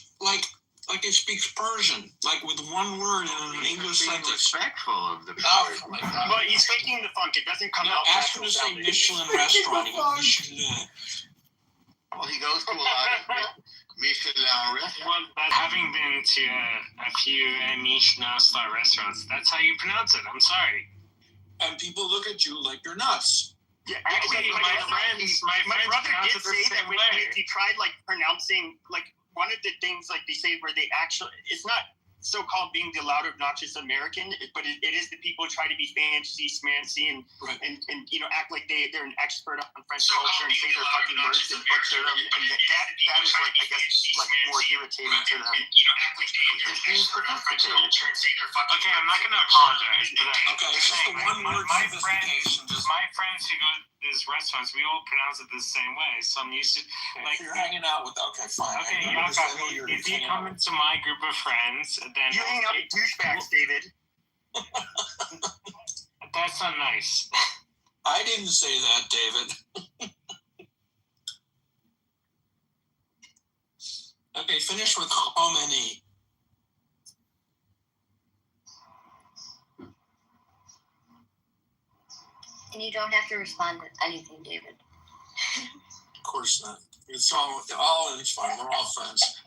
he speaks Persian, with one word in an English sentence. Respectful of the oh my God. Well, he's faking the funk. It doesn't come out. Ask him to say Michelin restaurant. Well, he goes to a lot of Michelin restaurants. Well, having been to a few Michelin-star restaurants, that's how you pronounce it. I'm sorry. And people look at you like you're nuts. Yeah, actually, my brother did say that when he tried pronouncing one of the things they say where they actually, it's not so-called being the loud, obnoxious American, but it is the people who try to be fancy, smancy, and act like they're an expert on French culture and say their fucking words and butcher them, and that is I guess more irritating to them. Okay, I'm not gonna apologize, but it's just the one word my friends who go to these restaurants, we all pronounce it the same way, so I'm used to if you're hanging out with fine. Okay, if you come into my group of friends, then you hang out with douchebags, David. That's not nice. I didn't say that, David. Okay, finish with Khomeini. And you don't have to respond to anything, David. Of course not. It's all it's fine. We're all friends.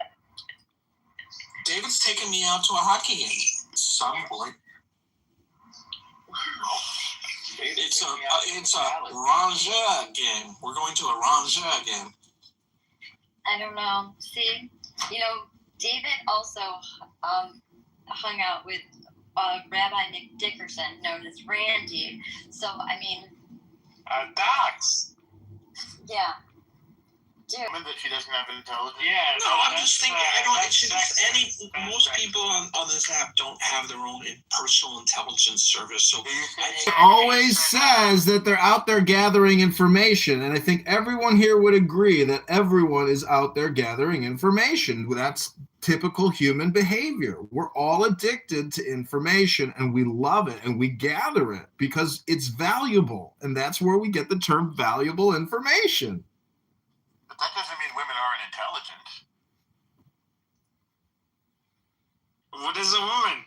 David's taking me out to a hockey game at some point. Wow. It's a Rangers game. We're going to a Rangers game. I don't know. See, David also hung out with Rabbi Nick Dickerson, known as Randy. So, I mean... Docs. Yeah. Dude. That she doesn't have intelligence? Yeah. No, I'm just thinking, most people on this app don't have their own personal intelligence service. So It always says that they're out there gathering information. And I think everyone here would agree that everyone is out there gathering information. That's typical human behavior. We're all addicted to information and we love it and we gather it because it's valuable. And that's where we get the term valuable information. But that doesn't mean women aren't intelligent. What is a woman?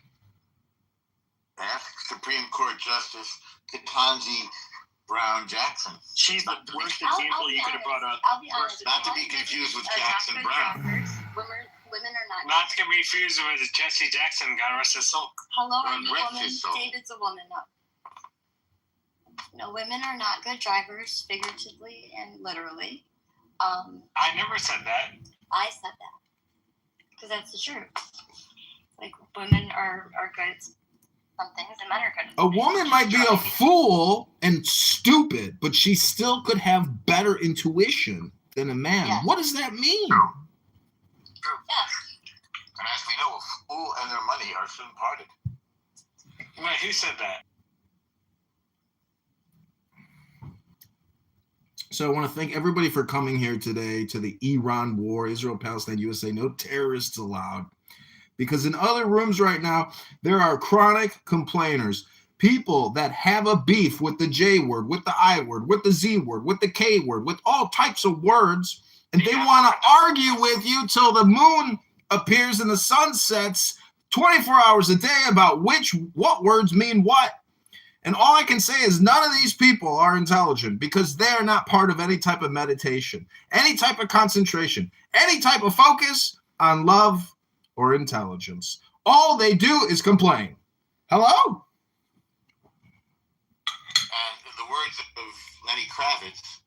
Ask Supreme Court Justice Ketanji Brown Jackson. She's the worst example you could have brought up. I'll be honest. Not to be confused with Jackson Brown. Women are not. Not to be confused with Jesse Jackson. God rest his soul. Hello, I'm a woman. David's a woman. No, women are not good drivers, figuratively and literally. I never said that. I said that because that's the truth. Like women are good at some things, and men are good at a woman might be a fool and stupid, but she still could have better intuition than a man. Yes. What does that mean? Yes. And as we know, a fool and their money are soon parted. Wait, who said that? So I want to thank everybody for coming here today to the Iran war, Israel, Palestine, USA, no terrorists allowed. Because in other rooms right now, there are chronic complainers, people that have a beef with the J word, with the I word, with the Z word, with the K word, with all types of words. And they want to argue with you till the moon appears and the sun sets 24 hours a day about what words mean what. And all I can say is none of these people are intelligent because they are not part of any type of meditation, any type of concentration, any type of focus on love or intelligence. All they do is complain. Hello? And in the words of Lenny Kravitz,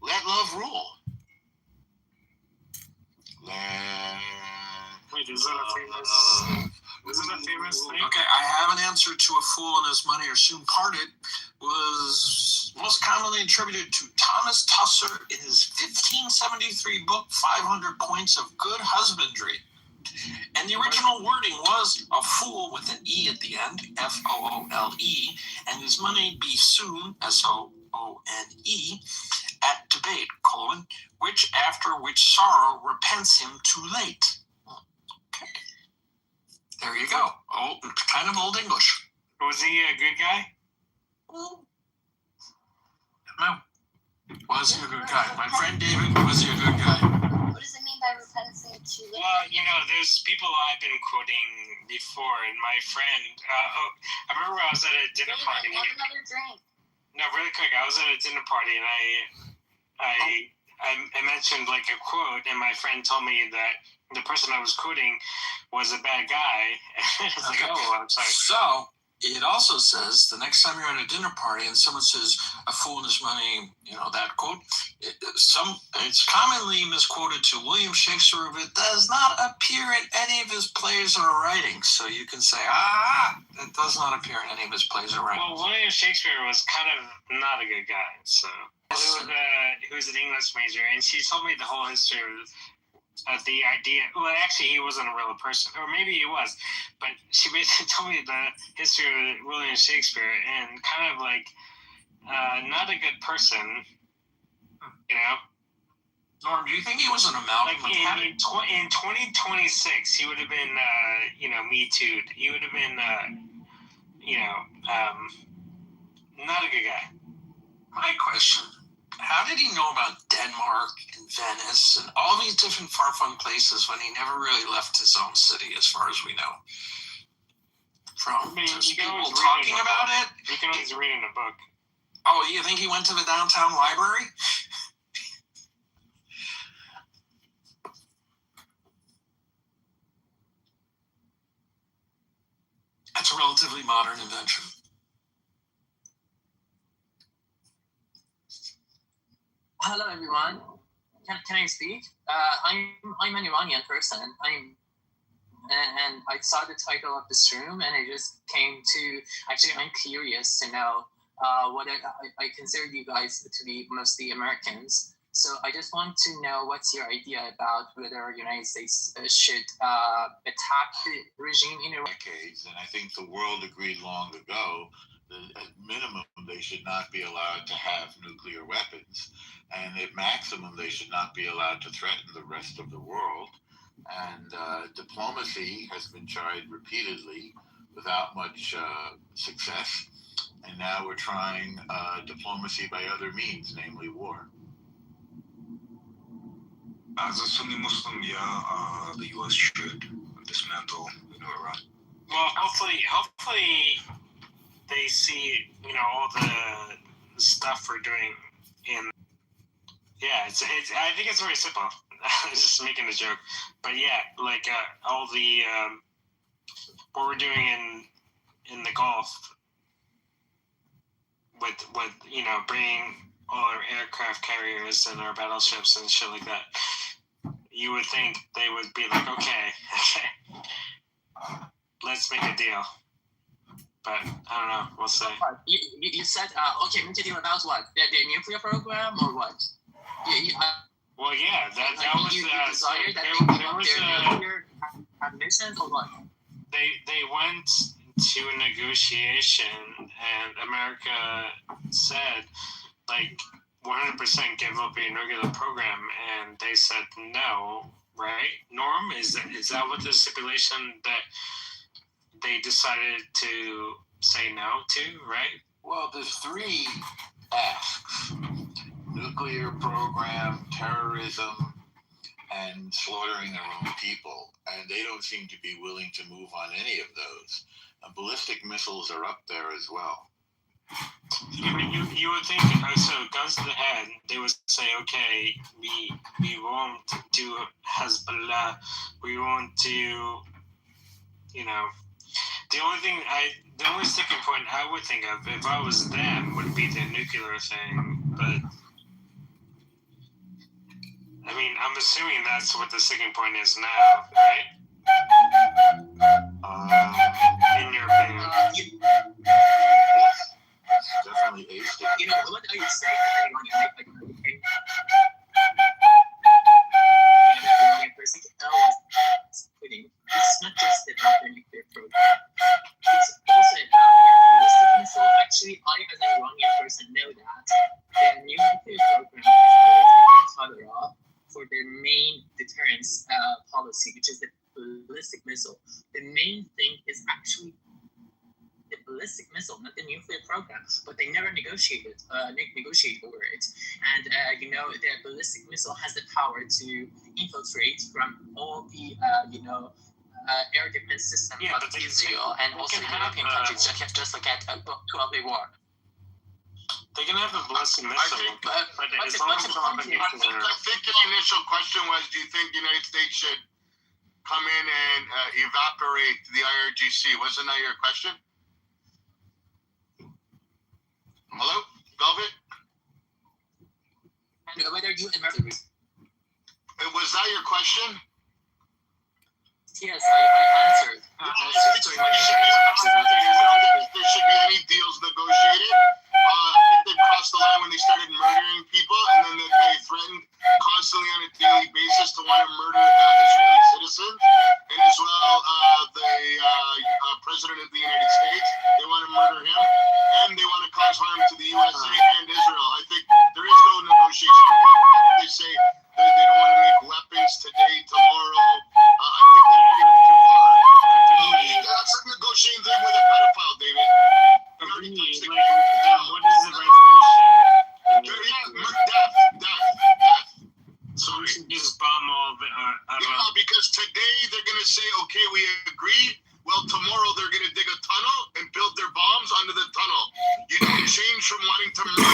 let love rule. Wait, is that a famous thing? Okay, I have an answer to a fool and his money are soon parted was most commonly attributed to Thomas Tusser in his 1573 book, 500 Points of Good Husbandry. And the original wording was a fool with an E at the end, Foole, and his money be soon, Soone, at debate, which after which sorrow repents him too late. Okay. There you go. Oh, kind of old English. Was he a good guy? No. Was he a good guy? My friend David, was he a good guy? What does it mean by repents him too late? Well, there's people I've been quoting before, and my friend, I remember I was at a dinner party. Have another drink. No, really quick. I was at a dinner party, and I mentioned like a quote, and my friend told me that the person I was quoting was a bad guy. And I was like, oh, I'm sorry. So it also says the next time you're at a dinner party and someone says a fool and his money, that quote, it's commonly misquoted to William Shakespeare, but it does not appear in any of his plays or writings. So you can say, that does not appear in any of his plays or writings. Well, William Shakespeare was kind of not a good guy. So he was an English major, and she told me the whole history of the idea. Well, actually, he wasn't a real person, or maybe he was, but she basically told me the history of William Shakespeare and kind of like not a good person, Norm, do you think he was an amalgam? Like in 2026, he would have been, Me Too'd. He would have been, not a good guy. My question. How did he know about Denmark and Venice and all these different far-flung places when he never really left his own city, as far as we know? From people talking about it? You can always read in a book. Oh, you think he went to the downtown library? That's a relatively modern invention. Hello, everyone. Can I speak? I'm an Iranian person. And I saw the title of this room, and I just came to. Actually, I'm curious to know what I consider you guys to be mostly Americans. So I just want to know what's your idea about whether the United States should attack the regime in Iran. Decades, and I think the world agreed long ago that at minimum they should not be allowed to have nuclear weapons, and at maximum they should not be allowed to threaten the rest of the world. And diplomacy has been tried repeatedly without much success, and now we're trying diplomacy by other means, namely war. As a Sunni Muslim, yeah, the U.S. should dismantle Iran. Well, hopefully they see, all the stuff we're doing in. Yeah, it's I think it's very simple. I was just making a joke, but yeah, like all the what we're doing in the Gulf with bringing all our aircraft carriers and our battleships and shit like that. You would think they would be like, okay, let's make a deal. But I don't know. We'll see. You said okay, make a deal about what? The nuclear program or what? Well, yeah, that was you the desire that there was their nuclear missions or what? They went to a negotiation, and America said, like, 100% give up your nuclear program, and they said no, right? Norm, is that what the stipulation that they decided to say no to, right? Well, there's three asks: nuclear program, terrorism, and slaughtering their own people. And they don't seem to be willing to move on any of those. Ballistic missiles are up there as well. Yeah, but you would think, so guns to the head, they would say, okay, we won't do Hezbollah, we won't do, the only sticking point I would think of, if I was them, would be the nuclear thing, but I mean, I'm assuming that's what the sticking point is now, right? In your opinion. Definitely a stick. What are you saying? It's not just about the nuclear program. It's also about their ballistic missile. Actually, I, as an Iranian person, know that their nuclear program has always been cut off for their main deterrence policy, which is the ballistic missile. The main thing is actually the ballistic missile, not the nuclear program, but they never negotiate over it. And the ballistic missile has the power to infiltrate from all the air defense system of Israel and also the European countries, just like at 12-day war. They can have a ballistic missile, but as long as they don't have a nuclear. I think the initial question was, do you think the United States should come in and evaporate the IRGC? Wasn't that your question? Hello, Velvet? And whether you was that your question? Yes, I answered. There should be any deals negotiated. I think they crossed the line when they started murdering people, and then they threatened constantly on a daily basis to want to murder Israeli citizens, and as well the president of the United States. They want to murder him, and they want to cause harm to the USA and Israel. I think there is no negotiation. They say they don't want to make weapons today, tomorrow. I think they're going to be too far. That's a negotiating thing with a pedophile, David. What is the resolution? Death. So we should just bomb all of it. Because today they're going to say, okay, we agree. Well, tomorrow they're going to dig a tunnel and build their bombs under the tunnel. You don't change from wanting to murder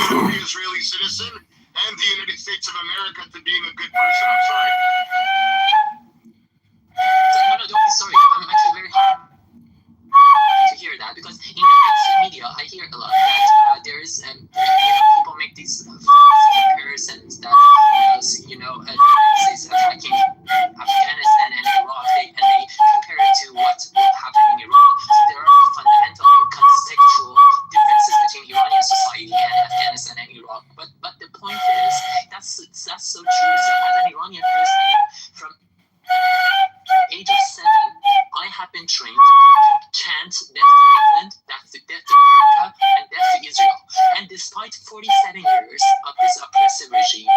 years, and people make these comparisons that the United States attacking Afghanistan and Iraq, and they compare it to what will happen in Iran. So there are fundamental and contextual differences between Iranian society and Afghanistan and Iraq. But the point is, that's so true. So as an Iranian person, from age of 7, I have been trained to chant death to England, death to America, and death to Israel. And despite 47 years of this oppressive regime,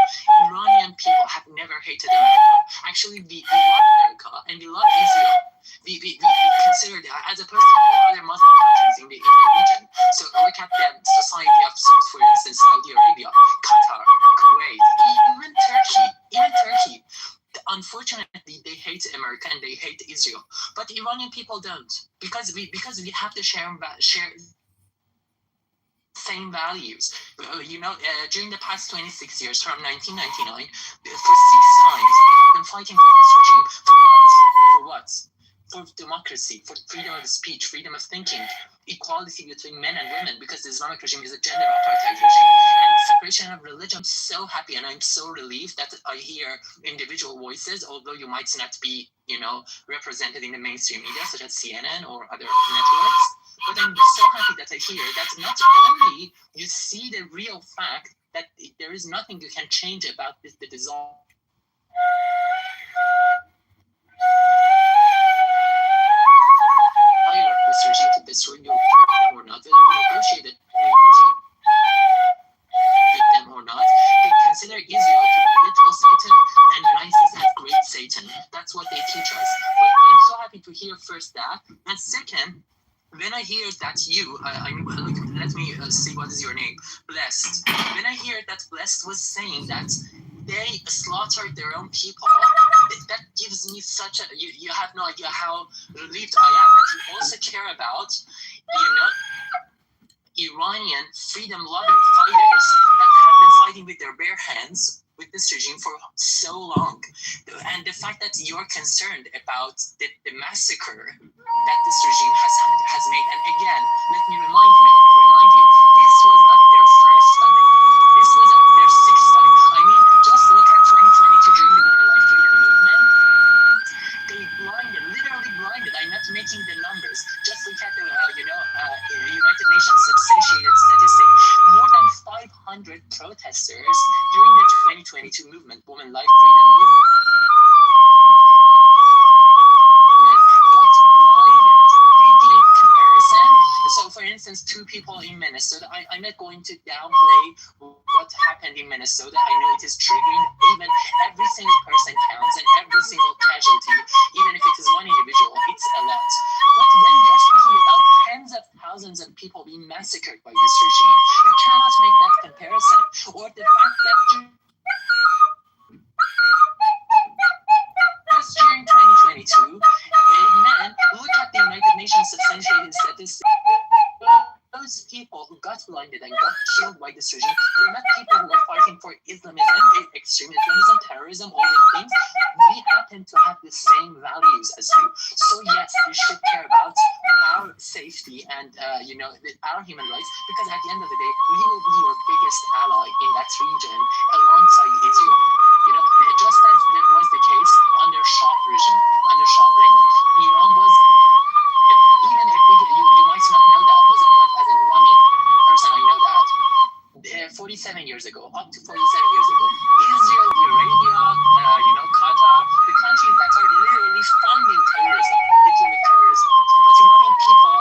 Iranian people have never hated America. Actually, we love America and we love Israel. We consider that as opposed to all other Muslim countries in the region. So look at the society of, for instance, Saudi Arabia, Qatar, Kuwait, even Turkey. Unfortunately, they hate America and they hate Israel, but Iranian people don't, because we have to share same values. During the past 26 years, from 1999, for 6 times we have been fighting for this regime. For what? For democracy, for freedom of speech, freedom of thinking, equality between men and women, because the Islamic regime is a gender apartheid regime, and separation of religion. I'm so happy and I'm so relieved that I hear individual voices, although you might not be, represented in the mainstream media, such as CNN or other networks. But I'm so happy that I hear that not only you see the real fact that there is nothing you can change about the dissolve. This regime to destroy you or not, whether you negotiate with them or not, they consider Israel to be little Satan and the United States as great Satan. That's what they teach us. But I'm so happy to hear first that, and second, when I hear that let me see what is your name, Blessed. When I hear that Blessed was saying that they slaughtered their own people, that gives me such a, you have no idea how relieved I am that you also care about, Iranian freedom-loving fighters that have been fighting with their bare hands with this regime for so long. And the fact that you're concerned about the massacre that this regime has made. And again, let me remind you, this was not their first time. This was their 6th time. I mean, just look at 2022 during the Women Life Freedom Movement. They literally blinded. I'm not making the numbers. Just look at the, United Nations substantiated statistic. More than 500 protesters during the 2022 movement, Women Life Freedom Movement, got blinded. They did comparison. So, for instance, 2 people in Minnesota. I'm not going to downplay what happened in Minnesota. I know it is triggering. Even every single person counts, and every single casualty, even if it is one individual, it's a lot. But when you're speaking about tens of thousands of people being massacred by this regime, you cannot make that comparison. Or the fact that just during 2022, look at the United Nations substantiated statistics. Those people who got blinded and got killed by this regime were not people who are fighting for Islamism, extreme Islamism, terrorism, all those things. We happen to have the same values as you. So yes, we should care about our safety and our human rights, because at the end of the day, we will be your biggest ally in that region alongside Israel. Just as that was the case under Shah regime, under Shah reign, Iran was even a big. You might not know that, but as an Iranian person, I know that. 47 years ago, up to 47 years ago, Israel, Arabia, Qatar, the countries that are literally funding terrorism, Islamic terrorism. But Iranian people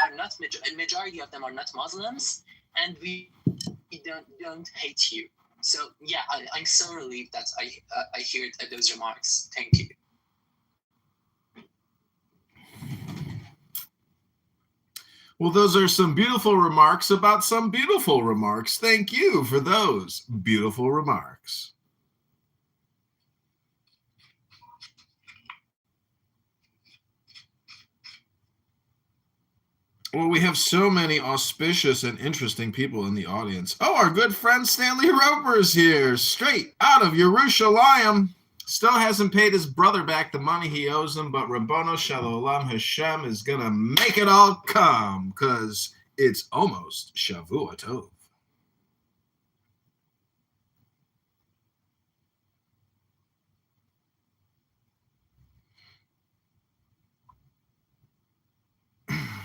are not, a majority of them are not Muslims, and we don't hate you. So yeah, I'm so relieved that I hear those remarks. Thank you. Well, those are some beautiful remarks about some beautiful remarks. Thank you for those beautiful remarks. Well, we have so many auspicious and interesting people in the audience. Oh, our good friend Stanley Roper's here, straight out of Yerushalayim. Still hasn't paid his brother back the money he owes him, but Rabbono Shalom Hashem is going to make it all come, because It's almost Shavua Tov.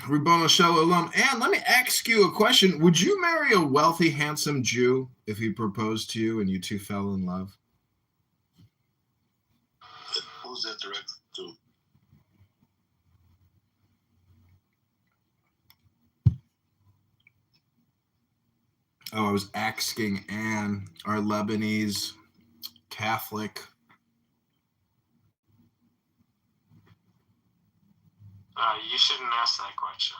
Ribono Shalom. And let me ask you a question. Would you marry a wealthy, handsome Jew if he proposed to you and you two fell in love? Who's that directed to? Oh, I was asking Anne, our Lebanese Catholic. You shouldn't ask that question.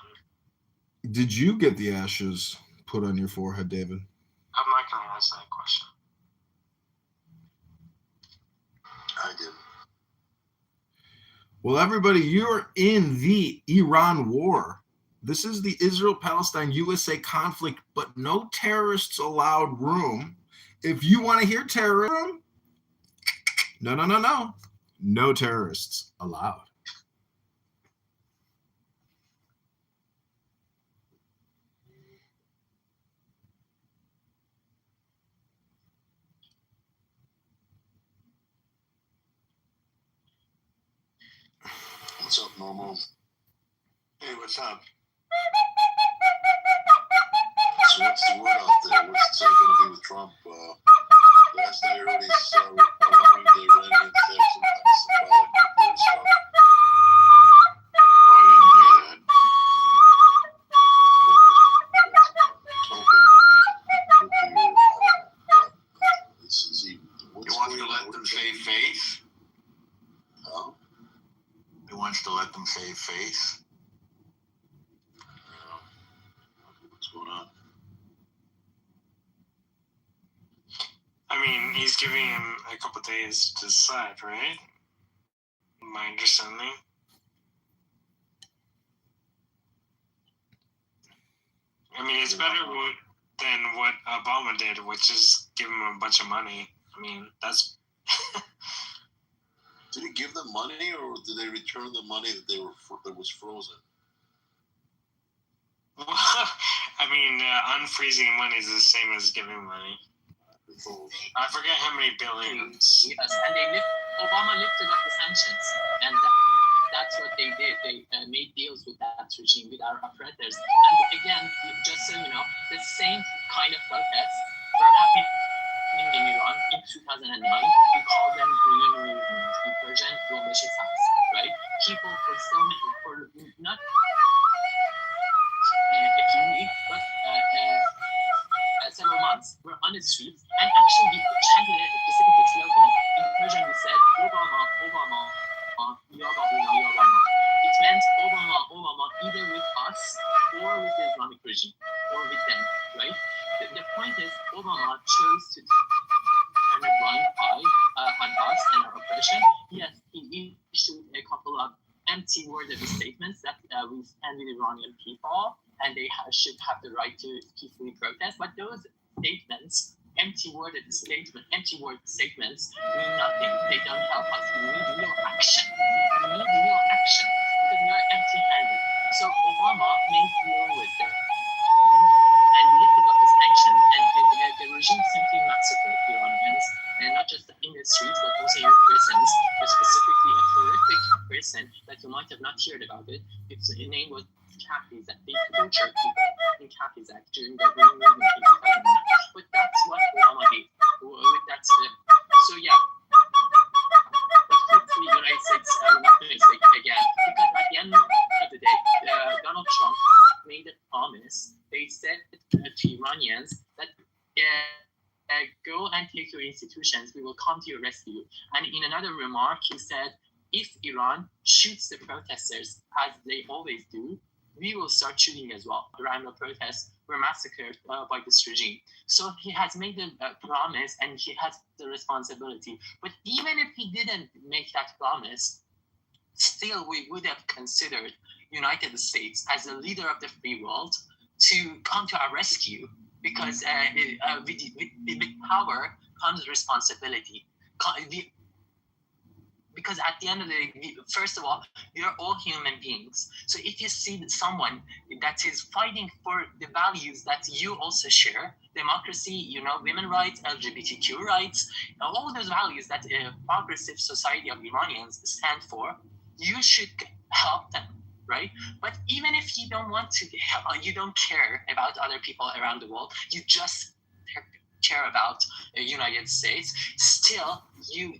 Did you get the ashes put on your forehead, David? I'm not going to ask that question. I did. Well, everybody, you're in the Iran war. This is the Israel-Palestine-USA conflict, but no terrorists allowed room. If you want to hear terrorism, no. No terrorists allowed. What's up, Normal? Hey, what's up? So what's the word out there? What's going to be with Trump? Last night I already saw allowing the Iranians to have some symbolic nuclear stuff. Oh, I didn't hear that. Token nuclear. He wants to let them save face? Huh? He wants to let them save face? What's going on? I mean, he's giving him a couple days to decide, right? My understanding. I mean, it's better than what Obama did, which is give him a bunch of money. I mean, that's... Did he give them money, or did they return the money that was frozen? I mean, unfreezing money is the same as giving money. I forget how many billions. Yes, and Obama lifted up the sanctions, and that's what they did. They made deals with that regime, with our operators. And again, just so you know, the same kind of protests were happening in Iran in 2009. We call them green movement in Persian, right? People for not a few weeks, but several months, were on the streets and actually chanted a specific slogan. In Persian, we said, Obama, Obama, Obama. It meant Obama, Obama, either with us or with the Islamic regime, or with them, right? The point is, Obama chose to turn a blind eye on us and our oppression. Yes, he issued a couple of empty-worded statements that we stand with Iranian people, and they should have the right to peacefully protest. But those statements, empty-word statements, mean nothing. They don't help us. We need real action. Because we are empty-handed. So Obama made deal with them and lifted up the sanctions, and the regime simply massacred Iranians, and not just in the streets, but also in prisons. But specifically, a horrific prison that you might have not heard about it. Its name was Kafizak. They tortured people in Kafizak during the Green Movement in 2009. But that's what Obama did. So yeah. But hopefully the United States will not make a mistake again. Because at the end of the day, Donald Trump made a promise. They said to Iranians that go and take your institutions, we will come to your rescue. And in another remark, he said, if Iran shoots the protesters, as they always do, we will start shooting as well. Iranian protests were massacred by this regime. So he has made a promise, and he has the responsibility. But even if he didn't make that promise, still we would have considered United States as a leader of the free world to come to our rescue, because with power comes responsibility. because at the end of the day, first of all, we are all human beings. So if you see someone that is fighting for the values that you also share, democracy, women rights, LGBTQ rights, all those values that a progressive society of Iranians stand for, you should help them, right? But even if you don't want to, you don't care about other people around the world, you just care about the United States, still you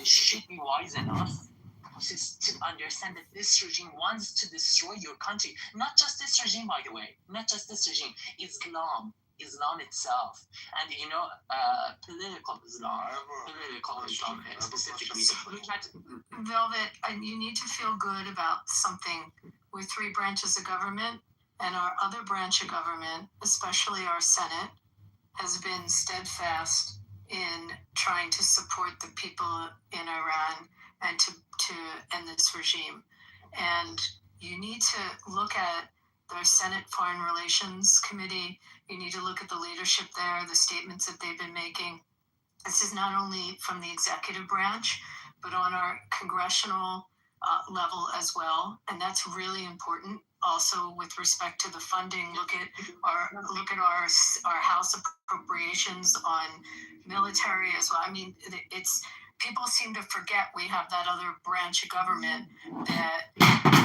should be wise enough to understand that this regime wants to destroy your country. Not just this regime, by the way, not just this regime, Islam itself, and political Islam specifically. Velvet, you need to feel good about something. We're 3 branches of government, and our other branch of government, especially our Senate, has been steadfast in trying to support the people in Iran and to end this regime. And you need to look at their Senate Foreign Relations Committee. You need to look at the leadership there, the statements that they've been making. This is not only from the executive branch, but on our congressional level as well. And that's really important. Also, with respect to the funding, look at our House appropriations on military as well. I mean, people seem to forget we have that other branch of government that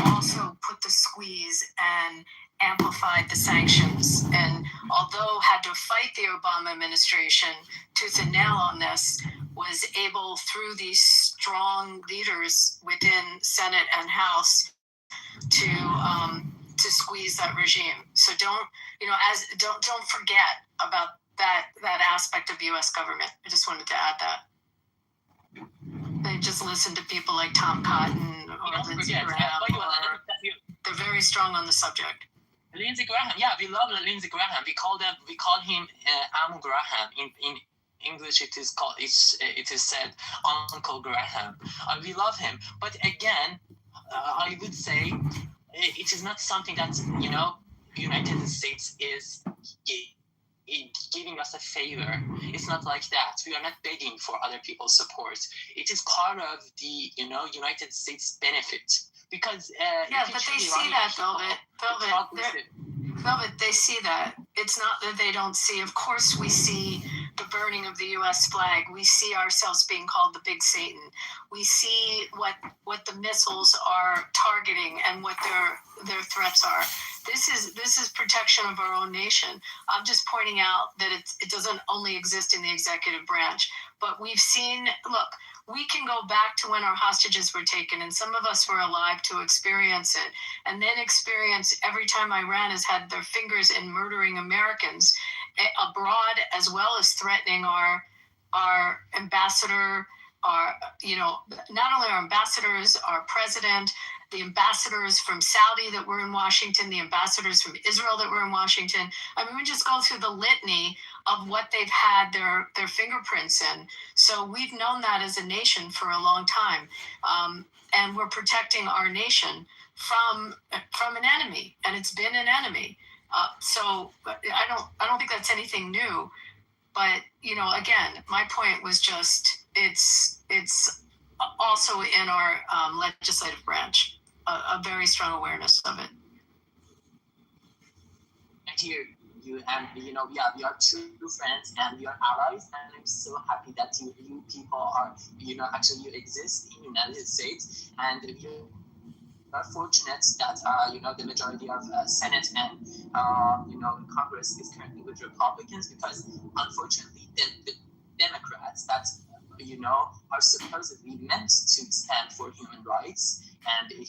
also put the squeeze and amplified the sanctions. And although had to fight the Obama administration tooth and nail on this, was able through these strong leaders within Senate and House to squeeze that regime. So don't forget about that aspect of U.S. government. I just wanted to add that. They just listen to people like Tom Cotton or Lindsey Graham. They're very strong on the subject. Lindsey Graham, yeah, we love Lindsey Graham. We call him Amu Graham. In English, it is said Uncle Graham. We love him, but again, I would say it is not something that United States is giving us a favor. It's not like that. We are not begging for other people's support. It is part of the United States benefit. Because but they see that, Velvet, they see that. It's not that they don't see. Of course, we see the burning of the U.S. flag. We see ourselves being called the Big Satan. We see what the missiles are targeting and what their threats are. This is protection of our own nation. I'm just pointing out that it doesn't only exist in the executive branch, but we've seen. Look, we can go back to when our hostages were taken, and some of us were alive to experience it, and then experience every time Iran has had their fingers in murdering Americans abroad, as well as threatening our ambassador, not only our ambassadors, our president, the ambassadors from Saudi that were in Washington, the ambassadors from Israel that were in Washington. I mean, we just go through the litany of what they've had their fingerprints in. So we've known that as a nation for a long time. And we're protecting our nation from an enemy, and it's been an enemy. So I don't think that's anything new. But, again, my point was just it's also in our legislative branch, a very strong awareness of it. And here, we are true friends and we are allies, and I'm so happy that you people are, actually you exist in the United States, and you are fortunate that the majority of Senate and Congress is currently with Republicans, because unfortunately the Democrats that are supposedly meant to stand for human rights and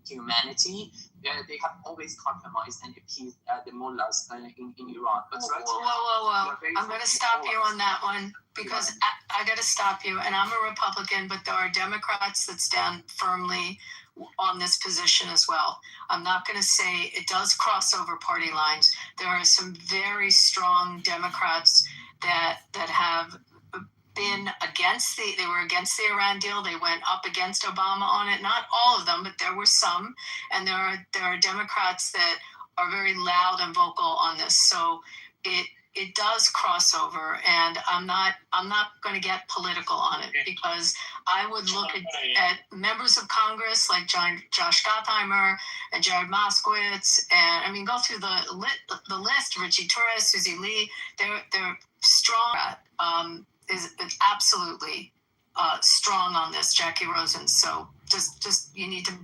humanity, they have always compromised and appeased the mullahs in Iran. That's right. Whoa. I'm going to stop you on that one, because I got to stop you. And I'm a Republican, but there are Democrats that stand firmly on this position as well. I'm not going to say it does cross over party lines. There are some very strong Democrats that have been they were against the Iran deal. They went up against Obama on it. Not all of them, but there were some. And there are Democrats that are very loud and vocal on this. So it does cross over, and I'm not going to get political on it, because I would look at members of Congress like Josh Gottheimer and Jared Moskowitz, and I mean, go through the list. Richie Torres, Susie Lee, they're strong. Is absolutely strong on this, Jackie Rosen. So just you need to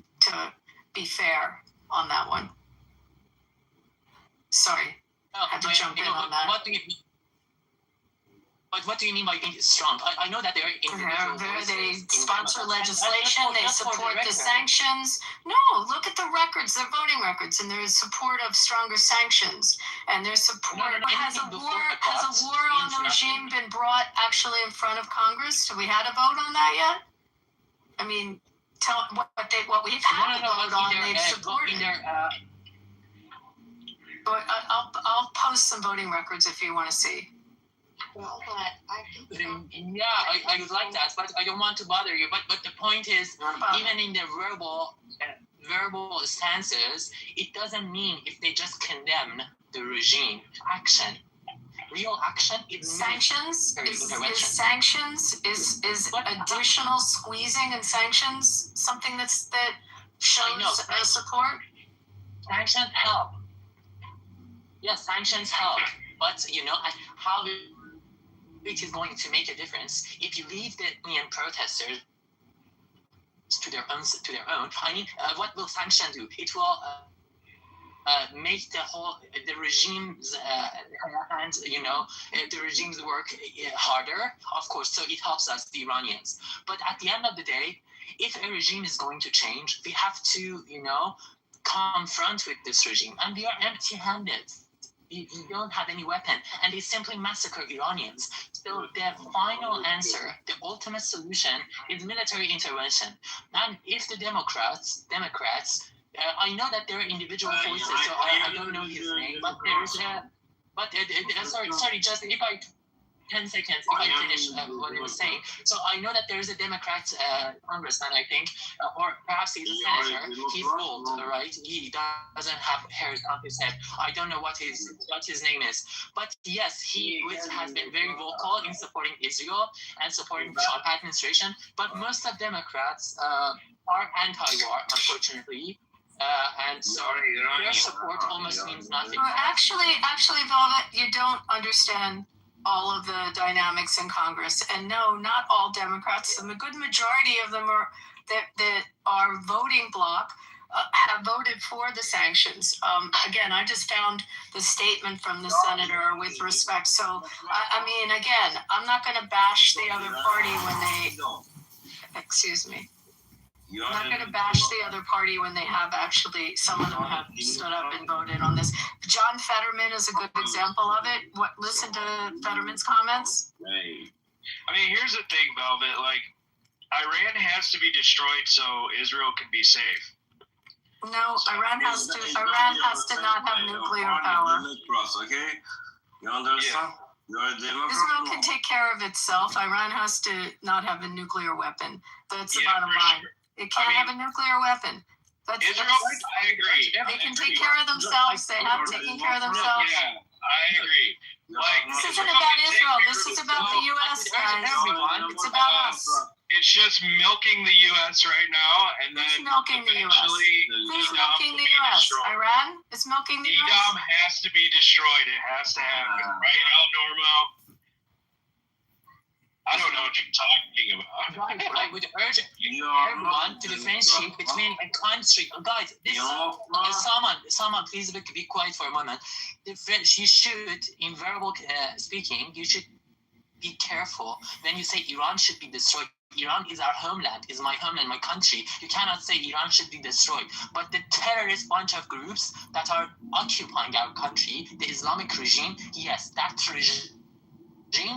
be fair on that one. Sorry, I had to jump in on that. But what do you mean by being strong? I know that there are individual they sponsor legislation, they support the sanctions. No, look at the records, their voting records, and there's support of stronger sanctions, and there's support. Has a war on the regime been brought actually in front of Congress? Have we had a vote on that yet? I mean, tell what we've had a vote on. They've supported. But I'll post some voting records if you want to see. Well, I would like that, but I don't want to bother you. But the point is, even in the verbal stances, it doesn't mean if they just condemn the regime. Action, real action. Sanctions is additional squeezing and sanctions something that shows support. Sanctions help. Yes, sanctions help, but how it is going to make a difference if you leave the union protesters to their own. I mean, what will sanction do? It will make the regime's hands, the regime's work harder, of course. So it helps us, the Iranians. But at the end of the day, if a regime is going to change, we have to, confront with this regime, and we are empty-handed. You don't have any weapon, and they simply massacre Iranians. So the final answer, the ultimate solution, is military intervention. And if the Democrats, I know that there are individual voices, so I don't know his name, but there is sorry, just if I 10 seconds, if I finish what I was saying. So I know that there is a Democrat congressman, I think, or perhaps he's a senator. He's old, right? He doesn't have hairs on his head. I don't know what his name is. But yes, he has been very vocal in supporting Israel and supporting the Trump administration. But most of Democrats are anti-war, unfortunately. And so their support almost means nothing. Well, actually, Velvet, you don't understand all of the dynamics in Congress. And no, not all Democrats. The good majority of them that are voting bloc have voted for the sanctions. Again, I just found the statement from the senator with respect. So, I mean, again, I'm not going to bash the other party when they, excuse me. I'm not going to bash the other party when they have actually, some of them have stood up and voted on this. John Fetterman is a good example of it. Listen to Fetterman's comments. Right. I mean, here's the thing, Velvet. Like, Iran has to be destroyed so Israel can be safe. No, Iran has to not have nuclear power. Okay, you understand? Israel can take care of itself. Iran has to not have a nuclear weapon. That's the bottom line. It can't have a nuclear weapon. I agree. They can take care of themselves. They have taken care of themselves. Yeah, I agree. This isn't about Israel. This is about the U.S., guys. It's about us. It's just milking the U.S. right now, and then milking the U.S. Who's milking the U.S.? Iran is milking the U.S. Edom has to be destroyed. It has to happen. Right now, Normo? I don't know what you're talking about. I would urge everyone to differentiate between a country. Guys, someone, please be quiet for a moment. You should, in verbal speaking, you should be careful when you say Iran should be destroyed. Iran is our homeland, is my homeland, my country. You cannot say Iran should be destroyed. But the terrorist bunch of groups that are occupying our country, the Islamic regime, yes, that regime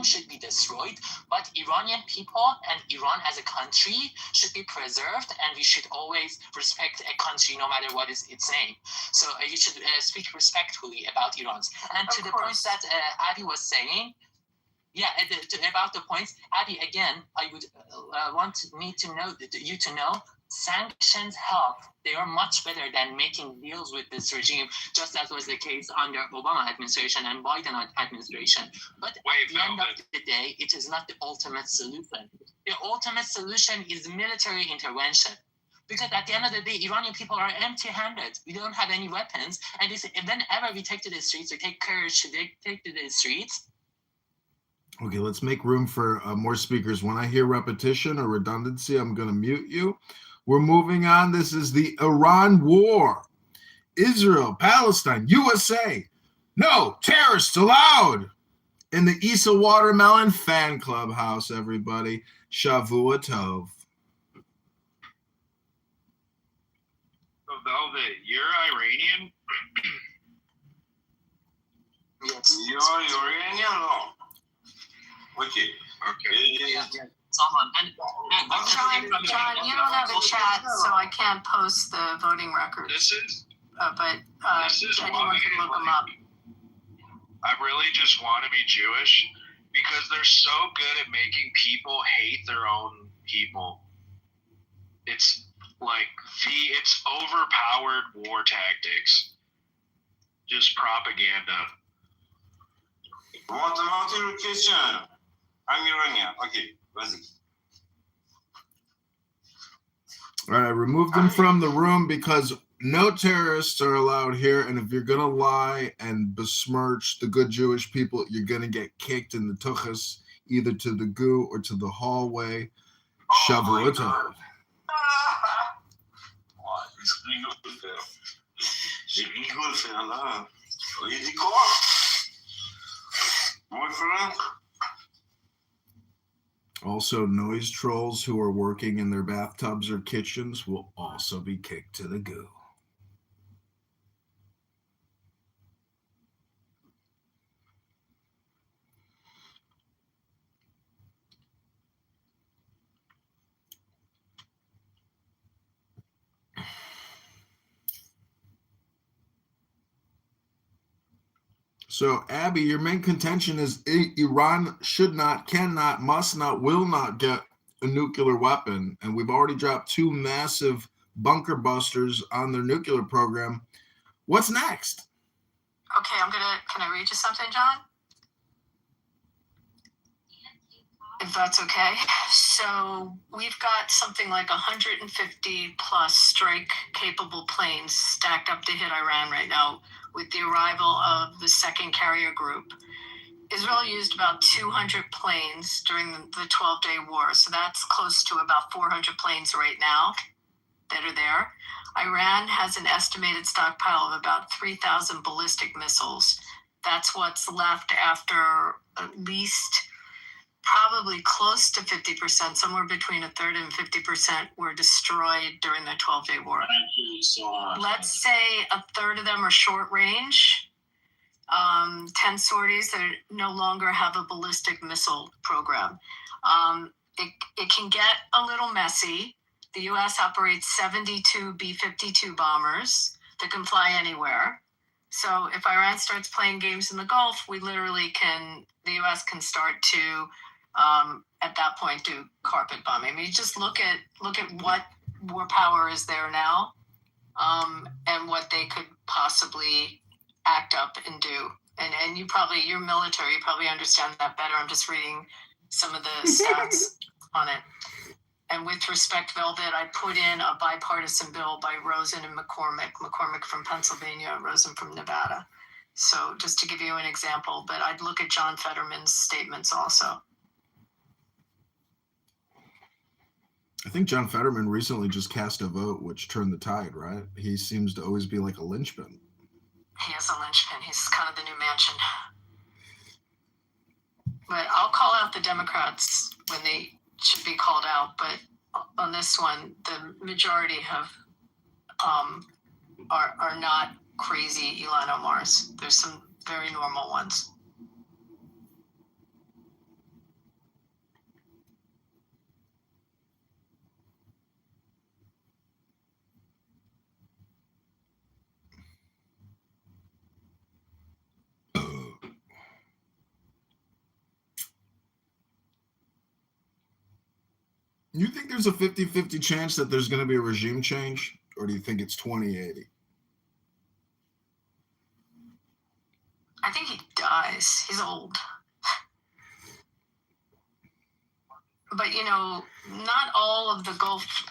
should be destroyed, but Iranian people and Iran as a country should be preserved, and we should always respect a country no matter what is its name. So you should speak respectfully about Iran. And to the point that Adi was saying, about the points, Adi, again, I would want you to know sanctions help. They are much better than making deals with this regime, just as was the case under Obama administration and Biden administration. But at the end of the day, it is not the ultimate solution. The ultimate solution is military intervention. Because at the end of the day, Iranian people are empty-handed. We don't have any weapons. And whenever we take to the streets, we take courage to take to the streets. Okay, let's make room for more speakers. When I hear repetition or redundancy, I'm going to mute you. We're moving on. This is the Iran war. Israel, Palestine, USA. No terrorists allowed. In the Issa Watermelon Fan Club house, everybody. Shavua Tov. Velvet, you're Iranian? Yes. You're Iranian? No. Okay. Yeah. Someone. John, you don't have a chat, so I can't post the voting record. This is anyone can look them up. I really just want to be Jewish because they're so good at making people hate their own people. It's like it's overpowered war tactics. Just propaganda. Want the mountain location? I'm Iranian. Okay, basic. All right, I removed them from the room because no terrorists are allowed here. And if you're going to lie and besmirch the good Jewish people, you're going to get kicked in the tuchus, either to the goo or to the hallway. Shavuot Tov. J'ai rigolé, c'est là. Il dit quoi? Mon frère? Also, noise trolls who are working in their bathtubs or kitchens will also be kicked to the goo. So, Abby, your main contention is Iran should not, cannot, must not, will not get a nuclear weapon. And we've already dropped 2 massive bunker busters on their nuclear program. What's next? Okay, can I read you something, John? If that's okay. So we've got something like 150 plus strike-capable planes stacked up to hit Iran right now with the arrival of the second carrier group. Israel used about 200 planes during the 12-day war, so that's close to about 400 planes right now that are there. Iran has an estimated stockpile of about 3,000 ballistic missiles. That's what's left after at least probably close to 50%, somewhere between a third and 50% were destroyed during the 12-day war. Thank you so much. Let's say a third of them are short range. 10 sorties that no longer have a ballistic missile program. It can get a little messy. The U.S. operates 72 B-52 bombers that can fly anywhere. So if Iran starts playing games in the Gulf, the U.S. can start to, at that point, do carpet bombing. I mean, just look at what war power is there now, and what they could possibly act up and do. And your military, you probably understand that better. I'm just reading some of the stats on it. And with respect, Velvet, I put in a bipartisan bill by Rosen and McCormick from Pennsylvania, Rosen from Nevada. So just to give you an example, but I'd look at John Fetterman's statements also. I think John Fetterman recently just cast a vote, which turned the tide, right? He seems to always be like a linchpin. He is a linchpin. He's kind of the new Manchin. But I'll call out the Democrats when they should be called out. But on this one, the majority are not crazy Ilhan Omars. There's some very normal ones. You think there's a 50-50 chance that there's going to be a regime change, or do you think it's 20/80? I think he dies. He's old. But, you know, not all of the Gulf,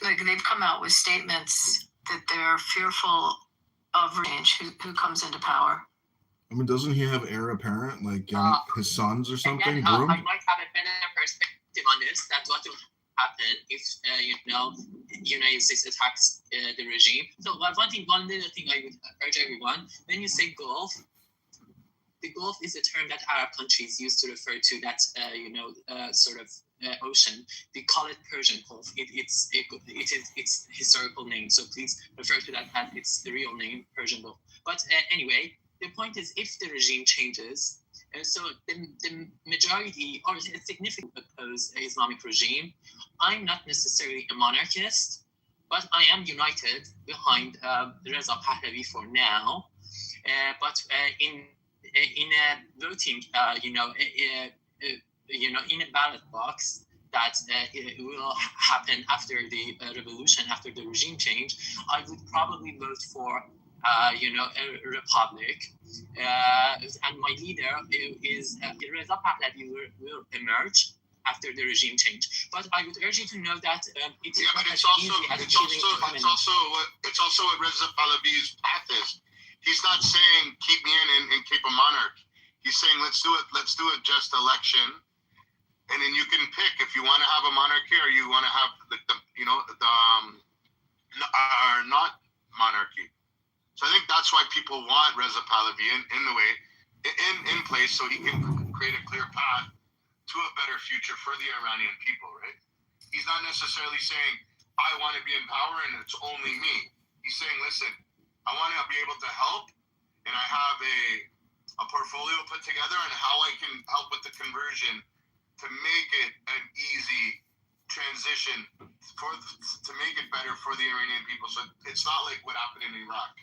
like, they've come out with statements that they're fearful of change, who comes into power. I mean, doesn't he have heir apparent, like his sons or something? Again, I might have a better perspective on this. That's what will happen if United States attacks the regime. So one little thing I would urge everyone: when you say Gulf, the Gulf is a term that Arab countries use to refer to that sort of ocean. We call it Persian Gulf. It is its historical name. So please refer to that as its real name, Persian Gulf. But anyway, the point is, if the regime changes, so the majority or significantly oppose the Islamic regime. I'm not necessarily a monarchist, but I am united behind Reza Pahlavi for now. But in a voting, in a ballot box that it will happen after the revolution, after the regime change, I would probably vote for a republic, and my leader is Reza Pahlavi will emerge after the regime change. But I would urge you to know that it's also what Reza Pahlavi's path is. He's not saying keep me in and keep a monarch. He's saying let's do a just election, and then you can pick if you want to have a monarchy or you want to have not monarchy. So I think that's why people want Reza Pahlavi in place, so he can create a clear path to a better future for the Iranian people, right? He's not necessarily saying, I want to be in power and it's only me. He's saying, listen, I want to be able to help, and I have a portfolio put together on how I can help with the conversion to make it an easy transition to make it better for the Iranian people. So it's not like what happened in Iraq.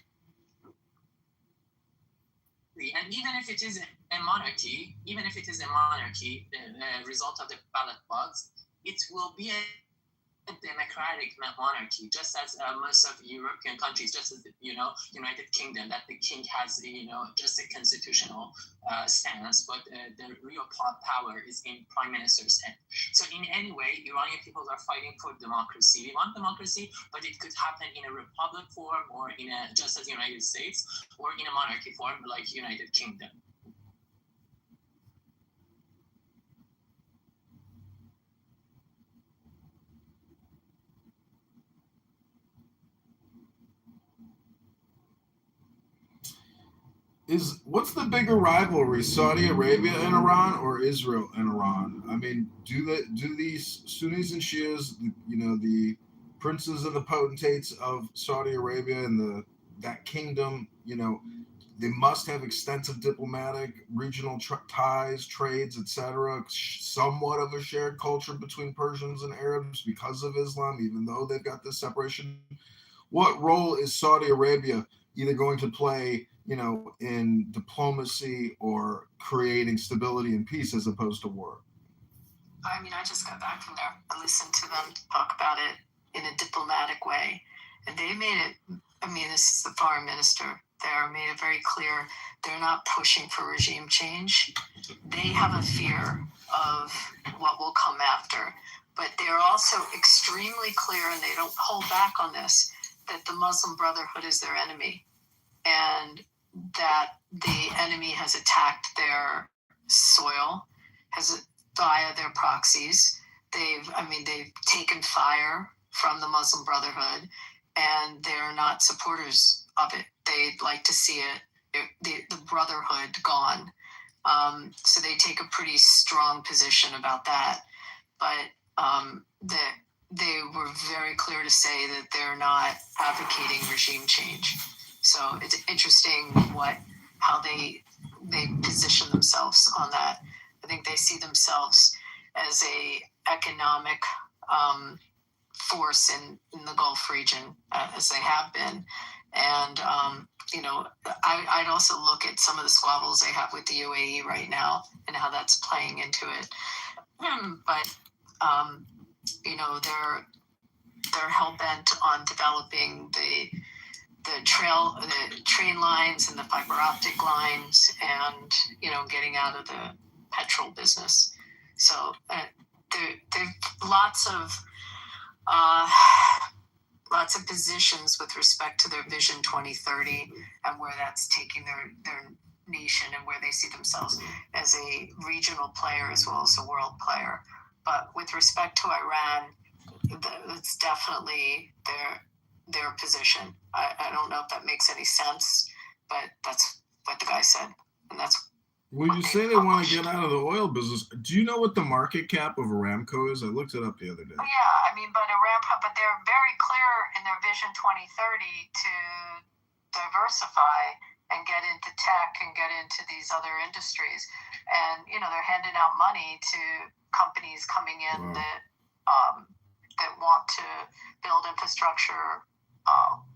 And even if it is a monarchy, the result of the ballot box, it will be a democratic monarchy, just as most of European countries, just as United Kingdom, that the king has just a constitutional stance, but the real power is in prime minister's hand. So in any way, Iranian people are fighting for democracy. We want democracy, but it could happen in a republic form, or in a just as United States, or in a monarchy form like United Kingdom. What's the bigger rivalry, Saudi Arabia and Iran, or Israel and Iran? I mean, do these Sunnis and Shias, the princes and the potentates of Saudi Arabia and that kingdom, they must have extensive diplomatic, regional ties, trades, etc. Somewhat of a shared culture between Persians and Arabs because of Islam, even though they've got this separation. What role is Saudi Arabia either going to play, in diplomacy or creating stability and peace as opposed to war? I mean, I just got back from there. I listened to them talk about it in a diplomatic way. And they made it, this is the foreign minister there, made it very clear they're not pushing for regime change. They have a fear of what will come after. But they're also extremely clear, and they don't hold back on this, that the Muslim Brotherhood is their enemy, and that the enemy has attacked their soil, via their proxies. They've taken fire from the Muslim Brotherhood, and they're not supporters of it. They'd like to see the Brotherhood gone. So they take a pretty strong position about that. But they were very clear to say that they're not advocating regime change. So it's interesting how they position themselves on that. I think they see themselves as a economic force in the Gulf region, as they have been. And, I'd also look at some of the squabbles they have with the UAE right now and how that's playing into it. But they're hell bent on developing the train lines and the fiber optic lines, and getting out of the petrol business. So there lots of positions with respect to their Vision 2030 and where that's taking their nation and where they see themselves as a regional player as well as a world player. But with respect to Iran, it's definitely their position. I don't know if that makes any sense, but that's what the guy said, and that's. Well, you say they want to get out of the oil business. Do you know what the market cap of Aramco is? I looked it up the other day. Yeah, but Aramco, but they're very clear in their Vision 2030 to diversify and get into tech and get into these other industries. And, they're handing out money to companies coming in that want to build infrastructure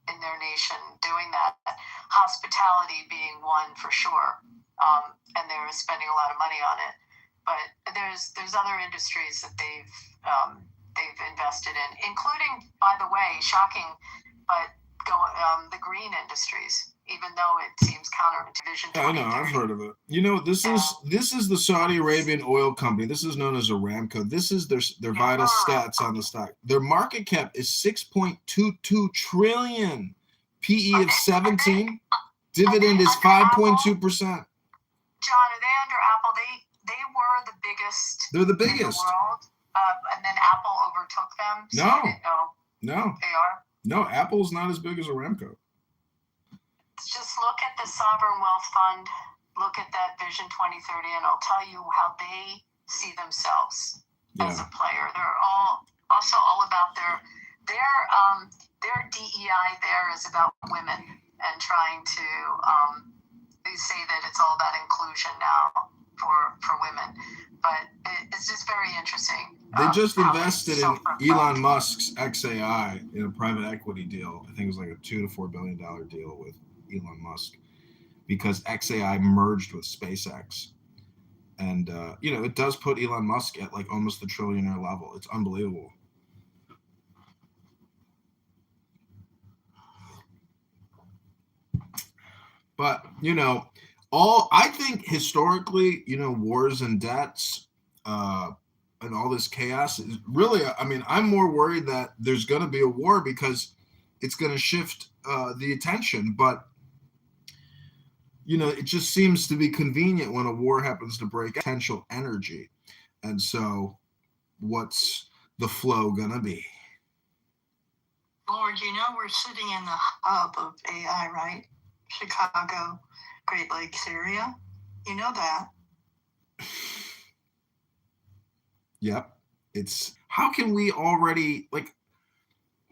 in their nation, doing that. Hospitality being one for sure. And they're spending a lot of money on it. But there's other industries that they've invested in, including, by the way, shocking, but the green industries, even though it seems counter to Vision 2030. I know, I've heard of it. This is the Saudi Arabian oil company. This is known as Aramco. This is their vital stats on the stock. Their market cap is $6.22 trillion, PE of 17, dividend is 5.2%. John, are they under Apple? They were the biggest. They're the biggest in the world, and then Apple overtook them. So I didn't know No. they are. No, Apple's not as big as Aramco. Just look at the Sovereign Wealth Fund. Look at that Vision 2030, and I'll tell you how they see themselves as a player. They're also all about their DEI. There is about women and trying to. They say that it's all about inclusion now for women, but it's just very interesting. They just invested in Elon Musk's XAI in a private equity deal. I think it was like a $2 to $4 billion deal with Elon Musk because XAI merged with SpaceX, and it does put Elon Musk at like almost the trillionaire level. It's unbelievable. But, I think historically, wars and debts and all this chaos is really, I'm more worried that there's going to be a war because it's going to shift the attention. But, it just seems to be convenient when a war happens to break potential energy. And so what's the flow going to be? Lord, we're sitting in the hub of AI, right? Chicago, Great Lakes area. You know that. Yep. How can we already,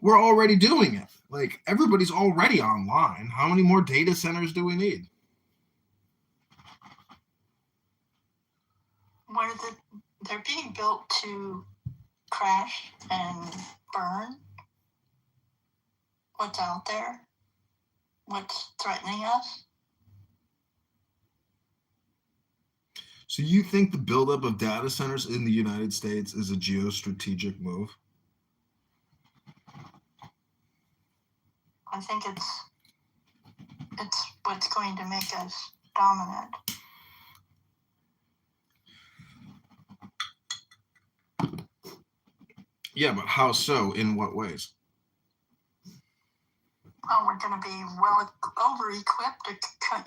we're already doing it. Everybody's already online. How many more data centers do we need? They're being built to crash and burn what's out there. What's threatening us? So you think the buildup of data centers in the United States is a geostrategic move? I think it's what's going to make us dominant. Yeah, but how so? In what ways? Oh, we're going to be well over-equipped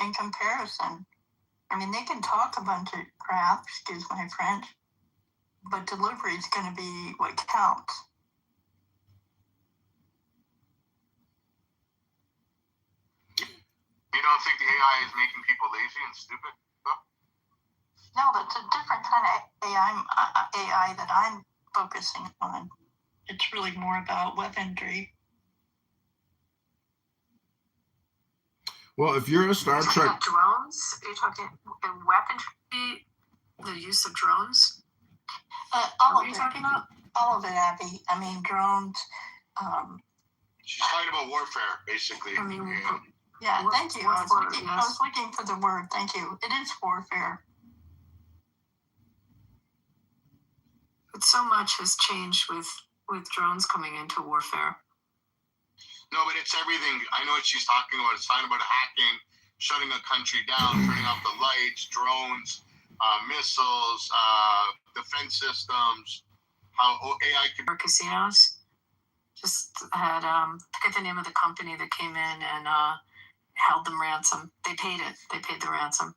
in comparison. They can talk a bunch of crap, excuse my French, but delivery is going to be what counts. You don't think the AI is making people lazy and stupid? No, that's a different kind of AI that I'm focusing on. It's really more about weaponry. Well, if you're a Star Trek... drones? Are you talking weaponry? The use of drones? All of it. Talking about? All of it, Abby. Drones. She's talking about warfare, basically. Yeah, thank you. I was looking for the word. Thank you. It is warfare. But so much has changed with drones coming into warfare. No, but it's everything. I know what she's talking about. It's talking about hacking, shutting a country down, turning off the lights, drones, missiles, defense systems, how AI could... Casinos just had, I forget the name of the company that came in and held them ransom. They paid it. They paid the ransom.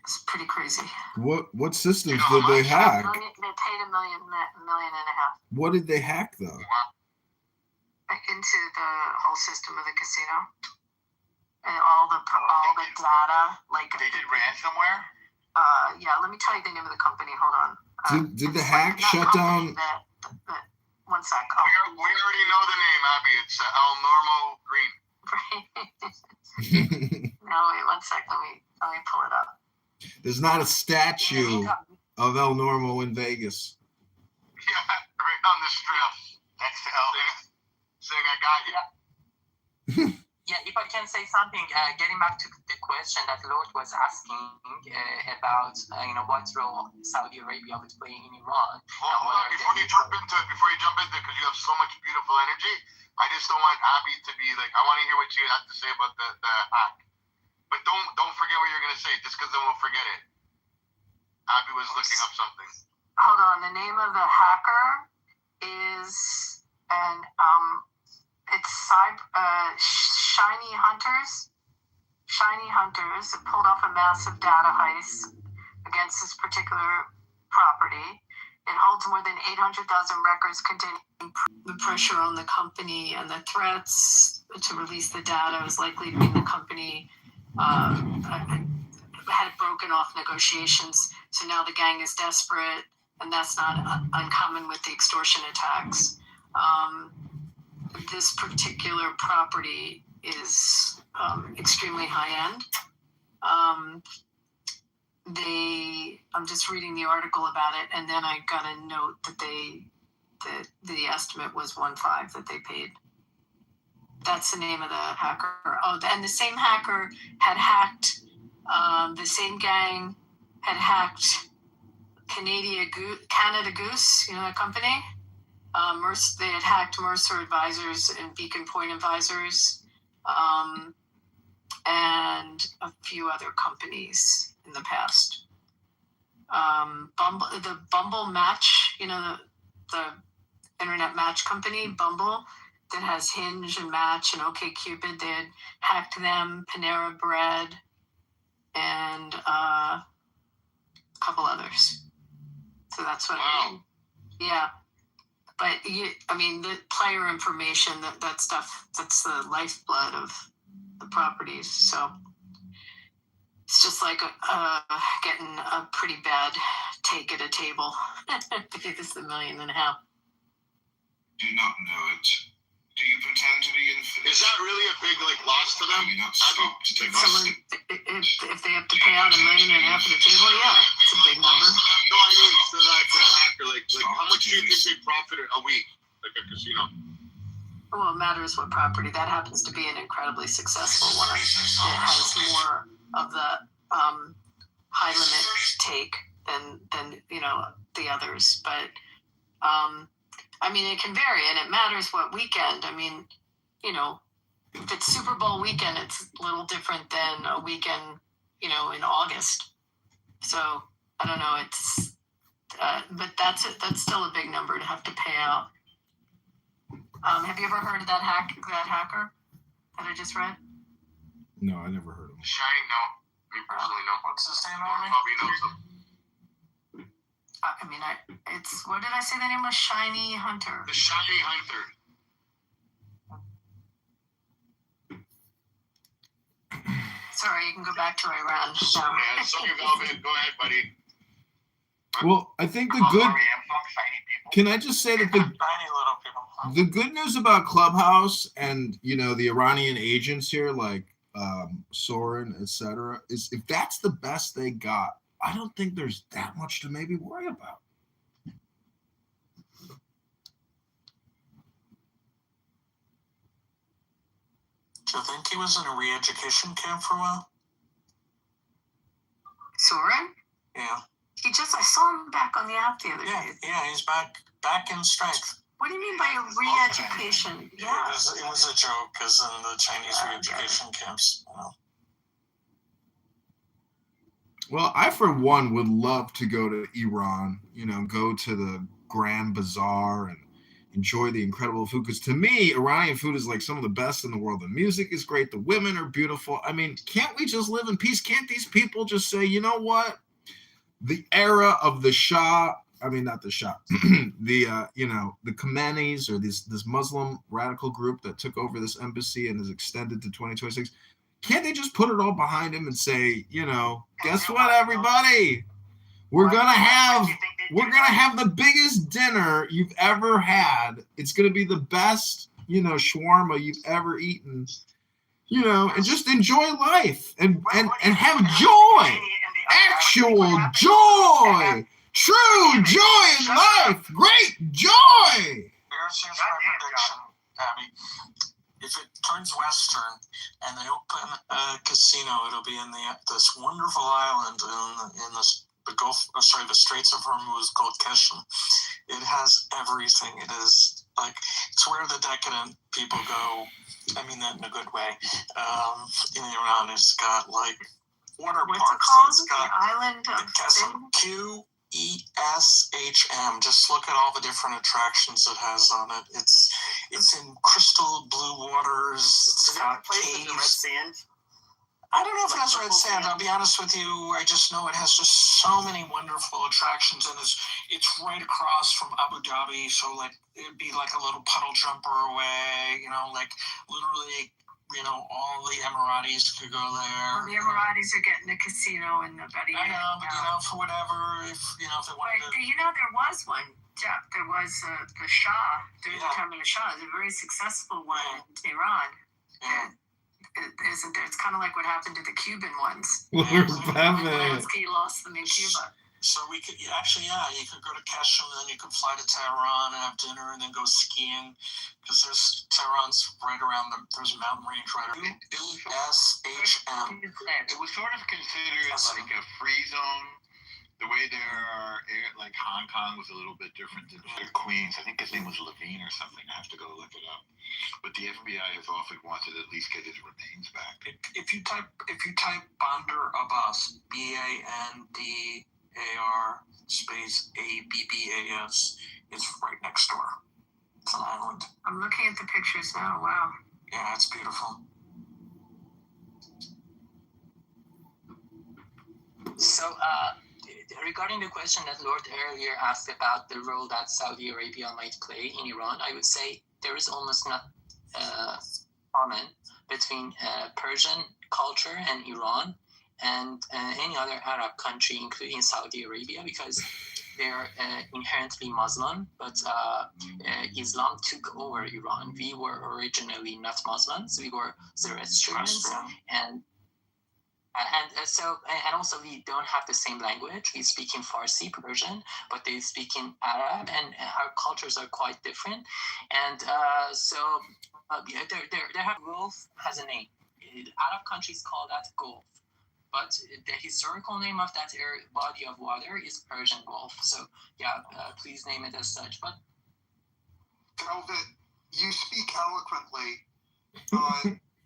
It's pretty crazy. What systems did they hack? They paid $1 million and a half. What did they hack though? Into the whole system of the casino and all the data. Like they did ransomware. Yeah. Let me tell you the name of the company. Hold on. Did the hack shut down? One sec. We already know the name, Abby. It's El Normo Green. No, wait, one sec. Let me pull it up. There's not a statue of El Normo in Vegas. Yeah, right on the strip next to Elvis. Saying I got you. Yeah, if I can say something, getting back to the question that Lord was asking about, what role Saudi Arabia would play in Iran. Hold on, before you jump into it, because you have so much beautiful energy, I just don't want Abby to be like, I want to hear what you have to say about the hack. But don't forget what you're going to say, just because then we'll forget it. Abby was looking up something. Hold on, the name of the hacker is, it's Shiny Hunters. Shiny Hunters pulled off a massive data heist against this particular property. It holds more than 800,000 records containing the pressure on the company and the threats to release the data was likely to mean the company had broken off negotiations. So now the gang is desperate, and that's not uncommon with the extortion attacks. This particular property is extremely high end. I'm just reading the article about it, and then I got a note that the estimate was 1.5 that they paid. That's the name of the hacker. Oh, and the same hacker had hacked, the same gang had hacked Canada Goose, you know that company? They had hacked Mercer Advisors and Beacon Point Advisors, and a few other companies in the past. The Bumble Match, the internet match company, Bumble, that has Hinge and Match and OkCupid. They had hacked them, Panera Bread, and a couple others. So that's what I mean. Yeah. But the player information, that stuff, that's the lifeblood of the properties. So it's just like getting a pretty bad take at a table. I think it's $1.5 million. Do not know it. Do you pretend to be infinite? Is that really a big loss to them? Do you not stop to take If they have to pay out $1.5 million at the table, yeah, it's a big number. No, I mean to that hacker. How much do you think they profit a week, like a casino? Well, it matters what property. That happens to be an incredibly successful one. It has more of the high limit take than the others, but it can vary, and it matters what weekend. If it's Super Bowl weekend, it's a little different than a weekend, in August. So I don't know. It's, but that's it. That's still a big number to have to pay out. Have you ever heard of that hacker that I just read? No, I never heard of him. Shiny, no. Me personally, no. What's his name? Probably knows him. It's, what did I say the name was? Shiny Hunter. The Shiny Hunter. Sorry, you can go back to Iran. Yeah, sorry, Velvet. Go ahead, buddy. Well, I think the good. Can I just say that the good news about Clubhouse and the Iranian agents here, like Soren, etc., is if that's the best they got, I don't think there's that much to maybe worry about. Do you think he was in a re-education camp for a while? Soren? Yeah. I saw him back on the app the other day. Yeah, he's back in strength. What do you mean by a re-education? Yeah. It was a joke, because in the Chinese re-education camps, you know. Well, I, for one, would love to go to Iran, go to the Grand Bazaar and enjoy the incredible food. Because to me, Iranian food is like some of the best in the world. The music is great. The women are beautiful. I mean, can't we just live in peace? Can't these people just say, you know what? The era of the Shah, not the Shah, the Khomeinis, or this Muslim radical group that took over this embassy and is extended to 2026. Can't they just put it all behind him and say, guess what, everybody? We're gonna have the biggest dinner you've ever had. It's gonna be the best, shawarma you've ever eaten. And just enjoy life and have joy, actual joy, true joy in life, great joy. Here's my prediction, Abby. If it turns western and they open a casino, it'll be in this wonderful island in the Straits of Hormuz called Keshem. It has everything. It is it's where the decadent people go. I mean that in a good way. In Iran, it's got water parks. It's got the island of Keshem. QESHM. Just look at all the different attractions it has on it. It's in crystal blue waters. It's got caves. Red sand. I don't know if it has red sand. I'll be honest with you. I just know it has just so many wonderful attractions, and it's right across from Abu Dhabi. So it'd be like a little puddle jumper away. Literally. All the Emiratis could go there. Well, the Emiratis are getting a casino in about a year. I know, but for whatever, if they wanted to. There was one, Jeff. There was the Shah during the time of the Shah. It was a very successful one in Iran. Yeah. Isn't there? It's kind of like what happened to the Cuban ones. He lost them in Cuba. So we could you could go to Keshem, and then you could fly to Tehran and have dinner, and then go skiing, because Tehran's right around there's a mountain range right around. ESHM. It was sort of considered like a free zone. The way there are, like Hong Kong was a little bit different than Queens. I think his name was Levine or something. I have to go look it up. But the FBI has often wanted to at least get his remains back. If you type Bandar Abbas, BANDAR space ABBAS, it's right next door. It's an island. I'm looking at the pictures now. Wow. Yeah, it's beautiful. So, regarding the question that Lord earlier asked about the role that Saudi Arabia might play in Iran, I would say there is almost not common between Persian culture and Iran and any other Arab country, including Saudi Arabia, because they're inherently Muslim, but Islam took over Iran. We were originally not Muslims; we were Zoroastrians, and also we don't have the same language. We speak in Farsi, Persian, but they speak in Arab, and our cultures are quite different. And Gulf has a name. Arab countries call that Gulf, but the historical name of that body of water is Persian Gulf. So please name it as such. But Velvet, you speak eloquently.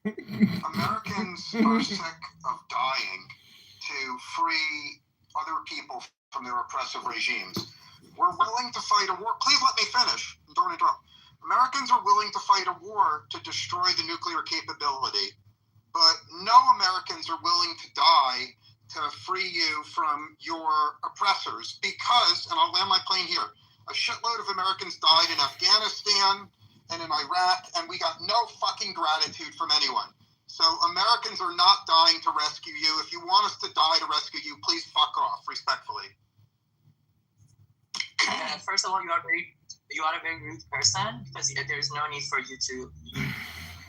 Americans are sick of dying to free other people from their oppressive regimes. We're willing to fight a war. Please let me finish. Don't interrupt. Americans are willing to fight a war to destroy the nuclear capability, but no Americans are willing to die to free you from your oppressors because, and I'll land my plane here, a shitload of Americans died in Afghanistan and in Iraq, and we got no fucking gratitude from anyone. So Americans are not dying to rescue you. If you want us to die to rescue you, please fuck off, respectfully. First of all, you are a very rude person, because there's no need for you to use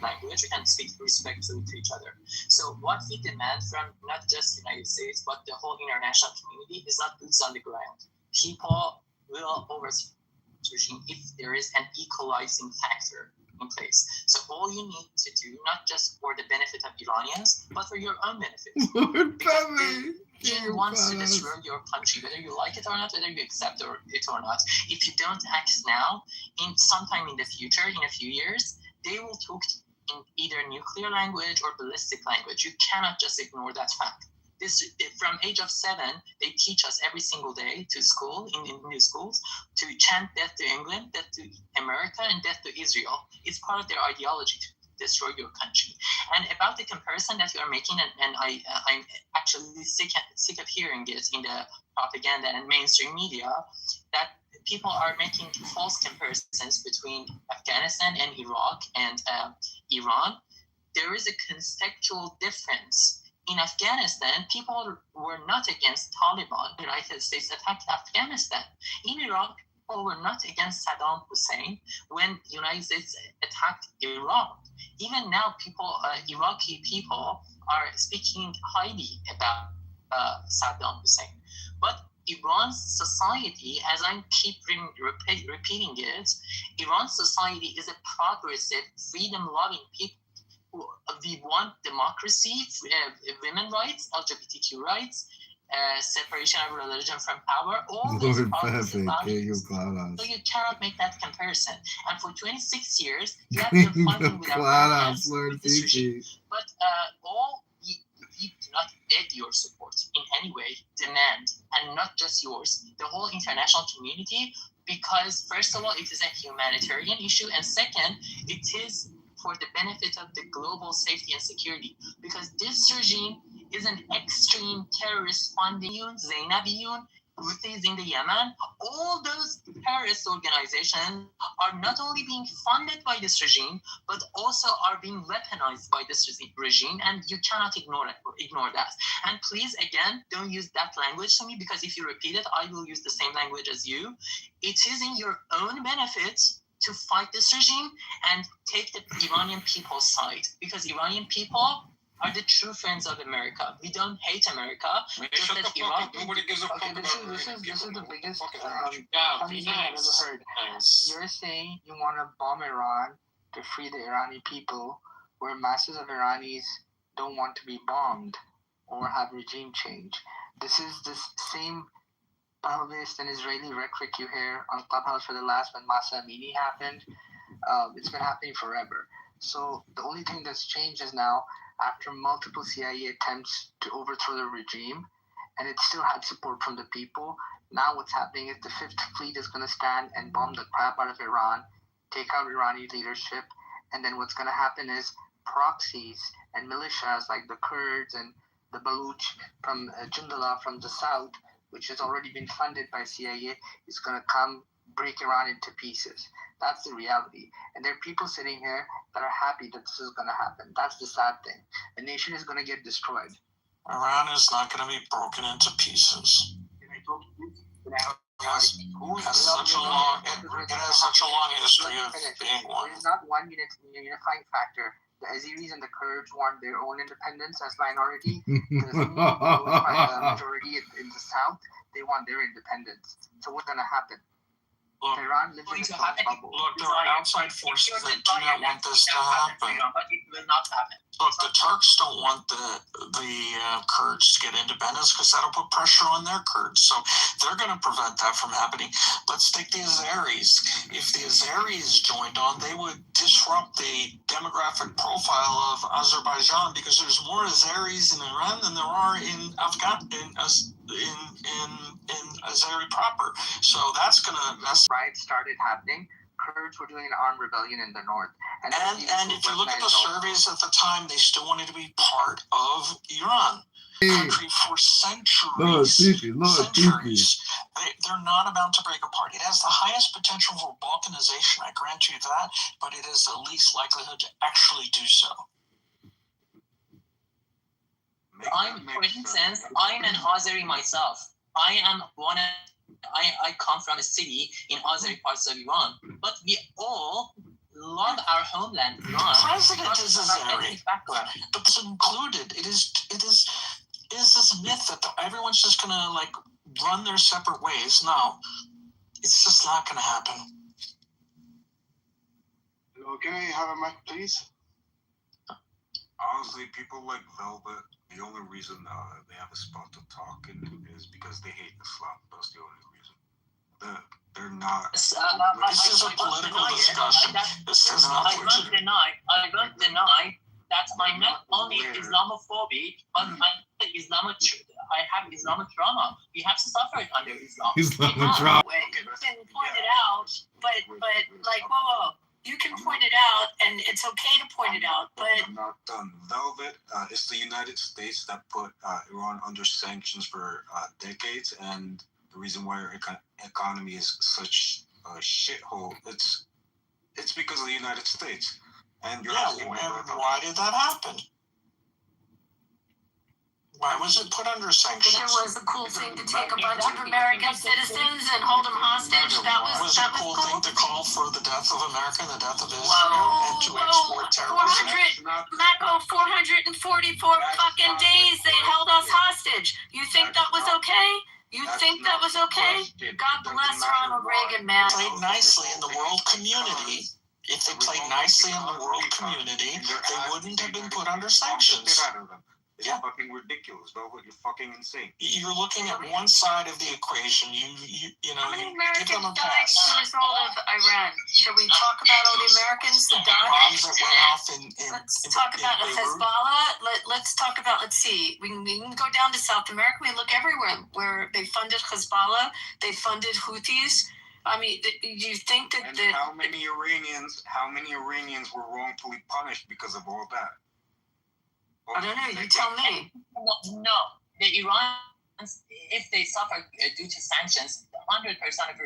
language and speak respectfully to each other. So what we demand from not just the United States, but the whole international community is not boots on the ground. People will overthrow regime if there is an equalizing factor in place. So all you need to do, not just for the benefit of Iranians, but for your own benefit. Regime wants to destroy your country, whether you like it or not, whether you accept it or not. If you don't act now, in sometime in the future, in a few years, they will talk in either nuclear language or ballistic language. You cannot just ignore that fact. From age of 7, they teach us every single day to school, in new schools, to chant death to England, death to America, and death to Israel. It's part of their ideology to destroy your country. And about the comparison that you are making, and I'm actually sick of hearing it in the propaganda and mainstream media, that people are making false comparisons between Afghanistan and Iraq and Iran. There is a contextual difference. In Afghanistan, people were not against Taliban. The United States attacked Afghanistan. In Iraq, people were not against Saddam Hussein when the United States attacked Iraq. Even now, Iraqi people are speaking highly about Saddam Hussein. But Iran's society, as I keep repeating it, Iran's society is a progressive, freedom-loving people. We want democracy, women's rights, LGBTQ rights, separation of religion from power, all those progressive values. So you cannot make that comparison. And for 26 years, you have been fighting with our hands with this regime. But we do not beg your support in any way, demand, and not just yours, the whole international community, because first of all, it is a humanitarian issue, and second, it is for the benefit of the global safety and security, because this regime is an extreme terrorist funding, Zainabiyun, Houthis in the Yemen, all those terrorist organizations are not only being funded by this regime, but also are being weaponized by this regime, and you cannot ignore that. And please, again, don't use that language to me, because if you repeat it, I will use the same language as you. It is in your own benefit to fight this regime and take the Iranian people's side, because Iranian people are the true friends of America. We don't hate America. Just that Iran. Nobody gives a fuck about this is the biggest thing I've ever heard. You're saying you want to bomb Iran to free the Iranian people, where masses of Iranis don't want to be bombed or have regime change. This is the same Bahawist and Israeli rhetoric you hear on Clubhouse for the last when Masa Amini happened. It's been happening forever. So the only thing that's changed is now, after multiple CIA attempts to overthrow the regime, and it still had support from the people, now what's happening is the Fifth Fleet is going to stand and bomb the crap out of Iran, take out Iranian leadership, and then what's going to happen is proxies and militias like the Kurds and the Baluch from Jundallah from the south, which has already been funded by CIA, is going to come break Iran into pieces. That's the reality. And there are people sitting here that are happy that this is going to happen. That's the sad thing. The nation is going to get destroyed. Iran is not going to be broken into pieces. It has such a long history of being one. There is not one unifying factor. The Azeris and the Kurds want their own independence as minority. The majority in the south, they want their independence. So what's going to happen? Look, Iran lives in a bubble. Look, there are outside forces that do not want this to happen. But it will not happen. Look, the Turks don't want the Kurds to get independence because that'll put pressure on their Kurds. So they're going to prevent that from happening. Let's take the Azeris. If the Azeris joined on, they would disrupt the demographic profile of Azerbaijan, because there's more Azeris in Iran than there are in Azeri proper. So that's riots started happening. Kurds were doing an armed rebellion in the north. And if you look at the surveys at the time, they still wanted to be part of Iran. Country for centuries. They're not about to break apart. It has the highest potential for balkanization, I grant you that, but it has the least likelihood to actually do so. For instance, I'm an Azeri myself. I come from a city in Azeri parts of Iran, but we all love our homeland, Iran. President is Azeri, but it's included. It is this myth that everyone's just gonna run their separate ways. No, it's just not gonna happen. Hello, can I have a mic, please? Honestly, people like Velvet The only reason they have a spot to talk in is because they hate Islam. That's the only reason. They're not. This is a political discussion. This is not I won't deny that I'm not only Islamophobic, but I'm I have Islamic trauma. We have suffered under Islam. Islamic trauma. You can point it out, but like, whoa. You can point it out, and it's okay to point it out, but I'm not done. Velvet, it's the United States that put Iran under sanctions for decades, and the reason why our economy is such a shithole, it's because of the United States. And why did that happen? Why was it put under sanctions? It was a cool thing to take a bunch of American citizens and hold them hostage. That was a cool thing to call for the death of America and the death of Israel and to export terrorism. 444 fucking days they held us hostage. You think that was okay? You think that was okay? God bless Ronald Reagan, man. Played nicely in the world community. If they played nicely in the world community, they wouldn't have been put under sanctions. It's fucking ridiculous, Velvet. You're fucking insane. You're looking at one side of the equation. You know, how many you Americans give them a died pass. as a result of Iran? Should we talk about all the Americans that died? Bombs that went off Let's talk about Hezbollah. Let's talk about. Let's see. We can go down to South America. We look everywhere where they funded Hezbollah. They funded Houthis. I mean, do you think that? How many Iranians were wrongfully punished because of all that? I don't know. You tell me. No, the Iranians, if they suffer due to sanctions, 100% of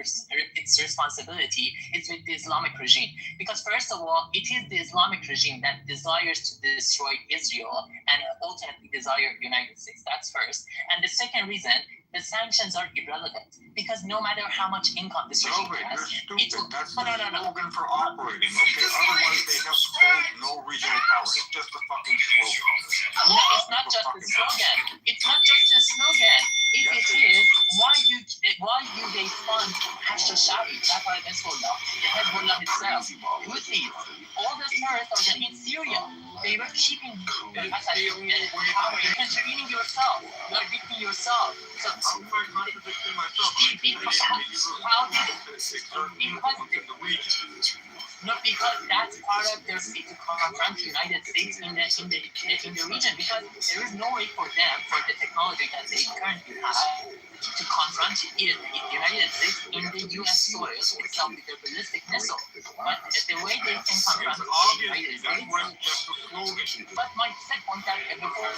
its responsibility is with the Islamic regime. Because first of all, it is the Islamic regime that desires to destroy Israel and ultimately desire United States. That's first. And the second reason, the sanctions are irrelevant because no matter how much income this regime has, it will. That's the slogan for operating. Okay, otherwise they have no regional power. It's just a fucking slogan. No, it's not just a slogan. It's not just a slogan. If it is, why do they fund Hashashabi, Jafar Hezbollah, the Hezbollah itself, Houthis, all the terrorists in Syria? They were keeping Assad in power. You're intervening yourself. You're victim yourself. So, because that's part of their seat to confront the United States in the region. Because there is no way for them, for the technology that they currently have, to confront the United States in the U.S. soil itself with their ballistic missile. But the way they can confront the United States. But my second point that before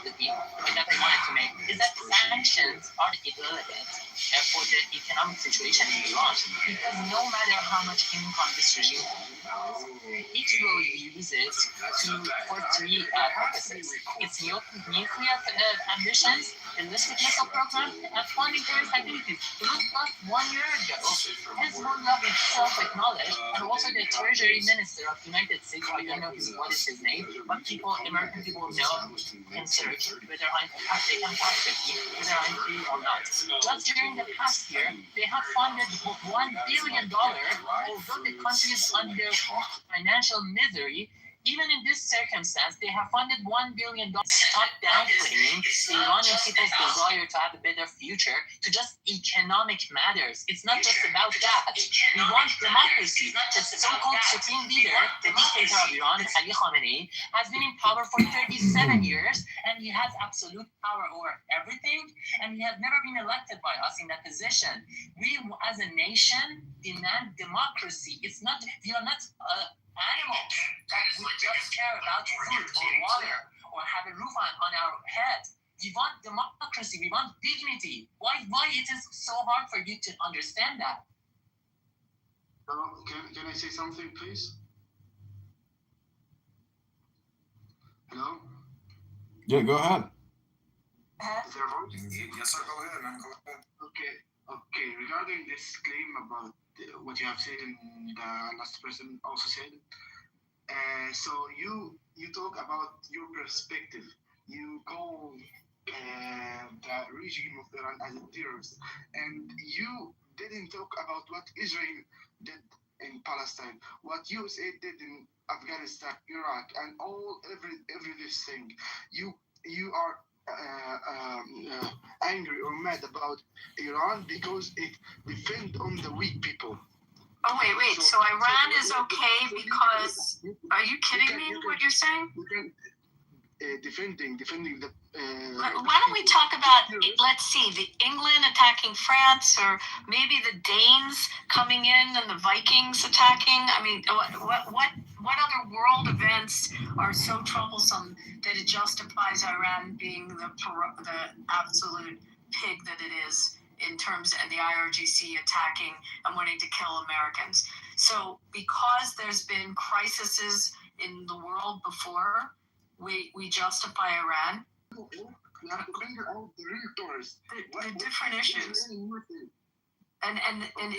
the deal, that I wanted to make is that sanctions are irrelevant for the economic situation in Iran, because no matter how much income this regime has, it will use it for three purposes: its nuclear ambitions, ballistic missile program, and funding terrorist activities. Look, just 1 year ago, Hezbollah itself acknowledged, and also the Treasury Minister of the United States, I don't know what is his name, but American people know and search whether they can fact check whether I'm free or not. Just during the past year, they have funded $1 billion, although the country is under financial misery. Even in this circumstance, they have funded $1 billion. Stop downplaying the Iranian people's desire to have a better future to just economic matters. It's not just about that. We want democracy. The so-called supreme leader, the dictator of Iran, Ali Khamenei, has been in power for 37 years, and he has absolute power over everything, and he has never been elected by us in that position. We, as a nation, demand democracy. It's not, we are not animals that would just care about food or water or have a roof on our head. We want democracy. We want dignity. Why it is so hard for you to understand that? Can I say something, please? Hello? Yeah, go ahead. Is there a voice? Yes, sir. Go ahead, man. Go ahead. Okay. Regarding this claim about what you have said and the last person also said, so you talk about your perspective. You call the regime of Iran as a terrorist, and you didn't talk about what Israel did in Palestine, what USA did in Afghanistan, Iraq, and every this thing. You you are angry or mad about Iran because it defends on the weak people. Oh, wait. So Iran is okay because... Are you kidding me? What you're saying? Defending the... Why don't we talk about, let's see, the England attacking France, or maybe the Danes coming in and the Vikings attacking? I mean, what other world events are so troublesome that it justifies Iran being the absolute pig that it is in terms of the IRGC attacking and wanting to kill Americans? So because there's been crises in the world before, we justify Iran. The different issues. And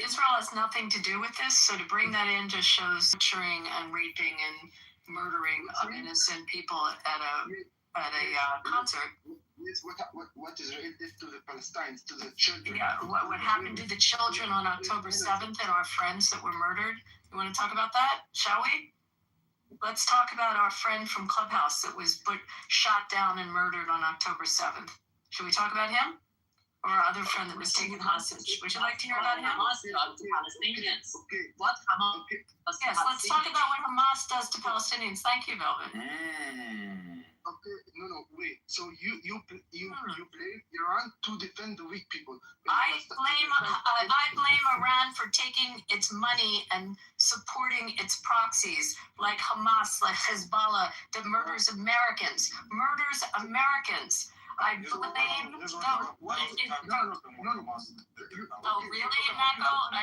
Israel has nothing to do with this, so to bring that in just shows butchering and raping and murdering of innocent people at a concert. What is related to the Palestinians, to the children? Yeah, what happened to the children on October 7th and our friends that were murdered? You want to talk about that, shall we? Let's talk about our friend from Clubhouse that was shot down and murdered on October 7th. Should we talk about him? Or our other friend that was taken hostage? Would you like to hear about him? Hamas does to Palestinians. What Hamas does to Yes, let's talk about what Hamas does to Palestinians. Thank you, Melvin. Okay, no, wait. So you blame Iran to defend the weak people. I blame Iran for taking its money and supporting its proxies like Hamas, like Hezbollah, that murders Americans. I blame them. Oh, really, Nako? I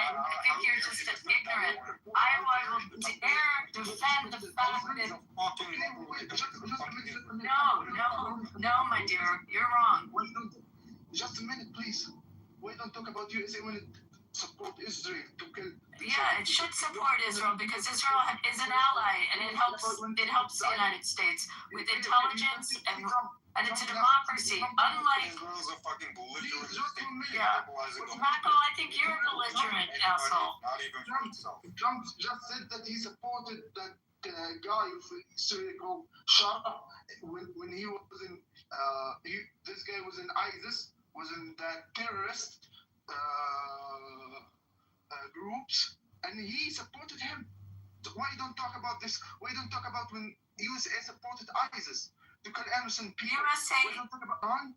think you're just ignorant. I will dare defend the fact that... No, my dear, you're wrong. Just a minute, please. We don't talk about USA when it support Israel to kill. Yeah, it should support Israel because Israel is an ally and it helps the United States with intelligence and it's a democracy. Unlike Israel's a fucking belligerent Marco, I think you're a belligerent asshole. Not even for himself. Trump just said that he supported that guy from Syria called Shah when he was in this guy was in ISIS, was in that terrorist groups, and he supported him. So why don't talk about this? Why don't talk about when USA supported ISIS to kill innocent people? Why don't talk about Iran?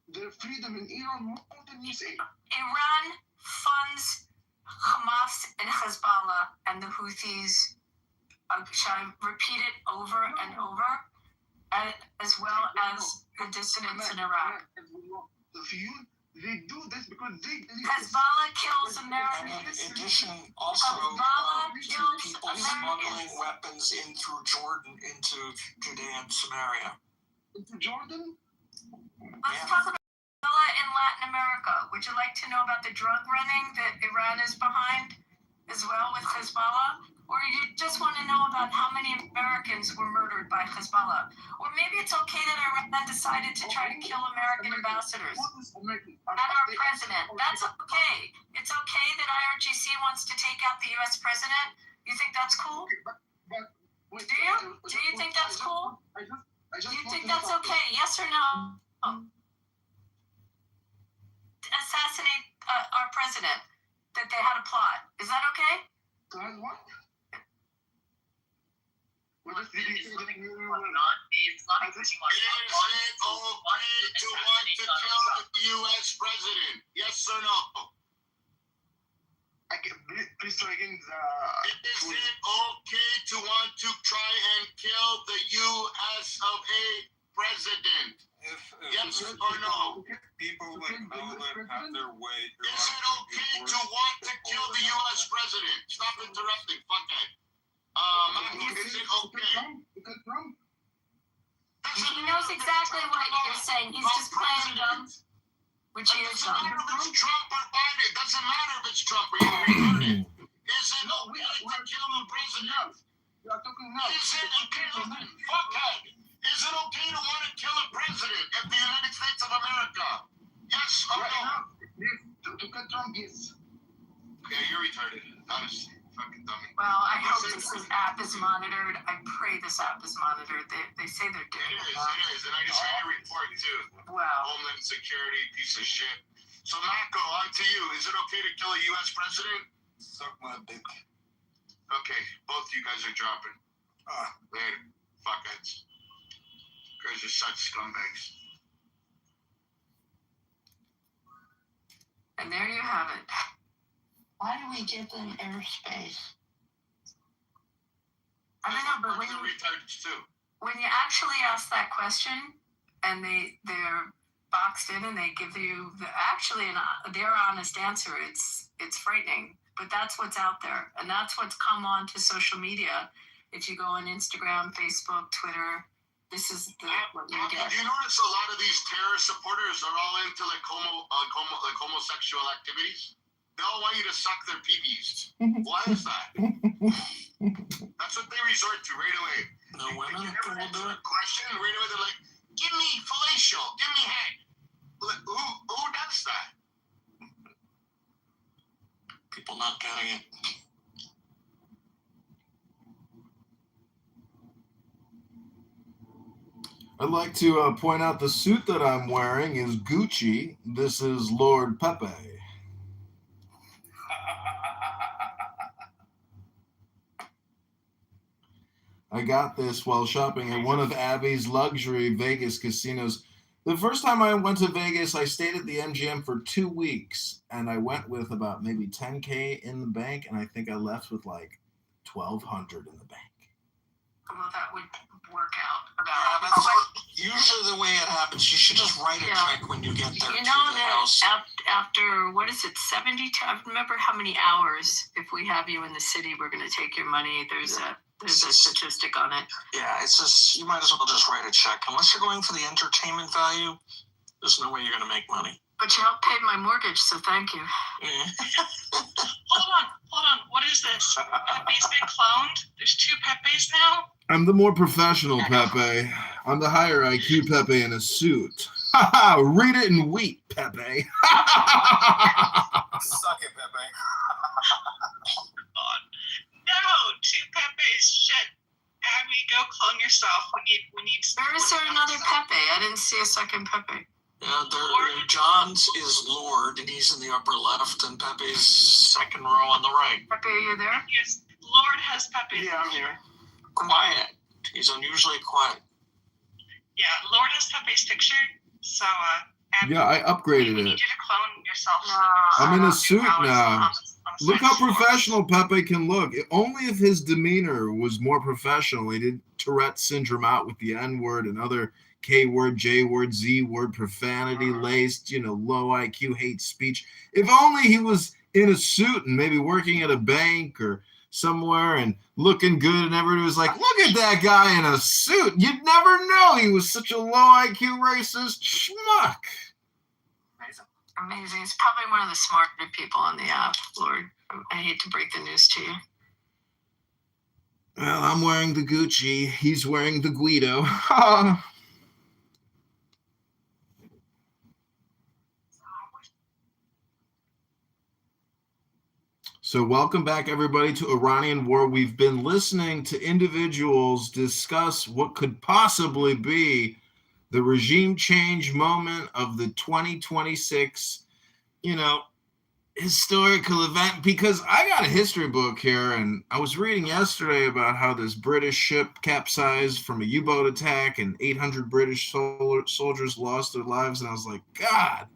Their freedom in Iran more than USA. Iran funds Hamas and Hezbollah and the Houthis. Shall I repeat it over and over? As well as the dissidents in Iraq. They do this because they believe Hezbollah kills Americans. In addition, also people smuggling weapons in through Jordan into Judea and Samaria. Into Jordan? Let's talk about Hezbollah in Latin America. Would you like to know about the drug running that Iran is behind as well with Hezbollah? Or you just want to know about how many Americans were murdered by Hezbollah? Or maybe it's okay that Iran decided to try to kill American ambassadors and our president. That's okay. It's okay that IRGC wants to take out the U.S. president? You think that's cool? Do you? Do you think that's cool? Do you think that's okay? Yes or no? Assassinate our president. That they had a plot. Is that okay? What? Is it okay to want to kill the U.S. president? Yes or no? Please try again. Is it okay to want to try and kill the U.S. of A. president? Yes or no? People like Melvin have their way. Is it okay to want to kill the U.S. president? Stop interrupting, fuckhead. Is it okay? He knows exactly what you're saying. He's just playing dumb, which he is dumb. It doesn't matter if it's Trump or Biden. It doesn't matter if it's Trump or you retarded. Is it okay to kill the president? You are talking now. Is it okay? Fuckhead. Is it okay to want to kill a president of the United States of America? Yes or no? To cut Trump, yes. Yeah, you're retarded, honestly. Fucking dummy. Well, I hope this app is monitored. I pray this app is monitored. They say they're doing it. It is. And I just read your report, too. Wow. Homeland Security, piece of shit. So, Mako, on to you. Is it okay to kill a U.S. president? Suck my dick. Okay, both you guys are dropping. Later. Fuckheads. You guys are such scumbags. And there you have it. Why do we give them airspace? I don't know, but when you actually ask that question and they're boxed in and they give you their honest answer, it's frightening. But that's what's out there, and that's what's come on to social media. If you go on Instagram, Facebook, Twitter, this is what you get. Do you notice a lot of these terrorist supporters are all into like homosexual activities? They all want you to suck their peepees. Why is that? That's what they resort to right away. No women will do it. Question right away. They're like, "Give me fellatio, give me head." Like, who does that? People not getting it. I'd like to point out the suit that I'm wearing is Gucci. This is Lord Pepe. I got this while shopping at one of Abby's luxury Vegas casinos. The first time I went to Vegas, I stayed at the MGM for 2 weeks, and I went with about maybe $10K in the bank, and I think I left with like $1,200 in the bank. Well, that would work out Usually the way it happens, you should just write a check when you get there. You know that after, what is it, 70? I remember how many hours, if we have you in the city, we're going to take your money. There's a statistic on it. Yeah, it's just, you might as well just write a check. Unless you're going for the entertainment value, there's no way you're going to make money. But you helped pay my mortgage, so thank you. Hold on. What is this? Pepe's been cloned? There's 2 Pepes now? I'm the more professional Pepe. I'm the higher IQ Pepe in a suit. Ha ha! Read it and weep, Pepe. Suck it, Pepe. No, 2 Pepes. Shit. Abby, go clone yourself. We need. Where is there another Pepe? I didn't see a second Pepe. Yeah, John's is Lord, and he's in the upper left, and Pepe's second row on the right. Pepe, are you there? Yes, Lord has Pepe. Yeah, I'm here. Quiet. He's unusually quiet. Yeah, Lord has Pepe's picture, so Abby, Yeah, I upgraded we need it. you to clone yourself. I'm in a suit now. Look how professional Pepe can look. Only if his demeanor was more professional. He did Tourette syndrome out with the N-word and other K-word, J-word, Z-word, profanity-laced, low IQ hate speech. If only he was in a suit and maybe working at a bank or somewhere and looking good, and everybody was like, look at that guy in a suit. You'd never know he was such a low IQ racist schmuck. Amazing. He's probably one of the smarter people on the app, Lord. I hate to break the news to you. Well, I'm wearing the Gucci. He's wearing the Guido. So welcome back, everybody, to Iranian War. We've been listening to individuals discuss what could possibly be the regime change moment of the 2026, historical event. Because I got a history book here, and I was reading yesterday about how this British ship capsized from a U-boat attack, and 800 British soldiers lost their lives. And I was like, God,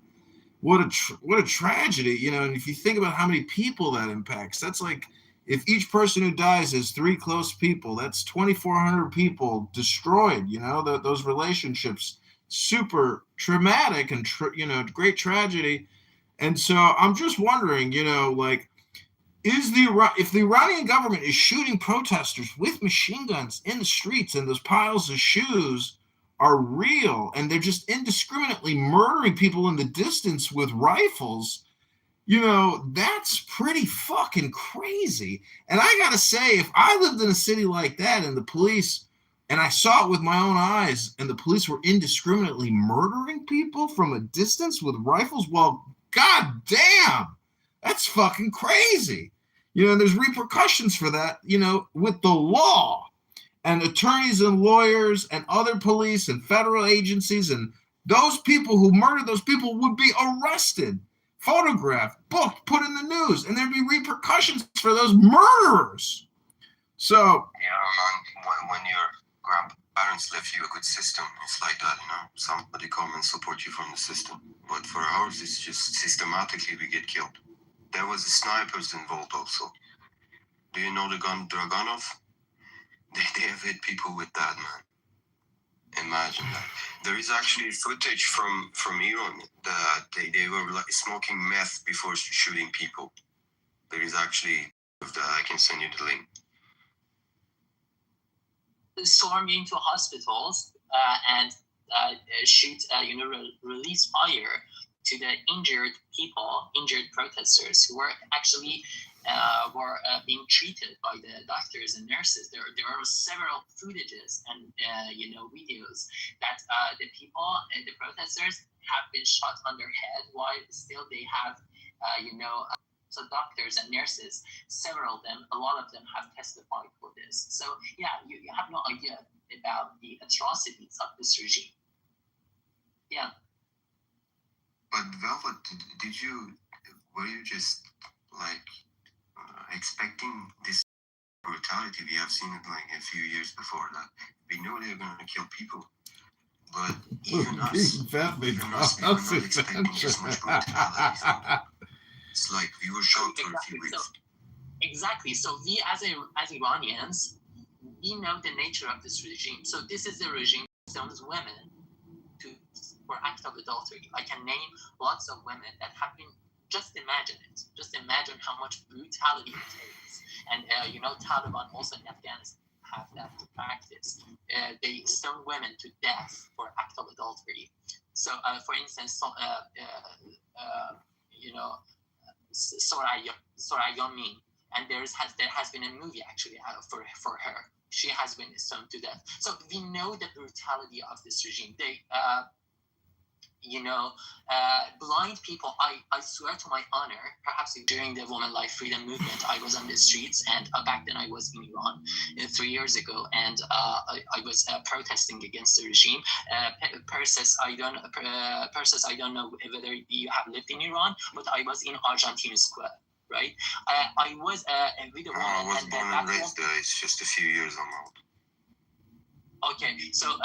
what a tragedy, and if you think about how many people that impacts, that's like, if each person who dies is 3 close people, that's 2,400 people destroyed, those relationships, super traumatic and, great tragedy. And so I'm just wondering, if the Iranian government is shooting protesters with machine guns in the streets and those piles of shoes are real, and they're just indiscriminately murdering people in the distance with rifles, that's pretty fucking crazy. And I gotta say, if I lived in a city like that and the police, and I saw it with my own eyes, and the police were indiscriminately murdering people from a distance with rifles, well, god damn, that's fucking crazy. There's repercussions for that, with the law. And attorneys and lawyers and other police and federal agencies and those people who murdered those people would be arrested, photographed, booked, put in the news, and there'd be repercussions for those murderers. So man, when your grandparents left you a good system, it's like that, somebody come and support you from the system. But for ours, it's just systematically we get killed. There was snipers involved also. Do you know the gun Dragunov? They have hit people with that, man. Imagine that. There is actually footage from Iran that they were like smoking meth before shooting people. There is actually that. I can send you the link. Storm into hospitals and shoot, release fire to the injured protesters who were actually being treated by the doctors and nurses. There are several footages and videos that the protesters have been shot on their head while still they have so doctors and nurses, several of them, a lot of them have testified for this. So yeah, you have no idea about the atrocities of this regime. Yeah. But Velvet, were you just like expecting this brutality? We have seen it like a few years before that. We know they're going to kill people. But even us, we were not expecting this much brutality. It's like we were shocked for a few weeks. So, exactly. So we as Iranians, we know the nature of this regime. So this is the regime that sends women for act of adultery. I can name lots of women that have been. Just imagine it. Just imagine how much brutality it takes. And Taliban also in Afghanistan have that to practice. They stone women to death for act of adultery. So, for instance, Soraya Yomin, and there has been a movie actually for her. She has been stoned to death. So we know the brutality of this regime. They blind people. I swear to my honor, perhaps during the Women Life Freedom Movement, I was on the streets, and back then I was in Iran 3 years ago, and I was protesting against the regime. Persis, I don't know whether you have lived in Iran, but I was in Argentine Square, right? I was with a woman. I was born and raised there. It's just a few years old. Okay, so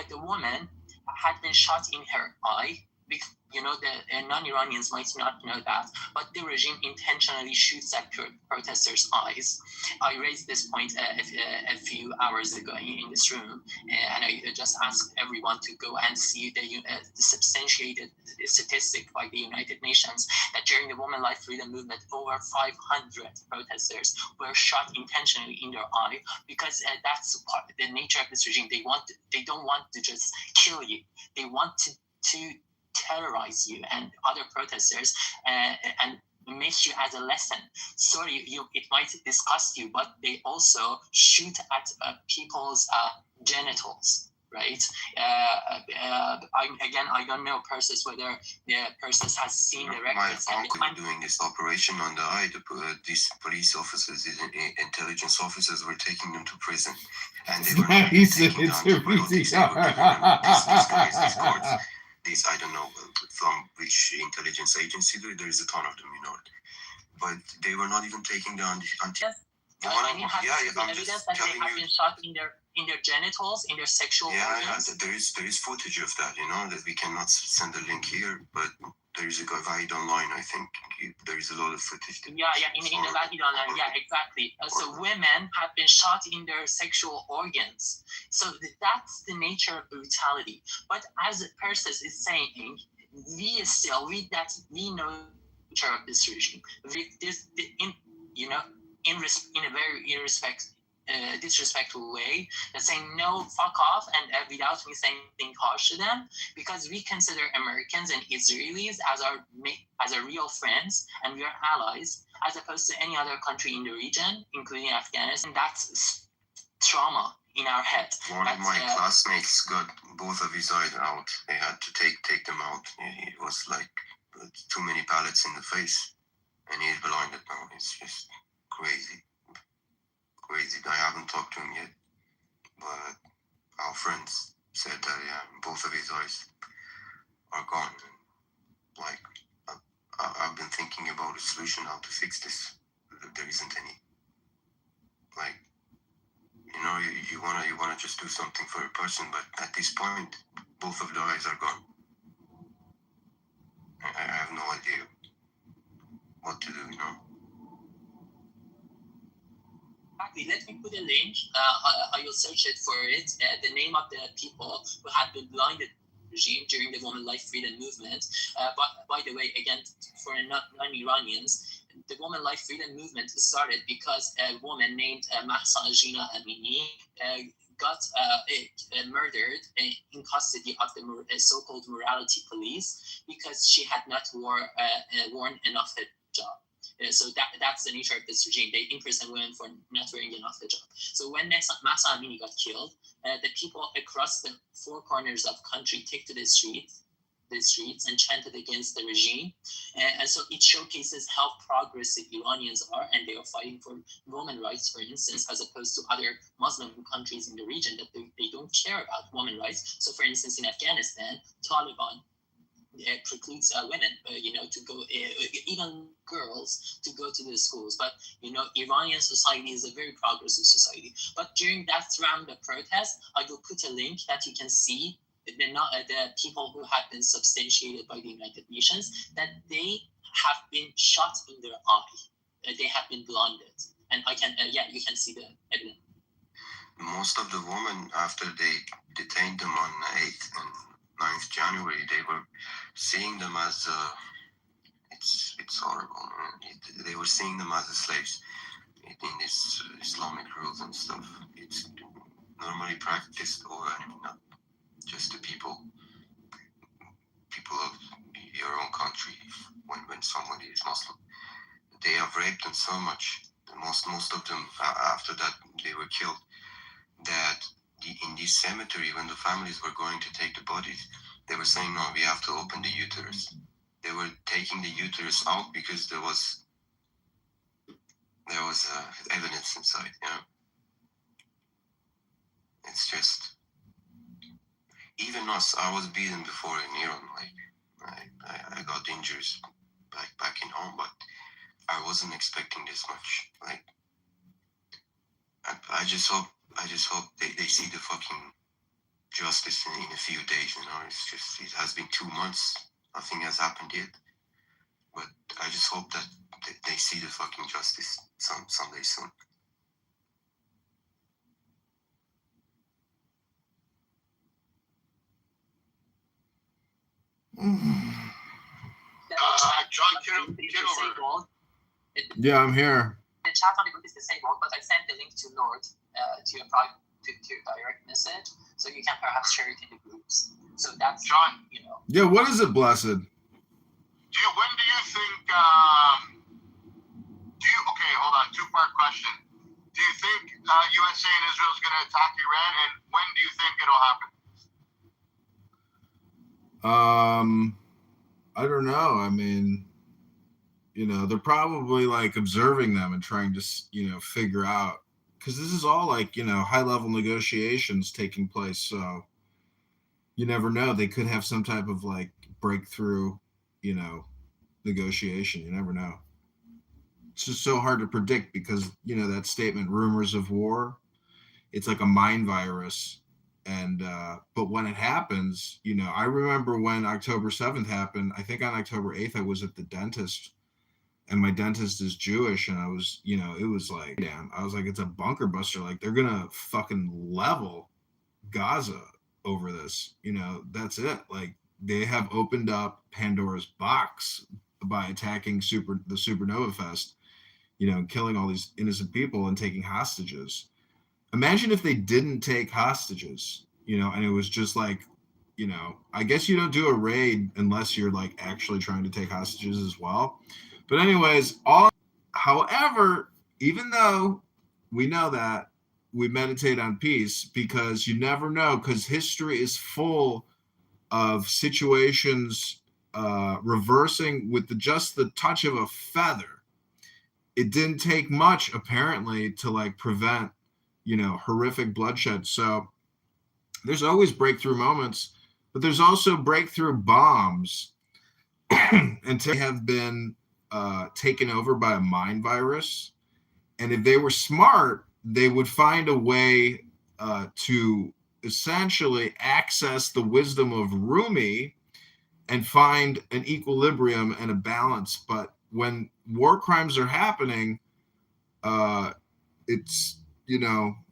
the woman had been shot in her eye. Because, the non-Iranians might not know that, but the regime intentionally shoots at protesters' eyes. I raised this point a few hours ago in this room, and I just asked everyone to go and see the substantiated statistic by the United Nations that during the Women Life Freedom Movement, over 500 protesters were shot intentionally in their eye, because that's the nature of this regime. They don't want to just kill you. They want to terrorize you and other protesters and make you as a lesson. Sorry, it might disgust you, but they also shoot at people's genitals, right? I don't know Persis whether Persis has seen the records. My uncle doing this operation on the eye. These police officers, intelligence officers, were taking them to prison, and they were taking down antibiotics. They were giving them these cards. These, I don't know from which intelligence agency. There is a ton of them, but they were not even taking down until. I'm just that they have been shot in their genitals, in their sexual organs. Yeah, there is footage of that, that we cannot send a link here, but there is a guide online. I think there is a lot of footage. In the guide online, yeah, exactly. So women have been shot in their sexual organs. So that's the nature of brutality. But as Persis is saying, we know the nature of this regime. In a very disrespectful way, and saying no, fuck off, and without me saying anything harsh to them, because we consider Americans and Israelis as our real friends, and we are allies, as opposed to any other country in the region, including Afghanistan. That's trauma in our head. One of my classmates got both of his eyes out. They had to take them out. It was like too many pallets in the face, and he's blinded now. It's just crazy. I haven't talked to him yet, but our friends said that both of his eyes are gone. Like, I've been thinking about a solution how to fix this. There isn't any. Like, you wanna just do something for a person, but at this point, both of the eyes are gone. I have no idea what to do. Let me put a link. I will search it for it. The name of the people who had been blinded regime during the woman life freedom movement. But by the way, again, for non-Iranians, the woman life freedom movement started because a woman named Mahsa Jina Amini got murdered in custody of the so-called morality police because she had not worn enough hijab. So that's the nature of this regime. They imprison women for not wearing enough hijab. So when Mahsa Amini got killed, the people across the four corners of the country took to the streets and chanted against the regime. And so it showcases how progressive Iranians are, and they are fighting for women's rights, for instance, as opposed to other Muslim countries in the region that they don't care about women's rights. So for instance, in Afghanistan, Taliban precludes women, to go, even girls, to go to the schools. But Iranian society is a very progressive society. But during that round of protest, I will put a link that you can see the people who have been substantiated by the United Nations, that they have been shot in their eye. They have been blinded, and you can see the evidence. Most of the women, after they detained them on 8th and 9th January, they were seeing them as it's horrible. They were seeing them as slaves in this Islamic rules and stuff. It's normally practiced over not just the people of your own country. When somebody is Muslim, they have raped them so much. Most of them, after that, they were killed. That in this cemetery, when the families were going to take the bodies, they were saying, no, we have to open the uterus. They were taking the uterus out because there was evidence inside. It's just, even us. I was beaten before in Iran. Like I got injuries back in home, but I wasn't expecting this much. Like I just hope they see the fucking justice in a few days. It's just, it has been 2 months. Nothing has happened yet. But I just hope that they see the fucking justice someday soon. John Kitover. Yeah, I'm here. The chat on the group is disabled, but I sent the link to Lord to your private to direct message, so you can perhaps share it in the groups. So that's John. Yeah, what is it, Blessed? When do you think? Okay, hold on. 2-part question. Do you think USA and Israel is going to attack Iran, and when do you think it'll happen? I don't know. I mean, they're probably like observing them and trying to, figure out, because this is all like, high-level negotiations taking place. So you never know. They could have some type of like breakthrough, negotiation. You never know. It's just so hard to predict because, that statement, rumors of war, it's like a mind virus. And, but when it happens, I remember when October 7th happened, I think on October 8th, I was at the dentist, and my dentist is Jewish. And I was, it was like, damn, I was like, it's a bunker buster. Like, they're going to fucking level Gaza over this, that's it. Like, they have opened up Pandora's box by attacking the Supernova Fest, killing all these innocent people and taking hostages. Imagine if they didn't take hostages, and it was just like, I guess you don't do a raid unless you're like actually trying to take hostages as well. But anyways, however, even though we know that, we meditate on peace, because you never know, because history is full of situations reversing with just the touch of a feather. it didn't take much apparently to like prevent, horrific bloodshed. So there's always breakthrough moments, but there's also breakthrough bombs until they have been taken over by a mind virus. And if they were smart, they would find a way to essentially access the wisdom of Rumi and find an equilibrium and a balance. But when war crimes are happening, it's,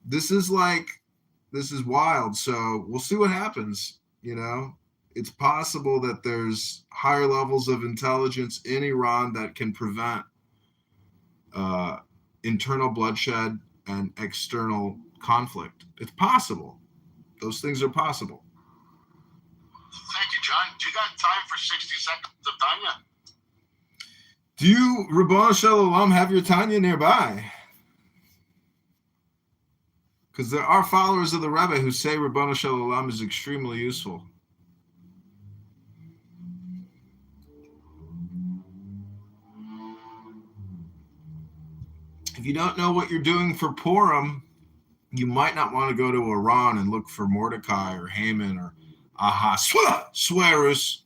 this is wild. So we'll see what happens. It's possible that there's higher levels of intelligence in Iran that can prevent internal bloodshed and external conflict. It's possible. Those things are possible. Thank you, John. Do you got time for 60 seconds of Tanya? Do you, Rabbana Shalom, have your Tanya nearby? Because there are followers of the Rebbe who say Rabbana Shalom is extremely useful. If you don't know what you're doing for Purim, you might not want to go to Iran and look for Mordecai or Haman or Ahasuerus.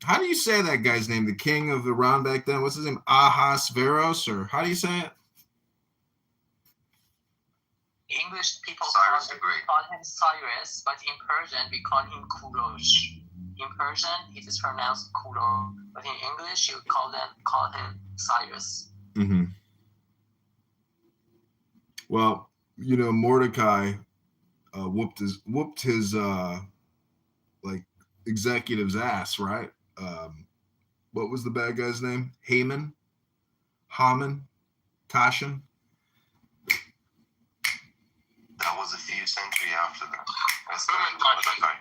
How do you say that guy's name? The king of Iran back then? What's his name? Ahasuerus, or how do you say it? English people call him Cyrus, but in Persian we call him Kurosh. In Persian it is pronounced Kuro, but in English you call him Cyrus. Mm-hmm. Well, Mordecai whooped his executive's ass, right? What was the bad guy's name? Haman, Tashin. That was a few centuries after that. That's Mordecai.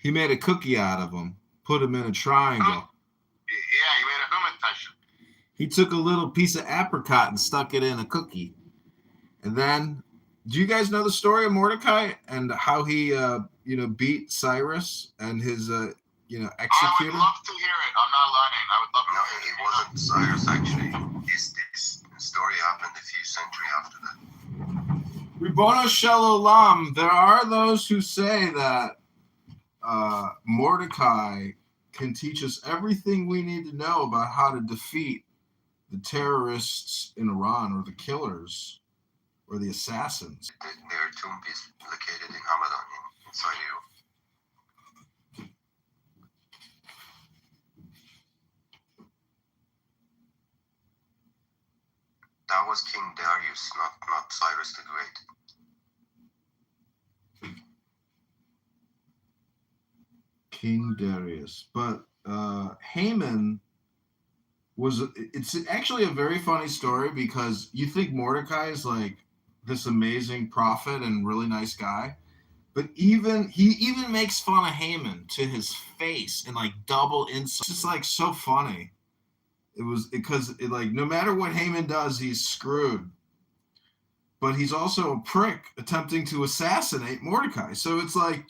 He made a cookie out of him, put him in a triangle. Yeah, he made a human Tashin. He took a little piece of apricot and stuck it in a cookie. And then, do you guys know the story of Mordecai and how he, beat Cyrus and his, executor? I would love to hear it. I'm not lying. I would love to hear it. It wasn't Cyrus, actually. This story happened a few centuries after that. Ribono Shel Olam, there are those who say that Mordecai can teach us everything we need to know about how to defeat the terrorists in Iran, or the killers, or the assassins. Their tomb is located in Hamadan, inside Europe. That was King Darius, not Cyrus the Great. King Darius. But Haman it's actually a very funny story, because you think Mordecai is like this amazing prophet and really nice guy, but he even makes fun of Haman to his face and like double insult. It's just like so funny. It was because no matter what Haman does, he's screwed. But he's also a prick attempting to assassinate Mordecai. So it's like,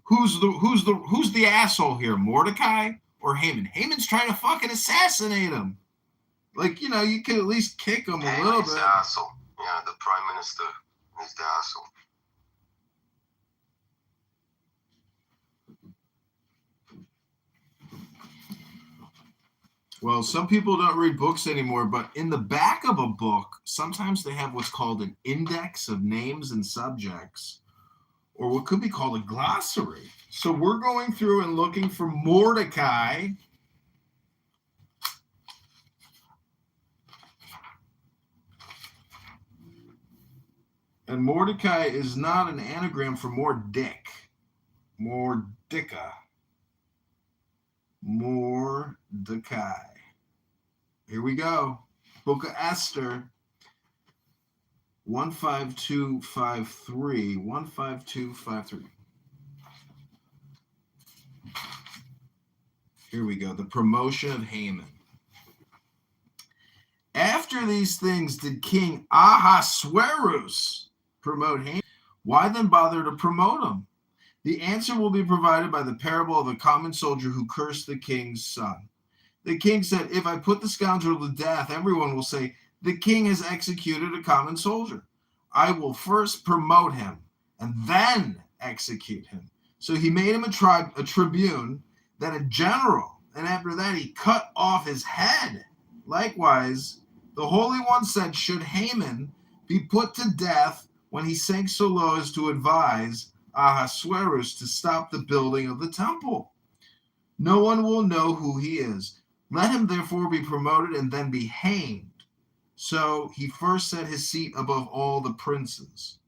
who's the asshole here, Mordecai or Haman? Haman's trying to fucking assassinate him. You could at least kick him a little bit. The asshole. Yeah, the prime minister is the asshole. Well, some people don't read books anymore, but in the back of a book, sometimes they have what's called an index of names and subjects, or what could be called a glossary. So we're going through and looking for Mordecai. And Mordecai is not an anagram for more dick. Mordecai. Mordecai. Here we go. Book of Esther. 15253. 15253. Here we go. The promotion of Haman. After these things did King Ahasuerus promote Haman. Why then bother to promote him? The answer will be provided by the parable of a common soldier who cursed the king's son. The king said, if I put the scoundrel to death, everyone will say, the king has executed a common soldier. I will first promote him and then execute him. So he made him a tribune, then a general, and after that he cut off his head. Likewise, the Holy One said, should Haman be put to death when he sank so low as to advise Ahasuerus to stop the building of the temple? No one will know who he is. Let him therefore be promoted and then be hanged. So he first set his seat above all the princes.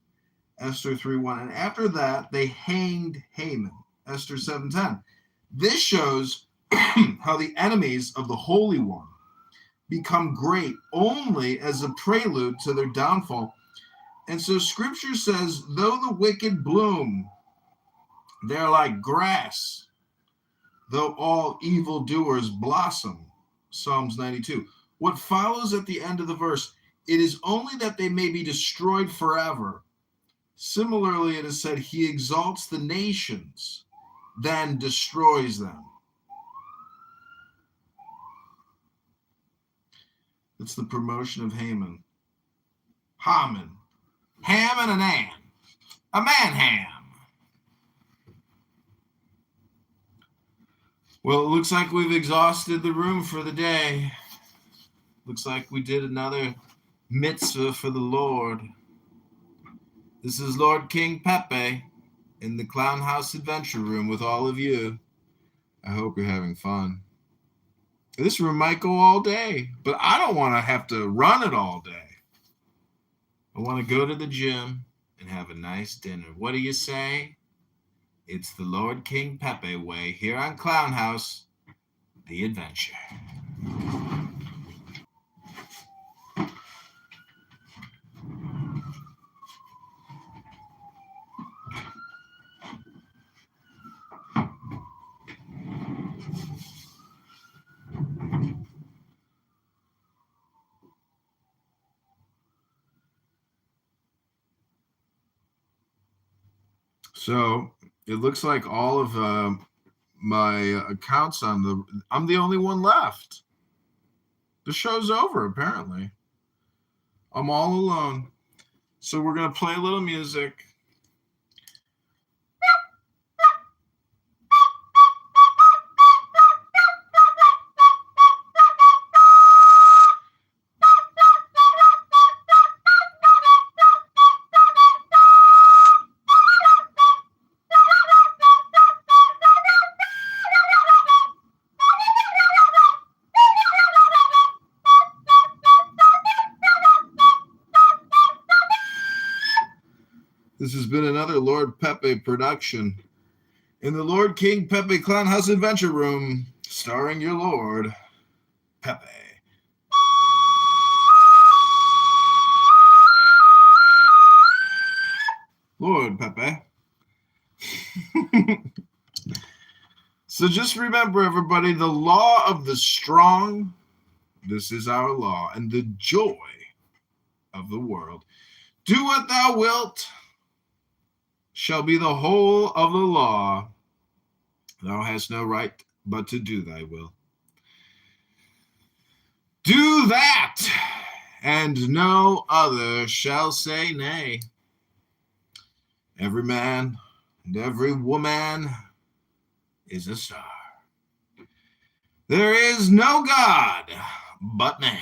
Esther 3:1. And after that, they hanged Haman. Esther 7:10. This shows how the enemies of the Holy One become great only as a prelude to their downfall. And so Scripture says, though the wicked bloom, they're like grass. Though all evildoers blossom. Psalms 92. What follows at the end of the verse, it is only that they may be destroyed forever. Similarly, it is said, he exalts the nations, then destroys them. It's the promotion of Haman. Haman. Ham and an Ann. A man ham. Well, it looks like we've exhausted the room for the day. Looks like we did another mitzvah for the Lord. This is Lord King Pepe in the Clown House Adventure Room with all of you. I hope you're having fun. This room might go all day, but I don't want to have to run it all day. I want to go to the gym and have a nice dinner. What do you say? It's the Lord King Pepe way here on Clown House, the adventure. So it looks like all of my accounts I'm the only one left. The show's over, apparently. I'm all alone. So we're going to play a little music. This has been another Lord Pepe production in the Lord King Pepe Clown House Adventure Room, starring your Lord Pepe. Lord Pepe. So just remember, everybody, the law of the strong, this is our law, and the joy of the world. Do what thou wilt shall be the whole of the law. Thou hast no right but to do thy will. Do that, and no other shall say nay. Every man and every woman is a star. There is no God but man.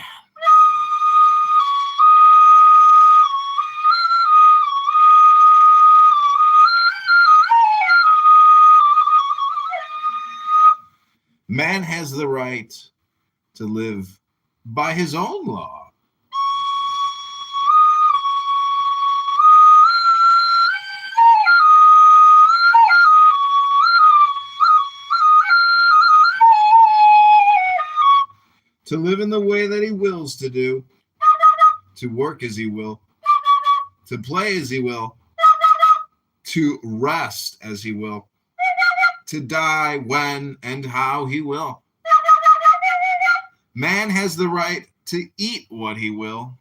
Man has the right to live by his own law. To live in the way that he wills to do, to work as he will, to play as he will, to rest as he will, to die when and how he will. Man has the right to eat what he will.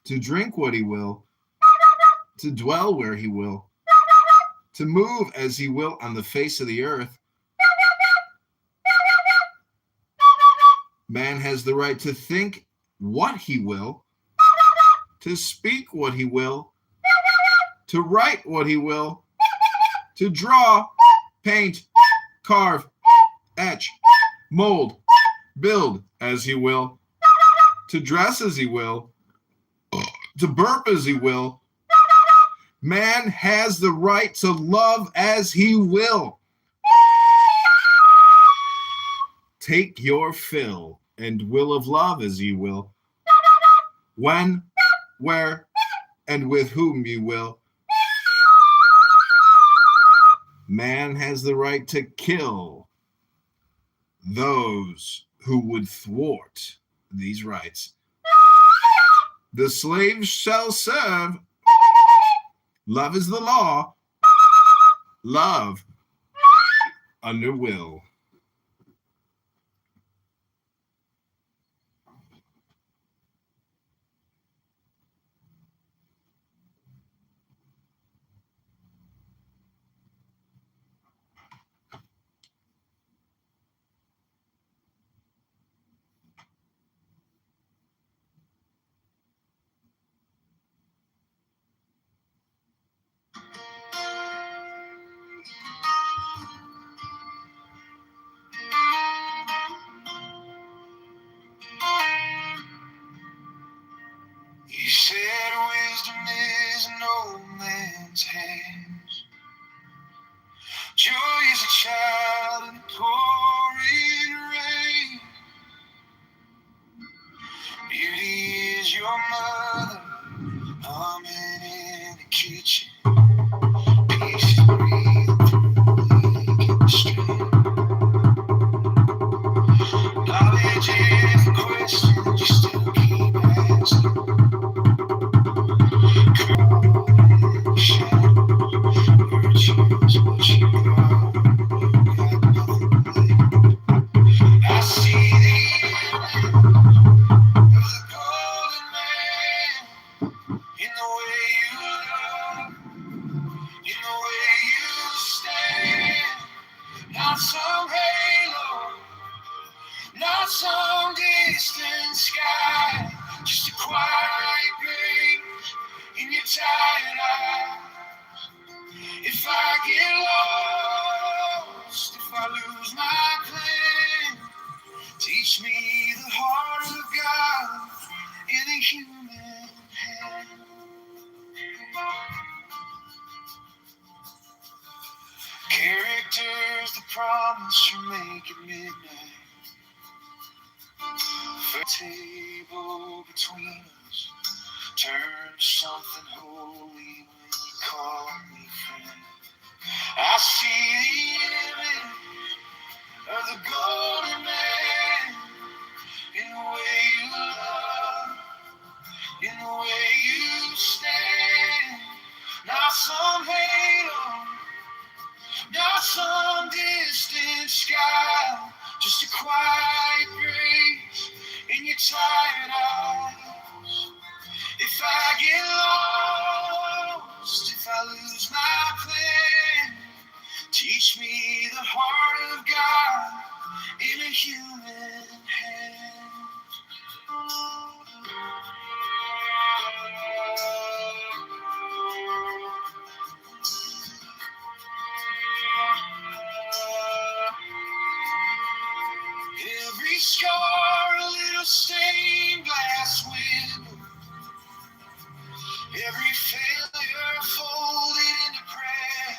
to drink what he will, to dwell where he will, to move as he will on the face of the earth. Man has the right to think what he will, to speak what he will, to write what he will, to draw, paint, carve, etch, mold, build as he will, to dress as he will, to burp as he will. Man has the right to love as he will. Take your fill and will of love as you will, when, where, and with whom you will. Man has the right to kill those who would thwart these rights. The slaves shall serve. Love is the law. Love under will. You said wisdom is in no man's hands. Joy is a child in the pouring rain. Beauty is your mother, humming in the kitchen. Peace is breathing through the leak in the stream. Knowledge is the question you still keep asking. I see the of the golden man in the way you love, in the way you stand. Not some halo, not some distant sky, just a quiet grace in your tired eyes. If I get lost, if I lose my plan, teach me the heart of God in a human hand. Character's the promise you make at midnight. For table between us, turn to something holy when you call me friend. I see the image of the golden man in the way you love, in the way you stand. Not some halo, not some distant sky, just a quiet grace in your tired eyes. If I get lost, if I lose my plan, teach me the heart of God in a human hand. Every scar a little stained glass window, every failure folded into prayer.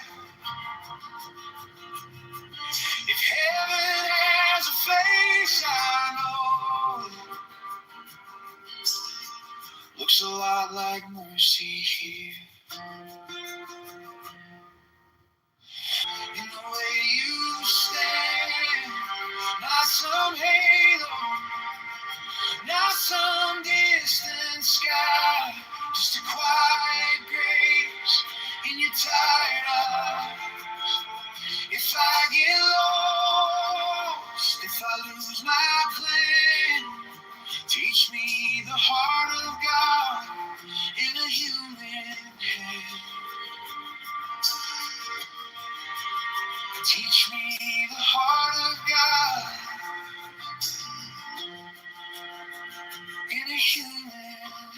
If heaven has a face, I know looks a lot like mercy here. In the way you stand, not some halo, not some distant sky, just a quiet grace in your tired eyes. If I get lost, if I lose my plan, teach me the heart of God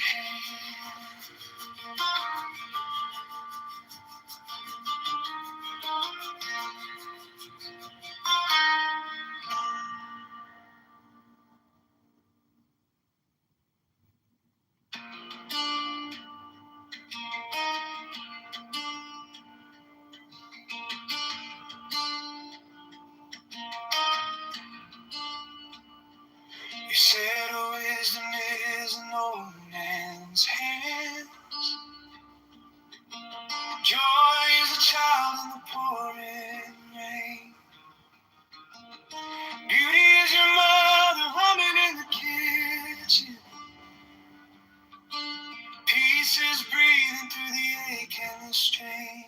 hand. You said wisdom is an old man's hand. Joy is a child in the pouring rain. Beauty is your mother humming in the kitchen. Peace is breathing through the ache and the strain.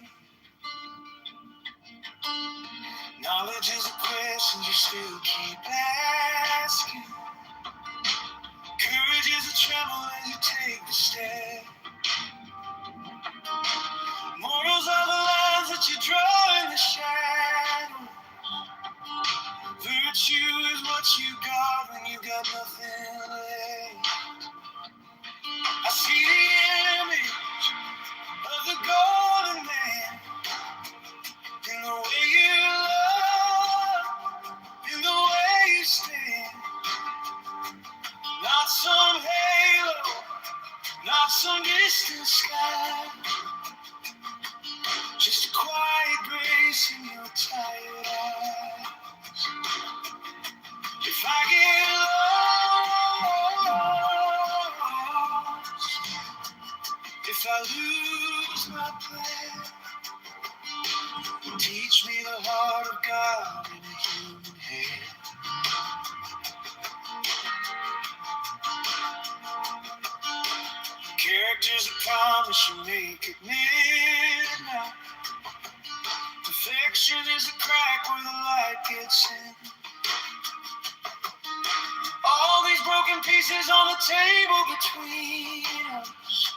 Knowledge is a question you still keep asking. Courage is a tremble as you take the step. Morals are the lines that you draw in the shadow. Virtue is what you got when you got nothing left. I see the image of the golden man in the way you love, in the way you stand. Not some halo, not some distant sky. Just a quiet grace in your tired eyes. If I get lost, if I lose my plan, teach me the heart of God in a human hand. Character's a promise you make at midnight. Perfection is a crack where the light gets in. All these broken pieces on the table between us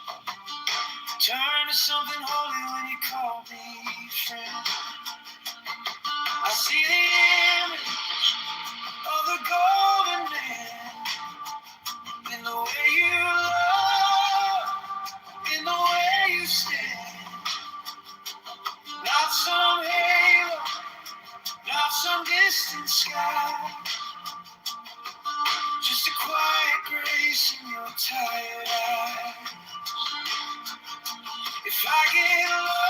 turn to something holy when you call me friend. I see the image of the golden man in the way you love, in the way you stand. Not some halo, not some distant sky. Just a quiet grace in your tired eyes. If I get lost,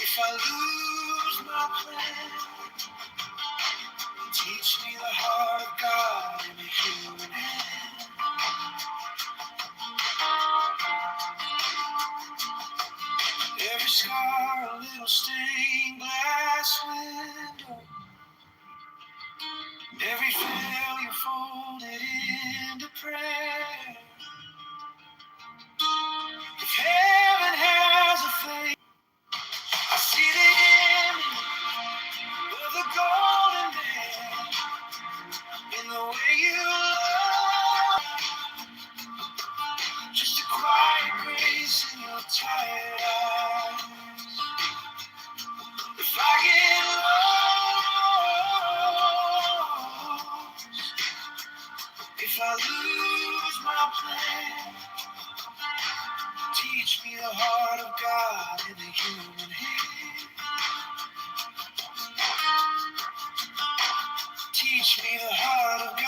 if I lose my plan, teach me the heart of God in a human hand. Every scar, a little stained glass window. Every failure folded into prayer. If heaven has a thing, I see the image of the golden man in the way you love. Just a quiet grace in your tired eyes. If I get lost, if I lose my plan, teach me the heart of God in a human hand. Teach me the heart of God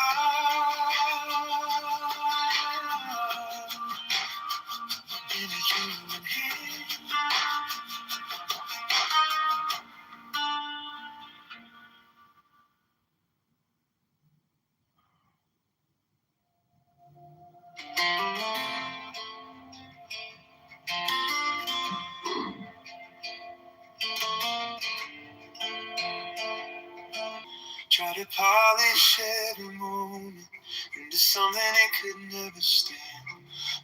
in a human hand. Try to polish every moment into something it could never stand.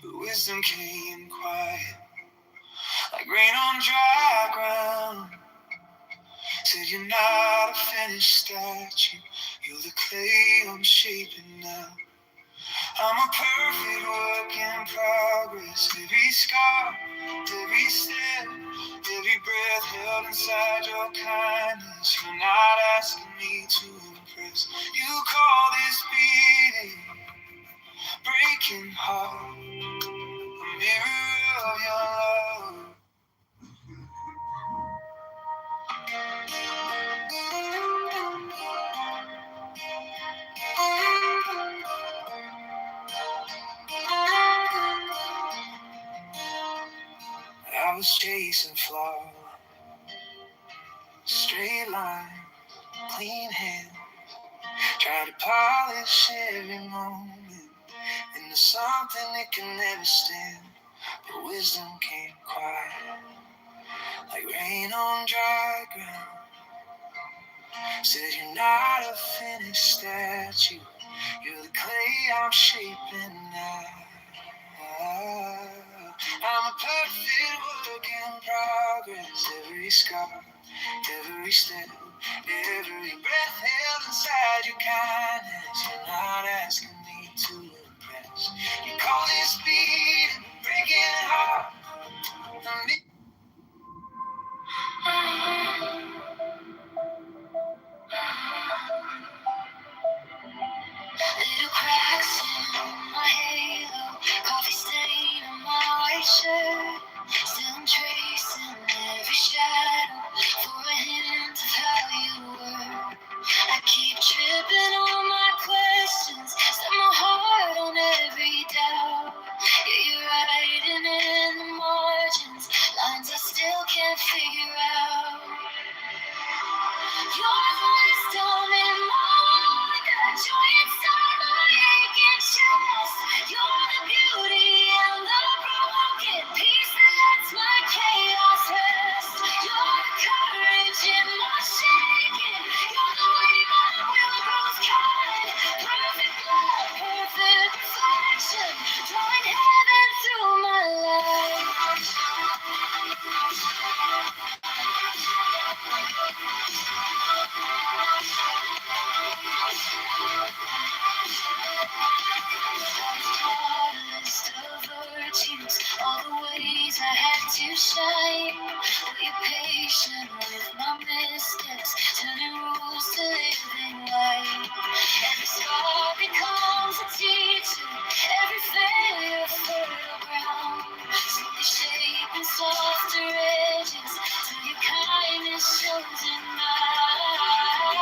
But wisdom came quiet, like rain on dry ground. Said you're not a finished statue, you're the clay I'm shaping now. I'm a perfect work in progress. Every scar, every step, every breath held inside your kindness. You're not asking me to impress. You call this being was chasing flaws, straight line, clean hands. Try to polish every moment into something that can never stand. But wisdom came quiet, like rain on dry ground. Said you're not a finished statue, you're the clay I'm shaping now. I'm a perfect work in progress. Every scar, every step, every breath held inside your kindness. You're not asking me to impress. You call this speed, breaking heart. Little cracks in my halo, coffee stain on my white shirt. Still I'm tracing every shadow for a hint of how you were. I keep tripping on my questions, set my heart on every doubt. Yeah, you're writing in the margins, lines I still can't figure out. Your wisdom in my heart, the joy inside my aching chest. You're the beauty and the broken piece that lets my chaos rest. You're the courage in my shaking. You're the way my will grows kind. Perfect love, perfect reflection, drawing heaven through my life. List of virtues, all the ways I had to shine. Be patient with my missteps, turning rules to living life. Every scar becomes a teacher, every failure fertile ground. Slowly shaping softer edges, till your kindness shows in mine.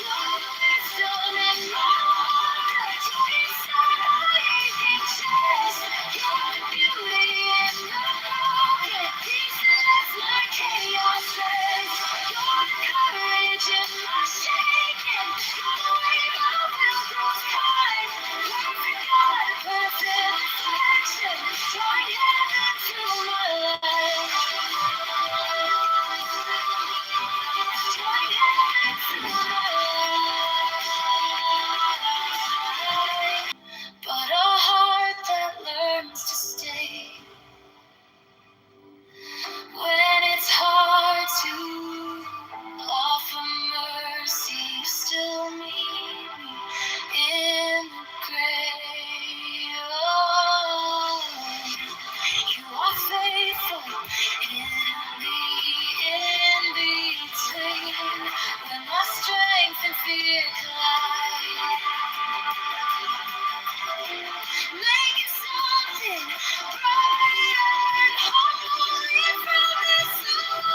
Your wisdom in my heart, joy inside my aching chest. You're the beauty in the broken pieces, my chaos rest. You're the courage in my shaking. You're the way my will grows kind. Perfect God, perfect reflection, drawing heaven through my life. Drawing heaven through my life. But a heart that learns to stay when it's hard to offer mercy, you still meet me in the grave. Oh, you are faithful in the in-between, when my strength and fear collide. Making something brighter and holy from this soul.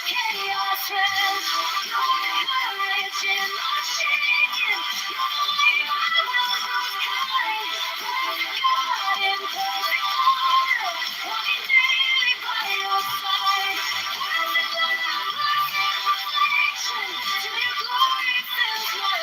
Chaos friends, your courage in my shaking. Your way my will grows kind. Perfect God in perfect order, walking daily by your side. Perfect love, perfect reflection, till your glory fills my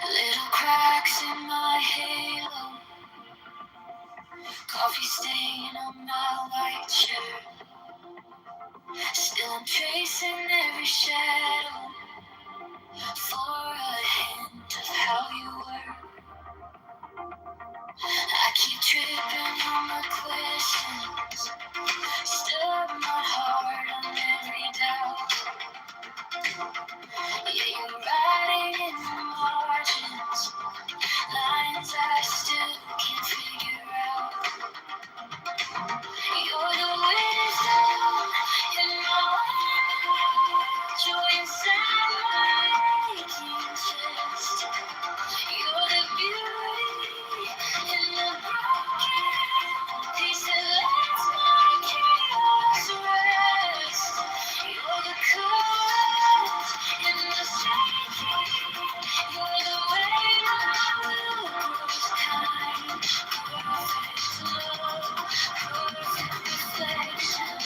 little cracks in my halo, coffee stain on my white shirt. Still I'm tracing every shadow for a hint of how you were. keep tripping on my questions, stir my heart on every doubt. Yeah, you're writing in the margins, lines I still can't figure out. You're the wisdom in my life, joy inside my aching chest. You're the beauty in the broken, peace that lets my chaos rest. You're the current in the shaking. You're the way my will grows kind. Perfect love, perfect reflection,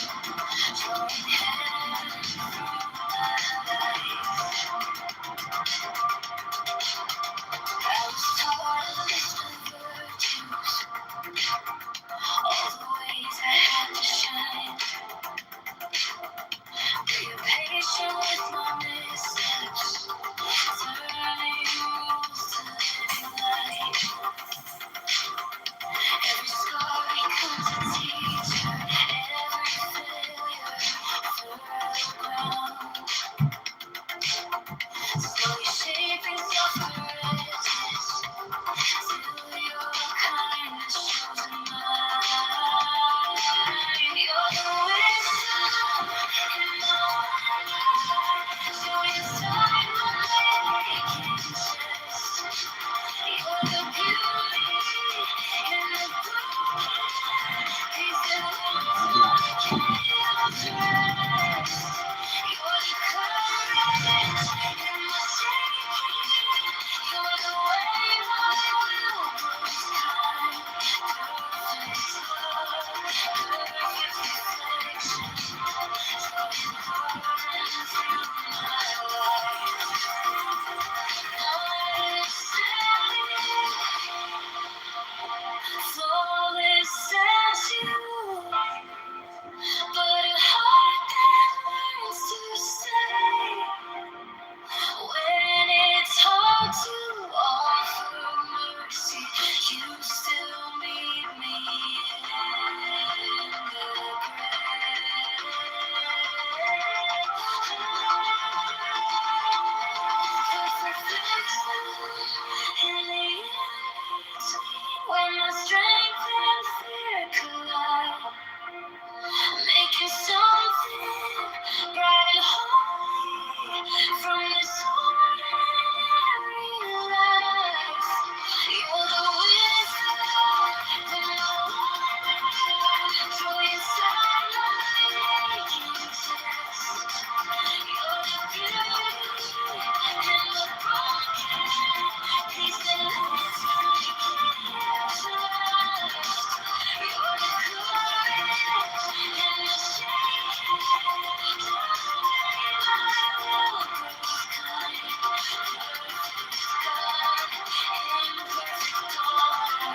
drawing heaven through my life. I was taught a list of virtues, all the ways I had to shine. But you're patient with my missteps, turning rules to living life. Every scar becomes a teacher, every failure fertile ground. Slowly shaping self-awareness, till your kindness shows in mine. You're the wisdom in my life, so inside my aching chest. You're the beauty in the broken, peace that lets my chaos rest. You're the courage in my shaking. You're the way my will grows kind. Perfect love, perfect reflection, drawing heart through my life. Flawless as you, but a heart that learns to stay when it's hard to offer mercy. You still meet me in the when my strength and fear collide, making something bright and holy from this ordinary life. You're the wisdom in my life, joy inside my aching chest. You're the beauty in the broken, peace that lets my chaos rest. You're the courage in the shaking, drawing my will grows kind. Perfect God, imperfect daughter,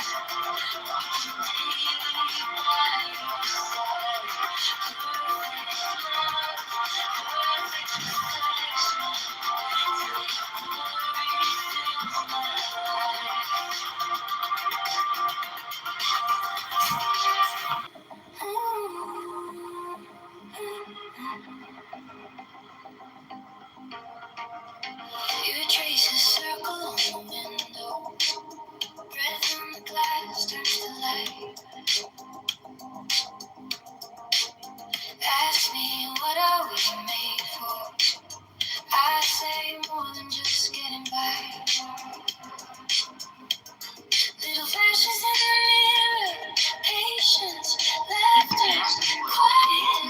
walking daily by your side. Perfect love, perfect reflection, till your glory fills my life. You trace a circle on the window, breath on the glass turns to light. Ask me, what are we made for? I say more than just getting by. Little flashes in the mirror, patience, laughter, quiet.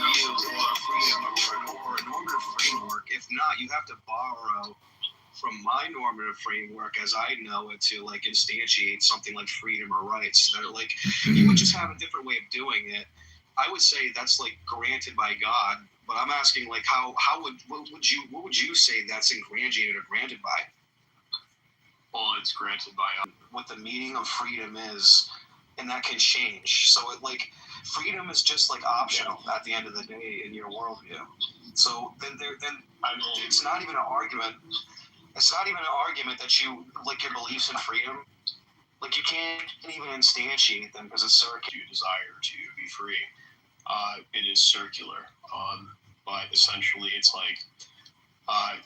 Or a normative framework. If not, you have to borrow from my normative framework as I know it to like instantiate something like freedom or rights that are like you would just have a different way of doing it. I would say that's like granted by God, but I'm asking like what would you say that's ingratiated or granted by? Well, it's granted by what the meaning of freedom is, and that can change. So it like freedom is just like optional at the end of the day in your worldview. So then it's not even an argument. It's not even an argument that you like your beliefs in freedom Like, you can't even instantiate them because it's circular. You desire to be free. It is circular. But essentially, it's like,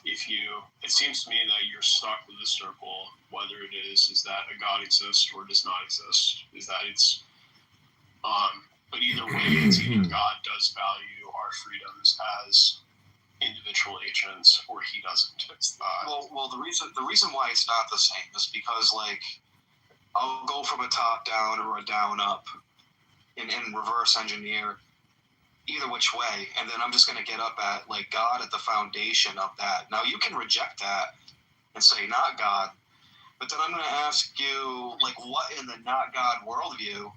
it seems to me that you're stuck with a circle, whether it is that a God exists or does not exist, is that it's, but either way, it's either God does value our freedoms as individual agents or he doesn't. Well, the reason why it's not the same is because, like, I'll go from a top down or a down up and reverse engineer either which way, and then I'm just going to get up at, like, God at the foundation of that. Now, you can reject that and say not God, but then I'm going to ask you, like, what in the not God worldview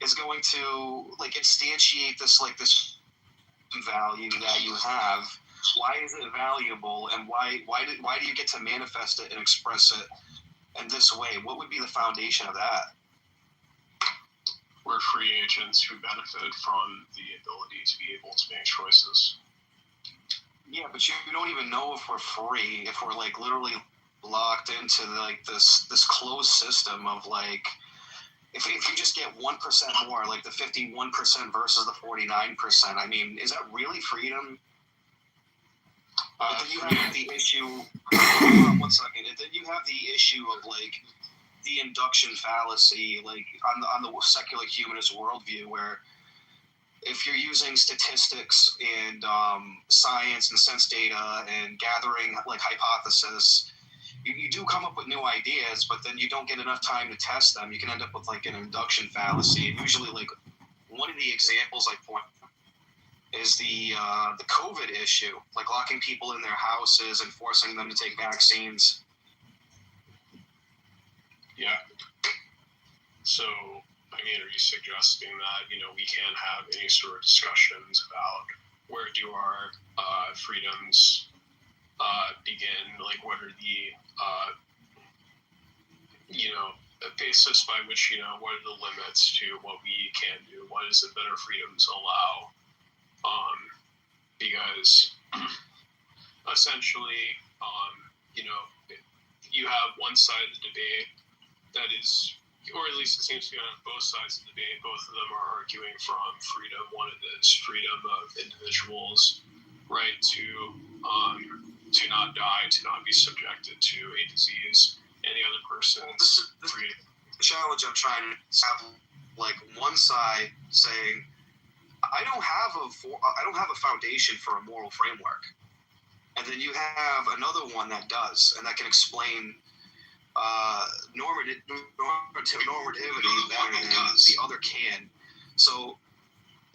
is going to, like, instantiate this, like, this value that you have? Why is it valuable, and why do you get to manifest it and express it in this way? What would be the foundation of that? We're free agents who benefit from the ability to be able to make choices. Yeah, but you don't even know if we're free, if we're, like, literally locked into, like, this closed system of, like, if you just get 1% more, like the 51% versus the 49%, I mean, is that really freedom? But then you have the issue. Hold on 1 second. And then you have the issue of, like, the induction fallacy, like, on the secular humanist worldview, where if you're using statistics and science and sense data and gathering, like, hypothesis, you do come up with new ideas, but then you don't get enough time to test them. You can end up with, like, an induction fallacy. And usually, like, one of the examples I point is the COVID issue, like locking people in their houses and forcing them to take vaccines. Yeah. So, I mean, are you suggesting that, we can't have any sort of discussions about where do our freedoms begin? Like, what are the, basis by which, what are the limits to what we can do? What is it that our freedoms allow? Because essentially, you have one side of the debate that is, or at least it seems to be on both sides of the debate. Both of them are arguing from freedom. One of it is freedom of individuals' right to not die, to not be subjected to a disease, and the other person's freedom. The challenge I'm trying to have, like, one side saying, I don't have a foundation for a moral framework, and then you have another one that does, and that can explain normativity better than the other can. So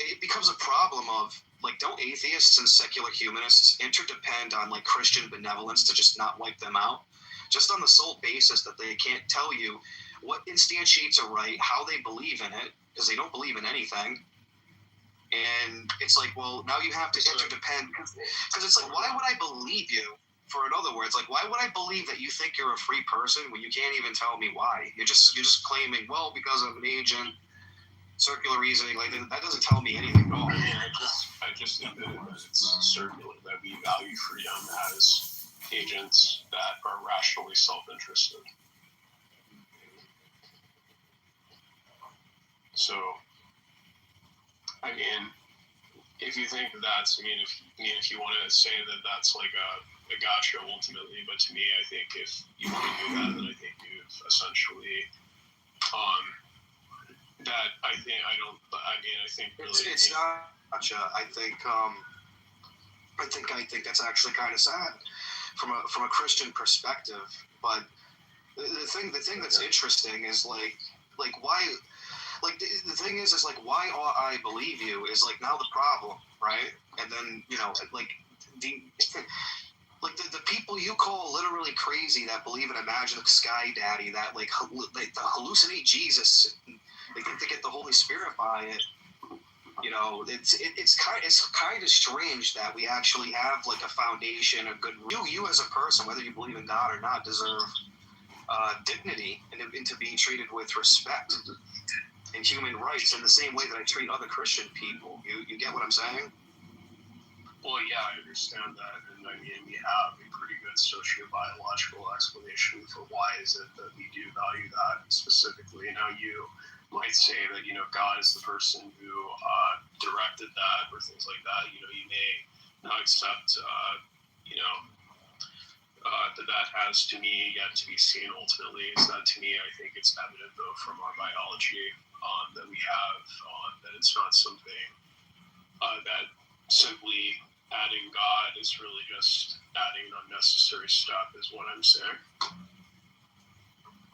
it becomes a problem of, like, don't atheists and secular humanists interdepend on, like, Christian benevolence to just not wipe them out, just on the sole basis that they can't tell you what instantiates a right, how they believe in it, because they don't believe in anything. And it's like, well, now you have to interdepend, because it's like, why would I believe you? For in other words, like, why would I believe that you think you're a free person when you can't even tell me why? You're just claiming, well, because I'm an agent, circular reasoning, like, that doesn't tell me anything at all. I mean, I just think that it's circular, that we value freedom as agents that are rationally self-interested. So, I mean, if you think that's, if you want to say that that's like a gotcha ultimately, but to me, I think if you want to do that, then I think you've essentially, I think really, it's not gotcha. I think that's actually kind of sad from a Christian perspective. But the thing that's interesting is like why. Like, the thing is like, why ought I believe you is, like, now the problem, right? And then, like, the people you call literally crazy that believe in a magic sky daddy that, like, they hallucinate Jesus, they think they get the Holy Spirit by it. It's kind of strange that we actually have, like, a foundation, a good. You as a person, whether you believe in God or not, deserve dignity and to be treated with respect and human rights in the same way that I treat other Christian people. You get what I'm saying? Well, yeah, I understand that, and I mean, we have a pretty good sociobiological explanation for why is it that we do value that specifically. Now, you might say that, you know, God is the person who directed that or things like that. You know, you may not accept, you know, that has to me yet to be seen ultimately. Is that to me, I think it's evident though from our biology that we have that it's not something that simply adding God is really just adding an unnecessary step, is what I'm saying.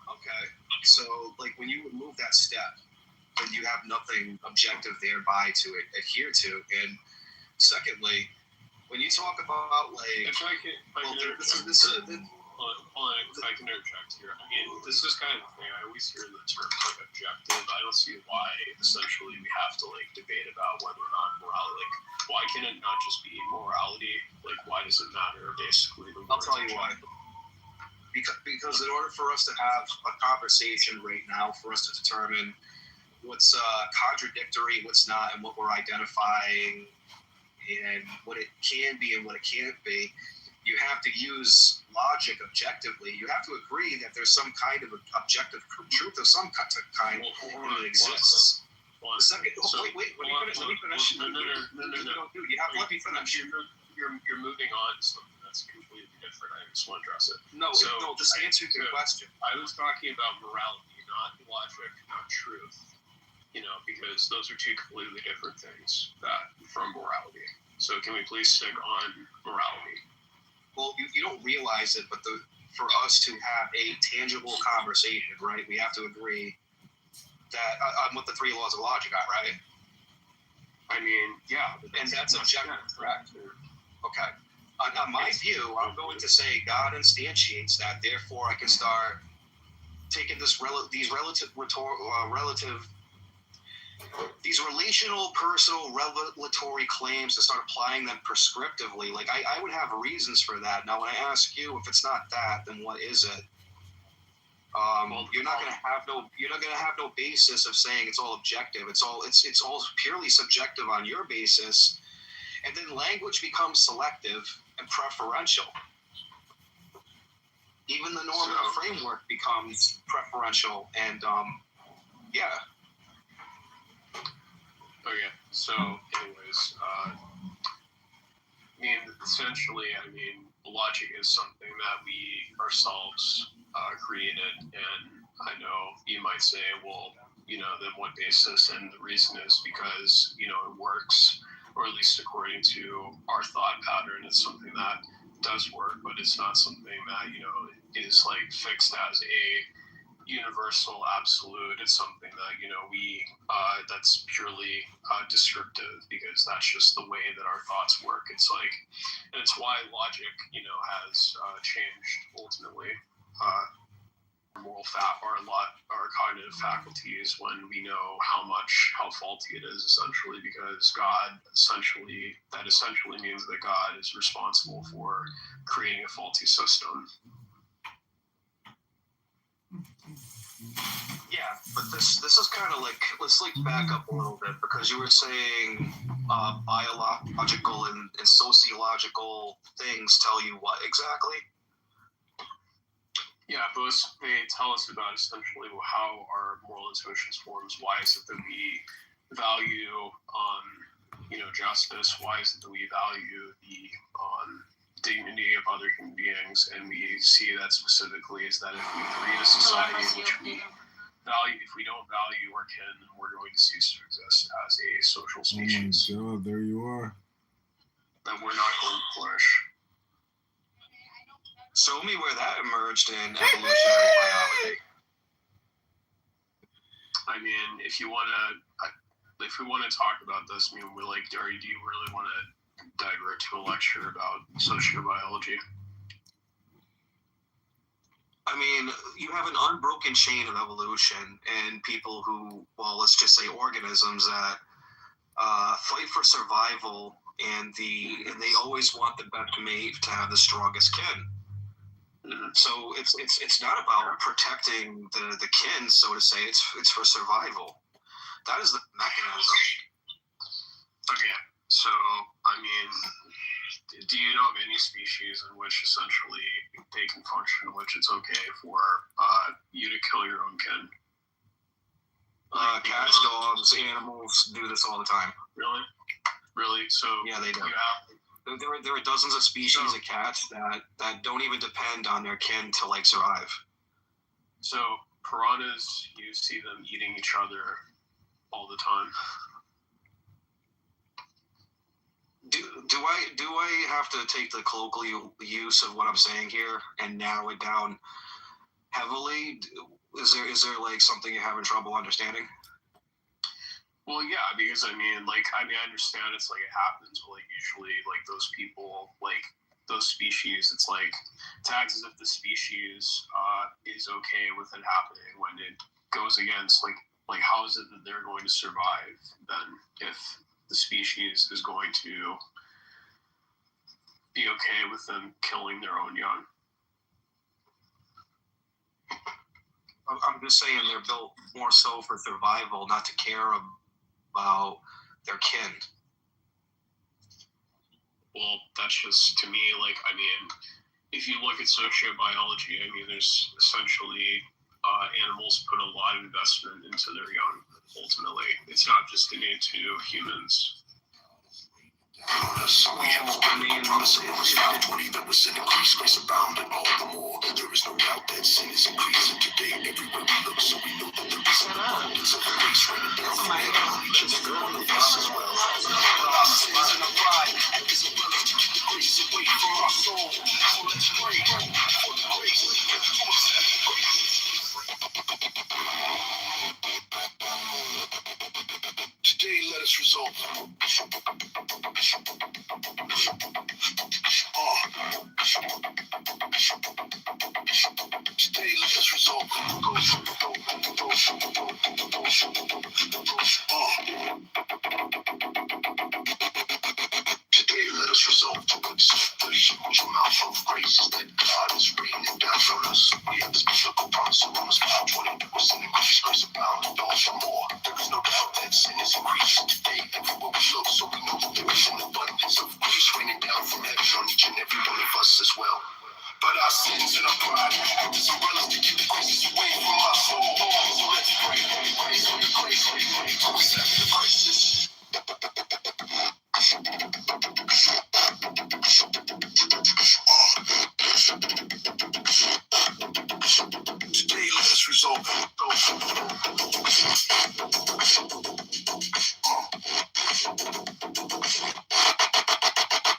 Okay, so like when you remove that step, then you have nothing objective thereby to adhere to. And secondly, when you talk about like, if I can interject here. I mean, this is kind of the thing. I always hear the term like objective. I don't see why essentially we have to like debate about whether or not morality. Like, why can it not just be morality? Like, why does it matter? Basically, I'll tell you why. Because in order for us to have a conversation right now, for us to determine what's contradictory, what's not, and what we're identifying, and what it can be and what it can't be, you have to use logic objectively. You have to agree that there's some kind of objective truth of some kind that exists. The second, wait, let me finish. No. You have to let me finish. You're moving on to something that's completely different. I just want to address it. No, just answer your question. I was talking about morality, not logic, not truth. You know, because those are two completely different things from morality. So can we please stick on morality? Well, you don't realize it, but for us to have a tangible conversation, right, we have to agree that on what the three laws of logic are, right? I mean, yeah. And that's objective, correct? Okay. On my view, I'm going to say God instantiates that, therefore I can start taking these relational, personal, revelatory claims and start applying them prescriptively. Like I would have reasons for that. Now, when I ask you if it's not that, then what is it? You're not going to have no basis of saying it's all objective. It's all purely subjective on your basis, and then language becomes selective and preferential. Even the normative framework becomes preferential, and yeah. Okay, so anyways, I mean, essentially, logic is something that we ourselves created, and I know you might say, well, you know, then what basis? And the reason is because, you know, it works, or at least according to our thought pattern, it's something that does work, but it's not something that, you know, is like fixed as a universal absolute. It's something that, you know, we that's purely descriptive, because that's just the way that our thoughts work. It's like, and it's why logic, you know, has changed ultimately our cognitive faculties, when we know how faulty it is, essentially, because that essentially means that God is responsible for creating a faulty system. Yeah, but this is kind of like, let's like back up a little bit, because you were saying biological and sociological things tell you what exactly? Yeah, both they tell us about essentially how our moral intuitions forms. Why is it that we value, you know, justice? Why is it that we value the dignity of other human beings? And we see that specifically is that if we create a society in which if we don't value our kin, then we're going to cease to exist as a social species. Oh my God, there you are. Then we're not going to flourish. Show me where that emerged in evolutionary biology. I mean, if we want to talk about this, I mean, do you really want to divert to a lecture about sociobiology? I mean, you have an unbroken chain of evolution, and people who, well, let's just say organisms that fight for survival, and they always want the best mate to have the strongest kin. So it's not about protecting the kin, so to say. It's for survival. That is the mechanism. Okay, so I mean, do you know of any species in which essentially they can function in which it's okay for you to kill your own kin? Cats, dogs, animals do this all the time. Really? Really? So yeah, they do. You have, there are dozens of species of cats that don't even depend on their kin to like survive. So piranhas, you see them eating each other all the time. Do I have to take the colloquial use of what I'm saying here and narrow it down heavily? Is there like something you're having trouble understanding? Well, yeah, because I understand it's like it happens, but like usually like those people, like those species, it's like tags as if the species is okay with it happening when it goes against like how is it that they're going to survive then if the species is going to be okay with them killing their own young? I'm just saying they're built more so for survival, not to care about their kin. Well, that's just, to me, like, I mean, if you look at sociobiology, I mean, there's essentially animals put a lot of investment into their young, ultimately. It's not just innate to humans. We have spoken the promise of Romans 5:20 that was sin increase, grace abound, and all the more. There is no doubt that sin is increasing today everywhere we look, so we know that there is an abundance of grace raining down from heaven on each and every one of us as well. But our sins and our pride is a brother to keep the grace away from our soul. So let's pray for the grace. Today, let us resolve. Today, let us resolve. Today, let us resolve to accept the huge amount of grace that God is raining down from us. We have this biblical promise in Romans 5:20 that was sin increase, grace abound, and all for more. There is no doubt that sin is increasing today everywhere we look, so we know that there is an abundance of grace raining down from heaven on each and every one of us as well. But our sins and our pride is umbrellas to keep the graces away from our soul. So let's pray for the grace, for the grace, for the grace, to accept the graces. Today, let us resolve.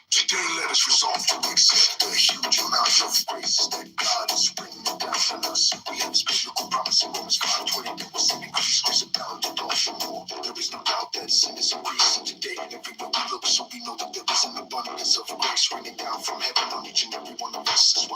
Today, let us resolve to accept the huge amount of grace that God is bringing down from us. We have this biblical promise in Romans 5:20 that was sin increase, grace abound, and all for more. There is no doubt that sin is increasing today everywhere we look, so we know that there is an abundance of grace raining down from heaven on each and every one of us as